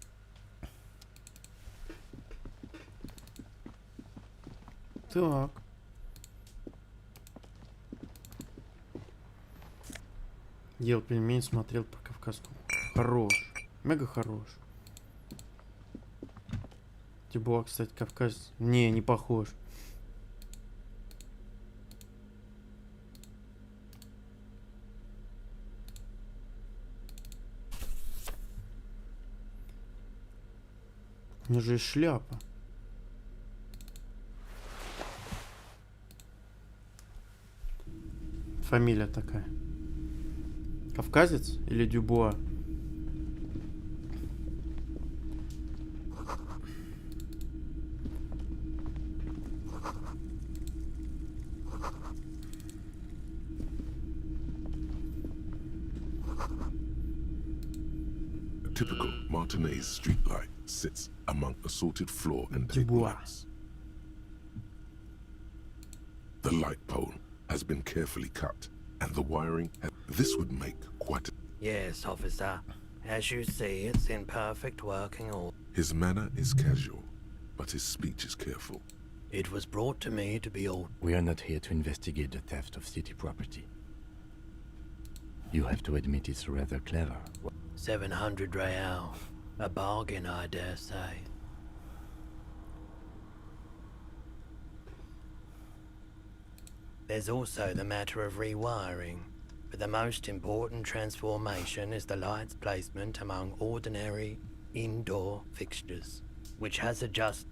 Так. Ел пельмень, смотрел по кавказскому. Хорош. Мега хорош. Тибуа, кстати, кавказец. Не похож. У него же есть шляпа. Фамилия такая. Кавказец или Дюбуа? A typical Martinez streetlight sits among assorted floor and table lamps. The light pole has been carefully cut, and the wiring. This would make quite a... Yes, officer. As you see, it's in perfect working order. His manner is casual, but his speech is careful. It was brought to me to be all... We are not here to investigate the theft of city property. You have to admit it's rather clever. 700 real. A bargain, I dare say. There's also the matter of rewiring, but the most important transformation is the light's placement among ordinary indoor fixtures, which has a just...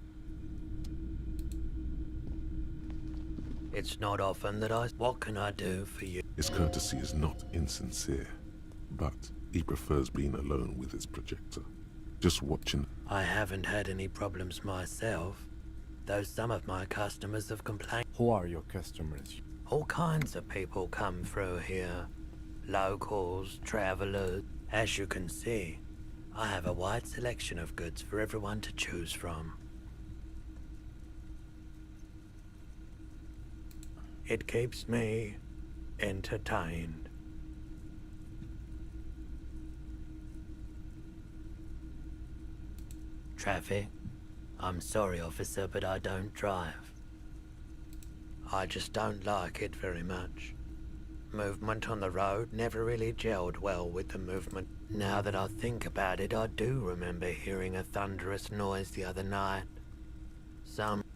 It's not often that I... What can I do for you? His courtesy is not insincere, but he prefers being alone with his projector, just watching. I haven't had any problems myself, though some of my customers have complained. Who are your customers? All kinds of people come through here. Locals, travelers. As you can see, I have a wide selection of goods for everyone to choose from. It keeps me entertained. Traffic? I'm sorry, officer, but I don't drive. I just don't like it very much. Movement on the road never really gelled well with the movement. Now that I think about it, I do remember hearing a thunderous noise the other night.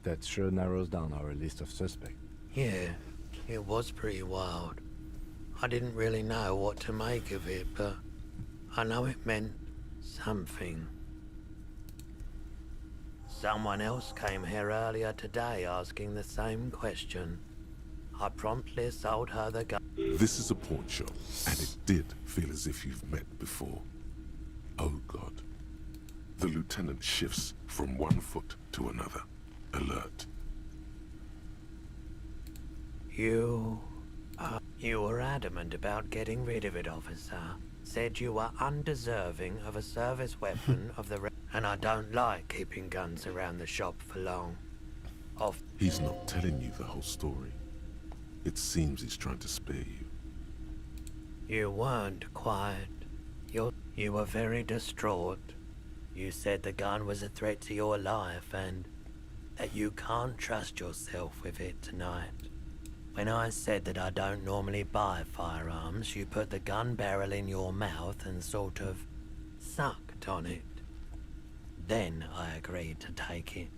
That sure narrows down our list of suspects. Yeah, it was pretty wild. I didn't really know what to make of it, but I know it meant something. Someone else came here earlier today asking the same question. I promptly sold her the gun. This is a pawn shop, and it did feel as if you've met before. Oh God. The lieutenant shifts from one foot to another, alert. You were adamant about getting rid of it, officer. Said you were undeserving of a service weapon of the... And I don't like keeping guns around the shop for long. He's not telling you the whole story. It seems he's trying to spare you. You weren't quiet. You were very distraught. You said the gun was a threat to your life and that you can't trust yourself with it tonight. When I said that I don't normally buy firearms, you put the gun barrel in your mouth and sort of sucked on it. Then I agreed to take it.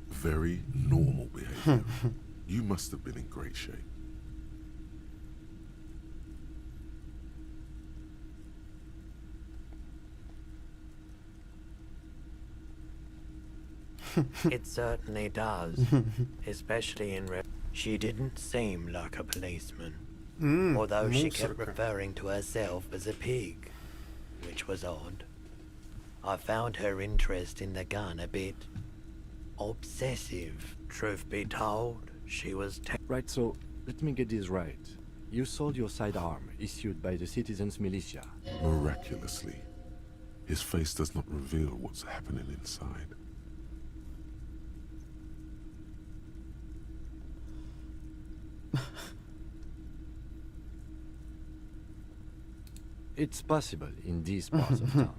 Very normal behavior. You must have been in great shape. It certainly does, especially in... She didn't seem like a policeman, although she kept referring to herself as a pig, which was odd. I found her interest in the gun a bit obsessive. Truth be told, She was Right, so let me get this right. You sold your sidearm, issued by the citizens' militia. Miraculously, his face does not reveal what's happening inside. It's possible in these parts of town.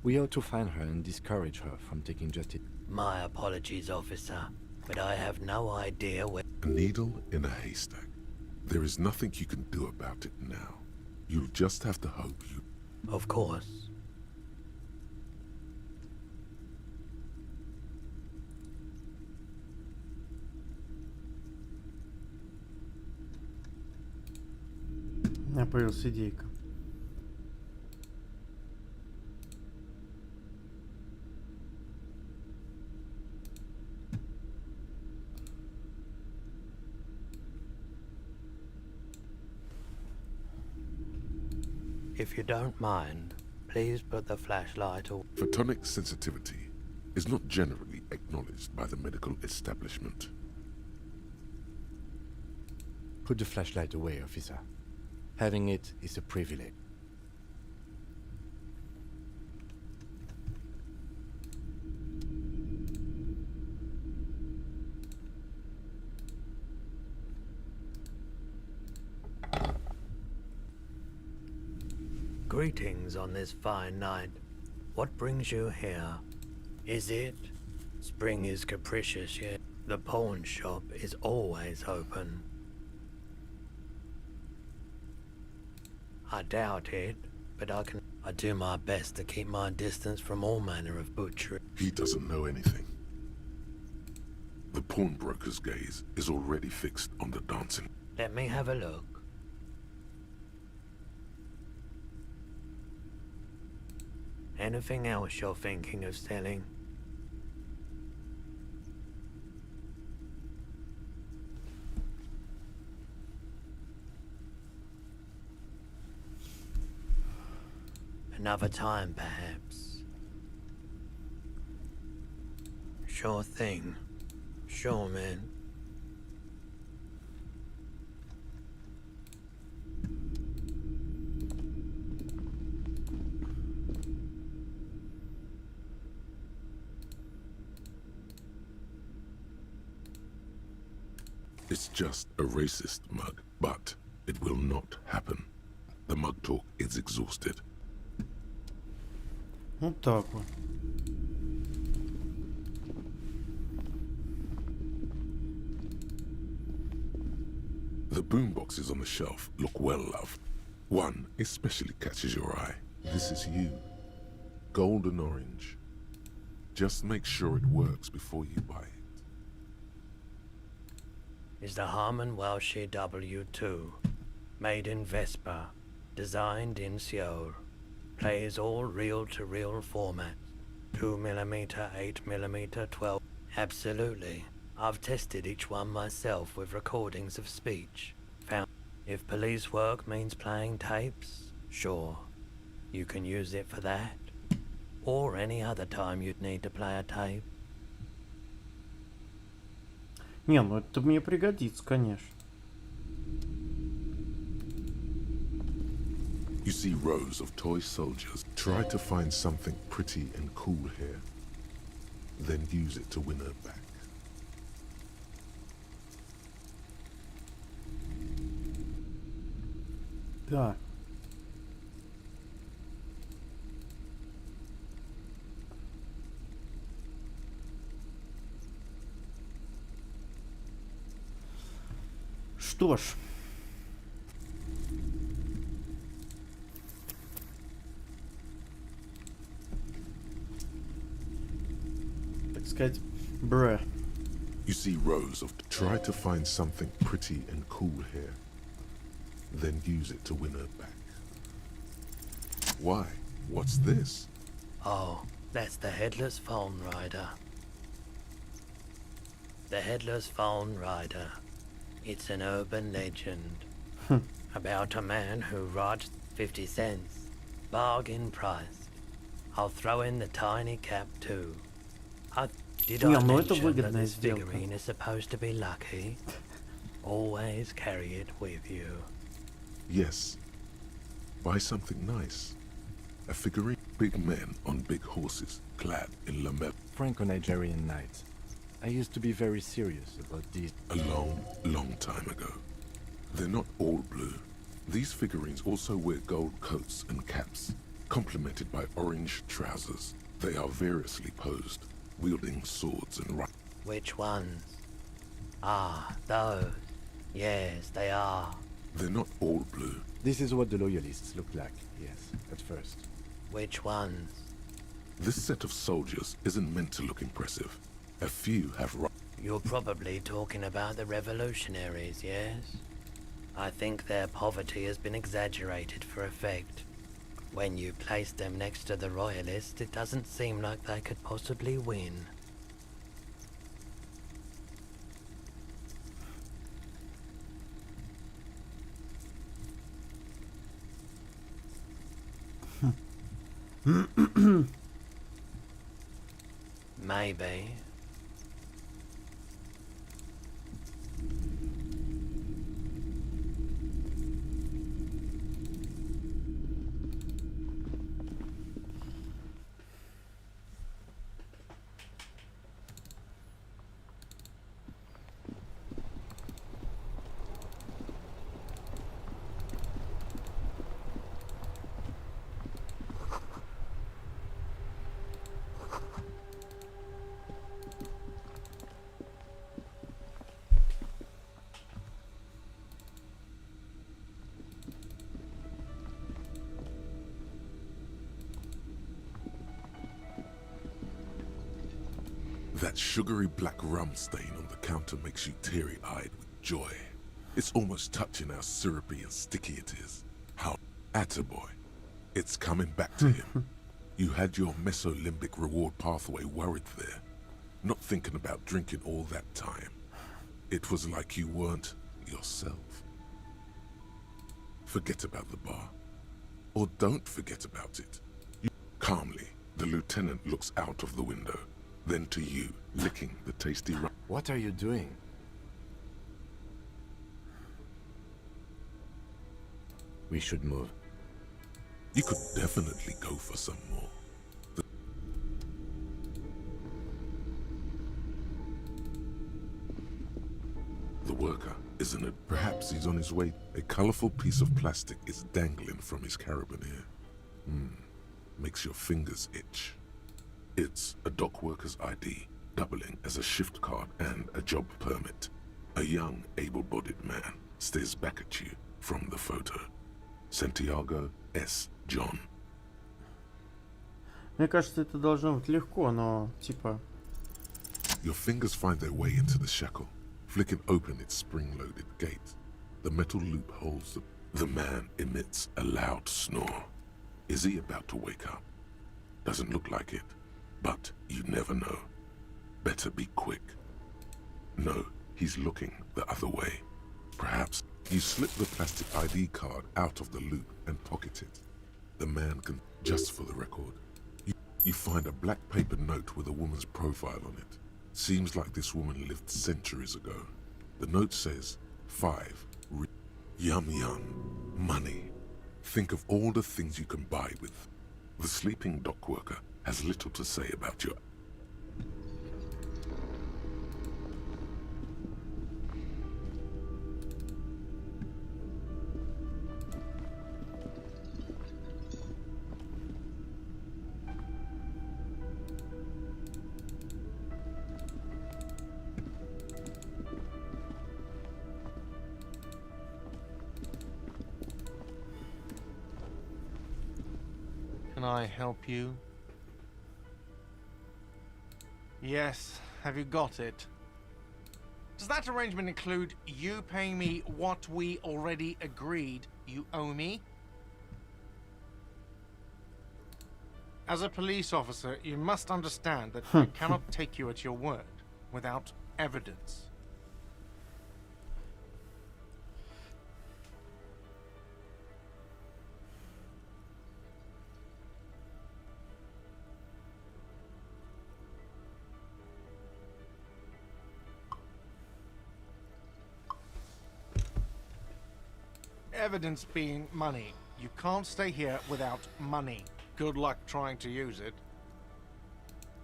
We ought to find her and discourage her from taking justice. My apologies, officer, but I have no idea where... A needle in a haystack. There is nothing you can do about it now. You'll just have to hope you... Of course. У меня появилась идейка. If you don't mind, please put the flashlight away. Photonic sensitivity is not generally acknowledged by the medical establishment. Put the flashlight away, officer. Having it is a privilege. Greetings on this fine night. What brings you here? Is it? Spring is capricious yet. The pawn shop is always open. I doubt it, but I do my best to keep my distance from all manner of butchery. He doesn't know anything. The pawnbroker's gaze is already fixed on the dancing. Let me have a look. Anything else you're thinking of selling? Another time, perhaps. Sure thing. Sure, man. It's just a racist mug, but it will not happen. The mug talk is exhausted. Вот так вот. The boomboxes on the shelf look well loved. One especially catches your eye. This is you. Golden orange. Just make sure it works before you buy it. Is the Harman Welshie W2. Made in Vespa. Designed in Seoul. Plays all reel-to-reel formats. 2mm, 8mm, 12. Absolutely. I've tested each one myself with recordings of speech. Found if police work means playing tapes, sure. You can use it for that. Or any other time you'd need to play a tape. Не, ну это мне пригодится, конечно. You see rows of toy soldiers. Try to find something pretty and cool here. Then use it to win her back. Да. Что ж. Так сказать, bruh. You see rows of... Try to find something pretty and cool here. Then use it to win her back. Why? What's this? Oh, that's the Headless Phone Rider. The Headless Phone Rider. It's an urban legend. About a man who rides 50 cents. Bargain priced. I'll throw in the tiny cap too. Did Не, I ну это mention that выгодная this сделка. figurine is supposed to be lucky? Always carry it with you. Yes. Buy something nice. A figurine. Big men on big horses, clad in lamel. Franco-Nigerian knights. I used to be very serious about these. A long, long time ago. They're not all blue. These figurines also wear gold coats and caps, complemented by orange trousers. They are variously posed, wielding swords and Which ones? Ah, those. Yes, they are. They're not all blue. This is what the loyalists look like, yes, at first. Which ones? This set of soldiers isn't meant to look impressive. A few have You're probably talking about the revolutionaries, yes? I think their poverty has been exaggerated for effect. When you place them next to the royalists, it doesn't seem like they could possibly win. Maybe. That sugary black rum stain on the counter makes you teary-eyed with joy. It's almost touching how syrupy and sticky it is. How attaboy. It's coming back to him. You had your mesolimbic reward pathway worried there, not thinking about drinking all that time. It was like you weren't yourself. Forget about the bar. Or don't forget about it. Calmly, the lieutenant looks out of the window. Then to you, licking the tasty rum. What are you doing? We should move. You could definitely go for some more. The worker, isn't it? Perhaps he's on his way. A colorful piece of plastic is dangling from his carabiner. Makes your fingers itch. It's a dock worker's ID, doubling as a shift card and a job permit. A young, able-bodied man stares back at you from the photo. Santiago S. John. Мне кажется, это должно быть легко, но типа... Your fingers find their way into the shackle, flicking open its spring-loaded gate. The metal loop holds the man emits a loud snore. Is he about to wake up? Doesn't look like it. But you never know. Better be quick. No, he's looking the other way. Perhaps you slip the plastic ID card out of the loop and pocket it. The man can, just for the record, you find a black paper note with a woman's profile on it. Seems like this woman lived centuries ago. The note says, 5, yum yum, money. Think of all the things you can buy with. The sleeping dock worker has little to say about your... Can I help you? Yes, have you got it? Does that arrangement include you paying me what we already agreed you owe me? As a police officer, you must understand that I cannot take you at your word without evidence. evidence being money. You can't stay here without money. Good luck trying to use it.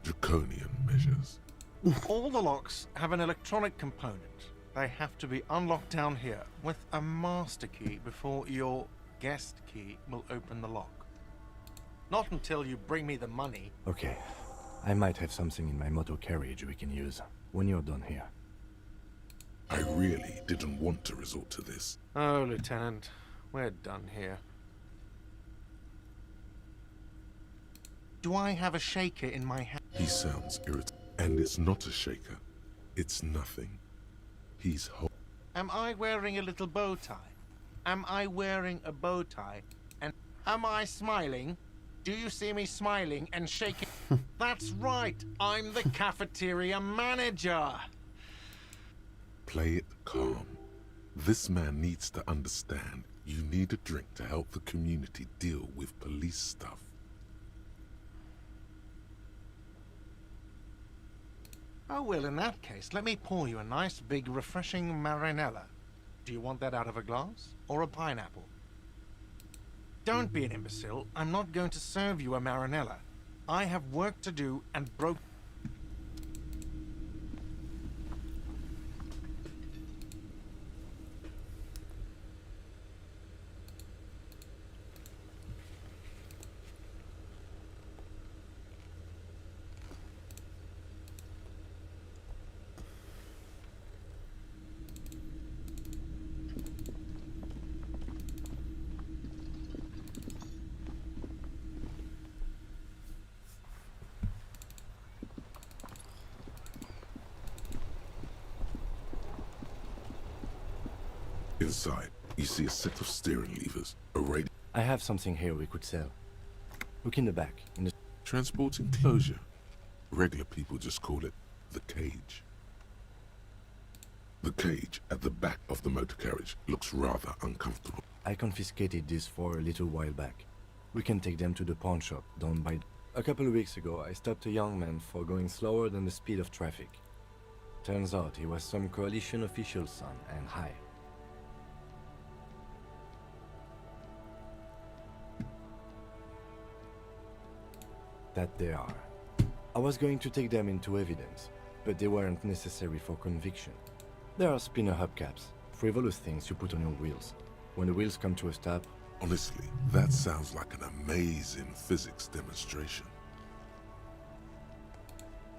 Draconian measures. All the locks have an electronic component. They have to be unlocked down here with a master key before your guest key will open the lock. Not until you bring me the money. Okay. I might have something in my motor carriage we can use when you're done here. I really didn't want to resort to this. Oh, Lieutenant, we're done here. Do I have a shaker in my hand? He sounds irritated. And it's not a shaker. It's nothing. He's Am I wearing a little bow tie? Am I wearing a bow tie? And am I smiling? Do you see me smiling and shaking? That's right. I'm the cafeteria manager. Play it calm. This man needs to understand you need a drink to help the community deal with police stuff. Oh, well, in that case, let me pour you a nice, big, refreshing marinella. Do you want that out of a glass or a pineapple? Don't be an imbecile. I'm not going to serve you a marinella. I have work to do and broke... Inside, you see a set of steering levers, a radio... I have something here we could sell. Look in the back. In the transport enclosure. Regular people just call it the cage. The cage at the back of the motor carriage looks rather uncomfortable. I confiscated this for a little while back. We can take them to the pawn shop down by... A couple of weeks ago, I stopped a young man for going slower than the speed of traffic. Turns out he was some coalition official's son and high. That they are. I was going to take them into evidence, but they weren't necessary for conviction. There are spinner hubcaps, frivolous things you put on your wheels. When the wheels come to a stop... Honestly, that sounds like an amazing physics demonstration.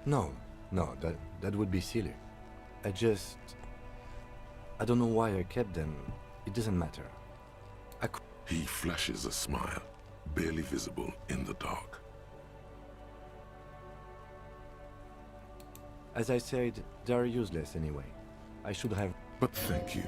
No, that would be silly. I don't know why I kept them. It doesn't matter. He flashes a smile, barely visible in the dark. As I said, they are useless anyway. I should have... But thank you.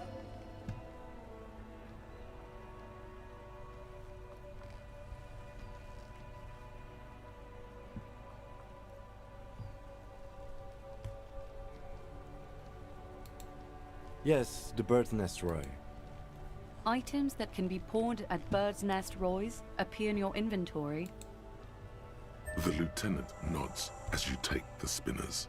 Yes, the Bird's Nest Roy. Items that can be pawned at Bird's Nest Roy's appear in your inventory. The lieutenant nods as you take the spinners.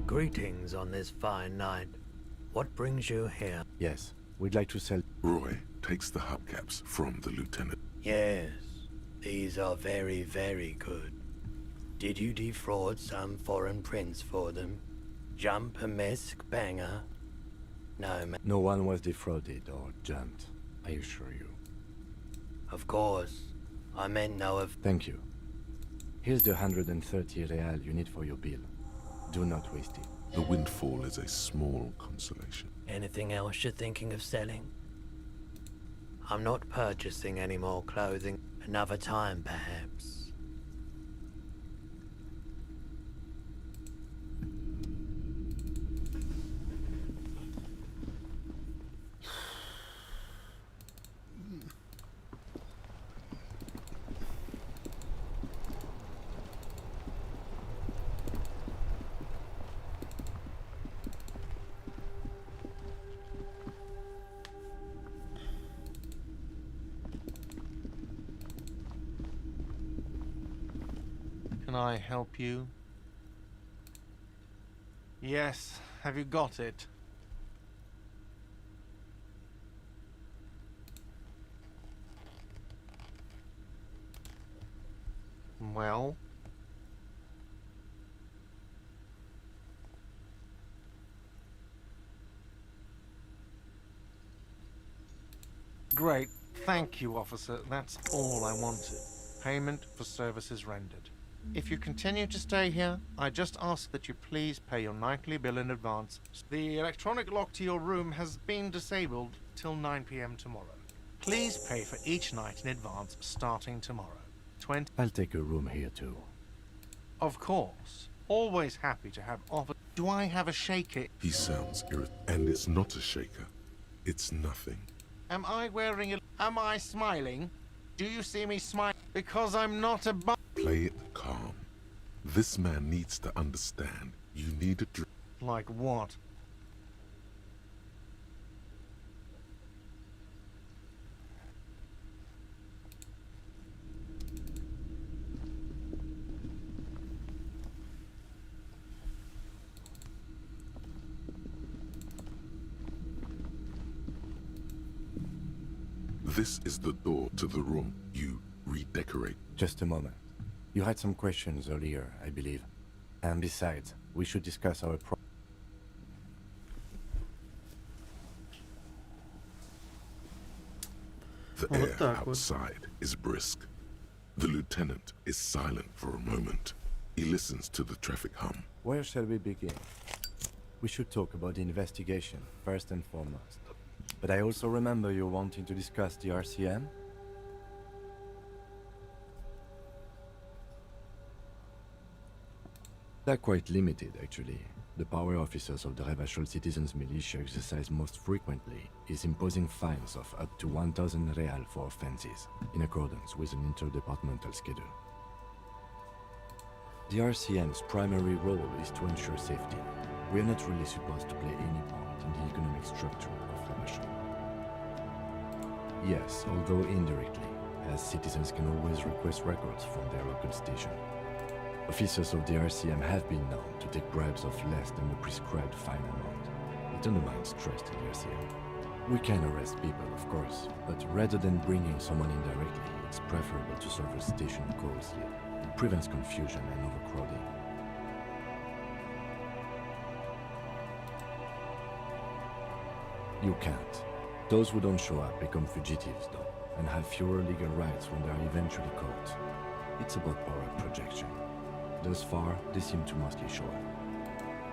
Greetings on this fine night. What brings you here? Yes, we'd like to sell... Roy takes the hubcaps from the lieutenant. Yes, these are very, very good. Did you defraud some foreign prince for them? Jump a mesk banger? No, man. No one was defrauded or jumped, I assure you. Of course. I meant no of... Thank you. Here's the 130 real you need for your bill. Do not waste it. The windfall is a small consolation. Anything else you're thinking of selling? I'm not purchasing any more clothing. Another time, perhaps. I help you? Yes, have you got it? Well? Great. Thank you, officer. That's all I wanted. Payment for services rendered. If you continue to stay here, I just ask that you please pay your nightly bill in advance. The electronic lock to your room has been disabled till 9 p.m. tomorrow. Please pay for each night in advance starting tomorrow. I'll take a room here too. Of course. Always happy to have offer. Do I have a shaker? He sounds irritated. And it's not a shaker. It's nothing. Am I wearing a... Am I smiling? Do you see me smile? Because I'm not a Play it calm. This man needs to understand. You need a drink. Like what? This is the door to the room you redecorate. Just a moment. You had some questions earlier, I believe. And besides, we should discuss our The air outside is brisk. The lieutenant is silent for a moment. He listens to the traffic hum. Where shall we begin? We should talk about the investigation, first and foremost. But I also remember you wanting to discuss the RCM? They're quite limited, actually. The power officers of the Revachol Citizens Militia exercise most frequently is imposing fines of up to 1,000 real for offenses, in accordance with an interdepartmental schedule. The RCM's primary role is to ensure safety. We are not really supposed to play any part in the economic structure of Revachol. Yes, although indirectly, as citizens can always request records from their local station. Officers of the RCM have been known to take bribes of less than the prescribed fine amount. It undermines trust in the RCM. We can arrest people, of course, but rather than bringing someone in directly, it's preferable to serve a station closely. It prevents confusion and overcrowding. You can't. Those who don't show up become fugitives, though, and have fewer legal rights when they are eventually caught. It's about power projection. Thus far, they seem to mostly show up.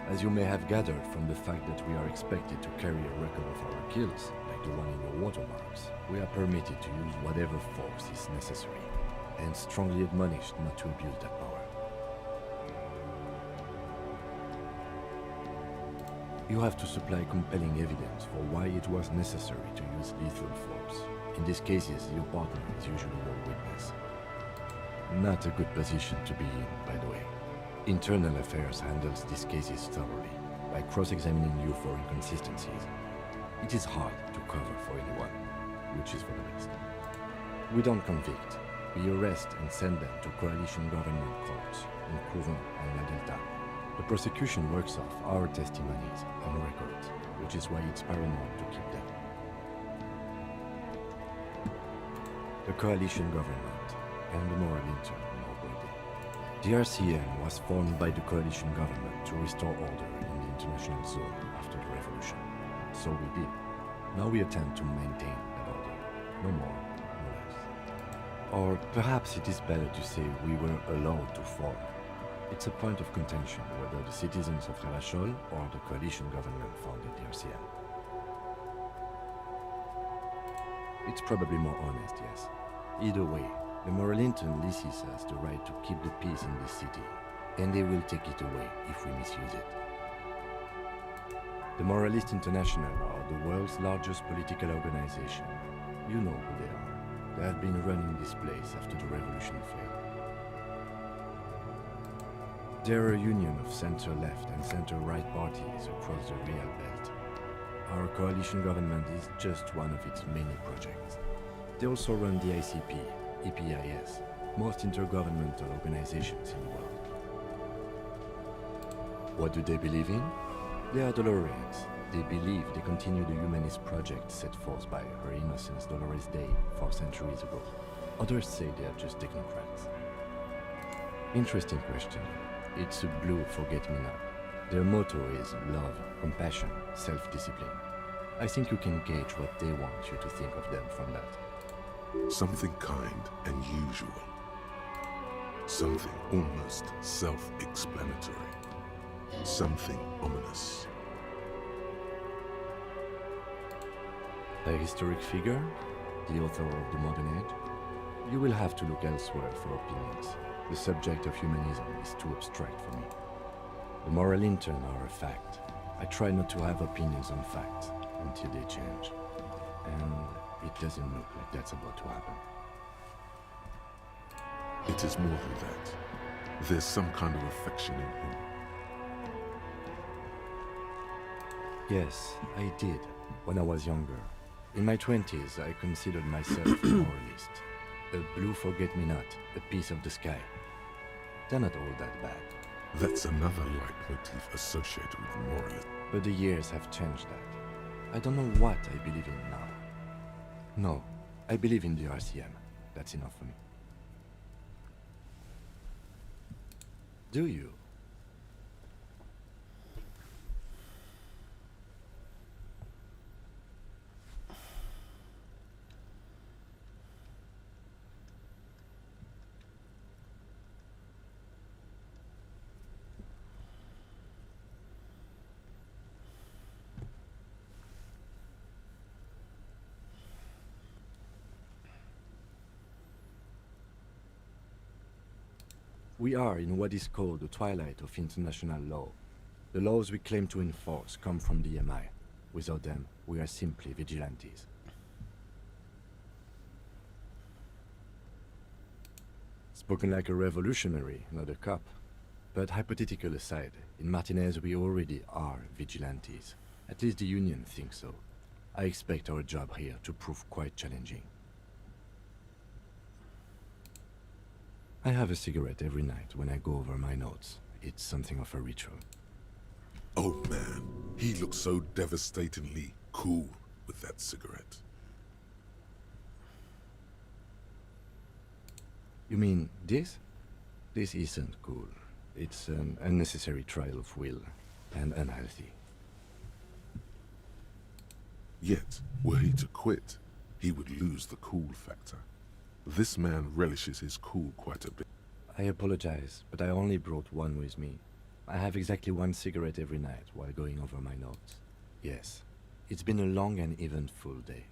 As you may have gathered from the fact that we are expected to carry a record of our kills, like the one in your watermarks, we are permitted to use whatever force is necessary, and strongly admonished not to abuse that power. You have to supply compelling evidence for why it was necessary to use lethal force. In these cases, your partner is usually your witness. Not a good position to be in, by the way. Internal Affairs handles these cases thoroughly, by cross-examining you for inconsistencies. It is hard to cover for anyone, which is for the best. We don't convict. We arrest and send them to coalition government courts in Couvent and La Delta. The prosecution works off our testimonies and records, which is why it's paramount to keep them. The coalition government and the moral intern more broadly. The RCM was formed by the coalition government to restore order in the international zone after the revolution. So we did. Now we attempt to maintain that order. No more, no less. Or perhaps it is better to say we were allowed to form. It's a point of contention whether the citizens of Revachol or the coalition government founded the RCM. It's probably more honest, yes. Either way, the moral intern leases us the right to keep the peace in this city, and they will take it away if we misuse it. The Moralist International are the world's largest political organization. You know who they are. They have been running this place after the revolution failed. They're a union of center-left and center-right parties across the Real Belt. Our coalition government is just one of its many projects. They also run the ICP, EPIS, most intergovernmental organizations in the world. What do they believe in? They are Dolorians. They believe they continue the humanist project set forth by Her Innocence Dolores Day 4 centuries ago. Others say they are just technocrats. Interesting question. It's a blue forget-me-not. Their motto is love, compassion, self-discipline. I think you can gauge what they want you to think of them from that. Something kind and usual. Something almost self-explanatory. Something ominous. A historic figure? The author of the modern age? You will have to look elsewhere for opinions. The subject of humanism is too abstract for me. The moral intern are a fact. I try not to have opinions on facts until they change. And it doesn't look like that's about to happen. It is more than that. There's some kind of affection in him. Yes, I did, when I was younger. In my 20s, I considered myself a moralist. A blue forget-me-not, a piece of the sky. They're not all that bad. That's another leitmotif associated with moralism. But the years have changed that. I don't know what I believe in now. No, I believe in the RCM. That's enough for me. Do you? We are in what is called the twilight of international law. The laws we claim to enforce come from the MI. Without them, we are simply vigilantes. Spoken like a revolutionary, not a cop. But hypothetical aside, in Martinez we already are vigilantes. At least the Union thinks so. I expect our job here to prove quite challenging. I have a cigarette every night when I go over my notes. It's something of a ritual. Oh man, he looks so devastatingly cool with that cigarette. You mean this? This isn't cool. It's an unnecessary trial of will, and unhealthy. Yet, were he to quit, he would lose the cool factor. This man relishes his cool quite a bit. I apologize, but I only brought one with me. I have exactly one cigarette every night while going over my notes. Yes, it's been a long and eventful day.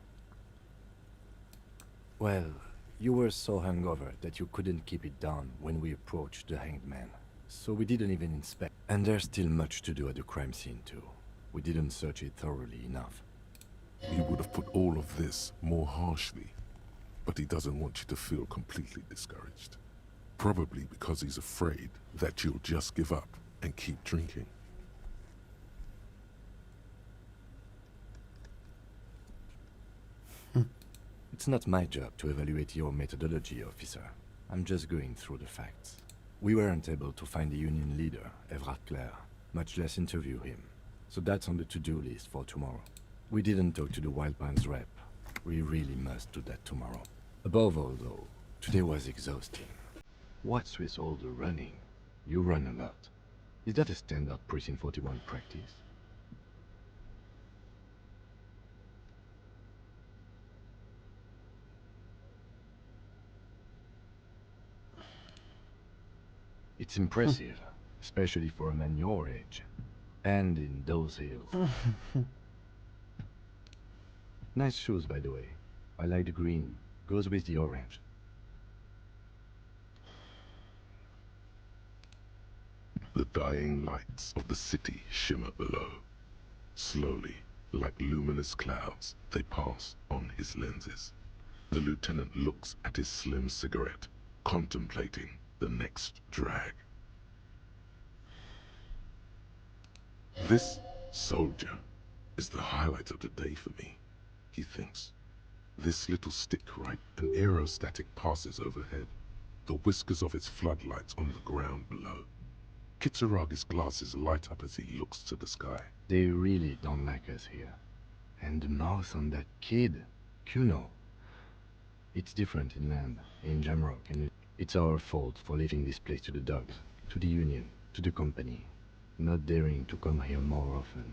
Well, you were so hungover that you couldn't keep it down when we approached the hanged man. So we didn't even inspect. And there's still much to do at the crime scene too. We didn't search it thoroughly enough. He would have put all of this more harshly, but he doesn't want you to feel completely discouraged. Probably because he's afraid that you'll just give up and keep drinking. It's not my job to evaluate your methodology, officer. I'm just going through the facts. We weren't able to find the union leader, Everard Clare, much less interview him. So that's on the to-do list for tomorrow. We didn't talk to the Wild Pines rep. We really must do that tomorrow. Above all, though, today was exhausting. What's with all the running? You run a lot. Is that a standard Precinct 41 practice? It's impressive, especially for a man your age. And in those hills. Nice shoes, by the way. I like the green. Goes with the orange. The dying lights of the city shimmer below. Slowly, like luminous clouds, they pass on his lenses. The lieutenant looks at his slim cigarette, contemplating the next drag. This soldier is the highlight of the day for me, he thinks. This little stick right, an aerostatic passes overhead, the whiskers of its floodlights on the ground below. Kitsuragi's glasses light up as he looks to the sky. They really don't like us here. And the mouth on that kid, Kuno. It's different inland, in Jamrock, and it's our fault for leaving this place to the dogs, to the Union, to the company, not daring to come here more often.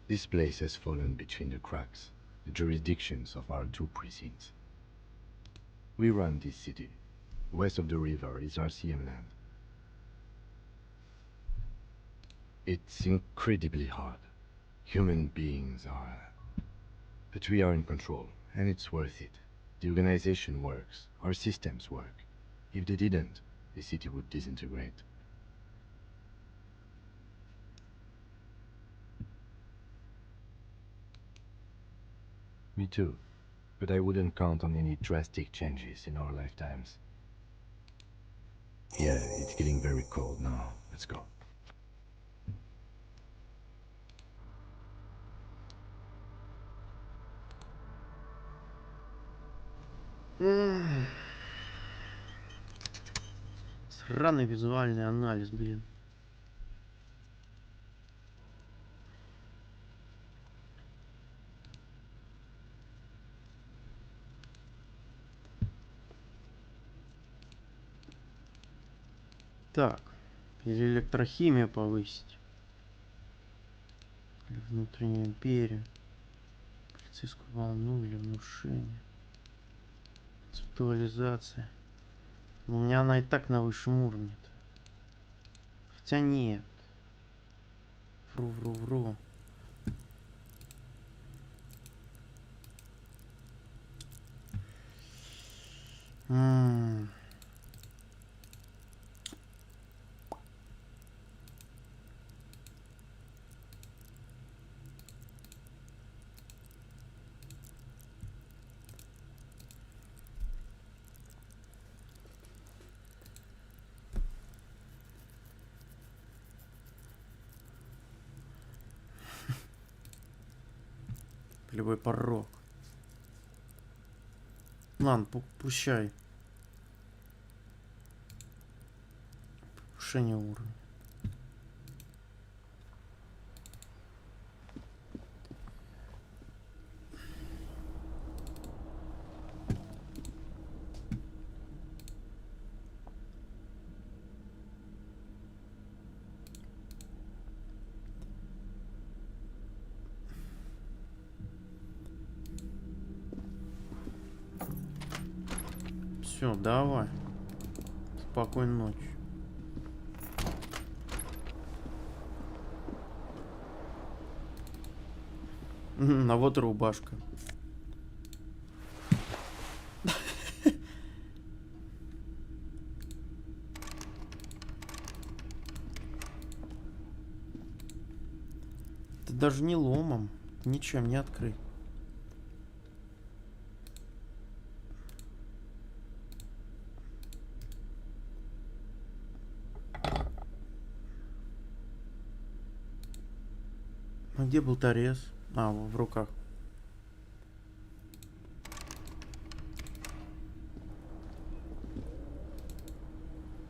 This place has fallen between the cracks, the jurisdictions of our 2 precincts. We run this city. West of the river is RCM land. It's incredibly hard. Human beings are... But we are in control, and it's worth it. The organization works. Our systems work. If they didn't, the city would disintegrate. Me too. But I wouldn't count on any drastic changes in our lifetimes. Yeah, it's getting very cold now. Let's go. Сраный визуальный анализ, блин. Так, или электрохимию повысить, или внутреннюю империю, полицейскую волну или внушение, концептуализация. У меня она и так на высшем уровне-то. Хотя нет. Вру. Полевой порог. Ладно, пущай. Повышение уровня. Все, давай. Спокойной ночи. А вот и рубашка. Это даже не ломом. Ничем не открыть. А где был торез? А, в руках.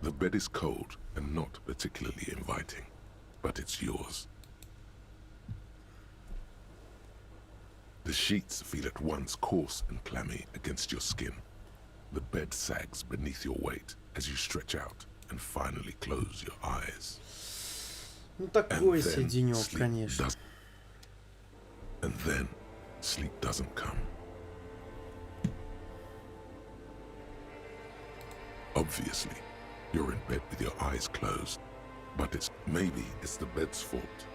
The bed is cold and not particularly inviting, but it's yours. The sheets feel at once coarse and clammy against your skin. The bed sags beneath your weight as you stretch out and finally close your eyes. Ну такой себе денёк, конечно. And then sleep doesn't come. Obviously, you're in bed with your eyes closed, but maybe it's the bed's fault.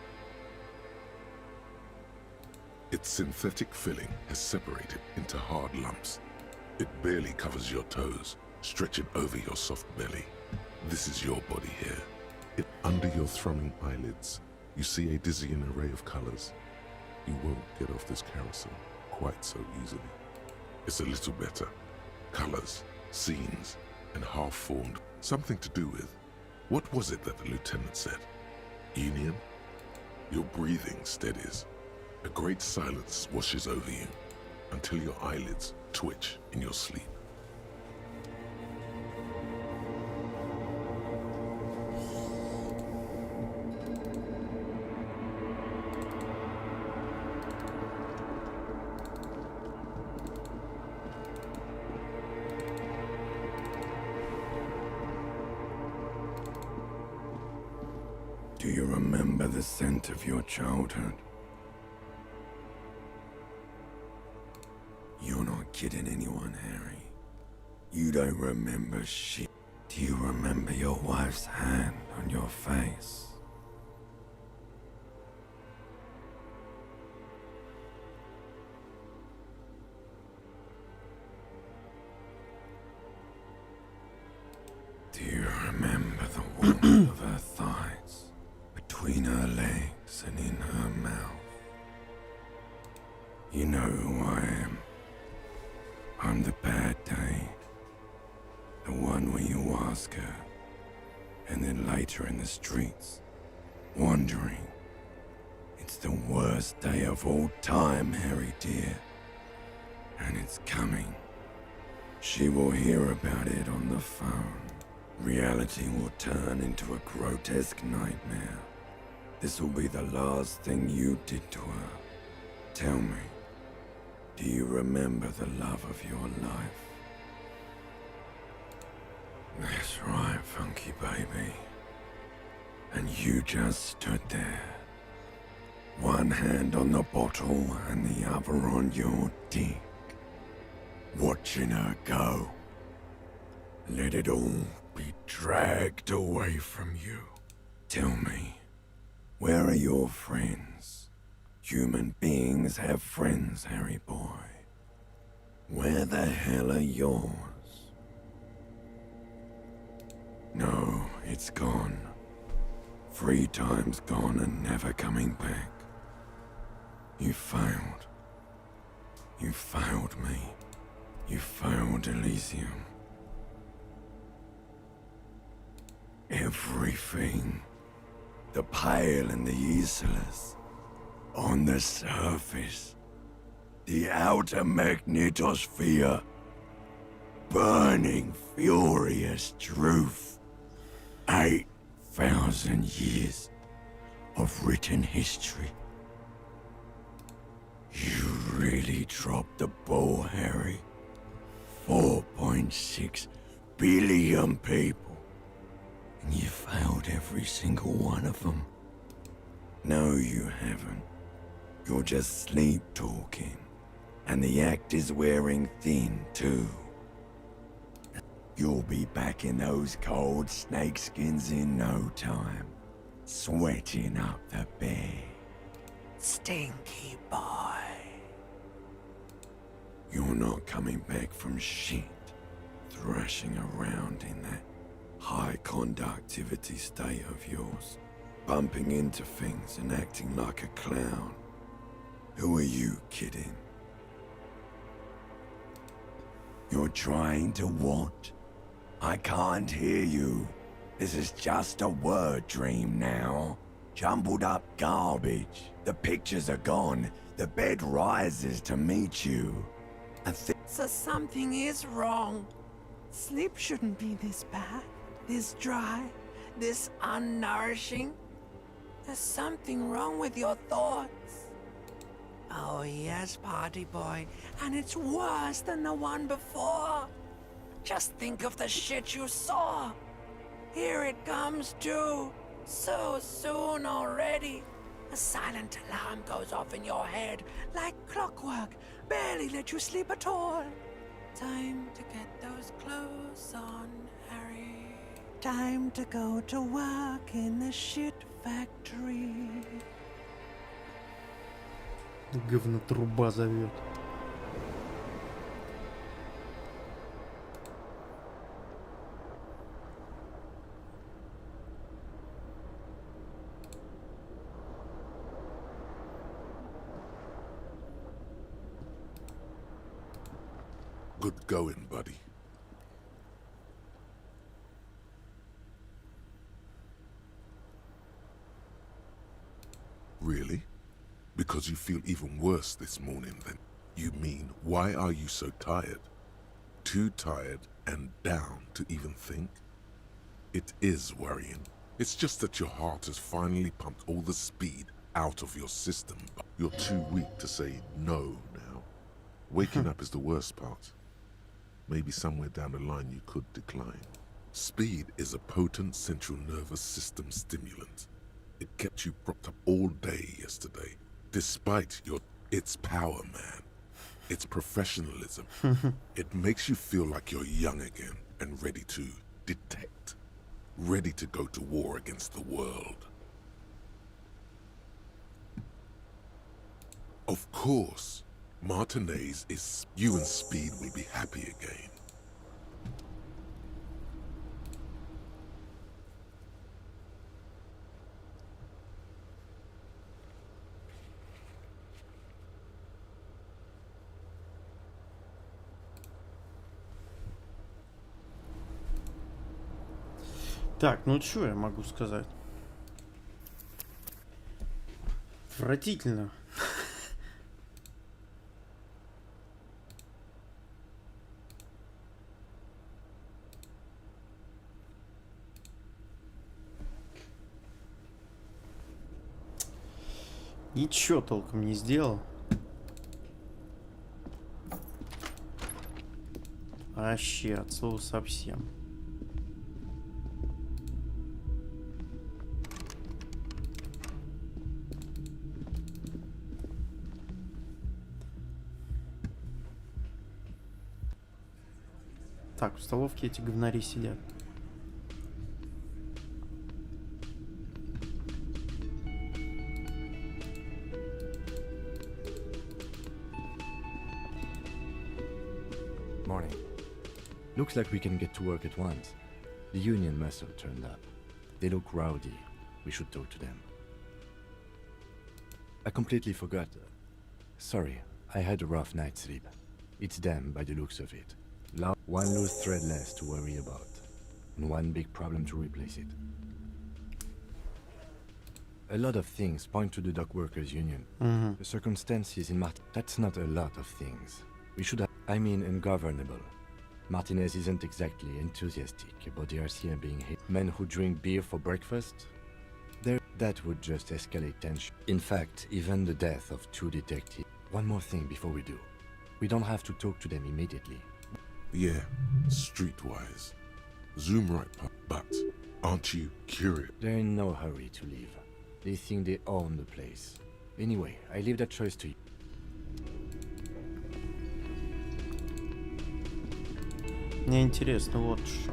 Its synthetic filling has separated into hard lumps. It barely covers your toes, stretching over your soft belly. This is your body here. Under your thrumming eyelids, you see a dizzying array of colors. You won't get off this carousel quite so easily. It's a little better. Colors, scenes, and half-formed. Something to do with... What was it that the lieutenant said? Union? Your breathing steadies. A great silence washes over you until your eyelids twitch in your sleep. Do you remember the scent of your childhood? You're not kidding anyone, Harry. You don't remember shit. Do you remember your wife's hand on your face? Do you remember the warmth of her thighs, between her legs and in her mouth? You know who I am. I'm the bad day. The one where you ask her, and then later in the streets, wandering. It's the worst day of all time, Harry dear. And it's coming. She will hear about it on the phone. Reality will turn into a grotesque nightmare. This will be the last thing you did to her. Tell me, do you remember the love of your life? That's right, funky baby. And you just stood there. One hand on the bottle and the other on your dick. Watching her go. Let it all be dragged away from you. Tell me, where are your friends? Human beings have friends, Harry boy. Where the hell are yours? No, it's gone. 3 times gone and never coming back. You failed. You failed me. You failed Elysium. Everything. The pale and the useless. On the surface. The outer magnetosphere. Burning, furious truth. 8,000 years of written history. You really dropped the ball, Harry. 4.6 billion people. And you failed every single one of them. No, you haven't. You're just sleep talking. And the act is wearing thin, too. You'll be back in those cold snakeskins in no time. Sweating up the bed. Stinky boy. You're not coming back from shit. Thrashing around in that high conductivity state of yours. Bumping into things and acting like a clown. Who are you kidding? You're trying to what? I can't hear you. This is just a word dream now. Jumbled up garbage. The pictures are gone. The bed rises to meet you. So something is wrong. Sleep shouldn't be this bad, this dry, this unnourishing. There's something wrong with your thoughts. Oh yes, party boy, and it's worse than the one before. Just think of the shit you saw. Here it comes too, so soon already. A silent alarm goes off in your head like clockwork, barely let you sleep at all. Time to get those clothes on, Harry. Time to go to work in the shit factory. Говнотруба зовет. Good going, buddy. Really? Because you feel even worse this morning then? You mean, why are you so tired? Too tired and down to even think? It is worrying. It's just that your heart has finally pumped all the speed out of your system, but you're too weak to say no now. Waking up is the worst part. Maybe somewhere down the line you could decline. Speed is a potent central nervous system stimulant. It kept you propped up all day yesterday. Despite your... It's power, man. It's professionalism. It makes you feel like you're young again and ready to detect. Ready to go to war against the world. Of course, Martinez is... You and Speed will be happy again. Так, ну что я могу сказать? Отвратительно. Ничего толком не сделал. Вообще, от слова совсем. Так, в столовке эти говнари сидят. Morning. Looks like we can get to work at once. The union must have turned up. They look rowdy. We should talk to them. I completely forgot. Sorry, I had a rough night's sleep. It's them by the looks of it. One loose thread less to worry about. And one big problem to replace it. A lot of things point to the dock workers union. The circumstances in that's not a lot of things. We should have... I mean ungovernable. Martinez isn't exactly enthusiastic about the RCM being hit. Men who drink beer for breakfast? That would just escalate tension. In fact, even the death of 2 detectives. One more thing before we do. We don't have to talk to them immediately. Yeah, streetwise. Zoom right past. But aren't you curious? They're in no hurry to leave. They think they own the place. Anyway, I leave that choice to you. Мне интересно вот что.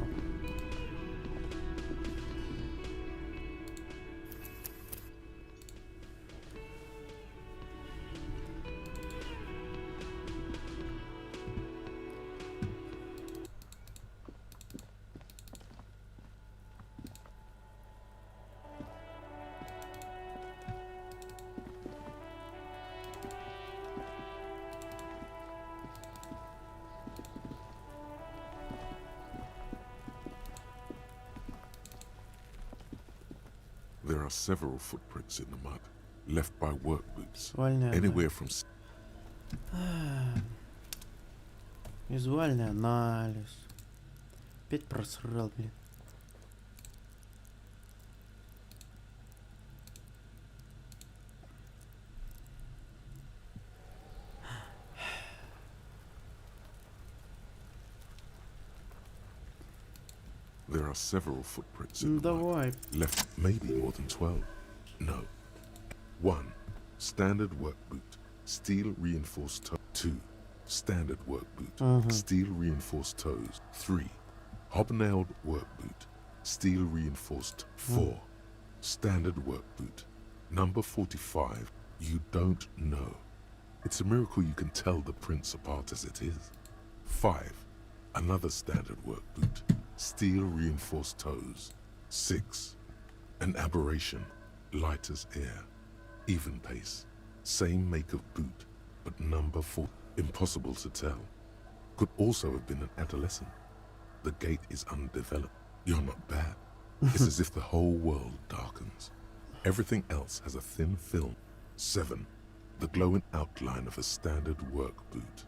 There are several footprints in the mud, left by work boots. Визуальный Anywhere from... Визуальный анализ. Опять просрал, блин. There are several footprints in the mud, left maybe more than 12. No. 1. Standard work boot, steel reinforced toe. 2. Standard work boot, steel reinforced toes. 3. Hobnailed work boot, steel reinforced. 4. Standard work boot. Number 45. You don't know. It's a miracle you can tell the prints apart as it is. 5. Another standard work boot, steel reinforced toes. 6. An aberration, light as air, even pace, same make of boot, but number 4. Impossible to tell. Could also have been an adolescent. The gait is undeveloped. You're not bad. It's as if the whole world darkens. Everything else has a thin film. 7. The glowing outline of a standard work boot.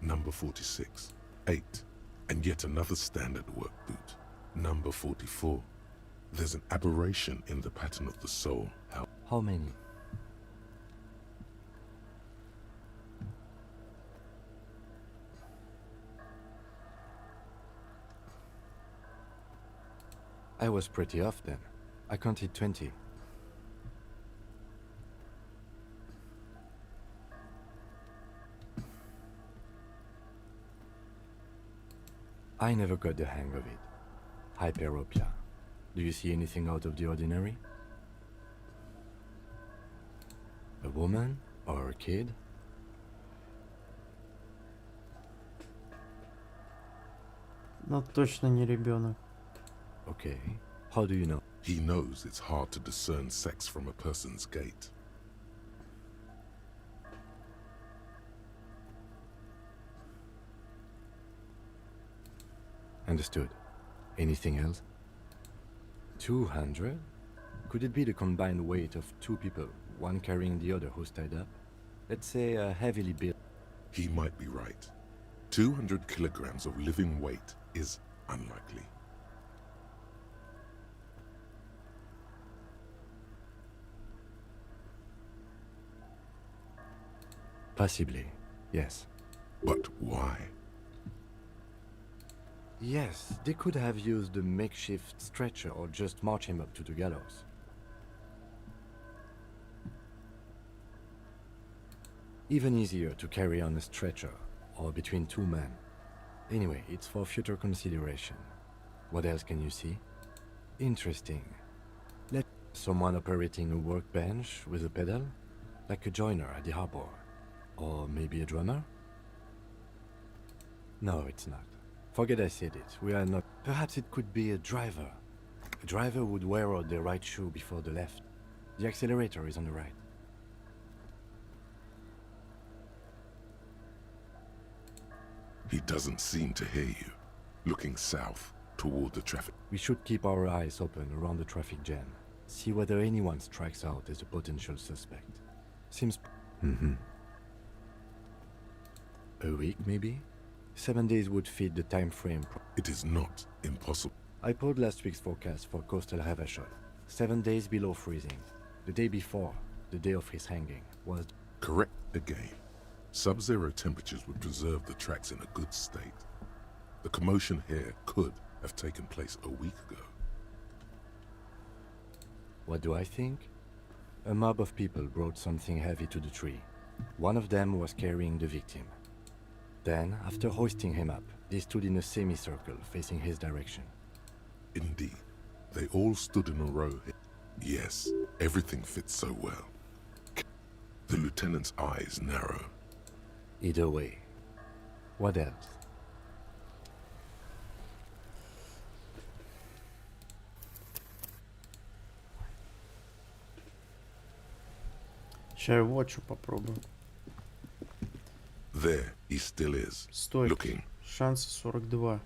Number 46. 8. And yet another standard work boot. Number 44. There's an aberration in the pattern of the sole. How many? I was pretty off then. I counted 20. I never got the hang of it. Hyperopia. Do you see anything out of the ordinary? A woman or a kid? Ну, точно не ребенок. Okay. How do you know? He knows it's hard to discern sex from a person's gait. Understood. Anything else? 200? Could it be the combined weight of two people, one carrying the other who's tied up? Let's say a heavily built... He might be right. 200 kilograms of living weight is unlikely. Possibly, yes. But why? Yes, they could have used a makeshift stretcher or just march him up to the gallows. Even easier to carry on a stretcher, or between two men. Anyway, it's for future consideration. What else can you see? Interesting. Let someone operating a workbench with a pedal, like a joiner at the harbor. Or maybe a drummer? No, it's not. Forget I said it. We are not... Perhaps it could be a driver. A driver would wear out the right shoe before the left. The accelerator is on the right. He doesn't seem to hear you. Looking south, toward the traffic. We should keep our eyes open around the traffic jam. See whether anyone strikes out as a potential suspect. Seems... A week, maybe? 7 days would fit the time frame. It is not impossible. I pulled last week's forecast for coastal Havashol. 7 days below freezing. The day before, the day of his hanging, was... Correct again. Sub-zero temperatures would preserve the tracks in a good state. The commotion here could have taken place a week ago. What do I think? A mob of people brought something heavy to the tree. One of them was carrying the victim. Then, after hoisting him up, they stood in a semicircle facing his direction. Indeed. They all stood in a row. Yes, everything fits so well. The lieutenant's eyes narrow. Either way. What else? Сейчас watch попробую. There he still is. Стой. Looking. Шансы 42.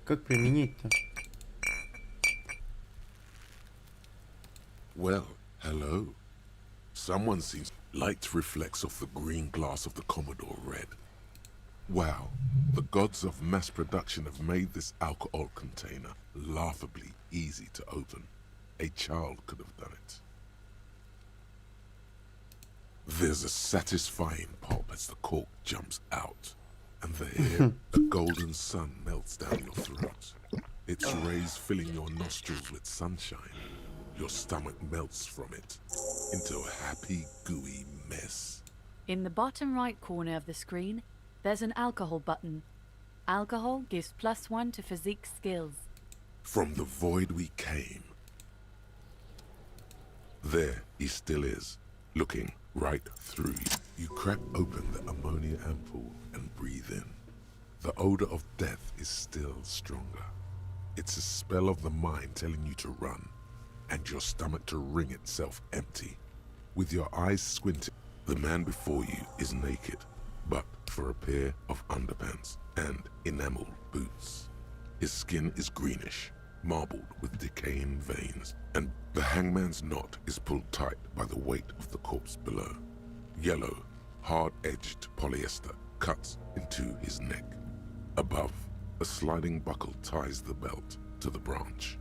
Как применить-то? Well, hello. Someone seems... Light reflects off the green glass of the Commodore red. Wow, the gods of mass production have made this alcohol container laughably easy to open. A child could have done it. There's a satisfying pop as the cork jumps out, and there, a golden sun melts down your throat. Its rays filling your nostrils with sunshine. Your stomach melts from it into a happy, gooey mess. In the bottom right corner of the screen, there's an alcohol button. Alcohol gives +1 to physique skills. From the void we came. There he still is, looking right through you. You crack open the ammonia ampoule and breathe in. The odor of death is still stronger. It's a spell of the mind telling you to run, and your stomach to wring itself empty. With your eyes squinting, the man before you is naked, but for a pair of underpants and enameled boots. His skin is greenish, marbled with decaying veins, and the hangman's knot is pulled tight by the weight of the corpse below. Yellow, hard-edged polyester cuts into his neck. Above, a sliding buckle ties the belt to the branch.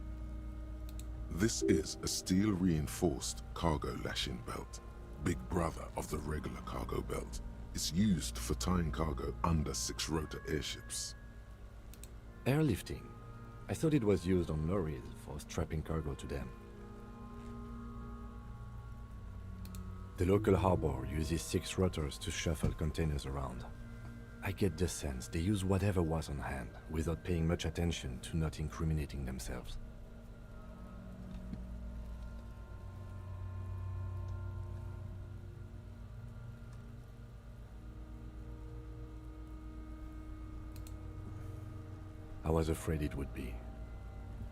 This is a steel-reinforced cargo lashing belt, big brother of the regular cargo belt, It's used for tying cargo under 6-rotor airships. Airlifting? I thought it was used on lorries for strapping cargo to them. The local harbor uses 6 rotors to shuffle containers around. I get the sense they use whatever was on hand, without paying much attention to not incriminating themselves. I was afraid it would be.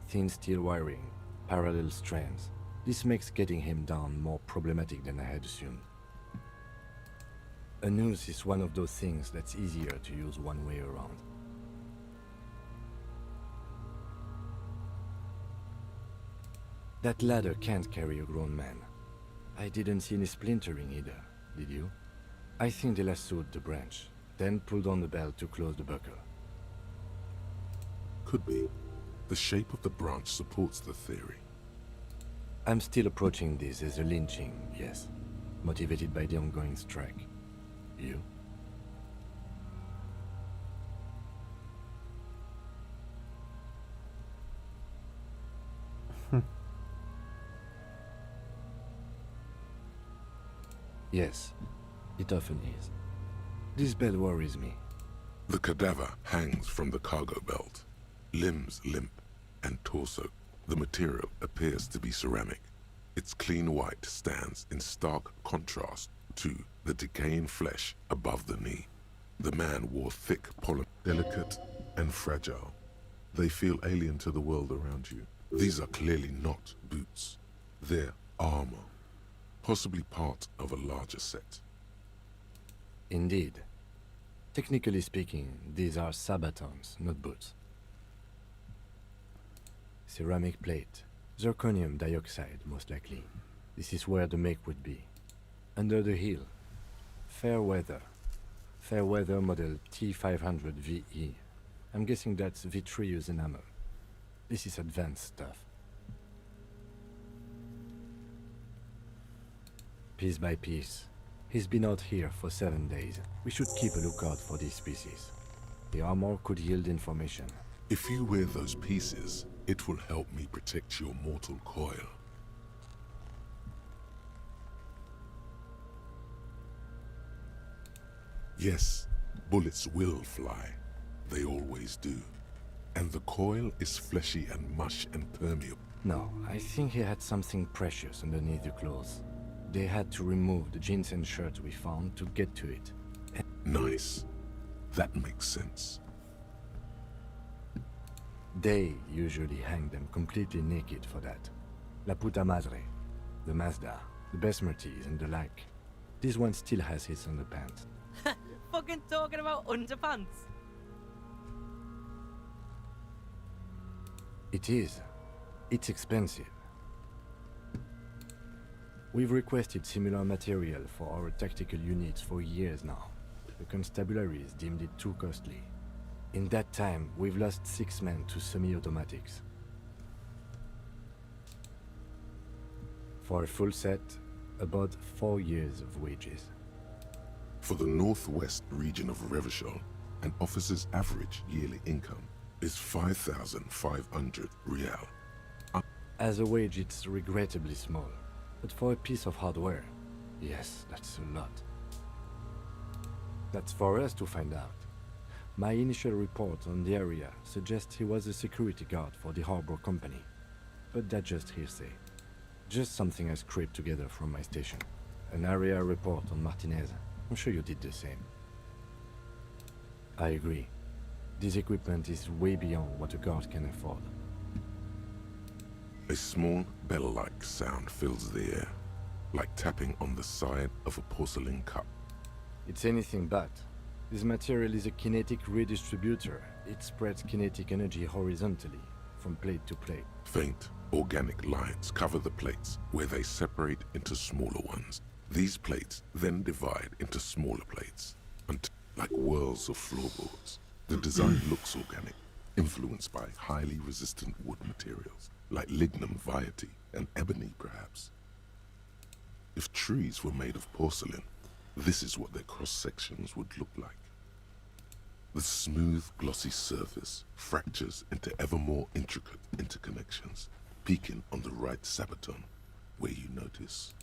Thin steel wiring, parallel strands. This makes getting him down more problematic than I had assumed. A noose is one of those things that's easier to use one way around. That ladder can't carry a grown man. I didn't see any splintering either, did you? I think they lassoed the branch, then pulled on the belt to close the buckle. Could be. The shape of the branch supports the theory. I'm still approaching this as a lynching, yes. Motivated by the ongoing strike. You? Yes, it often is. This bell worries me. The cadaver hangs from the cargo belt. Limbs limp and torso. The material appears to be ceramic. Its clean white stands in stark contrast to the decaying flesh above the knee. The man wore thick pollen, delicate and fragile. They feel alien to the world around you. These are clearly not boots. They're armor, possibly part of a larger set. Indeed. Technically speaking, these are sabatons, not boots. Ceramic plate. Zirconium dioxide, most likely. This is where the make would be. Under the heel. Fair weather. Fair weather model T500 VE. I'm guessing that's vitreous enamel. This is advanced stuff. Piece by piece. He's been out here for 7 days. We should keep a lookout for these pieces. The armor could yield information. If you wear those pieces, it will help me protect your mortal coil. Yes, bullets will fly. They always do. And the coil is fleshy and mush and permeable. No, I think he had something precious underneath the clothes. They had to remove the jeans and shirt we found to get to it. Nice. That makes sense. They usually hang them completely naked for that. La puta madre, the Mazda, the Besmerties and the like. This one still has his underpants. Fucking talking about underpants. It is. It's expensive. We've requested similar material for our tactical units for years now. The constabularies deemed it too costly. In that time, we've lost 6 men to semi-automatics. For a full set, about 4 years of wages. For the northwest region of Revachol, an officer's average yearly income is 5,500 rial. As a wage, it's regrettably small. But for a piece of hardware, yes, that's a lot. That's for us to find out. My initial report on the area suggests he was a security guard for the harbor company. But that's just hearsay. Just something I scraped together from my station. An area report on Martinez. I'm sure you did the same. I agree. This equipment is way beyond what a guard can afford. A small bell-like sound fills the air, like tapping on the side of a porcelain cup. It's anything but. This material is a kinetic redistributor. It spreads kinetic energy horizontally, from plate to plate. Faint, organic lines cover the plates, where they separate into smaller ones. These plates then divide into smaller plates, like whirls of floorboards. The design looks organic, influenced by highly resistant wood materials, like lignum vitae and ebony, perhaps. If trees were made of porcelain, This is what their cross-sections would look like. The smooth, glossy surface fractures into ever more intricate interconnections, peaking on the right sabaton, where you notice.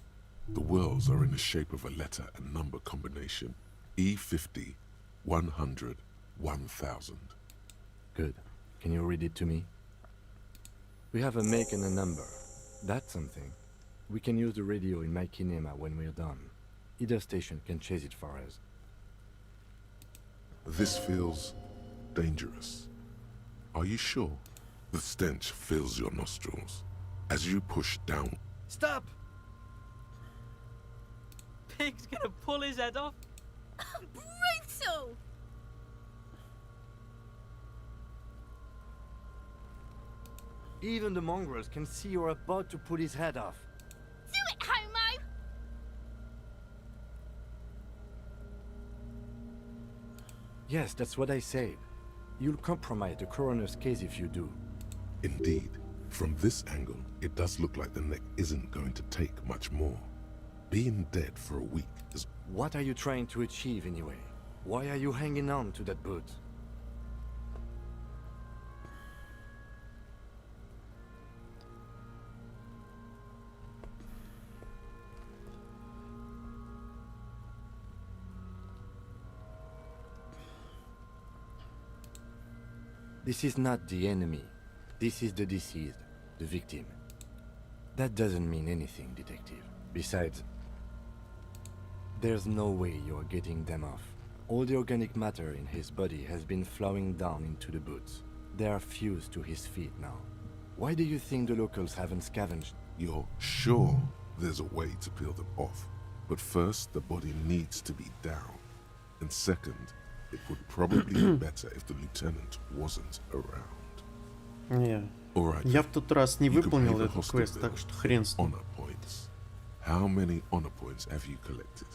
The whorls are in the shape of a letter and number combination, E50, 100, 1000. Good. Can you read it to me? We have a make and a number. That's something. We can use the radio in my kinema when we're done. Either station can chase it for us. This feels dangerous. Are you sure? The stench fills your nostrils as you push down. Stop! Pig's gonna pull his head off. Brutal! Even the mongrels can see you're about to pull his head off. Do it, homo! Yes, that's what I said. You'll compromise the coroner's case if you do. Indeed, from this angle, it does look like the neck isn't going to take much more. Being dead for a week is... What are you trying to achieve anyway? Why are you hanging on to that boot? This is not the enemy. This is the deceased, the victim. That doesn't mean anything, detective. Besides, there's no way you're getting them off. All the organic matter in his body has been flowing down into the boots. They are fused to his feet now. Why do you think the locals haven't scavenged? You're sure there's a way to peel them off. But first, the body needs to be down. And second, it would probably be better if the lieutenant wasn't around. Не. Alright. Я в тот раз не выполнил этот квест, так что хрен с ним. Honor points. How many honor points have you collected?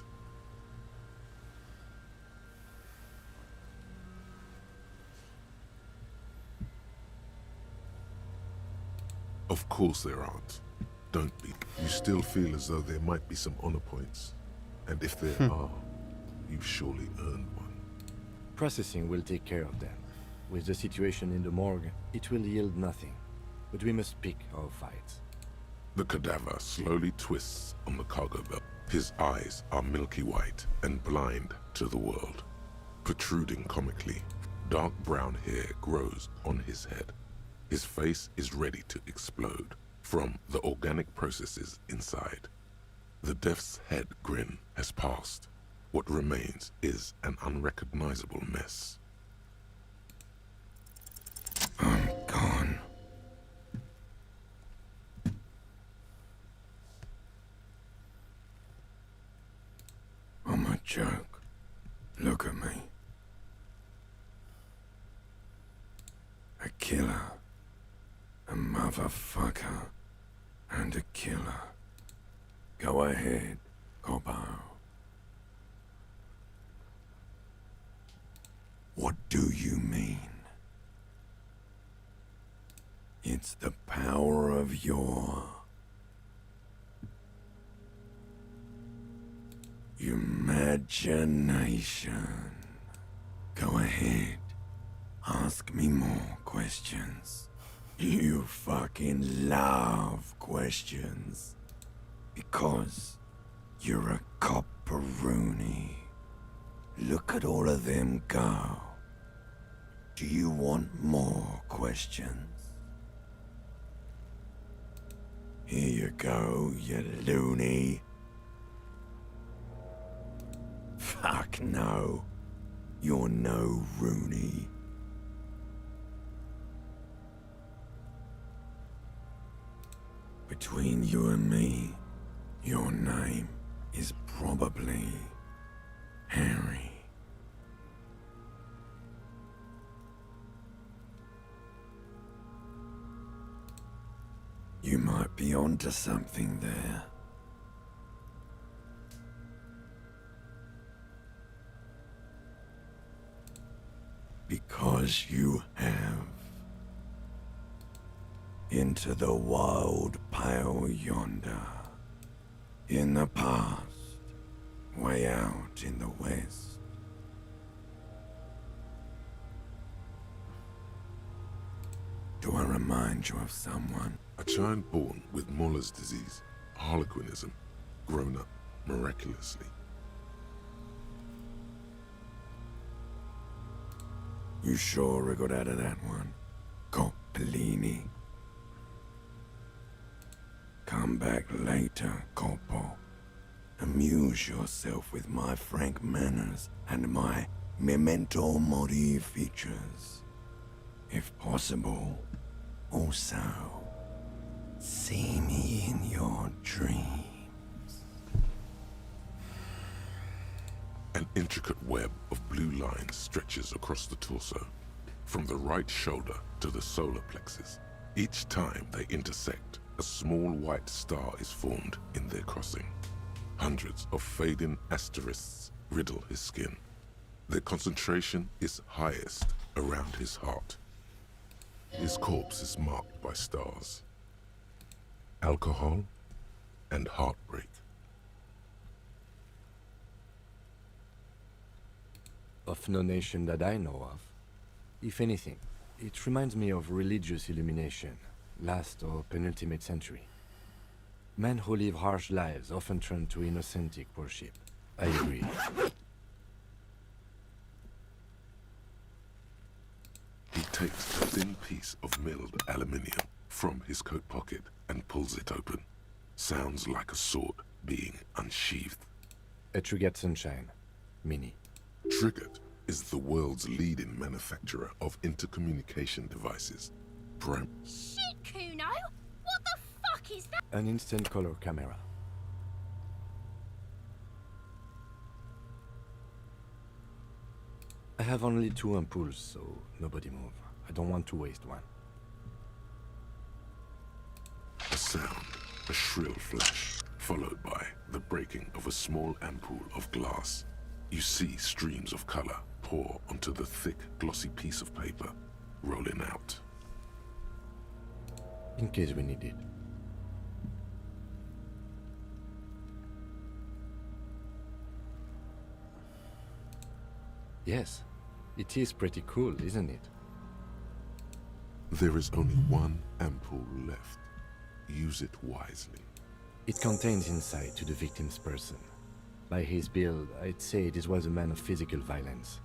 Of course there aren't. Don't be. You still feel as though there might be some honor points. And if there are, you've surely earned one. Processing will take care of them. With the situation in the morgue, it will yield nothing. But we must pick our fights. The cadaver slowly twists on the cargo belt. His eyes are milky white and blind to the world. Protruding comically, dark brown hair grows on his head. His face is ready to explode from the organic processes inside. The death's head grin has passed. What remains is an unrecognizable mess. I'm gone. I'm a joke. Look at me. A killer. A motherfucker. And a killer. Go ahead, Cobbo. What do you mean? It's the power of your imagination. Go ahead. Ask me more questions. You fucking love questions. Because you're a copperoonie. Look at all of them go. Do you want more questions? Here you go, you loony. Fuck no. You're no Rooney. Between you and me, your name is probably Harry. You might be onto something there. Because you have. Into the wild pale yonder. In the past, way out in the west. Do I remind you of someone? A child born with Muller's disease, harlequinism, grown up miraculously. You sure I got out of that one? Coppellini. Come back later, Coppo. Amuse yourself with my frank manners and my memento mori features. If possible, also, see me in your dreams. An intricate web of blue lines stretches across the torso, from the right shoulder to the solar plexus. Each time they intersect, a small white star is formed in their crossing. Hundreds of fading asterisks riddle his skin. Their concentration is highest around his heart. His corpse is marked by stars, alcohol, and heartbreak. Of no nation that I know of. If anything, it reminds me of religious illumination, last or penultimate century. Men who live harsh lives often turn to innocentic worship. I agree. He takes a thin piece of milled aluminium from his coat pocket and pulls it open. Sounds like a sword being unsheathed. A Trigger Sunshine. Mini. Triggered is the world's leading manufacturer of intercommunication devices. Shit, Kuno! What the fuck is that? An instant color camera. I have only 2 ampoules, so nobody move. I don't want to waste one. A sound, a shrill flash, followed by the breaking of a small ampoule of glass. You see streams of color pour onto the thick, glossy piece of paper, rolling out. In case we need it. Yes, it is pretty cool, isn't it? There is only one ampoule left. Use it wisely. It contains insight to the victim's person. By his build, I'd say this was a man of physical violence.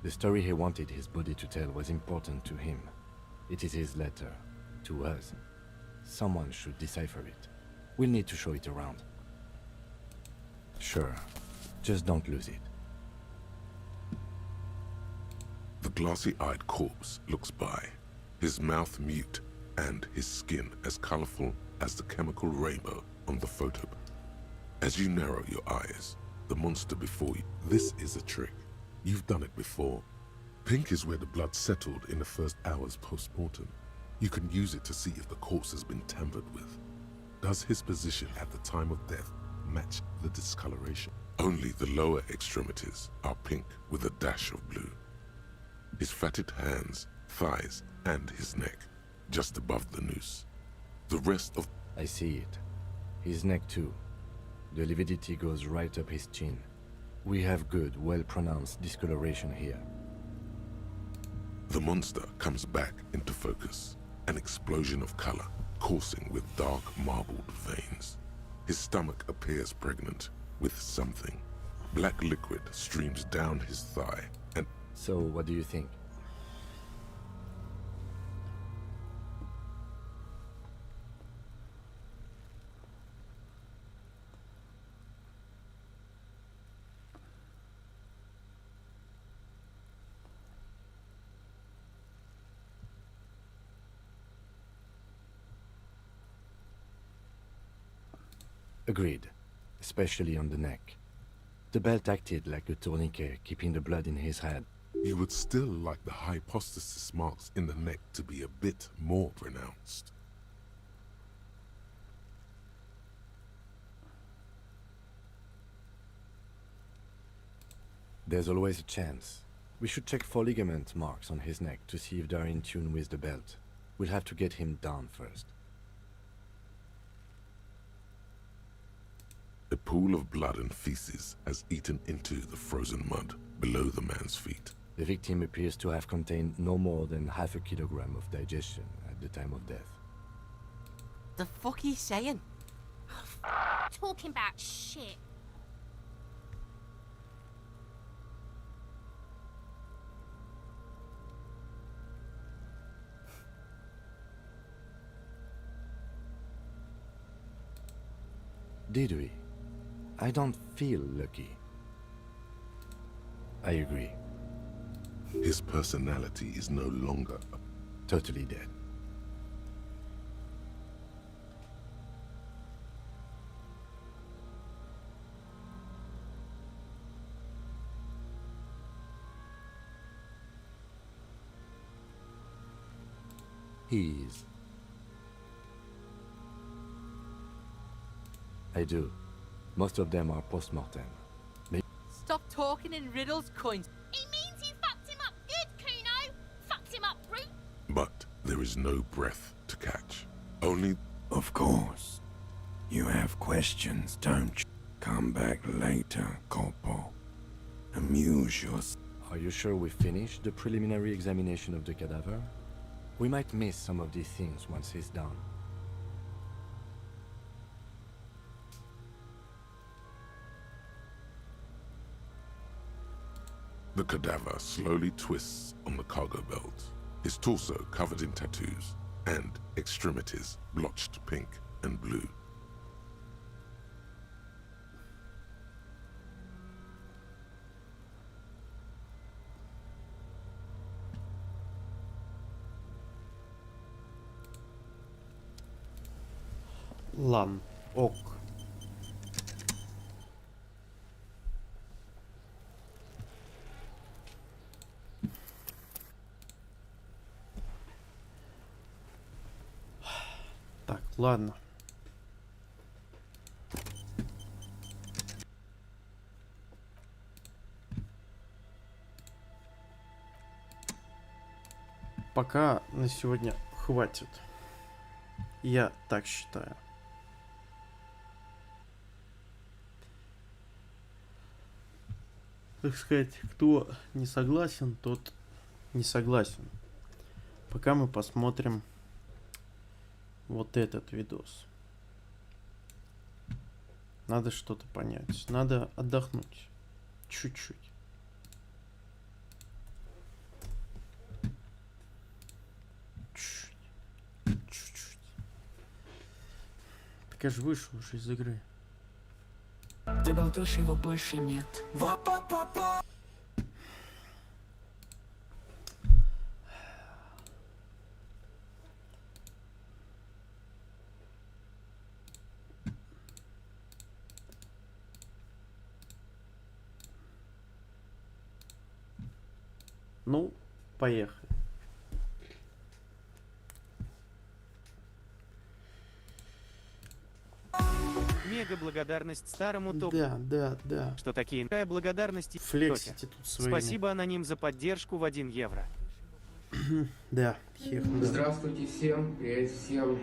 The story he wanted his body to tell was important to him. It is his letter, to us. Someone should decipher it. We'll need to show it around. Sure, just don't lose it. The glassy-eyed corpse looks by, his mouth mute and his skin as colorful as the chemical rainbow on the photo. As you narrow your eyes, the monster before you. This is a trick. You've done it before. Pink is where the blood settled in the first hours post-mortem. You can use it to see if the corpse has been tampered with. Does his position at the time of death match the discoloration? Only the lower extremities are pink with a dash of blue. His fatted hands, thighs, and his neck, just above the noose. The rest of... I see it. His neck too. The lividity goes right up his chin. We have good, well-pronounced discoloration here. The monster comes back into focus. An explosion of color, coursing with dark marbled veins. His stomach appears pregnant with something. Black liquid streams down his thigh and... So, what do you think? Agreed, especially on the neck. The belt acted like a tourniquet, keeping the blood in his head. You would still like the hypostasis marks in the neck to be a bit more pronounced. There's always a chance. We should check for ligament marks on his neck to see if they're in tune with the belt. We'll have to get him down first. A pool of blood and feces has eaten into the frozen mud below the man's feet. The victim appears to have contained no more than half a kilogram of digestion at the time of death. The fuck he's saying? Talking about shit. Did we? I don't feel lucky. I agree. His personality is no longer totally dead. He is. I do. Most of them are post-mortem. Stop talking in riddles, cunt. He means you fucked him up good, Kuno. Fucked him up, brute. But there is no breath to catch. Only... Of course. You have questions, don't you? Come back later, Corpo. Amuse yourself. Are you sure we finished the preliminary examination of the cadaver? We might miss some of these things once he's done. The cadaver slowly twists on the cargo belt, his torso covered in tattoos, and extremities blotched pink and blue. Ладно, ок. Так, ладно. Пока на сегодня хватит. Я так считаю. Так сказать, кто не согласен, тот не согласен. Пока мы посмотрим вот этот видос. Надо что-то понять. Надо отдохнуть. Чуть-чуть. Чуть-чуть. Так я же вышел уже из игры. Ты болтаешь, его больше нет. Ну, поехали. Мега благодарность старому топу. Да. Что такие благодарности. Флексите тут своими. Спасибо, аноним, за поддержку в 1 евро. Да. Здравствуйте всем, привет всем.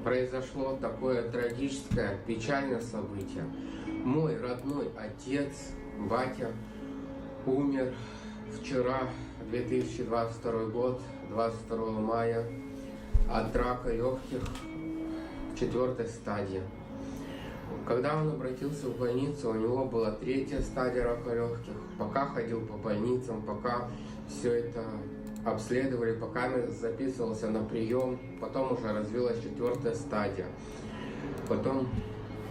Произошло такое трагическое, печальное событие. Мой родной отец, батя, умер вчера, 2022 год, 22 мая, от рака легких 4-й стадии. Когда он обратился в больницу, у него была 3-я стадия рака легких. Пока ходил по больницам, пока все это обследовали, пока записывался на прием, потом уже развилась 4-я стадия. Потом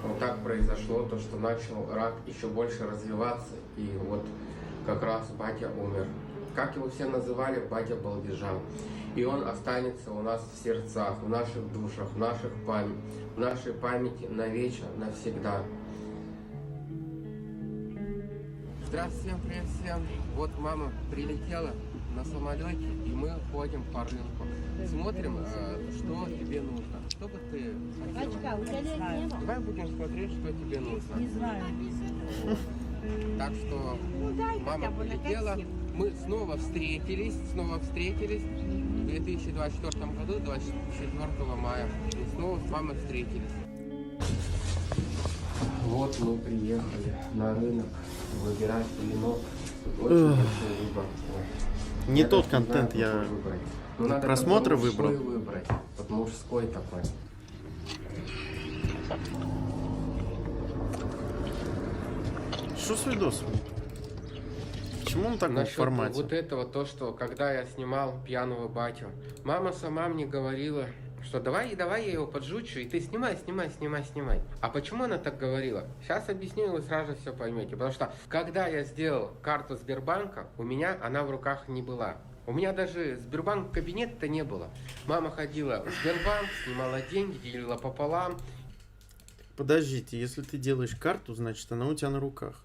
вот так произошло, то, что начал рак еще больше развиваться, и вот как раз батя умер. Как его все называли, батя балдежан. И он останется у нас в сердцах, в наших душах, в нашей памяти навечно, навсегда. Здравствуйте, всем привет всем. Вот мама прилетела на самолете, и мы ходим по рынку. Смотрим, что тебе нужно. Что бы ты хотела? Давай будем смотреть, что тебе нужно. Не знаю. Так что мама прилетела. Мы снова встретились в 2024 году, 24 мая. И снова с мамой встретились. Вот мы приехали на рынок выбирать вино. Очень большой выбор. Не Я тот даже не контент знаю, я какой выбрать. Ну, надо просмотры какой выбрал. мужской выбрать. Вот мужской такой. Что с видосом? Почему он в таком Насчет формате? вот этого, то, что когда я снимал пьяного батю, мама сама мне говорила, что давай я его поджучу, и ты снимай. А почему она так говорила? Сейчас объясню, и вы сразу все поймете. Потому что, когда я сделал карту Сбербанка, у меня она в руках не была. У меня даже Сбербанк кабинета не было. Мама ходила в Сбербанк, снимала деньги, делила пополам. Подождите, если ты делаешь карту, значит она у тебя на руках.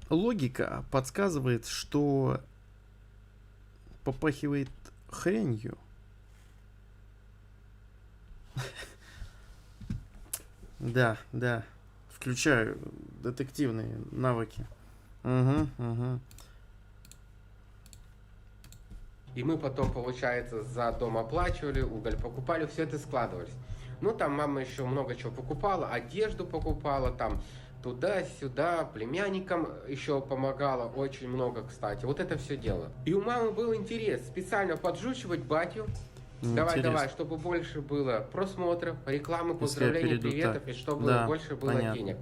Логика подсказывает, что попахивает хренью. Да. Включаю детективные навыки. Угу. И мы потом, получается, за дом оплачивали, уголь покупали, все это складывались. Ну, там мама еще много чего покупала, одежду покупала, там туда-сюда, племянникам еще помогала, очень много, кстати. Вот это все дело. И у мамы был интерес специально поджучивать батю. Давай, чтобы больше было просмотров, рекламы, поздравлений, приветов, и чтобы больше было денег.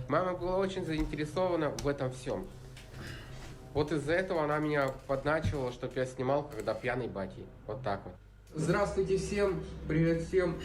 Мама была очень заинтересована в этом всем. Вот из-за этого она меня подначивала, чтобы я снимал, когда пьяный батей. Вот так вот. Здравствуйте всем, привет всем.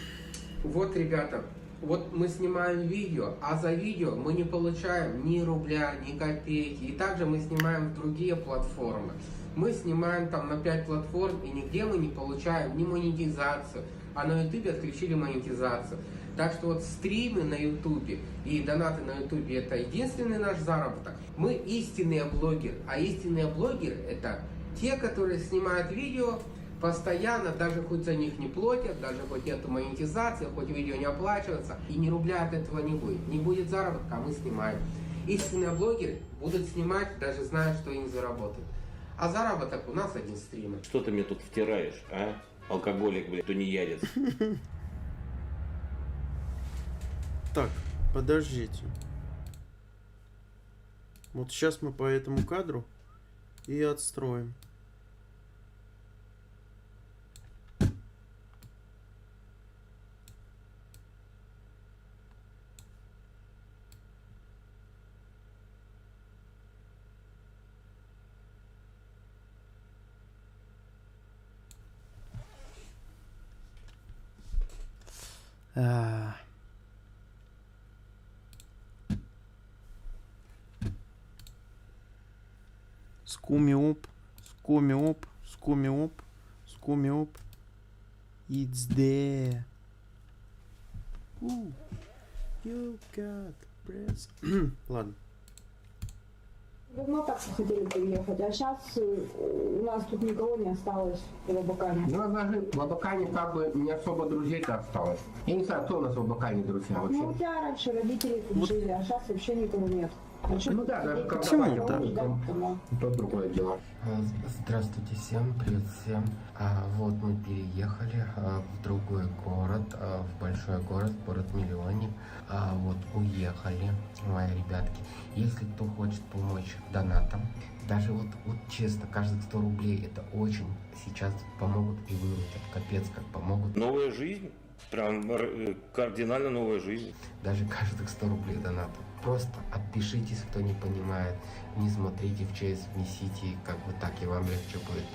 Вот, ребята, вот мы снимаем видео, а за видео мы не получаем ни рубля, ни копейки. И также мы снимаем в другие платформы. Мы снимаем там на 5 платформ, и нигде мы не получаем ни монетизацию. А на ютубе отключили монетизацию. Так что вот стримы на ютубе и донаты на ютубе — это единственный наш заработок. Мы истинные блогеры. А истинные блогеры — это те, которые снимают видео постоянно, даже хоть за них не платят, даже хоть нету монетизации, хоть видео не оплачивается, и ни рубля от этого не будет. Не будет заработка, а мы снимаем. Истинные блогеры будут снимать, даже зная, что они заработают. А заработок у нас один стример. Что ты мне тут втираешь, а? Алкоголик, блядь, тунеядец. Так, подождите. Вот сейчас мы по этому кадру и отстроим. Скумиоп. It's there. You got press. Ладно. Давно так хотели приехать, а сейчас у нас тут никого не осталось в Абакане. У нас даже в Абакане как бы не особо друзей-то осталось. Я не знаю, кто у нас в Абакане друзья вообще. Ну, у тебя раньше родители тут жили, а сейчас вообще никого нет. Ну да, даже когда то другое дело. Здравствуйте всем, привет всем. Вот мы переехали в другой город, в большой город-миллионник. Вот уехали, мои ребятки. Если кто хочет помочь донатом, даже вот честно, каждых 100 рублей это очень сейчас помогут и выручат. Капец как помогут. Новая жизнь? Прям кардинально новая жизнь. Даже каждых 100 рублей донатом. Просто отпишитесь, кто не понимает. Не смотрите в ЧС, внесите, как бы так, и вам легче будет.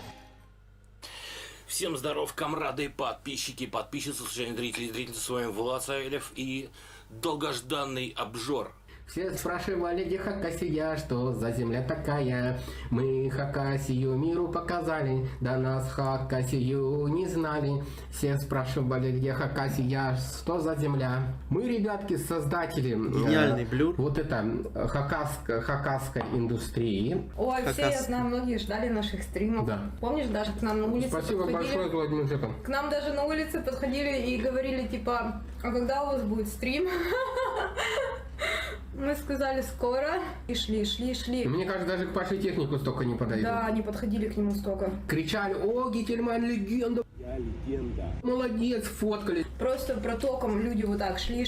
Всем здоров, комрады, подписчики, подписчицы, случайные зрители, с вами Влад Савельев и долгожданный обжор. Все спрашивали, где Хакасия, что за земля такая. Мы Хакасию миру показали, до нас Хакасию не знали. Все спрашивали, где Хакасия, что за земля. Мы, ребятки, создатели гениальный блюр. Вот это хакасской индустрии. Ой, все, я знаю, многие ждали наших стримов. Да. Помнишь, даже к нам на улице Спасибо большое, Владимир. К нам даже на улице подходили и говорили, типа, а когда у вас будет стрим? Мы сказали скоро и шли. Мне кажется, даже к Паше технику столько не подойдут. Да, они подходили к нему столько. Кричали: о, Гительман легенда. Молодец, фоткали. Просто протоком люди вот так шли.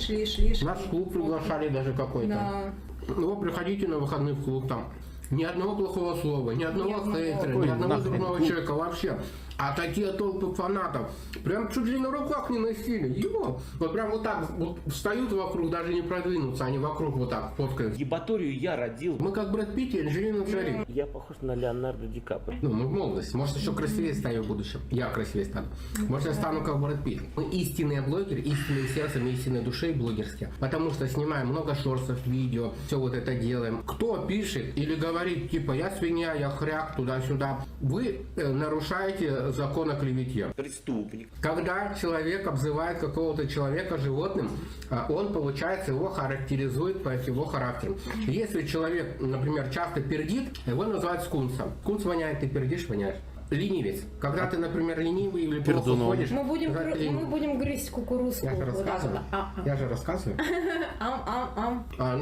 Нас в клуб приглашали даже какой-то. Да. Ну, приходите на выходные в клуб там. Ни одного плохого слова, ни одного хейтера, ни одного дурного человека вообще. А такие толпы фанатов прям чуть ли на руках не носили. Его. Вот прям вот так вот встают вокруг, даже не продвинутся, они вокруг вот так фоткают. Ебаторию я родил. Мы как Брэд Питт и Анджелина Джоли. Я похож на Леонардо Ди Каприо. Ну, мы в молодости. Может, еще красивее стану в будущем. Я красивее стану. Может, я стану как Брэд Питт. Мы истинные блогеры, истинные сердцем, истинной душой блогерские. Потому что снимаем много шортсов, видео, все вот это делаем. Кто пишет или говорит, типа, я свинья, я хряк, туда-сюда, вы нарушаете закон о клевете. Преступник. Когда человек обзывает какого-то человека животным, он, получается, его характеризует по его характеру. Если человек, например, часто пердит, его называют скунсом. Скунс воняет, ты пердишь, воняешь. Ленивец. Когда ты, например, ленивый или плохо ходишь... Мы будем грызть кукурузку. Я же рассказываю. Я же рассказываю.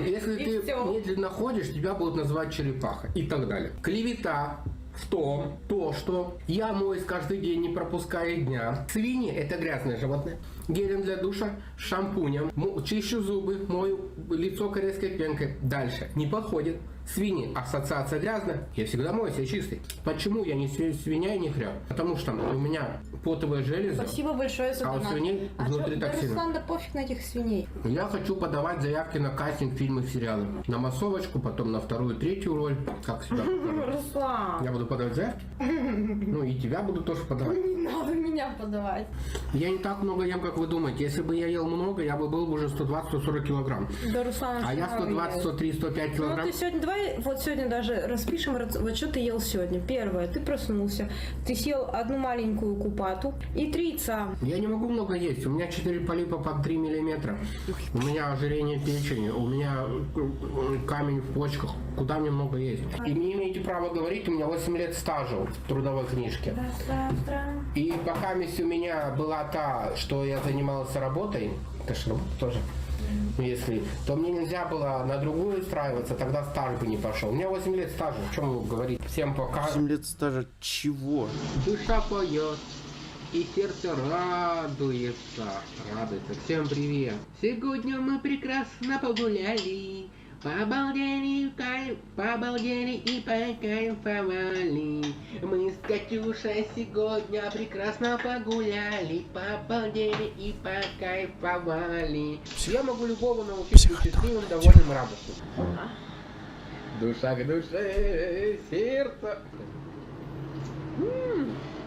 Если ты медленно ходишь, тебя будут называть черепаха и так далее. Клевета в том, что я моюсь каждый день, не пропуская дня. Свиньи – это грязное животное. Гелем для душа, шампунем, чищу зубы, мою лицо корейской пенкой. Дальше. Не подходит. Свиньи. Ассоциация грязная. Я всегда моюсь, я чистый. Почему я не свинья и не хряк? Потому что у меня потовые железы. Спасибо большое за донат. А у свиней внутри токсины. Руслан, да пофиг на этих свиней. Я хочу подавать заявки на кастинг фильмы, сериалы. На массовочку, потом на вторую, третью роль. Как всегда. Руслан. Я буду подавать заявки. Ну и тебя буду тоже подавать. Не надо меня подавать. Я не так много ем, как вы думаете. Если бы я ел много, я бы был уже 120-140 килограмм. Да, Руслан, а я 120, 103, 105 килограмм. Ну ты сегодня, давай вот сегодня даже распишем, вот что ты ел сегодня. Первое, ты проснулся, ты съел одну маленькую купату и 3 яйца. Я не могу много есть. У меня 4 полипа по 3 миллиметра. У меня ожирение печени, у меня камень в почках. Куда мне много есть? И не имеете права говорить, у меня 8 лет стажа в трудовой книжке. И пока у меня была та, что я занимался работой, это же работа тоже, если, то мне нельзя было на другую устраиваться, тогда стаж бы не пошел. У меня 8 лет стажа, о чем вы говорите? Всем пока. 8 лет стажа чего? Душа поет, и сердце радуется. Всем привет. Сегодня мы прекрасно погуляли. Побалдели и покайфовали. Мы с Катюшей сегодня прекрасно погуляли. Побалдели и покайфовали. Я могу любого научить быть счастливым, довольным, радостным. Душа к душе, сердце.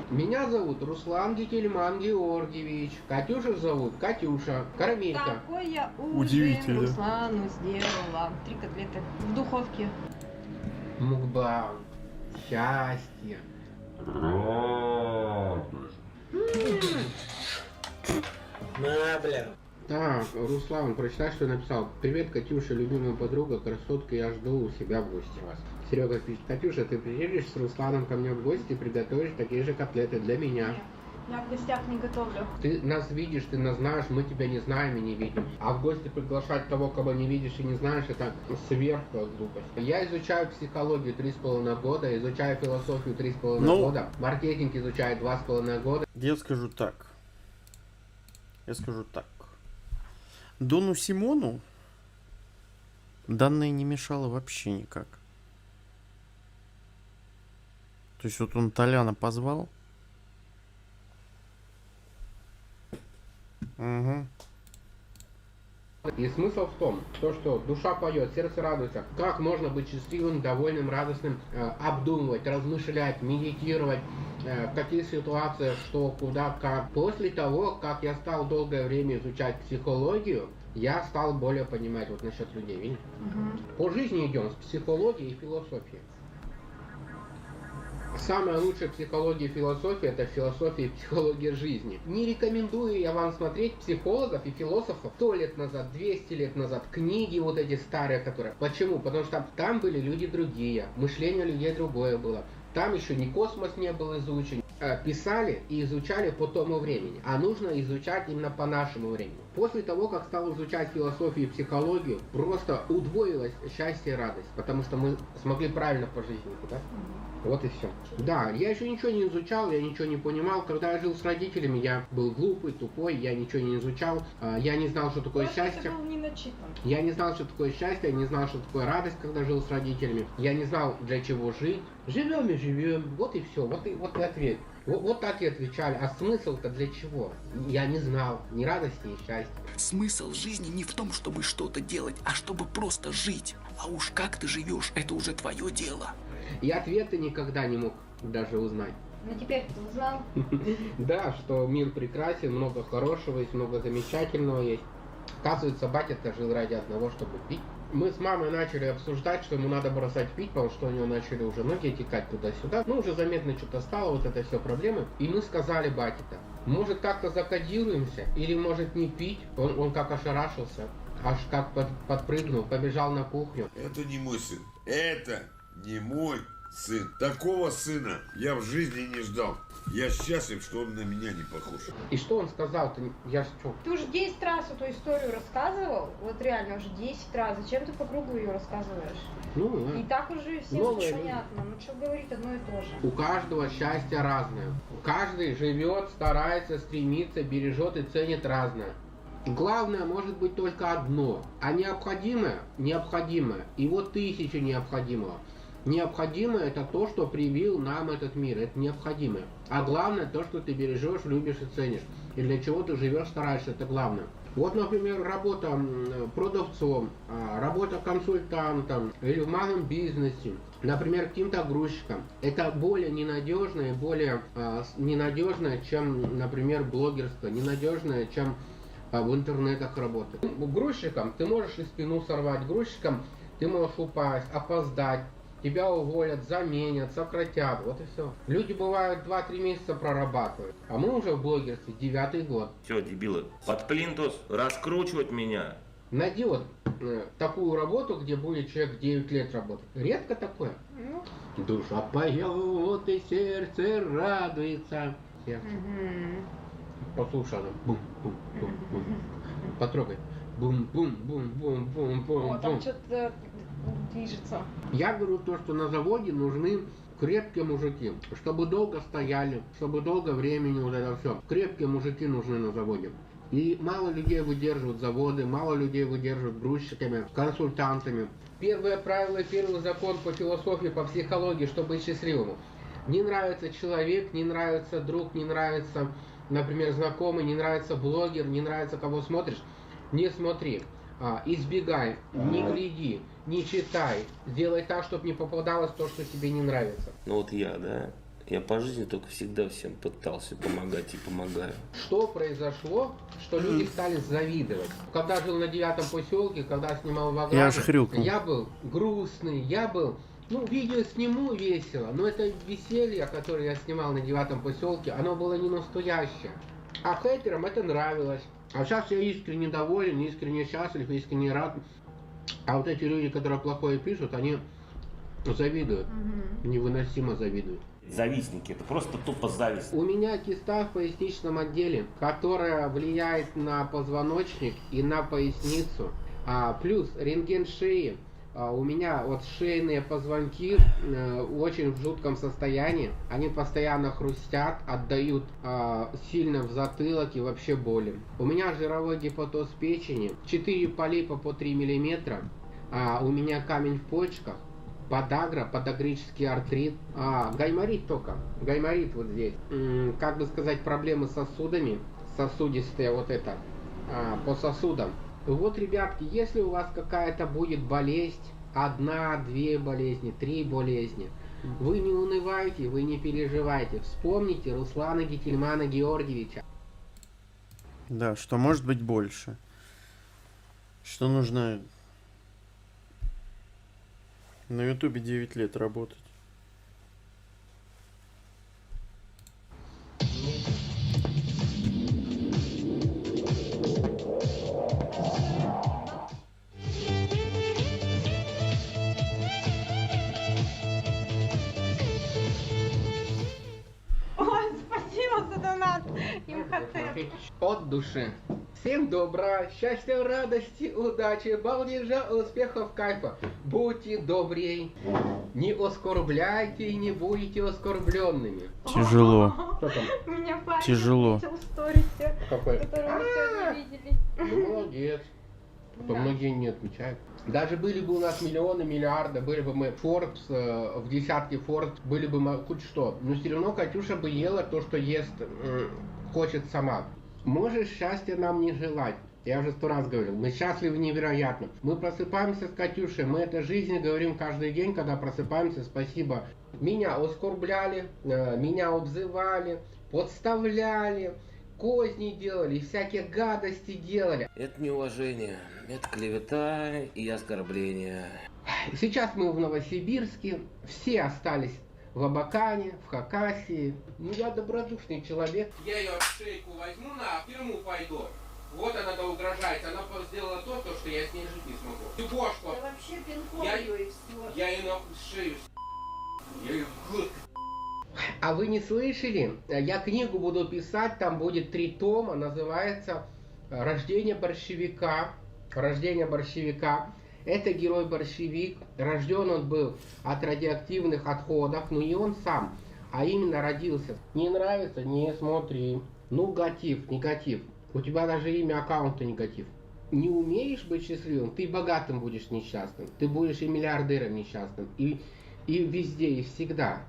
Меня зовут Руслан Гительман Георгиевич. Катюшу зовут Катюша. Карамелька. Какой я удивительно. Руслану сделала 3 котлеты в духовке. Мукбан. Счастье. На, бля. Так, Руслан, прочитай, что я написал. Привет, Катюша, любимая подруга, красотка, я жду у себя в гости вас. Серега пишет, Катюша, ты приедешь с Русланом ко мне в гости и приготовишь такие же котлеты для меня. Я в гостях не готовлю. Ты нас видишь, ты нас знаешь, мы тебя не знаем и не видим. А в гости приглашать того, кого не видишь и не знаешь, это сверх глупость. Я изучаю психологию 3,5 года, изучаю философию 3,5 года, маркетинг изучаю 2,5 года. Я скажу так. Дону Симону данное не мешало вообще никак. То есть вот он Толяна позвал. Угу. И смысл в том, что душа поет, сердце радуется. Как можно быть счастливым, довольным, радостным, обдумывать, размышлять, медитировать, в каких ситуациях, что, куда, как. После того, как я стал долгое время изучать психологию, я стал более понимать вот насчет людей, видите? По жизни идем с психологией и философией. Самая лучшая психология и философия – это философия и психология жизни. Не рекомендую я вам смотреть психологов и философов 100 лет назад, 200 лет назад, книги вот эти старые, которые. Почему? Потому что там были люди другие, мышление людей другое было. Там еще ни космос не был изучен. Писали и изучали по тому времени, а нужно изучать именно по нашему времени. После того, как стал изучать философию и психологию, просто удвоилось счастье и радость, потому что мы смогли правильно по жизни, да? Вот и все. Да, я еще ничего не изучал, я ничего не понимал. Когда я жил с родителями, я был глупый, тупой, я ничего не изучал, я не знал, что такое счастье. Ты был не начитан. Я не знал, что такое счастье, я не знал, что такое радость, когда жил с родителями. Я не знал, для чего жить. Живем и живем, вот и все, вот и ответ. Вот так и отвечали. А смысл-то для чего? Я не знал ни радости, ни счастья. Смысл жизни не в том, чтобы что-то делать, а чтобы просто жить. А уж как ты живешь, это уже твое дело. И ответы никогда не мог даже узнать. Но теперь ты узнал? Да, что мир прекрасен, много хорошего есть, много замечательного есть. Оказывается, батя-то жил ради одного, чтобы пить. Мы с мамой начали обсуждать, что ему надо бросать пить, потому что у него начали уже ноги текать туда-сюда. Ну, уже заметно что-то стало, вот это все проблемы. И мы сказали бате-то, может как-то закодируемся, или может не пить. Он как ошарашился, аж как подпрыгнул, побежал на кухню. Это не мой сын, это не мой сын. Такого сына я в жизни не ждал. Я счастлив, что он на меня не похож. И что он сказал-то? Я что? Ты уже 10 раз эту историю рассказывал, вот реально уже 10 раз. Зачем ты по кругу ее рассказываешь? Ну, да. И так уже всем понятно. Ну что говорить одно и то же. У каждого счастье разное. Каждый живет, старается, стремится, бережет и ценит разное. Главное может быть только одно, а необходимое – необходимое. И вот 1000 необходимого. Необходимое – это то, что привил нам этот мир, это необходимое. А главное – то, что ты бережешь, любишь и ценишь. И для чего ты живешь, стараешься, это главное. Вот, например, работа продавцом, работа консультантом или в малом бизнесе, например, каким-то грузчиком. Это более ненадежное, более ненадежное, чем, например, блогерство, ненадежное, чем в интернетах работать. Грузчиком ты можешь и спину сорвать, грузчиком ты можешь упасть, опоздать. Тебя уволят, заменят, сократят, вот и все. Люди бывают 2-3 месяца прорабатывают, а мы уже в блогерстве 9-й год. Все, дебилы, под плинтус раскручивать меня. Найди вот такую работу, где будет человек 9 лет работать. Редко такое. Душа поет и сердце радуется. Сердце. Послушай, она бум-бум-бум-бум. Потрогай. Бум-бум-бум-бум-бум-бум. О, там что-то движется. Я говорю то, что на заводе нужны крепкие мужики, чтобы долго стояли, чтобы долго времени, вот это все. Крепкие мужики нужны на заводе. И мало людей выдерживают заводы, мало людей выдерживают грузчиками, консультантами. Первое правило, первый закон по философии, по психологии, чтобы быть счастливым. Не нравится человек, не нравится друг, не нравится, например, знакомый, не нравится блогер, не нравится, кого смотришь, не смотри. Избегай, не гляди, не читай, сделай так, чтобы не попадалось то, что тебе не нравится. Ну вот я по жизни только всегда всем пытался помогать и помогаю. Что произошло, что люди стали завидовать? Когда жил на 9-м поселке, когда снимал вагон, я был грустный, видео сниму весело, но это веселье, которое я снимал на 9-м поселке, оно было не настоящее. А хейтерам это нравилось. А сейчас я искренне доволен, искренне счастлив, искренне рад. А вот эти люди, которые плохое пишут, они завидуют. Невыносимо завидуют. Завистники, это просто тупо зависть. У меня киста в поясничном отделе, которая влияет на позвоночник и на поясницу. Плюс рентген шеи. У меня вот шейные позвонки очень в жутком состоянии. Они постоянно хрустят, отдают сильно в затылок и вообще боли. У меня жировой гепатоз печени, 4 полипа по 3 миллиметра. У меня камень в почках, подагра, подагрический артрит, гайморит только. Гайморит вот здесь. Как бы сказать, проблемы с сосудами, сосудистые вот это, по сосудам. Вот, ребятки, если у вас какая-то будет болезнь, 1, 2 болезни, 3 болезни, вы не унывайте, вы не переживайте. Вспомните Руслана Гительмана Георгиевича. Да, что может быть больше. Что нужно на ютубе 9 лет работать. Ой, спасибо за донат. От души. Всем добра, счастья, радости, удачи, балдежа, успехов, кайфа. Будьте добрей, не оскорбляйте и не будете оскорбленными. Тяжело. Что там? Меня парень Тяжело. отметил в сторисе, Какой? который мы сегодня видели. Ну, молодец. А то многие не отмечают. Даже были бы у нас миллионы, миллиарды, были бы мы Forbes, в десятке Forbes, были бы мы хоть что. Но все равно Катюша бы ела то, что ест, хочет сама. Можешь счастья нам не желать. Я уже 100 раз говорил, мы счастливы невероятно. Мы просыпаемся с Катюшей, мы это жизни говорим каждый день, когда просыпаемся, спасибо. Меня оскорбляли, меня обзывали, подставляли, козни делали, всякие гадости делали. Это неуважение, это клевета и оскорбление. Сейчас мы в Новосибирске, все остались в Абакане, в Хакасии. Ну, я добродушный человек. Я ее шейку возьму, в тюрьму пойду. Вот она-то угрожает. Она сделала то, что я с ней жить не смогу. Ты бошку. Да вообще пинком ее и все. Я ее нахуй шею. Я ее А вы не слышали? Я книгу буду писать, там будет 3 тома, называется «Рождение борщевика». «Рождение борщевика». Это герой-борщевик. Рожден он был от радиоактивных отходов, но не он сам, а именно родился. Не нравится? Не смотри. Ну, негатив. У тебя даже имя аккаунта негатив. Не умеешь быть счастливым, ты богатым будешь несчастным. Ты будешь и миллиардером несчастным. И везде, и всегда.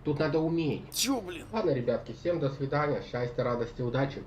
Тут надо уметь. Чё, блин? Ладно, ребятки, всем до свидания. Счастья, радости, удачи.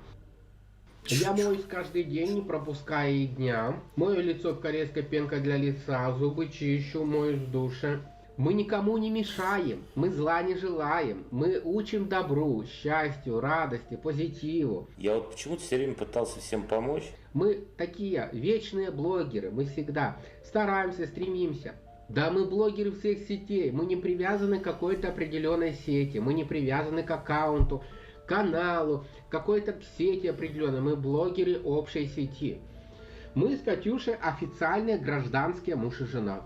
Я моюсь каждый день, не пропуская и дня. Мою лицо корейской пенкой для лица, зубы чищу, моюсь в душе. Мы никому не мешаем, мы зла не желаем. Мы учим добру, счастью, радости, позитиву. Я вот почему-то все время пытался всем помочь. Мы такие вечные блогеры, мы всегда стараемся, стремимся. Да, мы блогеры всех сетей, мы не привязаны к какой-то определенной сети, мы не привязаны к аккаунту, каналу, какой-то сети определенной. Мы блогеры общей сети. Мы с Катюшей официальные гражданские муж и жена.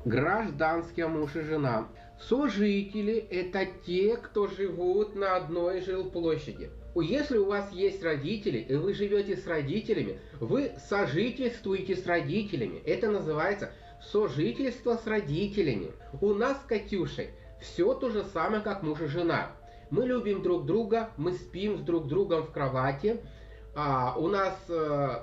Гражданские муж и жена. Сожители – это те, кто живут на одной жилплощади. Если у вас есть родители, и вы живете с родителями, вы сожительствуете с родителями. Это называется сожительство с родителями. У нас с Катюшей все то же самое, как муж и жена. Мы любим друг друга, мы спим с друг другом в кровати. У нас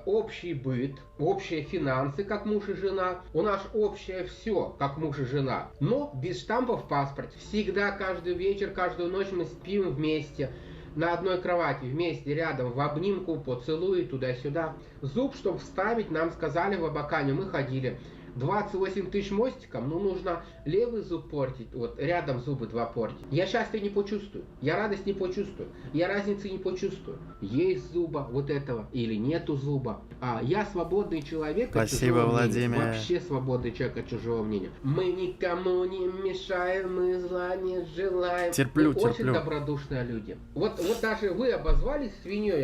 общий быт, общие финансы, как муж и жена. У нас общее все, как муж и жена. Но без штампов в паспорте. Всегда, каждый вечер, каждую ночь мы спим вместе. На одной кровати, вместе, рядом, в обнимку, поцелуи, туда-сюда. Зуб, чтобы вставить, нам сказали в Абакане, мы ходили. 28 тысяч мостиком, ну нужно левый зуб портить, вот рядом зубы 2 портить. Я счастья не почувствую, я радость не почувствую, я разницы не почувствую. Есть зуба вот этого или нету зуба. Я свободный человек от Спасибо, чужого Владимир. мнения. Вообще свободный человек от чужого мнения. Мы никому не мешаем, мы зла не желаем. Терплю. Мы очень добродушные люди. Вот даже вы обозвались свиньей,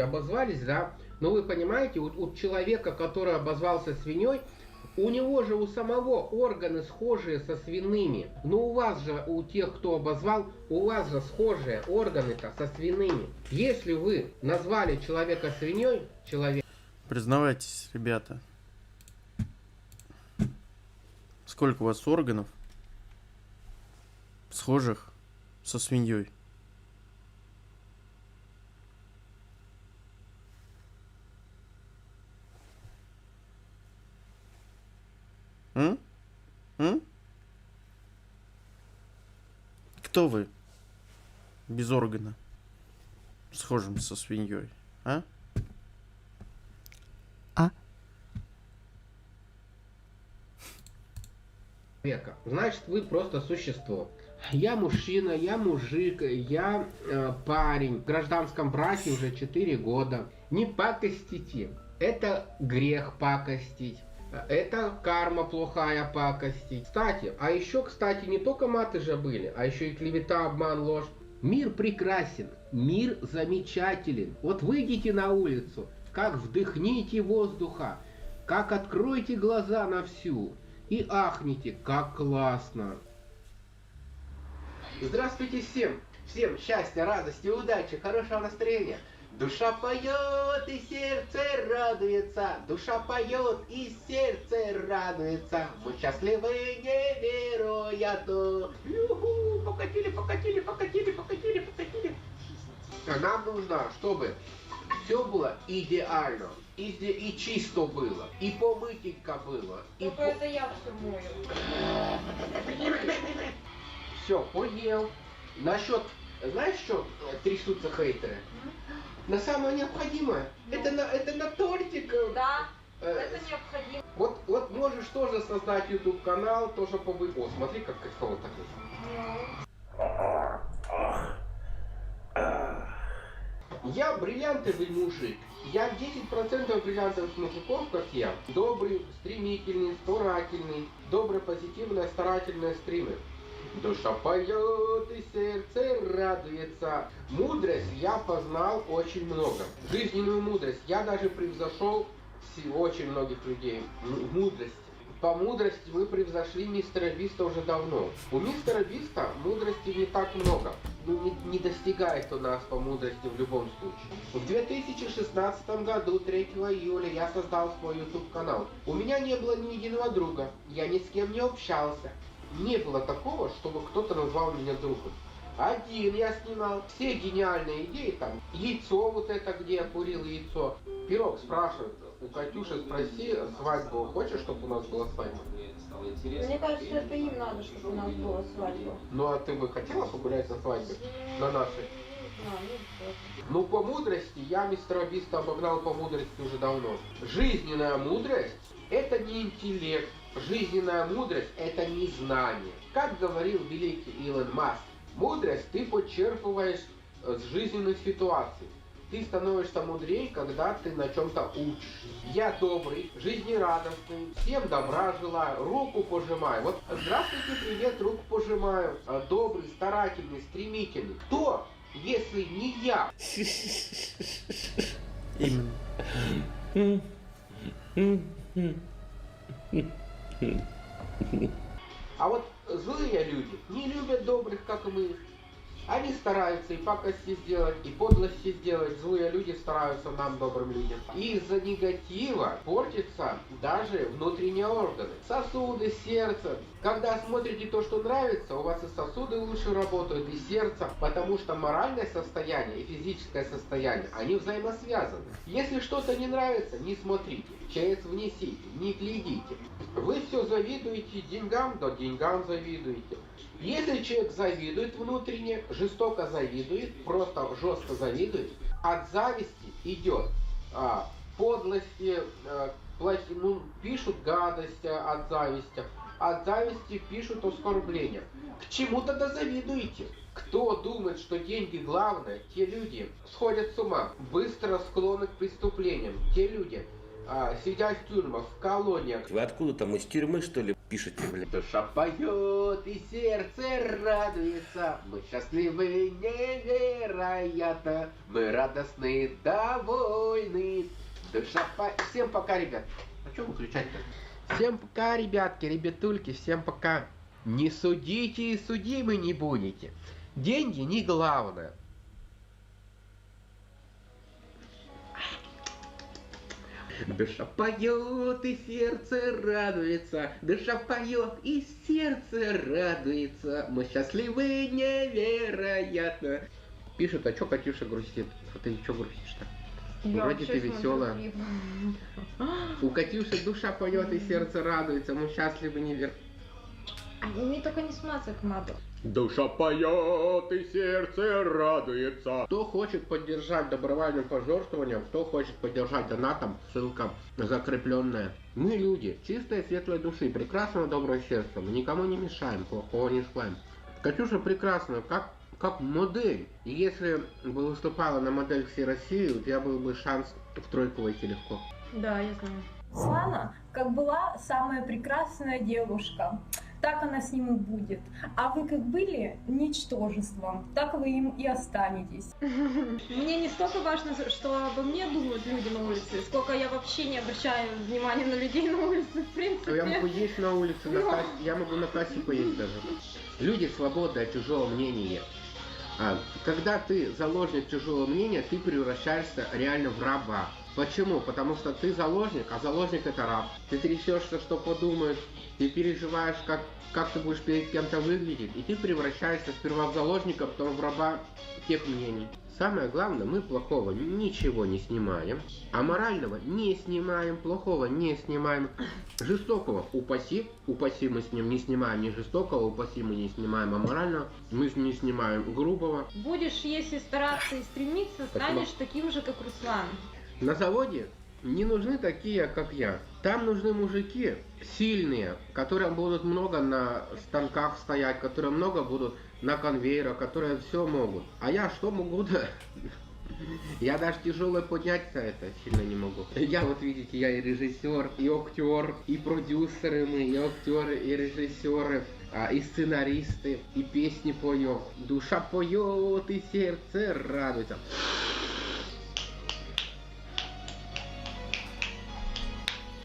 да? Но вы понимаете, у человека, который обозвался свиньей, у него же у самого органы схожие со свиными. Но у вас же, у тех, кто обозвал, у вас же схожие органы-то со свиными. Если вы назвали человека свиньей, Признавайтесь, ребята. Сколько у вас органов, схожих со свиньей? Кто вы? Без органа. Схожим со свиньей, а? значит, вы просто существо. Я мужчина, я мужик, я парень. В гражданском браке уже 4 года. Не пакостите. Это грех пакостить. Это карма плохая пакостить. Кстати, кстати, не только маты же были, а еще и клевета, обман, ложь. Мир прекрасен, мир замечателен. Вот выйдите на улицу, как вдохните воздуха, как откройте глаза на всю и ахните, как классно. Здравствуйте всем! Всем счастья, радости, удачи, хорошего настроения. Душа поет и сердце радуется, душа поет и сердце радуется. Мы счастливы невероятно. Ю-ху, покатили, покатили, покатили, покатили, покатили. А нам нужно, чтобы все было идеально. И чисто было, и помытенько было. Только это я все мою. Все, понял. Насчет, знаешь, что трясутся хейтеры? На самое необходимое. Это на тортик. Да, это необходимо. Вот можешь тоже создать YouTube канал, тоже побыть. О, смотри, как кайфово такой. Я бриллиантовый мужик. Я 10% бриллиантовых мужиков, как я. Добрый, стремительный, старательный, добрый, позитивный, старательный стример. Душа поет и сердце радуется. Мудрость я познал очень много. Жизненную мудрость я даже превзошел очень многих людей. Мудрость. По мудрости мы превзошли мистера Биста уже давно. У мистера Биста мудрости не так много. Не достигает у нас по мудрости в любом случае. В 2016 году, 3 июля, я создал свой YouTube канал. У меня не было ни единого друга. Я ни с кем не общался. Не было такого, чтобы кто-то назвал меня другом. Один я снимал. Все гениальные идеи там. Яйцо вот это, где я курил яйцо. Пирог спрашивает. У Катюши спроси, свадьбу хочешь, чтобы у нас была свадьба? Мне кажется, это им надо, чтобы у нас была свадьба. Ну а ты бы хотела погулять на свадьбе? На нашей? Ну по мудрости, я мистера Биста обогнал по мудрости уже давно. Жизненная мудрость — это не интеллект. Жизненная мудрость — это не знание. Как говорил великий Илон Маск, мудрость ты подчерпываешь с жизненных ситуаций. Ты становишься мудрее, когда ты на чем-то учишься. Я добрый, жизнерадостный, всем добра желаю, руку пожимаю. Вот здравствуйте, привет, руку пожимаю. Добрый, старательный, стремительный. Кто, если не я? А вот злые люди не любят добрых, как и мы. Они стараются и пакости сделать, и подлости сделать. Злые люди стараются нам, добрым людям. И из-за негатива портятся даже внутренние органы. Сосуды, сердце. Когда смотрите то, что нравится, у вас и сосуды лучше работают, и сердце. Потому что моральное состояние и физическое состояние, они взаимосвязаны. Если что-то не нравится, не смотрите. ЧС внесите, не глядите. Вы все завидуете деньгам, да деньгам завидуете. Если человек завидует внутренне, жестоко завидует, просто жестко завидует, от зависти идет подлости, пишут гадости от зависти пишут оскорбления. К чему тогда завидуете? Кто думает, что деньги главное, те люди сходят с ума, быстро склонны к преступлениям, те люди сидят в тюрьмах, в колониях. Вы откуда там, из тюрьмы, что ли, пишете, блин? Душа поет и сердце радуется, мы счастливы невероятно, мы радостны, довольны. Всем пока, ребят. А что выключать-то? Всем пока, ребятки, ребятульки, всем пока. Не судите и судимы не будете. Деньги не главное. Душа поет и сердце радуется, душа поет и сердце радуется, мы счастливы невероятно. Пишут, а чё Катюша грустит? А ты чё грустишь-то? Вроде ты веселая. У Катюши душа поет и сердце радуется, мы счастливы невероятно. Мне только не смазаться к мату. Душа поет и сердце радуется. Кто хочет поддержать добровольным пожертвованием, кто хочет поддержать донатом, ссылка закрепленная. Мы люди чистой светлой души, прекрасного доброго сердца. Мы никому не мешаем, плохого не желаем. Катюша прекрасная, как модель. И если бы выступала на модель всей России, у тебя был бы шанс в тройку войти легко. Да, я знаю. Слана, как была самая прекрасная девушка, так она с ним и будет. А вы как были ничтожеством, так вы им и останетесь. Мне не столько важно, что обо мне думают люди на улице, сколько я вообще не обращаю внимания на людей на улице, в принципе. Я могу есть на улице, я могу на кассе поесть даже. Люди свободны от чужого мнения. Когда ты заложник чужого мнения, ты превращаешься реально в раба. Почему? Потому что ты заложник, а заложник это раб. Ты трясешься, что подумают, ты переживаешь, как ты будешь перед кем-то выглядеть, и ты превращаешься сперва в заложника, потом в раба тех мнений. Самое главное, мы плохого ничего не снимаем, аморального не снимаем, плохого не снимаем, жестокого упаси мы с ним не снимаем, ни жестокого упаси мы не снимаем, аморального мы не снимаем, грубого. Будешь, если стараться и стремиться, станешь таким же, как Руслан. На заводе не нужны такие, как я. Там нужны мужики сильные, которые будут много на станках стоять, которые много будут на конвейерах, которые все могут. А я что могу-то? Я даже тяжелое поднять-то это сильно не могу. Я вот видите, я и режиссер, и актер, и продюсеры мы, и актеры, и режиссеры, и сценаристы, и песни поем. Душа поет, и сердце радуется.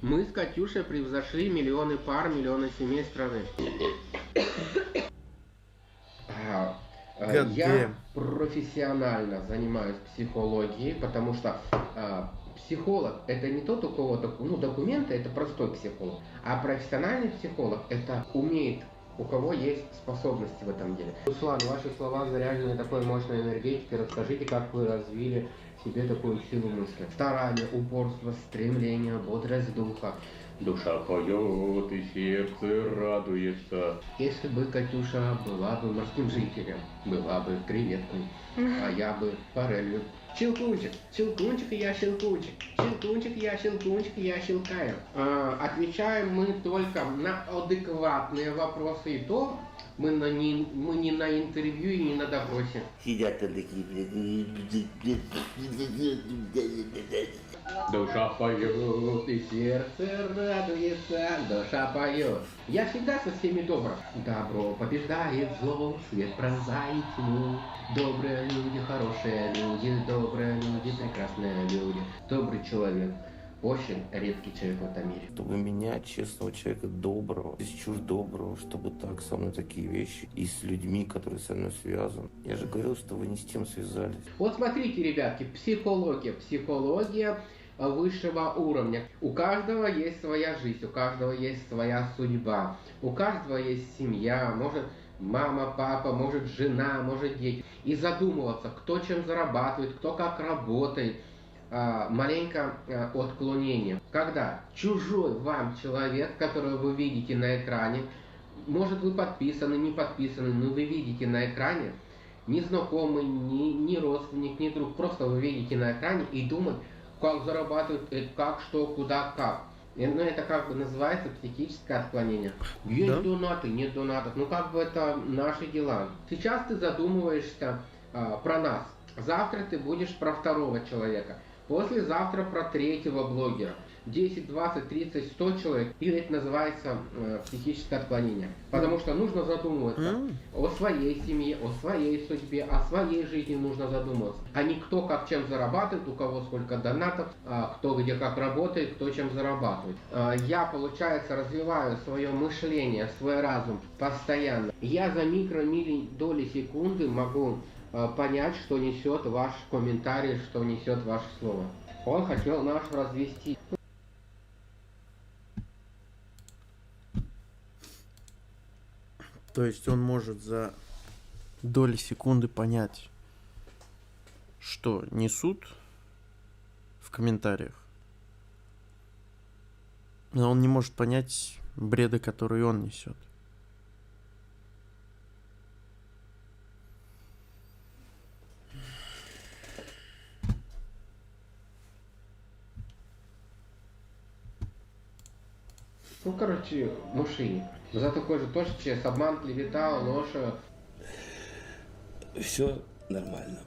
Мы с Катюшей превзошли миллионы пар, миллионы семей страны. Я профессионально занимаюсь психологией, потому что психолог это не тот, у кого документы, это простой психолог, а профессиональный психолог это умеет, у кого есть способности в этом деле. Руслан, ваши слова заряжены такой мощной энергетикой, расскажите, как вы развили в себе такую силу мысли. Старание, упорство, стремление, бодрость духа. Душа поет и сердце радуется. Если бы Катюша была бы морским жителем, была бы креветкой, а я бы форелью. Щелкунчик, щелкунчик, я щелкунчик, щелкунчик, я щелкунчик, я щелкаю. Отвечаем мы только на адекватные вопросы, и то мы не на интервью и не на допросе. Сидят такие, Душа поет, и сердце радуется, душа поет. Я всегда со всеми добр. Добро побеждает зло, свет пронзает тьму. Добрые люди, хорошие люди, добрые люди, прекрасные люди. Добрый человек. Очень редкий человек в этом мире. Чтобы менять честного человека, доброго, чуть доброго, чтобы так со мной такие вещи, и с людьми, которые со мной связаны. Я же говорил, что вы не с тем связались. Вот смотрите, ребятки, психология высшего уровня. У каждого есть своя жизнь, у каждого есть своя судьба, у каждого есть семья, может мама, папа, может жена, может дети. И задумываться, кто чем зарабатывает, кто как работает. Маленько отклонение. Когда чужой вам человек, которого вы видите на экране, может вы подписаны, не подписаны, но вы видите на экране, ни знакомый, ни родственник, ни друг, просто вы видите на экране и думаете, как зарабатывают, как, что, куда, как. Ну, это как бы называется психическое отклонение. Есть донаты, нет донатов. Ну, как бы это наши дела. Сейчас ты задумываешься про нас. Завтра ты будешь про второго человека. Послезавтра про третьего блогера. 10, 20, 30, 100 человек. И это называется психическое отклонение. Потому что нужно задумываться о своей семье, о своей судьбе, о своей жизни нужно задумываться. А не кто как чем зарабатывает, у кого сколько донатов, кто где как работает, кто чем зарабатывает. Я, получается, развиваю свое мышление, свой разум постоянно. Я за микро-доли секунды могу понять, что несет ваш комментарий, что несет ваше слово. Он хотел нас развести. То есть он может за доли секунды понять, что несут в комментариях, но он не может понять бреда, который он несет. Ну, короче, мошенник. За такой же тоже честь, обман, клевета, ложь. Все нормально.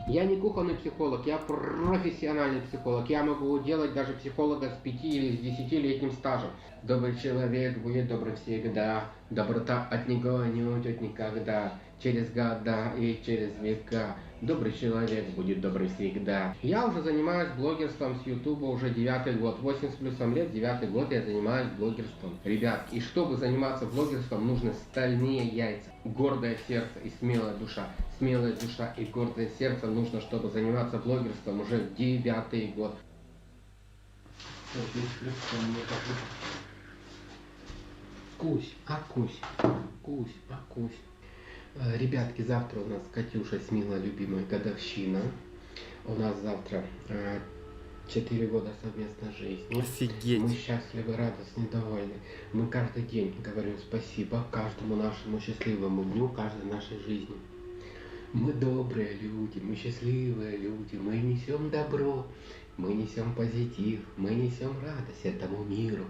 Я не кухонный психолог, я профессиональный психолог. Я могу делать даже психолога с 5 или с 10-летним стажем. Добрый человек будет добрый всегда. Доброта от него не уйдет никогда. через года и через века. Добрый человек будет добрый всегда. Я уже занимаюсь блогерством с Ютуба уже 9-й год. 80 с плюсом лет, 9-й год я занимаюсь блогерством. Ребят, и чтобы заниматься блогерством, нужны стальные яйца, гордое сердце и смелая душа. Смелая душа и гордое сердце нужно, чтобы заниматься блогерством уже в 9-й год. Кусь, акусь, кусь, акусь. Ребятки, завтра у нас с Катюшей с Милой любимая годовщина. У нас завтра 4 года совместной жизни. Офигеть. Мы счастливы, радостны, довольны. Мы каждый день говорим спасибо каждому нашему счастливому дню, каждой нашей жизни. Мы добрые люди, мы счастливые люди, мы несем добро, мы несем позитив, мы несем радость этому миру.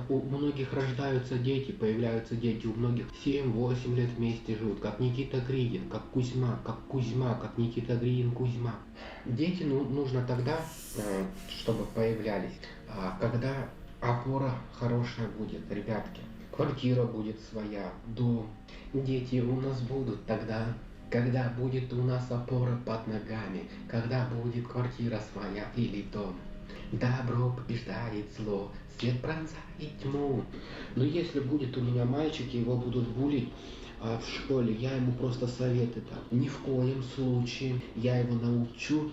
У многих рождаются дети, появляются дети, у многих 7-8 лет вместе живут, как Никита Гридин, как Кузьма, как Никита Гридин, Кузьма. Дети нужно тогда, чтобы появлялись, когда опора хорошая будет, ребятки. Квартира будет своя, дом. Дети у нас будут тогда, когда будет у нас опора под ногами, когда будет квартира своя или дом. Добро побеждает зло, свет пронзает тьму. Но если будет у меня мальчик, его будут булить в школе, я ему просто советы дам. Ни в коем случае я его научу,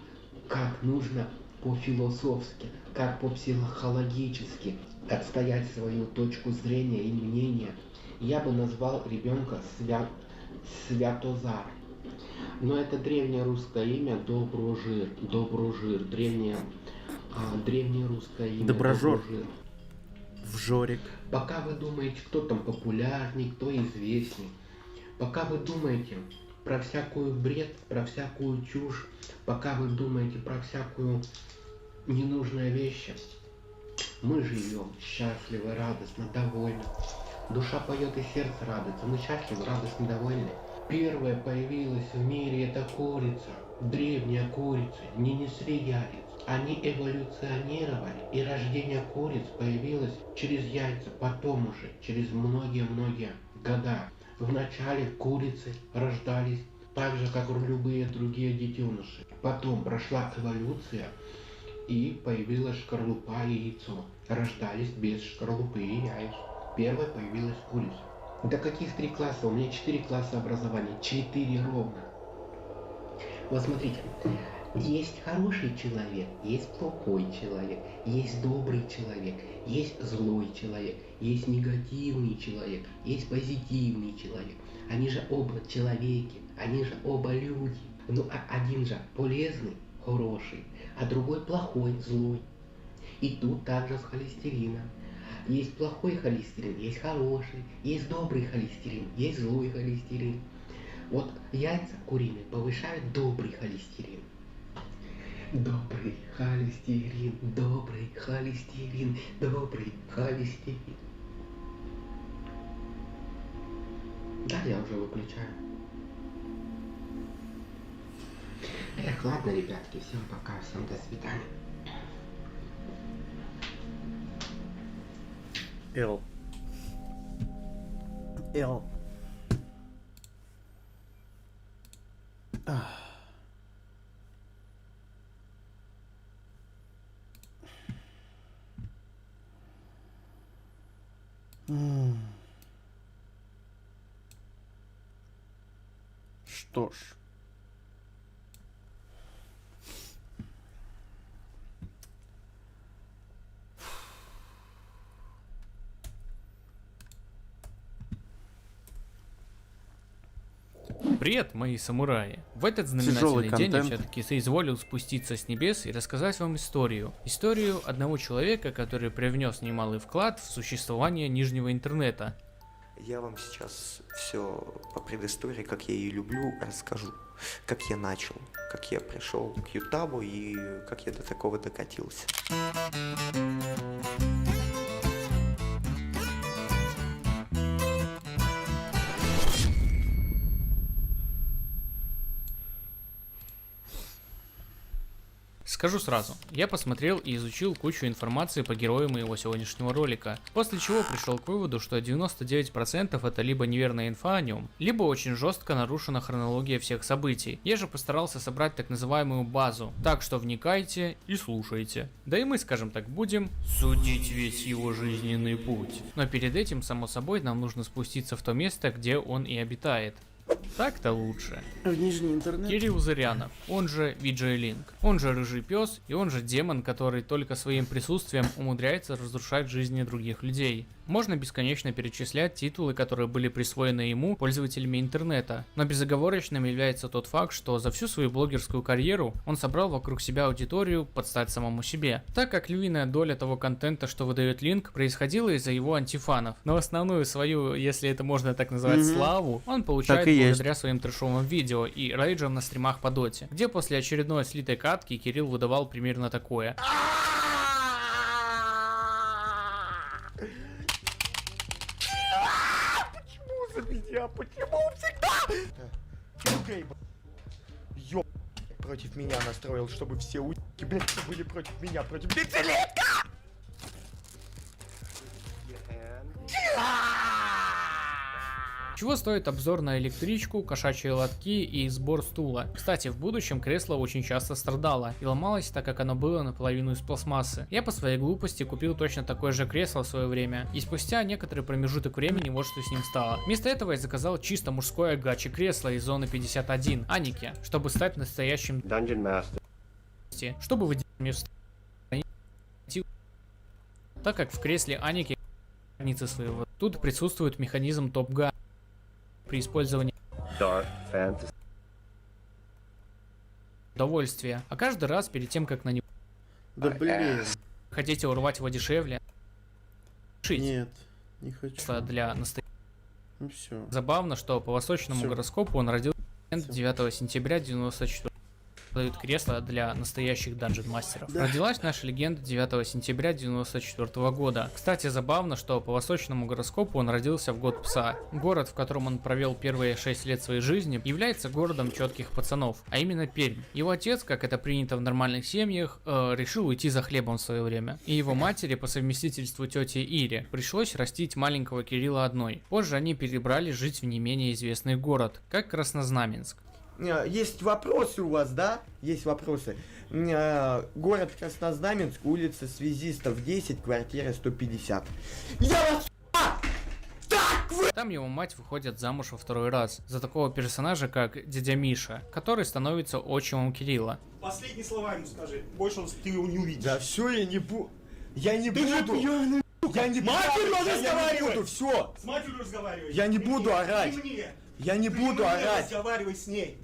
как нужно по-философски, как по-психологически отстоять свою точку зрения и мнения. Я бы назвал ребенка Святозар. Но это древнее русское имя Доброжир, древнее русское имя Доброжор. Вжорик. Пока вы думаете, кто там популярней, кто известней, пока вы думаете про всякую бред, про всякую чушь, пока вы думаете про всякую ненужные вещи, мы живем счастливо, радостно, довольны. Душа поет и сердце радуется, мы счастливы, радостны, довольны. Первая появилась в мире эта курица, древняя курица, не несли яиц. Они эволюционировали, и рождение куриц появилось через яйца, потом уже, через многие-многие года. Вначале курицы рождались так же, как любые другие детеныши. Потом прошла эволюция, и появилась шкарлупа и яйцо. Рождались без шкарлупы и яиц. Первой появилась курица. Да каких 3 класса? У меня 4 класса образования. 4 ровно. Вот смотрите. Есть хороший человек, есть плохой человек, есть добрый человек, есть злой человек, есть негативный человек, есть позитивный человек. Они же оба человеки, они же оба люди. Ну а один же полезный, хороший, а другой плохой, злой. И тут также с холестерином. Есть плохой холестерин, есть хороший, есть добрый холестерин, есть злой холестерин. Вот яйца куриные повышают добрый холестерин. Добрый холестерин, добрый холестерин, добрый холестерин. Да, я уже выключаю. Эх, ладно, ребятки, всем пока, всем до свидания. Эл. Что ж. Привет, мои самураи! В этот знаменательный день я все-таки соизволил спуститься с небес и рассказать вам историю. Историю одного человека, который привнес немалый вклад в существование нижнего интернета. Я вам сейчас все по предыстории, как я ее люблю, расскажу. Как я начал, как я пришел к Ютабу и как я до такого докатился. Скажу сразу, я посмотрел и изучил кучу информации по герою моего сегодняшнего ролика, после чего пришел к выводу, что 99% это либо неверная инфа о нем, либо очень жестко нарушена хронология всех событий. Я же постарался собрать так называемую базу, так что вникайте и слушайте. Да и мы, скажем так, будем судить весь его жизненный путь. Но перед этим, само собой, нам нужно спуститься в то место, где он и обитает. Так-то лучше. В нижний интернет. Кирилл Зырянов, он же VJ Link, он же Рыжий Пес и он же демон, который только своим присутствием умудряется разрушать жизни других людей. Можно бесконечно перечислять титулы, которые были присвоены ему пользователями интернета, но безоговорочным является тот факт, что за всю свою блогерскую карьеру он собрал вокруг себя аудиторию под стать самому себе, так как львиная доля того контента, что выдает Линк, происходила из-за его антифанов, но основную свою, если это можно так назвать, славу, он получает благодаря своим трэшовым видео и рейджам на стримах по доте, где после очередной слитой катки Кирилл выдавал примерно такое. Почему всегда? Ёб против меня настроил, чтобы все у**ки, блядь, были против меня, против пятилетка! Чего стоит обзор на электричку, кошачьи лотки и сбор стула? Кстати, в будущем кресло очень часто страдало и ломалось, так как оно было наполовину из пластмассы. Я по своей глупости купил точно такое же кресло в свое время, и спустя некоторый промежуток времени вот что с ним стало. Вместо этого я заказал чисто мужское гачи кресло из зоны 51 Аники, чтобы стать настоящим Dungeon Master. Чтобы выделить так как в кресле Аники своего. Тут присутствует механизм топ-га при использовании удовольствия, а каждый раз перед тем, как на него хотите урвать его дешевле, нет, не хочу. Для настоящего. Ну все. Забавно, что по восточному гороскопу он родился 9 сентября 94. Дают кресло для настоящих данжен-мастеров. Да. Родилась наша легенда 9 сентября 94 года. Кстати, забавно, что по восточному гороскопу он родился в год пса. Город, в котором он провел первые 6 лет своей жизни, является городом четких пацанов, а именно Пермь. Его отец, как это принято в нормальных семьях, решил уйти за хлебом в свое время. И его матери, по совместительству тете Ире, пришлось растить маленького Кирилла одной. Позже они перебрались жить в не менее известный город, как Краснознаменск. Есть вопросы у вас, да? Есть вопросы. Город Краснознаменск, улица Связистов 10, квартира 150. Я вас... Там его мать выходит замуж во второй раз за такого персонажа, как дядя Миша, который становится отчимом Кирилла. Последние слова ему скажи, больше ты его не увидишь. Да все, я не буду. Я не буду. Я не буду, все. С матерью разговаривай. Я не буду орать. Я не буду орать. Разговаривай с ней.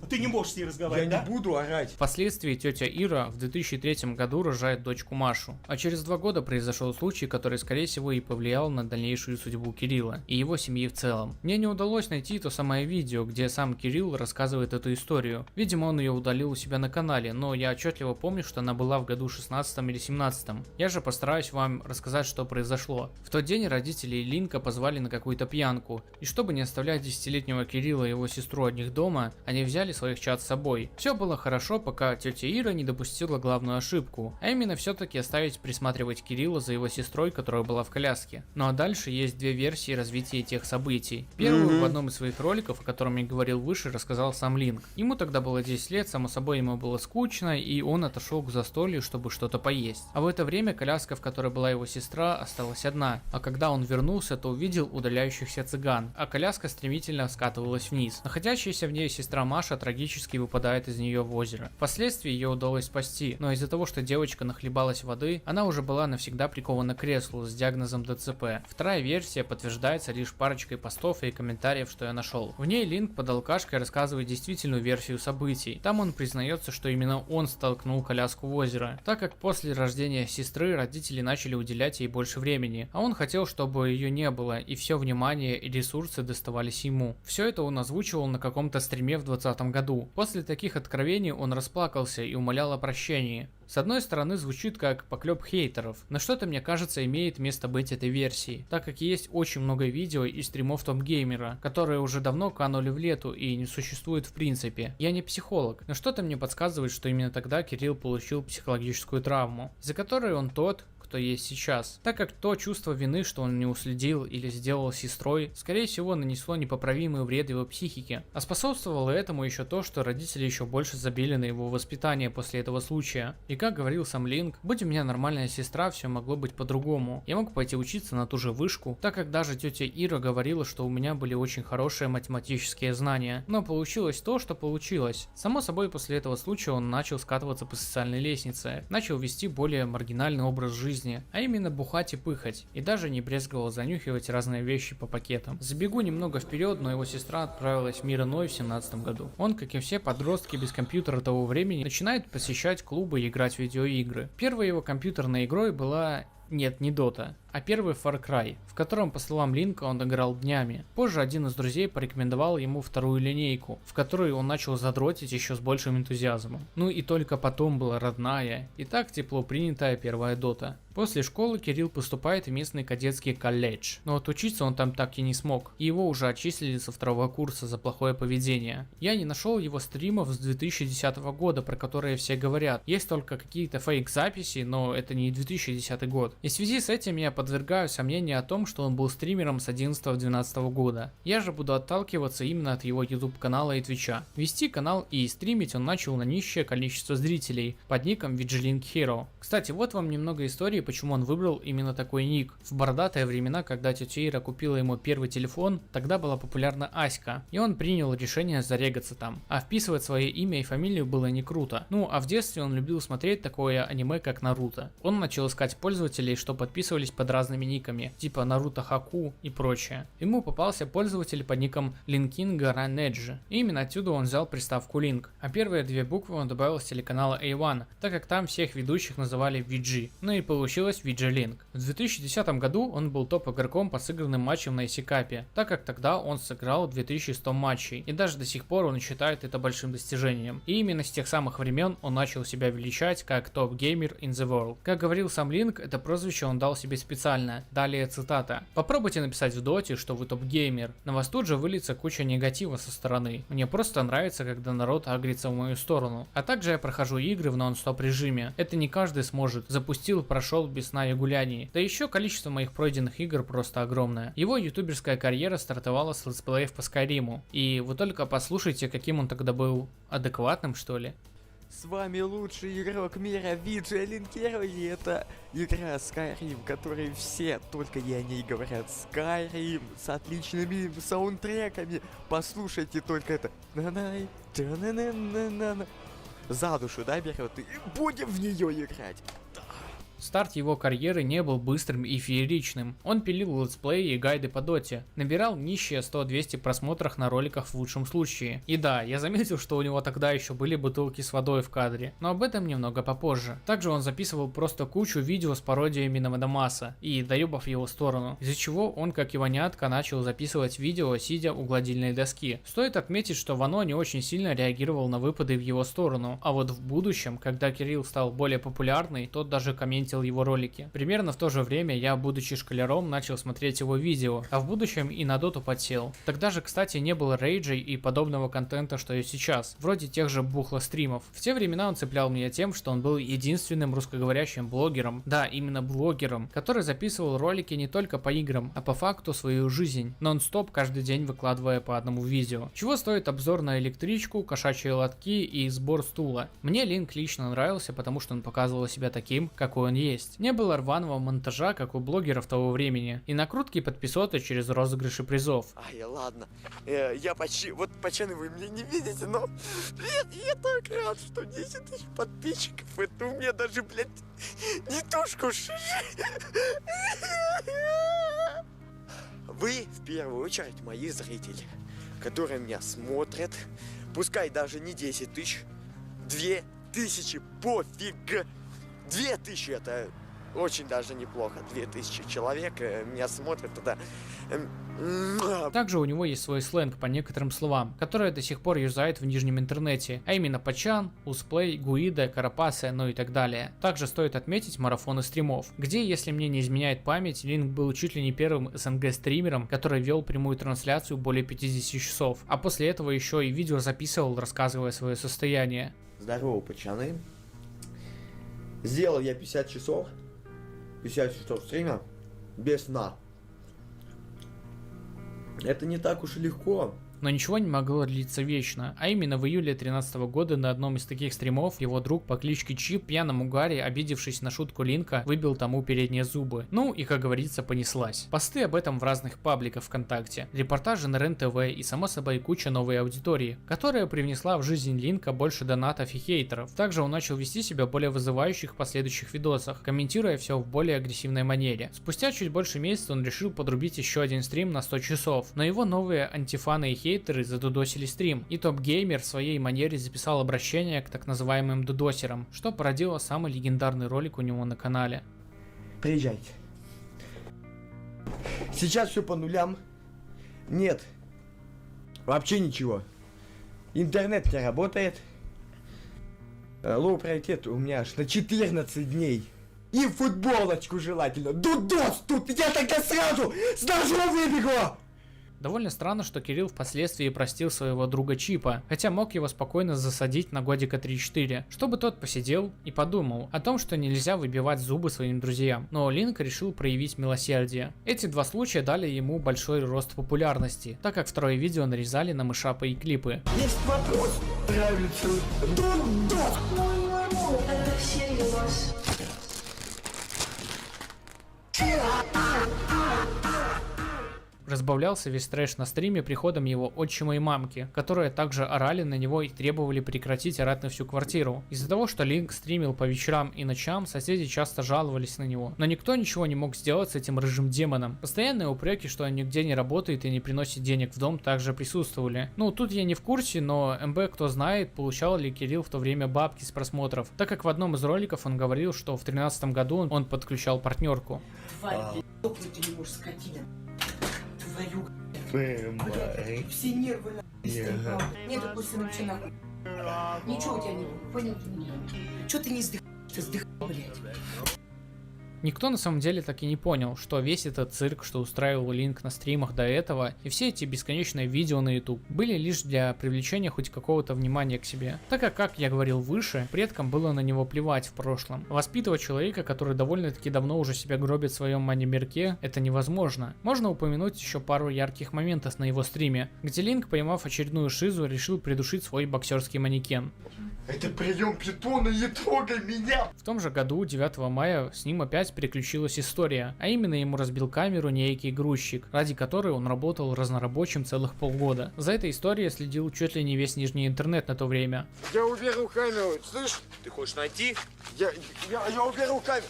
Ты не можешь с ней разговаривать, Я не буду орать. Впоследствии тетя Ира в 2003 году рожает дочку Машу. А через 2 года произошел случай, который, скорее всего, и повлиял на дальнейшую судьбу Кирилла и его семьи в целом. Мне не удалось найти то самое видео, где сам Кирилл рассказывает эту историю. Видимо, он ее удалил у себя на канале, но я отчетливо помню, что она была в году 16 или 17. Я же постараюсь вам рассказать, что произошло. В тот день родители Линка позвали на какую-то пьянку, и чтобы не оставлять 10-летнего Кирилла и его сестру одних дома, они взяли своих чад с собой. Все было хорошо, пока тетя Ира не допустила главную ошибку, а именно все-таки оставить присматривать Кирилла за его сестрой, которая была в коляске. Ну а дальше есть 2 версии развития тех событий. Первую в одном из своих роликов, о котором я говорил выше, рассказал сам Линк. Ему тогда было 10 лет, само собой ему было скучно, и он отошел к застолью, чтобы что-то поесть. А в это время коляска, в которой была его сестра, осталась одна. А когда он вернулся, то увидел удаляющихся цыган, а коляска стремительно скатывалась вниз. Находящаяся в ней сестра Маша трагически выпадает из нее в озеро. Впоследствии ее удалось спасти, но из-за того, что девочка нахлебалась воды, она уже была навсегда прикована к креслу с диагнозом ДЦП. Вторая версия подтверждается лишь парочкой постов и комментариев, что я нашел. В ней Линк под алкашкой рассказывает действительную версию событий. Там он признается, что именно он столкнул коляску в озеро, так как после рождения сестры родители начали уделять ей больше времени, а он хотел, чтобы ее не было, и все внимание и ресурсы доставались ему. Все это он озвучивал на каком-то стриме в 2020 году. После таких откровений он расплакался и умолял о прощении. С одной стороны, звучит как поклеп хейтеров, но что-то, мне кажется, имеет место быть этой версией, так как есть очень много видео и стримов топ-геймера, которые уже давно канули в лету и не существуют в принципе. Я не психолог, но что-то мне подсказывает, что именно тогда Кирилл получил психологическую травму, из-за которой он тот, кто есть сейчас. Так как то чувство вины, что он не уследил или сделал сестрой, скорее всего нанесло непоправимый вред его психике. А способствовало этому еще то, что родители еще больше забили на его воспитание после этого случая. И как говорил сам Линк, будь у меня нормальная сестра, все могло быть по-другому. Я мог пойти учиться на ту же вышку, так как даже тетя Ира говорила, что у меня были очень хорошие математические знания. Но получилось то, что получилось. Само собой, после этого случая он начал скатываться по социальной лестнице, начал вести более маргинальный образ жизни, а именно бухать и пыхать, и даже не брезговал занюхивать разные вещи по пакетам. Забегу немного вперед, но его сестра отправилась в мир иной в 17 году. Он, как и все подростки без компьютера того времени, начинает посещать клубы и играть в видеоигры. Первой его компьютерной игрой была... Нет, не Дота, а первый Far Cry, в котором, по словам Линка, он играл днями. Позже один из друзей порекомендовал ему вторую линейку, в которую он начал задротить еще с большим энтузиазмом. Ну и только потом была родная и так тепло принятая первая Дота. После школы Кирилл поступает в местный кадетский колледж, но отучиться он там так и не смог, и его уже отчислили со второго курса за плохое поведение. Я не нашел его стримов с 2010 года, про которые все говорят. Есть только какие-то фейк-записи, но это не 2010 год. И в связи с этим я подвергаю сомнению о том, что он был стримером с 11-12 года. Я же буду отталкиваться именно от его YouTube канала и твича. Вести канал и стримить он начал на нищее количество зрителей под ником Vigilink Hero. Кстати, вот вам немного истории, почему он выбрал именно такой ник. В бородатые времена, когда тетя Ира купила ему первый телефон, тогда была популярна Аська, и он принял решение зарегаться там. А вписывать свое имя и фамилию было не круто. Ну, а в детстве он любил смотреть такое аниме, как Наруто. Он начал искать пользователей, что подписывались под разными никами, типа Наруто Хаку и прочее. Ему попался пользователь под ником Linkin Garanedge, и именно отсюда он взял приставку Link. А первые две буквы он добавил с телеканала A1, так как там всех ведущих называли VG. Ну и получилось VG-Link. В 2010 году он был топ-игроком по сыгранным матчам на Исикапе, так как тогда он сыграл 2100 матчей, и даже до сих пор он считает это большим достижением. И именно с тех самых времен он начал себя величать как топ-геймер in the world. Как говорил сам Link, это прозвище он дал себе специально. Далее цитата. Попробуйте написать в доте, что вы топ-геймер. На вас тут же выльется куча негатива со стороны. Мне просто нравится, когда народ агрится в мою сторону. А также я прохожу игры в нон-стоп режиме. Это не каждый сможет. Запустил, прошел без сна и гуляний. Да еще количество моих пройденных игр просто огромное. Его ютуберская карьера стартовала с летсплеев по Скайриму. И вы только послушайте, каким он тогда был адекватным, что ли. С вами лучший игрок мира Vigilink Hero, и это игра Skyrim, которой все только и о ней говорят. Skyrim с отличными саундтреками. Послушайте только это. За душу, да, берет, и будем в нее играть. Старт его карьеры не был быстрым и фееричным. Он пилил летсплеи и гайды по доте, набирал нищие 100-200 просмотров на роликах в лучшем случае. И да, я заметил, что у него тогда еще были бутылки с водой в кадре, но об этом немного попозже. Также он записывал просто кучу видео с пародиями на Мадамаса и доебав его сторону, из-за чего он, как иванятка, начал записывать видео, сидя у гладильной доски. Стоит отметить, что Вано не очень сильно реагировал на выпады в его сторону, а вот в будущем, когда Кирилл стал более популярный, тот даже комментировал его ролики. Примерно в то же время я, будучи школяром, начал смотреть его видео, а в будущем и на доту подсел. Тогда же, кстати, не было рейджей и подобного контента, что и сейчас, вроде тех же бухло-стримов. В те времена он цеплял меня тем, что он был единственным русскоговорящим блогером, да, именно блогером, который записывал ролики не только по играм, а по факту свою жизнь, нон-стоп каждый день выкладывая по одному видео. Чего стоит обзор на электричку, кошачьи лотки и сбор стула. Мне Линк лично нравился, потому что он показывал себя таким, какой он есть. Не было рваного монтажа, как у блогеров того времени, и накрутки подписоты через розыгрыши призов. Ай, ладно. Я почти... Вот, пацаны, вы меня не видите, но... Я так рад, что 10 тысяч подписчиков. Это у меня даже, блядь, не тушку шиши. Вы, в первую очередь, мои зрители, которые меня смотрят. Пускай даже не 10 тысяч, 2000, пофиг. 2000 это очень даже неплохо. 2000 человек меня смотрят, это Также у него есть свой сленг по некоторым словам, которые до сих пор юзает в нижнем интернете, а именно пачан, усплей, гуида, карапаса, ну и так далее. Также стоит отметить марафоны стримов, где, если мне не изменяет память, Линк был чуть ли не первым СНГ стримером, который вел прямую трансляцию более 50 часов, а после этого еще и видео записывал, рассказывая свое состояние. Здорово, пацаны. Сделал я 50 часов стрима без сна. Это не так уж и легко. Но ничего не могло длиться вечно, а именно в июле 2013 года на одном из таких стримов его друг по кличке Чип в пьяном угаре, обидевшись на шутку Линка, выбил тому передние зубы. Ну и, как говорится, понеслась. Посты об этом в разных пабликах ВКонтакте, репортажи на РЕН-ТВ и, само собой, куча новой аудитории, которая привнесла в жизнь Линка больше донатов и хейтеров. Также он начал вести себя более вызывающих в последующих видосах, комментируя все в более агрессивной манере. Спустя чуть больше месяца он решил подрубить еще один стрим на 100 часов, но его новые антифаны и хейтеры задудосили стрим, и топ-геймер в своей манере записал обращение к так называемым дудосерам, что породило самый легендарный ролик у него на канале. Приезжайте. Сейчас все по нулям. Нет. Вообще ничего. Интернет не работает. Лоу приоритет у меня аж на 14 дней. И футболочку желательно. Дудос тут! Я тогда сразу с ножом выбегу! Довольно странно, что Кирилл впоследствии простил своего друга Чипа, хотя мог его спокойно засадить на годика 3-4, чтобы тот посидел и подумал о том, что нельзя выбивать зубы своим друзьям. Но Линк решил проявить милосердие. Эти два случая дали ему большой рост популярности, так как второе видео нарезали на мышапы и клипы. Есть вопрос. Нравится. Дудос! Это всерьез. Разбавлялся весь трэш на стриме приходом его отчима и мамки, которые также орали на него и требовали прекратить орать на всю квартиру. Из-за того, что Линк стримил по вечерам и ночам, соседи часто жаловались на него. Но никто ничего не мог сделать с этим рыжим демоном. Постоянные упреки, что он нигде не работает и не приносит денег в дом, также присутствовали. Ну, тут я не в курсе, но МБ, кто знает, получал ли Кирилл в то время бабки с просмотров, так как в одном из роликов он говорил, что в 2013 году он подключал партнерку. Тварь, ты не можешь, скотина. Все нервы на... Нет, больше вообще нахуй. Ничего у тебя не было, понял ты меня? Чё ты не сдыхаешь? Ты сдыхал, блядь. Никто на самом деле так и не понял, что весь этот цирк, что устраивал Линк на стримах до этого, и все эти бесконечные видео на YouTube были лишь для привлечения хоть какого-то внимания к себе. Так как я говорил выше, предкам было на него плевать в прошлом. Воспитывать человека, который довольно-таки давно уже себя гробит в своем мани-мирке, это невозможно. Можно упомянуть еще пару ярких моментов на его стриме, где Линк, поймав очередную шизу, решил придушить свой боксерский манекен. Это прием питона, не трогай меня! В том же году, 9 мая, с ним опять переключилась история, а именно ему разбил камеру некий грузчик, ради которой он работал разнорабочим целых полгода. За этой историей следил чуть ли не весь нижний интернет на то время. Я уберу камеру, слышь? Ты хочешь найти? Я уберу камеру.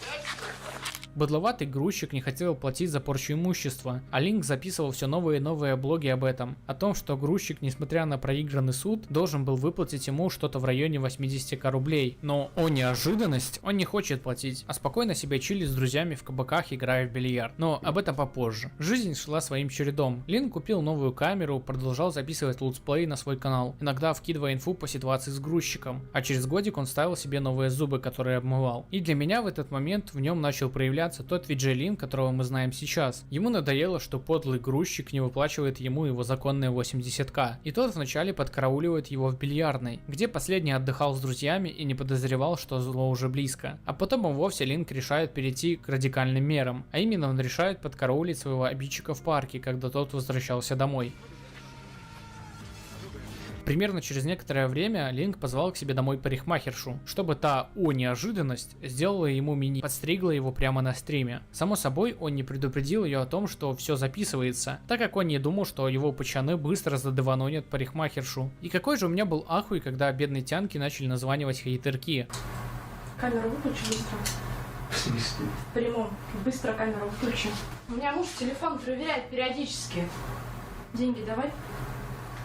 Быдловатый грузчик не хотел платить за порчу имущества, а Линк записывал все новые и новые блоги об этом. О том, что грузчик, несмотря на проигранный суд, должен был выплатить ему что-то в районе 80к рублей. Но, о неожиданность, он не хочет платить, а спокойно себе чилит с друзьями в кабаках, играя в бильярд. Но об этом попозже. Жизнь шла своим чередом. Линк купил новую камеру, продолжал записывать летсплей на свой канал, иногда вкидывая инфу по ситуации с грузчиком. А через годик он ставил себе новые зубы, которые обмывал. И для меня в этот момент в нем начал проявляться тот VJ Линк, которого мы знаем сейчас. Ему надоело, что подлый грузчик не выплачивает ему его законные 80к, и тот вначале подкарауливает его в бильярдной, где последний отдыхал с друзьями и не подозревал, что зло уже близко. А потом и вовсе Линк решает перейти к радикальным мерам, а именно он решает подкараулить своего обидчика в парке, когда тот возвращался домой. Примерно через некоторое время Линк позвал к себе домой парикмахершу, чтобы та, о неожиданность, сделала ему мини, подстригла его прямо на стриме. Само собой, он не предупредил ее о том, что все записывается, так как он не думал, что его пацаны быстро задыванонят парикмахершу. И какой же у меня был ахуй, когда бедные тянки начали названивать хейтерки. Камеру выключи быстро. В смысле? В прямом. Быстро камеру выключи. У меня муж телефон проверяет периодически. Деньги давай.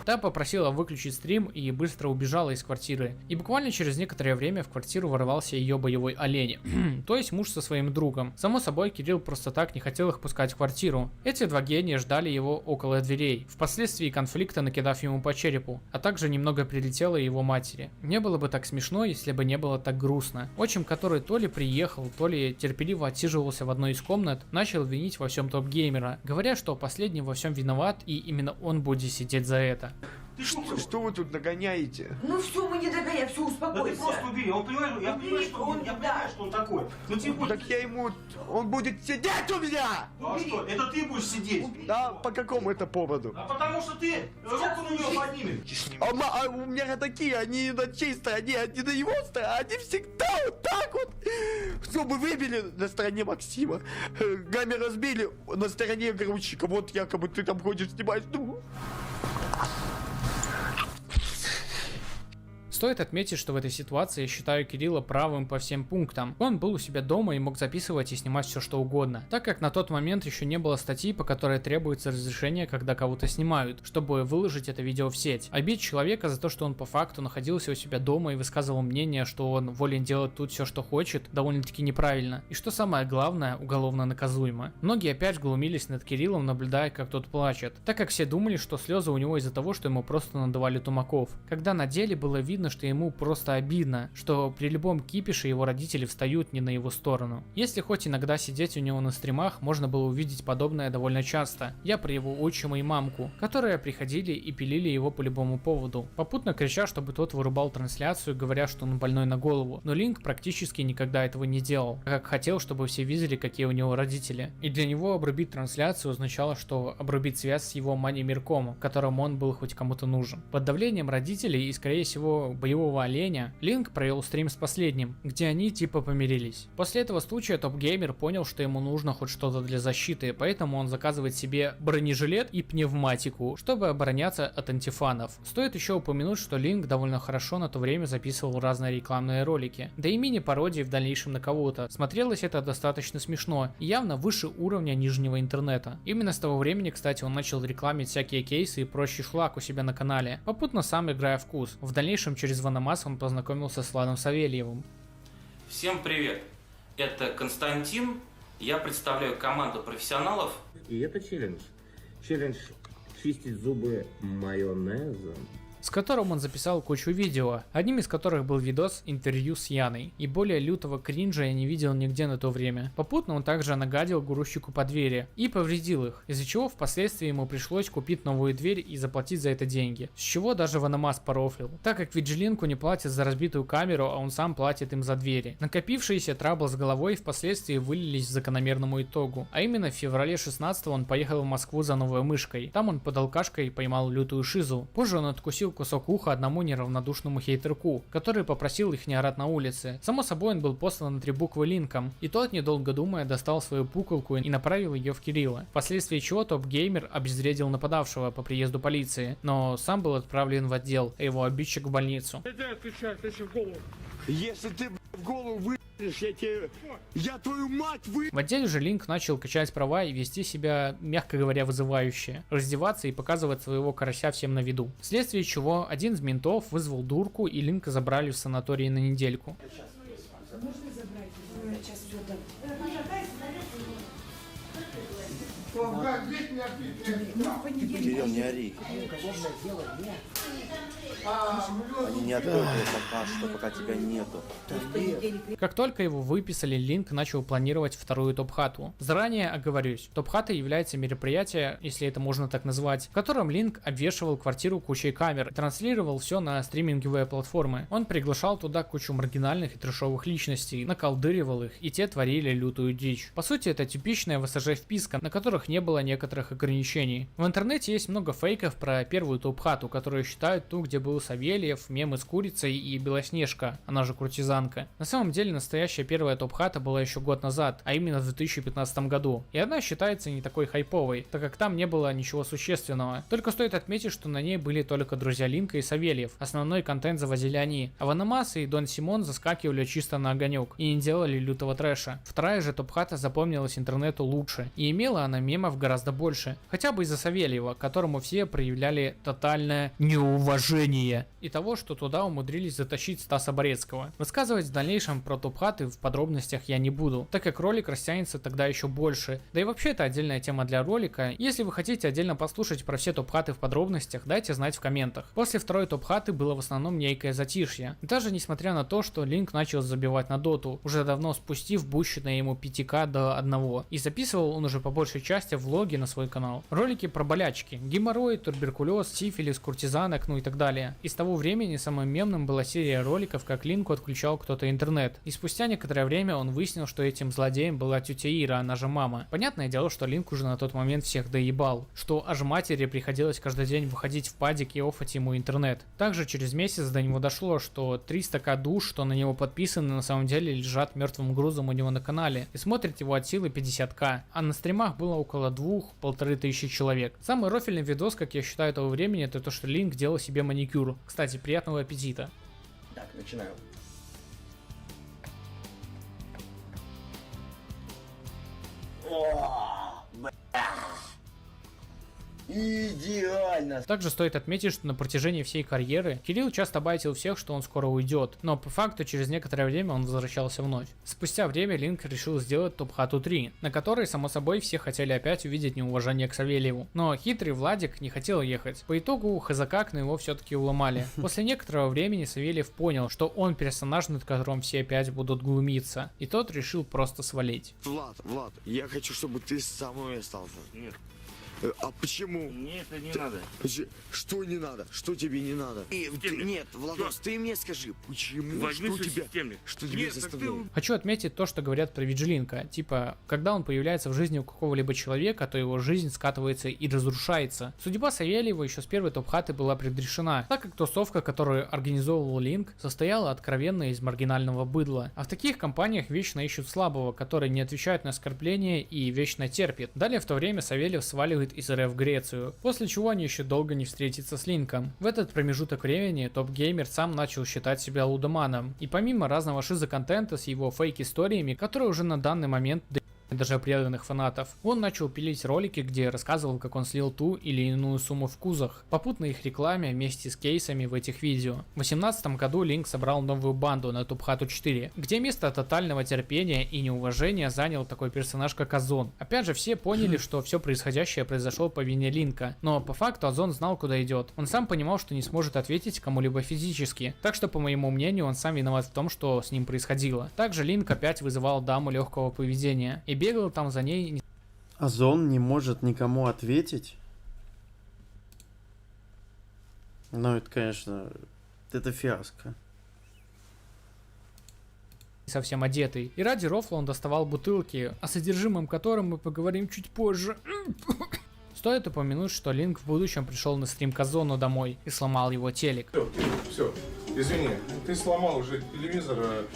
Та попросила выключить стрим и быстро убежала из квартиры. И буквально через некоторое время в квартиру ворвался ее боевой олень, то есть муж со своим другом. Само собой, Кирилл просто так не хотел их пускать в квартиру. Эти два гения ждали его около дверей, впоследствии конфликта накидав ему по черепу, а также немного прилетело его матери. Не было бы так смешно, если бы не было так грустно. Отчим, который то ли приехал, то ли терпеливо отсиживался в одной из комнат, начал винить во всем топ-геймера, говоря, что последний во всем виноват и именно он будет сидеть за это. Что вы тут нагоняете? Ну все, мы не догоняем, все, успокойся. Да ты просто убери, он понимает, я понимаю, что он такой. Ну типа... Так я ему... Он будет сидеть у меня! Ну а что, это ты будешь сидеть? Да, по какому это поводу? А потому что ты руку на него поднимешь. А у меня такие, они на чьей стороне, они на его стороне, они всегда вот так вот. Чтобы выбили на стороне Максима, гаммер разбили на стороне грузчика, вот якобы ты там ходишь, снимаешь, ну... Стоит отметить, что в этой ситуации я считаю Кирилла правым по всем пунктам. Он был у себя дома и мог записывать и снимать все что угодно, так как на тот момент еще не было статьи, по которой требуется разрешение, когда кого-то снимают, чтобы выложить это видео в сеть. А бить человека за то, что он по факту находился у себя дома и высказывал мнение, что он волен делать тут все, что хочет, довольно-таки неправильно. И что самое главное, уголовно наказуемо. Многие опять глумились над Кириллом, наблюдая, как тот плачет, так как все думали, что слезы у него из-за того, что ему просто надавали тумаков. Когда на деле было видно, что ему просто обидно, что при любом кипише его родители встают не на его сторону. Если хоть иногда сидеть у него на стримах, можно было увидеть подобное довольно часто. Я про его отчима и мамку, которые приходили и пилили его по любому поводу, попутно крича, чтобы тот вырубал трансляцию, говоря, что он больной на голову. Но Линк практически никогда этого не делал, так как хотел, чтобы все видели, какие у него родители. И для него обрубить трансляцию означало, что обрубить связь с его мани-мирком, которому он был хоть кому-то нужен. Под давлением родителей и, скорее всего, боевого оленя, Линк провел стрим с последним, где они типа помирились. После этого случая топ-геймер понял, что ему нужно хоть что-то для защиты, поэтому он заказывает себе бронежилет и пневматику, чтобы обороняться от антифанов. Стоит еще упомянуть, что Линк довольно хорошо на то время записывал разные рекламные ролики, да и мини-пародии в дальнейшем на кого-то. Смотрелось это достаточно смешно и явно выше уровня нижнего интернета. Именно с того времени, кстати, он начал рекламить всякие кейсы и прочий шлак у себя на канале, попутно сам играя в вкус. В дальнейшем через Ванамас он познакомился с Владом Савельевым. Всем привет! Это Константин. Я представляю команду профессионалов. И это челлендж. Челлендж чистить зубы майонезом. С которым он записал кучу видео, одним из которых был видос интервью с Яной, и более лютого кринжа я не видел нигде на то время. Попутно он также нагадил грузчику по двери и повредил их, из-за чего впоследствии ему пришлось купить новую дверь и заплатить за это деньги, с чего даже Ванамас порофлил, так как Виджилинку не платят за разбитую камеру, а он сам платит им за двери. Накопившиеся траблы с головой впоследствии вылились в закономерному итогу, а именно в феврале 16 он поехал в Москву за новой мышкой, там он под алкашкой поймал лютую шизу, позже он откусил кусок уха одному неравнодушному хейтерку, который попросил их не орать на улице. Само собой, он был послан на 3 буквы линком, и тот, недолго думая, достал свою пуколку и направил ее в Кирилла, впоследствии чего топ-геймер обезвредил нападавшего по приезду полиции, но сам был отправлен в отдел, а его обидчик в больницу. Если ты в голову выпишешь, я твою мать вы... В отделе же Линк начал качать права и вести себя, мягко говоря, вызывающе, раздеваться и показывать своего карася всем на виду. Вследствие чего один из ментов вызвал дурку и Линка забрали в санаторий на недельку. Кирилл, не ори. Они не откроют пока что, пока тебя нету. Как только его выписали, Линк начал планировать вторую топ-хату. Заранее оговорюсь, топ-хата является мероприятие, если это можно так назвать, в котором Линк обвешивал квартиру кучей камер и транслировал все на стриминговые платформы. Он приглашал туда кучу маргинальных и трешовых личностей, наколдыривал их, и те творили лютую дичь. По сути, это типичная ВСЖ-вписка, на которых не было некоторых ограничений. В интернете есть много фейков про первую топ-хату, которую считают считают ту, где был Савельев, мемы с курицей и Белоснежка, она же куртизанка. На самом деле настоящая первая топ-хата была еще год назад, а именно в 2015 году. И она считается не такой хайповой, так как там не было ничего существенного. Только стоит отметить, что на ней были только друзья Линка и Савельев. Основной контент завозили они. А Ванамас и Дон Симон заскакивали чисто на огонек и не делали лютого трэша. Вторая же топ-хата запомнилась интернету лучше. И имела она мемов гораздо больше. Хотя бы из-за Савельева, которому все проявляли тотальное неуважение. И того, что туда умудрились затащить Стаса Борецкого. Высказывать в дальнейшем про топ-хаты в подробностях я не буду, так как ролик растянется тогда еще больше. Да и вообще это отдельная тема для ролика. Если вы хотите отдельно послушать про все топ-хаты в подробностях, дайте знать в комментах. После второй топ-хаты было в основном некое затишье. Даже несмотря на то, что Линк начал забивать на доту, уже давно спустив бущенное ему 5к до 1. И записывал он уже по большей части влоги на свой канал. Ролики про болячки, геморрой, туберкулез, сифилис, куртизанок, ну и так далее. И с того времени самым мемным была серия роликов, как Линку отключал кто-то интернет. И спустя некоторое время он выяснил, что этим злодеем была тетя Ира, она же мама. Понятное дело, что Линк уже на тот момент всех доебал, что аж матери приходилось каждый день выходить в падик и офать ему интернет. Также через месяц до него дошло, что 300к душ, что на него подписаны, на самом деле лежат мертвым грузом у него на канале и смотрит его от силы 50к, а на стримах было около 2-1500 человек. Самый рофильный видос, как я считаю, того времени, это то, что Линк делал себе маникюр. Кстати, приятного аппетита. Так, начинаю. О, бля. Идеально. Также стоит отметить, что на протяжении всей карьеры Кирилл часто байтил всех, что он скоро уйдет, но по факту через некоторое время он возвращался вновь. Спустя время Линк решил сделать топ-хату 3, на которой, само собой, все хотели опять увидеть неуважение к Савельеву. Но хитрый Владик не хотел ехать. По итогу Хазакак на его все-таки уломали. После некоторого времени Савельев понял, что он персонаж, над которым все опять будут глумиться, и тот решил просто свалить. Влад, я хочу, чтобы ты со мной остался. Нет. А почему? Нет, это не надо. Что не надо? Что тебе не надо? Нет, Владос, ты мне скажи, почему? Возьми Что тебя? системе. Что тебя заставляет? Хочу отметить то, что говорят про Виджилинка. Типа, когда он появляется в жизни у какого-либо человека, то его жизнь скатывается и разрушается. Судьба Савельева еще с первой топ-хаты была предрешена, так как тусовка, которую организовывал Линк, состояла откровенно из маргинального быдла. А в таких компаниях вечно ищут слабого, который не отвечает на оскорбления и вечно терпит. Далее в то время Савельев сваливает из РФ в Грецию, после чего они еще долго не встретятся с Линком. В этот промежуток времени топ-геймер сам начал считать себя лудоманом, и помимо разного шиза-контента с его фейк-историями, которые уже на данный момент даже преданных фанатов, он начал пилить ролики, где рассказывал, как он слил ту или иную сумму в кузах, попутно их рекламе вместе с кейсами в этих видео. В 2018 году Линк собрал новую банду на топ-хату 4, где место тотального терпения и неуважения занял такой персонаж, как Озон. Опять же, все поняли, что все происходящее произошло по вине Линка, но по факту Озон знал, куда идет. Он сам понимал, что не сможет ответить кому-либо физически, так что, по моему мнению, он сам виноват в том, что с ним происходило. Также Линк опять вызывал даму легкого поведения и бегал там за ней. Озон не может никому ответить? Ну, это, конечно, это фиаско. Совсем одетый. И ради рофла он доставал бутылки, о содержимом котором мы поговорим чуть позже. Стоит упомянуть, что Линк в будущем пришел на стрим к Озону домой и сломал его телек. Все, извини, ты сломал уже телевизор,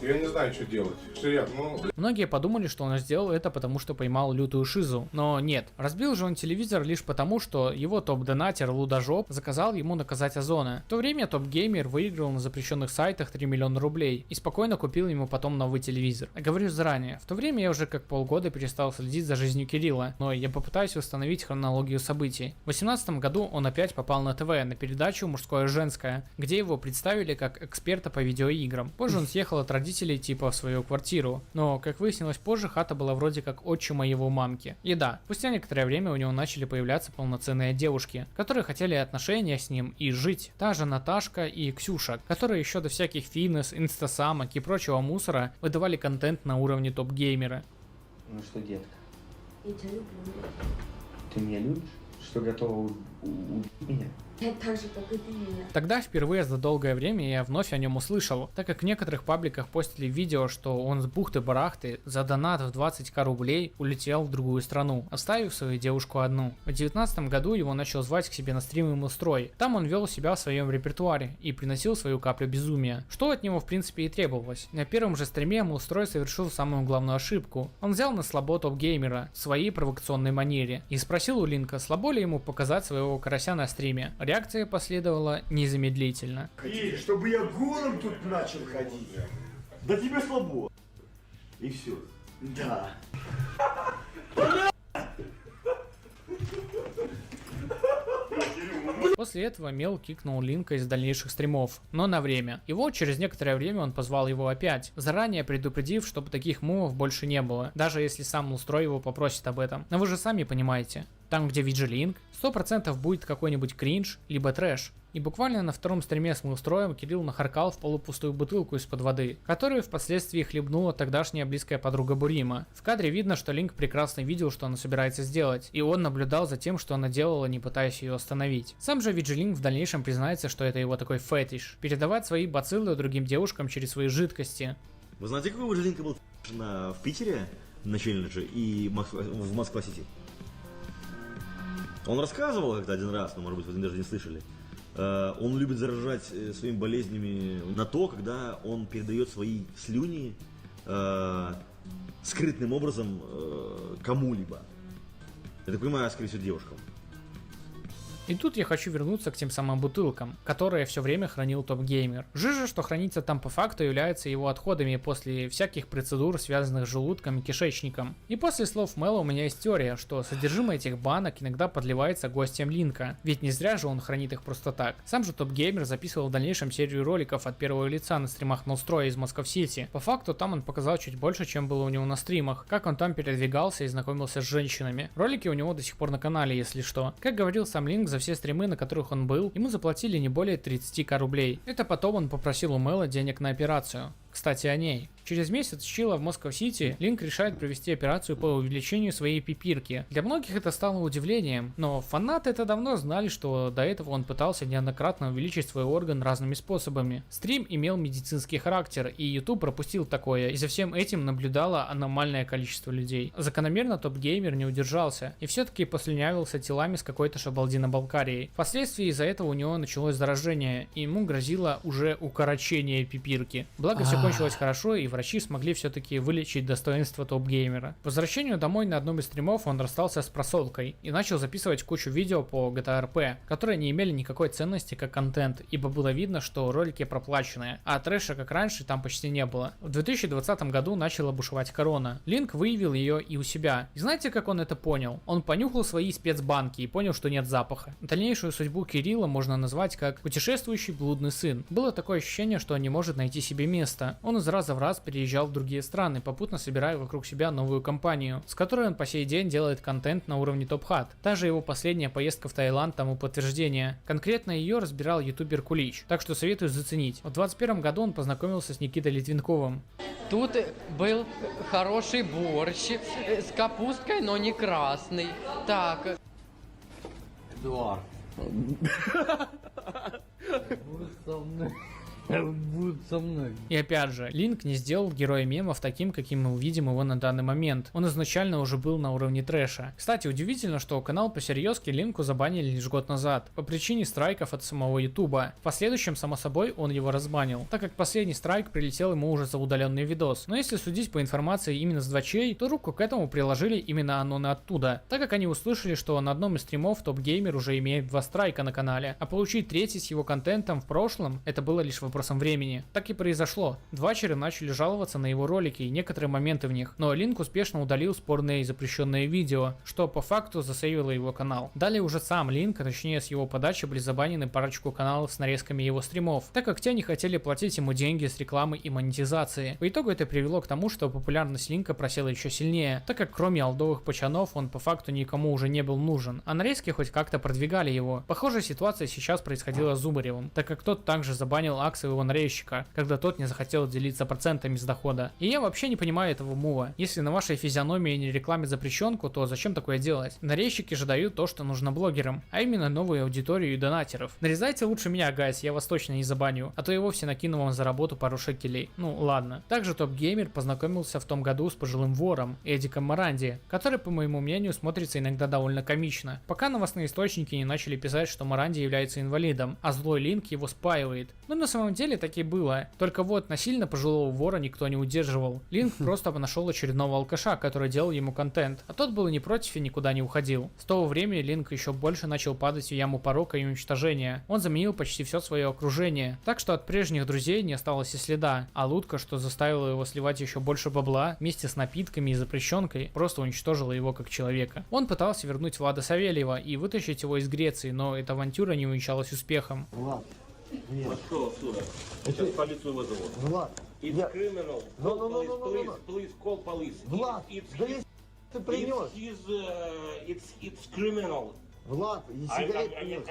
я не знаю, что делать. Ширят, Многие подумали, что он сделал это потому, что поймал лютую шизу. Но нет. Разбил же он телевизор лишь потому, что его топ-донатер Лудожоп заказал ему наказать Озона. В то время топ-геймер выиграл на запрещенных сайтах 3 миллиона рублей и спокойно купил ему потом новый телевизор. Говорю заранее, в то время я уже как полгода перестал следить за жизнью Кирилла, но я попытаюсь восстановить хронологию событий. В 2018 году он опять попал на ТВ, на передачу «Мужское-женское», где его представили как эксперта по видеоиграм. Позже он съехал от родителей типа в свою квартиру, но, как выяснилось позже, хата была вроде как отчима его мамки. И да, спустя некоторое время у него начали появляться полноценные девушки, которые хотели отношения с ним и жить. Та же Наташка и Ксюша, которые еще до всяких фитнес, инстасамок и прочего мусора выдавали контент на уровне топ-геймера. Ну что, детка? Я тебя люблю. Ты меня любишь? Что готова меня. Так же, как и ты меня. Тогда впервые за долгое время я вновь о нем услышал, так как в некоторых пабликах постили видео, что он с бухты-барахты за донат в 20к рублей улетел в другую страну, оставив свою девушку одну. В 2019 году его начал звать к себе на стримы Мустрой. Там он вел себя в своем репертуаре и приносил свою каплю безумия, что от него в принципе и требовалось. На первом же стриме Мустрой совершил самую главную ошибку. Он взял на слабо топ-геймера в своей провокационной манере и спросил у Линка, слабо ли ему показать своего карася на стриме. Реакция последовала незамедлительно. И чтобы я голым тут начал ходить. Да тебе слабо. И все. Да. После этого Мел кикнул Линка из дальнейших стримов, но на время. И вот через некоторое время он позвал его опять, заранее предупредив, чтобы таких мувов больше не было, даже если сам Мустрой его попросит об этом. Но вы же сами понимаете, там где Виджилинк, 100% будет какой-нибудь кринж, либо трэш. И буквально на втором стриме с Мустроем Кирилл нахаркал в полупустую бутылку из-под воды, которую впоследствии хлебнула тогдашняя близкая подруга Бурима. В кадре видно, что Линк прекрасно видел, что она собирается сделать, и он наблюдал за тем, что она делала, не пытаясь ее остановить. Сам же Виджилинк в дальнейшем признается, что это его такой фетиш – передавать свои бациллы другим девушкам через свои жидкости. Вы знаете, какой у Виджилинка был в Питере на челлендже и в Москва-Сити? Он рассказывал как-то один раз, но может быть вы даже не слышали. Он любит заражать своими болезнями на то, когда он передает свои слюни скрытным образом кому-либо. Я так понимаю, скорее всего, девушкам. И тут я хочу вернуться к тем самым бутылкам, которые все время хранил топ-геймер. Жижа, что хранится там по факту, является его отходами после всяких процедур, связанных с желудком и кишечником. И после слов Мэла у меня есть теория, что содержимое этих банок иногда подливается гостям Линка, ведь не зря же он хранит их просто так. Сам же топ-геймер записывал в дальнейшем серию роликов от первого лица на стримах Ностроя из Москва-Сити. По факту там он показал чуть больше, чем было у него на стримах, как он там передвигался и знакомился с женщинами. Ролики у него до сих пор на канале, если что. Как говорил сам Линк, за все стримы, на которых он был, ему заплатили не более 30к рублей. Это потом он попросил у Мэла денег на операцию. Кстати, о ней. Через месяц чила в Москва-Сити Линк решает провести операцию по увеличению своей пипирки. Для многих это стало удивлением, но фанаты это давно знали, что до этого он пытался неоднократно увеличить свой орган разными способами. Стрим имел медицинский характер, и YouTube пропустил такое, и за всем этим наблюдало аномальное количество людей. Закономерно топ-геймер не удержался, и все-таки послюнявился телами с какой-то Шабалдино-Балкарией. Впоследствии из-за этого у него началось заражение, и ему грозило уже укорочение пипирки. Благо все кончилось хорошо, и врачи смогли все-таки вылечить достоинство топ-геймера. По возвращению домой на одном из стримов он расстался с просолкой и начал записывать кучу видео по GTA RP, которые не имели никакой ценности как контент, ибо было видно, что ролики проплаченные, а трэша как раньше там почти не было. В 2020 году начала бушевать корона. Линк выявил ее и у себя. И знаете, как он это понял? Он понюхал свои спецбанки и понял, что нет запаха. Дальнейшую судьбу Кирилла можно назвать как путешествующий блудный сын. Было такое ощущение, что он не может найти себе места. Он из раза в раз переезжал в другие страны, попутно собирая вокруг себя новую компанию, с которой он по сей день делает контент на уровне топ-хат. Даже его последняя поездка в Таиланд тому подтверждение. Конкретно ее разбирал ютубер Кулич, так что советую заценить. В 2021 году он познакомился с Никитой Литвинковым. Тут был хороший борщ с капусткой, но не красный. Так. Эдуард. Будут со мной. И опять же, Линк не сделал героя мемов таким, каким мы увидим его на данный момент. Он изначально уже был на уровне трэша. Кстати, удивительно, что канал по-серьезки Линку забанили лишь год назад, по причине страйков от самого Ютуба. В последующем, само собой, он его разбанил, так как последний страйк прилетел ему уже за удаленный видос. Но если судить по информации именно с двачей, то руку к этому приложили именно аноны оттуда, так как они услышали, что на одном из стримов топ-геймер уже имеет 2 страйка на канале, а получить третий с его контентом в прошлом, это было лишь вопросом времени. Так и произошло. Двачеры начали жаловаться на его ролики и некоторые моменты в них, но Линк успешно удалил спорные и запрещенные видео, что по факту засейвило его канал. Далее уже сам Линк, а точнее с его подачи, были забанены парочку каналов с нарезками его стримов, так как те не хотели платить ему деньги с рекламы и монетизации. По итогу это привело к тому, что популярность Линка просела еще сильнее, так как кроме олдовых пачанов он по факту никому уже не был нужен, а нарезки хоть как-то продвигали его. Похожая ситуация сейчас происходила с Зубаревым, так как тот также забанил Акса своего нарезчика, когда тот не захотел делиться процентами с дохода. И я вообще не понимаю этого мува. Если на вашей физиономии не рекламят запрещенку, то зачем такое делать? Нарезчики же дают то, что нужно блогерам, а именно новую аудиторию и донатеров. Нарезайте лучше меня, гайс, я вас точно не забаню, а то и вовсе накину вам за работу пару шекелей. Ну ладно. Также Топ Геймер познакомился в том году с пожилым вором Эдиком Моранди, который, по моему мнению, смотрится иногда довольно комично, пока новостные источники не начали писать, что Моранди является инвалидом, а злой Линк его спаивает. Но на самом деле так и было. Только вот насильно пожилого вора никто не удерживал. Линк просто нашел очередного алкаша, который делал ему контент, а тот был не против и никуда не уходил. С того времени Линк еще больше начал падать в яму порока и уничтожения. Он заменил почти все свое окружение, так что от прежних друзей не осталось и следа, а лутка, что заставила его сливать еще больше бабла, вместе с напитками и запрещенкой, просто уничтожила его как человека. Он пытался вернуть Влада Савельева и вытащить его из Греции, но эта авантюра не увенчалась успехом. Влад, пошел отсюда. Сейчас полицию вызову. Влад, It's criminal. Please call police. Влад, да если ты принес. It's criminal. Влад, и сигарет принес.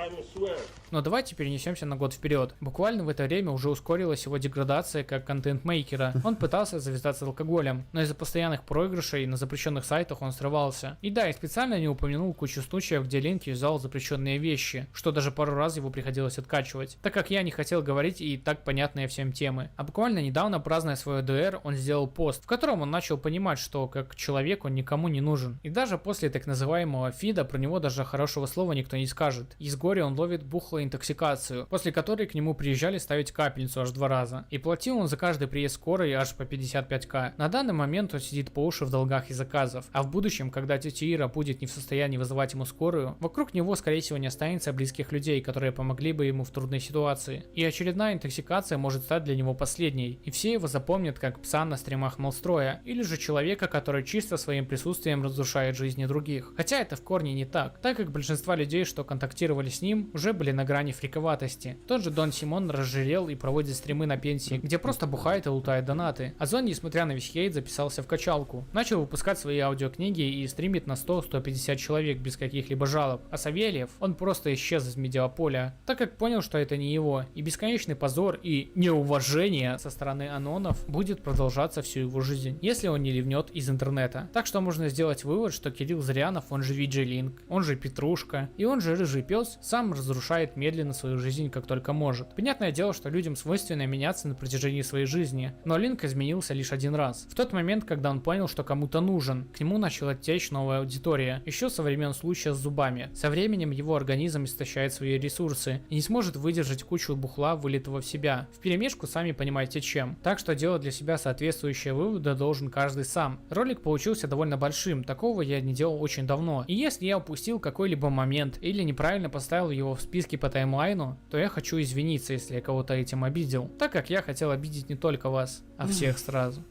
Но давайте перенесемся на год вперед. Буквально в это время уже ускорилась его деградация как контент-мейкера. Он пытался завязаться с алкоголем, но из-за постоянных проигрышей на запрещенных сайтах он срывался. И да, я специально не упомянул кучу случаев, где Линк юзал запрещенные вещи, что даже пару раз его приходилось откачивать, так как я не хотел говорить и так понятные всем темы. А буквально недавно, празднуя свой ДР, он сделал пост, в котором он начал понимать, что как человек он никому не нужен. И даже после так называемого фида про него даже хорошего слова никто не скажет. Из горя он ловит бухло интоксикацию, после которой к нему приезжали ставить капельницу аж 2 раза. И платил он за каждый приезд скорой аж по 55к. На данный момент он сидит по уши в долгах и заказов, а в будущем, когда тетя Ира будет не в состоянии вызывать ему скорую, вокруг него скорее всего не останется близких людей, которые помогли бы ему в трудной ситуации. И очередная интоксикация может стать для него последней, и все его запомнят как пса на стримах Малстроя, или же человека, который чисто своим присутствием разрушает жизни других. Хотя это в корне не так, так как большинство людей, что контактировали с ним, уже были на грани фриковатости. Тот же Дон Симон разжирел и проводит стримы на пенсии, где просто бухает и лутает донаты. А Зон, несмотря на весь хейт, записался в качалку. Начал выпускать свои аудиокниги и стримит на 100-150 человек без каких-либо жалоб. А Савельев, он просто исчез из медиаполя, так как понял, что это не его. И бесконечный позор и неуважение со стороны анонов будет продолжаться всю его жизнь, если он не ливнет из интернета. Так что можно сделать вывод, что Кирилл Зырянов, он же VJ Link, он же Петрушка и он же Рыжий Пес, сам разрушает медленно свою жизнь как только может. Понятное дело, что людям свойственно меняться на протяжении своей жизни, но Линк изменился лишь один раз. В тот момент, когда он понял, что кому-то нужен, к нему начала течь новая аудитория, еще со времен случая с зубами. Со временем его организм истощает свои ресурсы и не сможет выдержать кучу бухла, вылитого в себя, вперемешку сами понимаете чем. Так что делать для себя соответствующие выводы должен каждый сам. Ролик получился довольно большим, такого я не делал очень давно, и если я упустил какой-либо момент или неправильно поставил его в списке по таймлайну, то я хочу извиниться, если я кого-то этим обидел, так как я хотел обидеть не только вас, а всех сразу.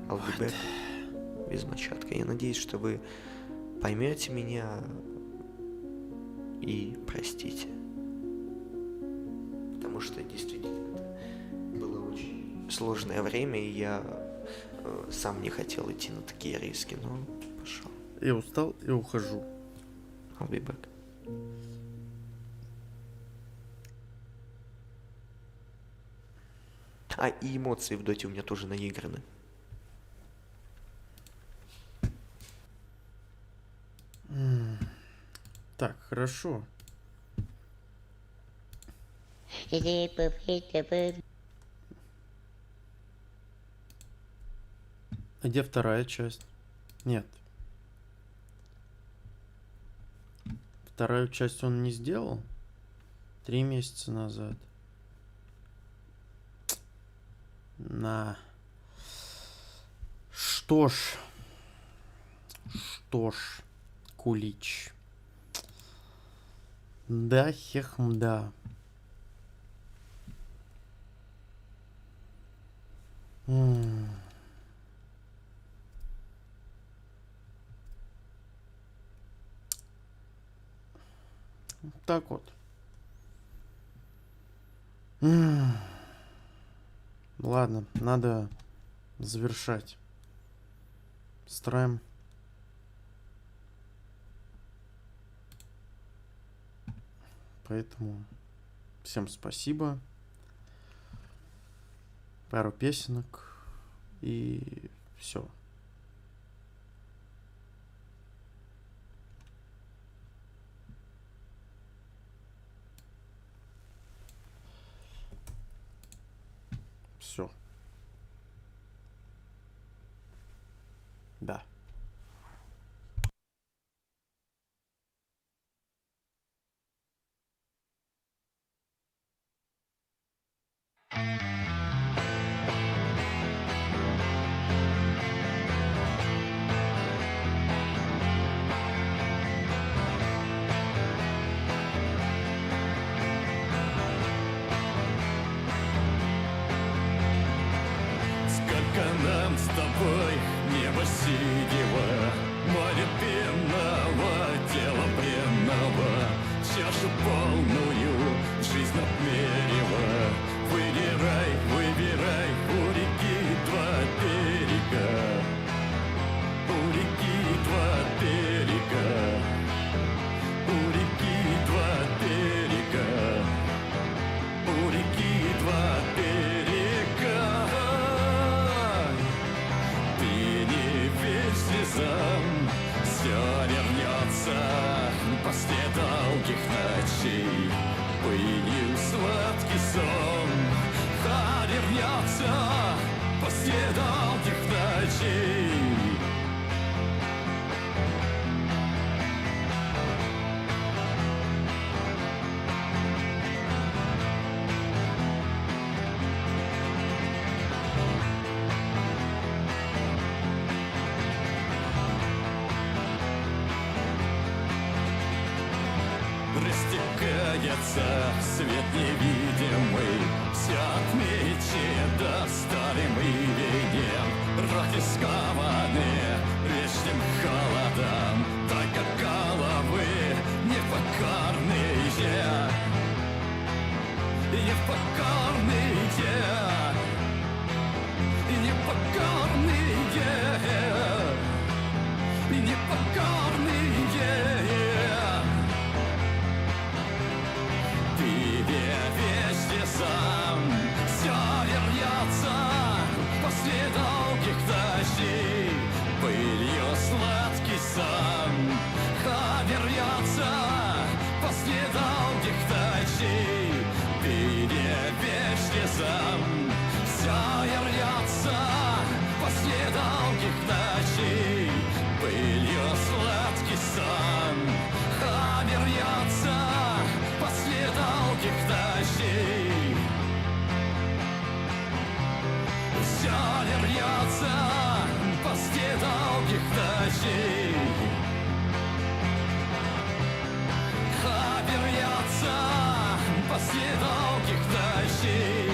Албибек без мочатка. Я надеюсь, что вы поймете меня и простите. Потому что действительно это было очень сложное время, и я сам не хотел идти на такие риски, но пошел. Я устал и ухожу. I'll be back. А и эмоции в доте у меня тоже наиграны. Так, хорошо. А где вторая часть? Нет. Вторую часть он не сделал? 3 месяца назад. На. Что ж, Кулич. Да, хехмда. Так вот. Ладно, надо завершать. Строим. Поэтому всем спасибо. Пару песенок и все. Все. Да. Сколько нам с тобой небо синего, море пенного, тело бренного, чашу полную, жизнь отмерила. Выбирай, у реки два берега, у реки два берега, у реки два берега, у реки два берега. Ты не верь слезам, все вернется после долгих ночей. Пылью сладкий сон, вернется после долгих ночей. Растекается свет невидимый, все отмечено старым именем. Роки скованы вечным холодом, так как головы непокорные, непокорные, непокорные, непокорные. Везде сам все вернется после долгих дождей. Пылью сладкий сон вернется после долгих дождей. Везде сам все вернется после долгих ночей. Пылью сладкий сон вернется после долгих дождей. Все вернется после долгих дождей. Вернется после долгих дождей.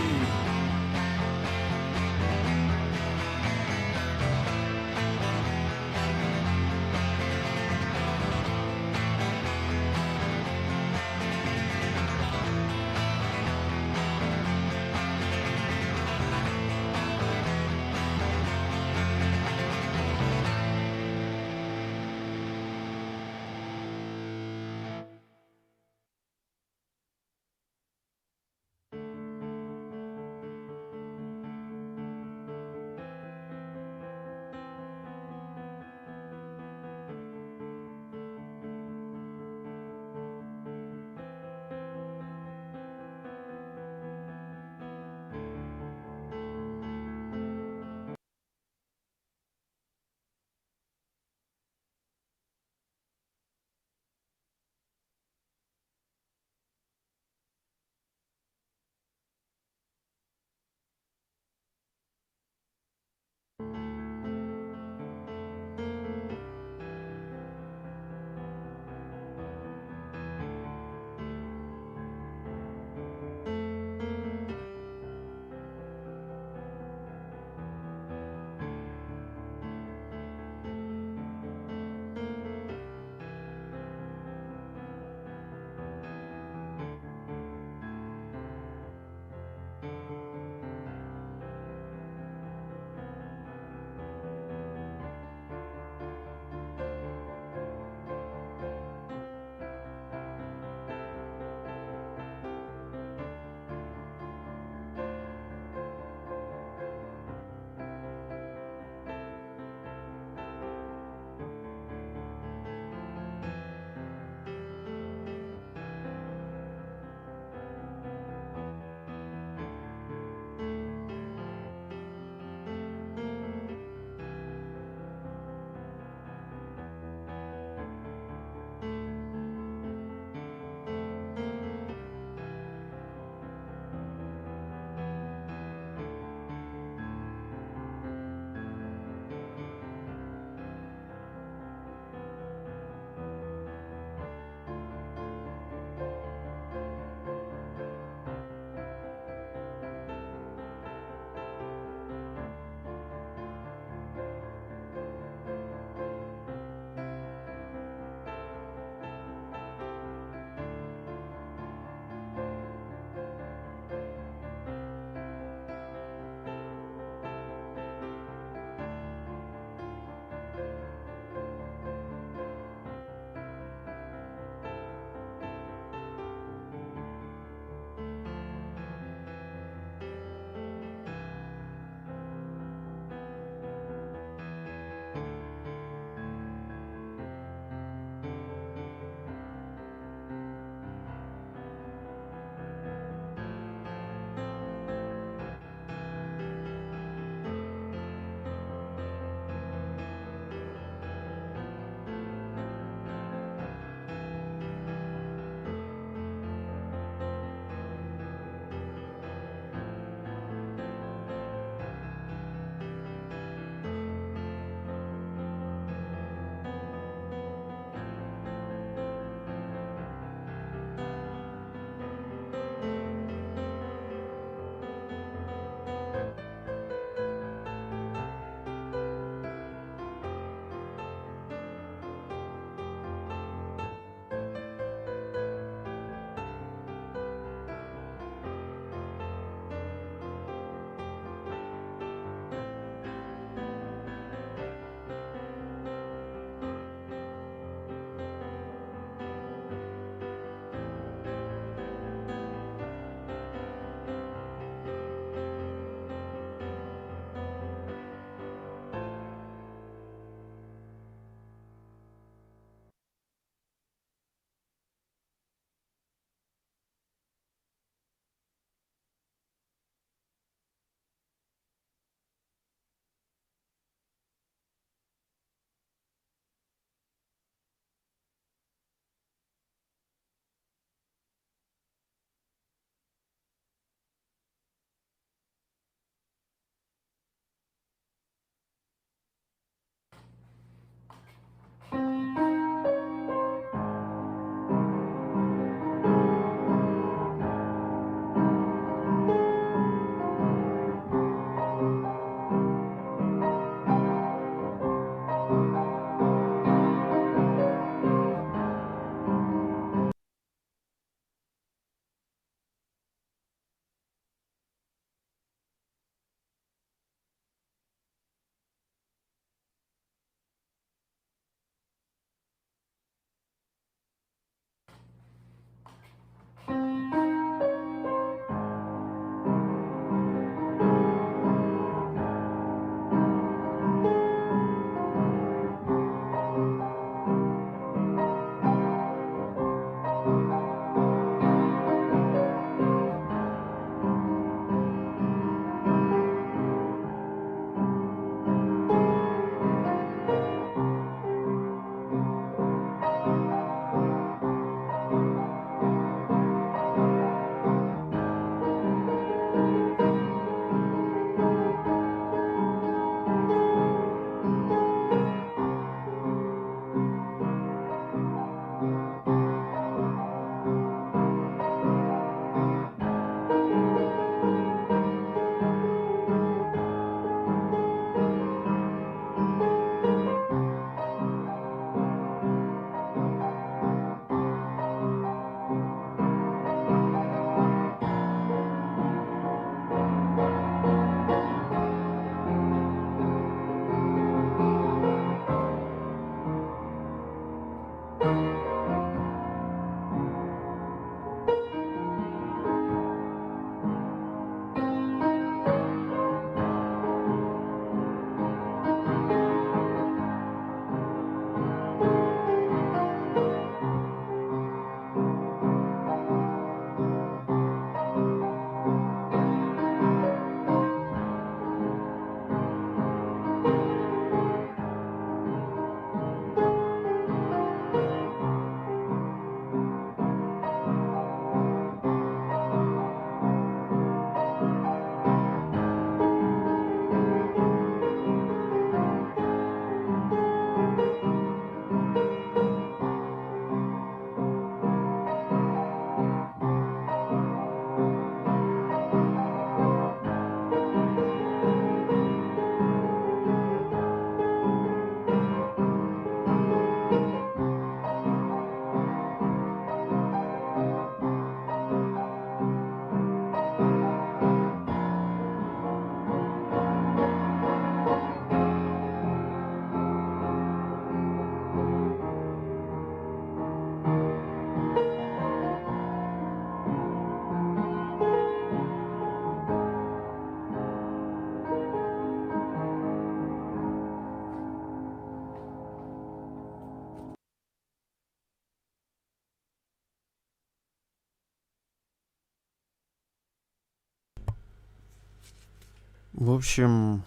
В общем,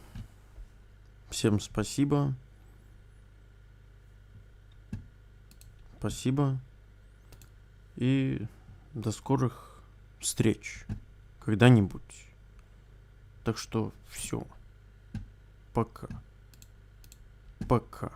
всем спасибо. Спасибо. И до скорых встреч когда-нибудь. Так что все. Пока. Пока.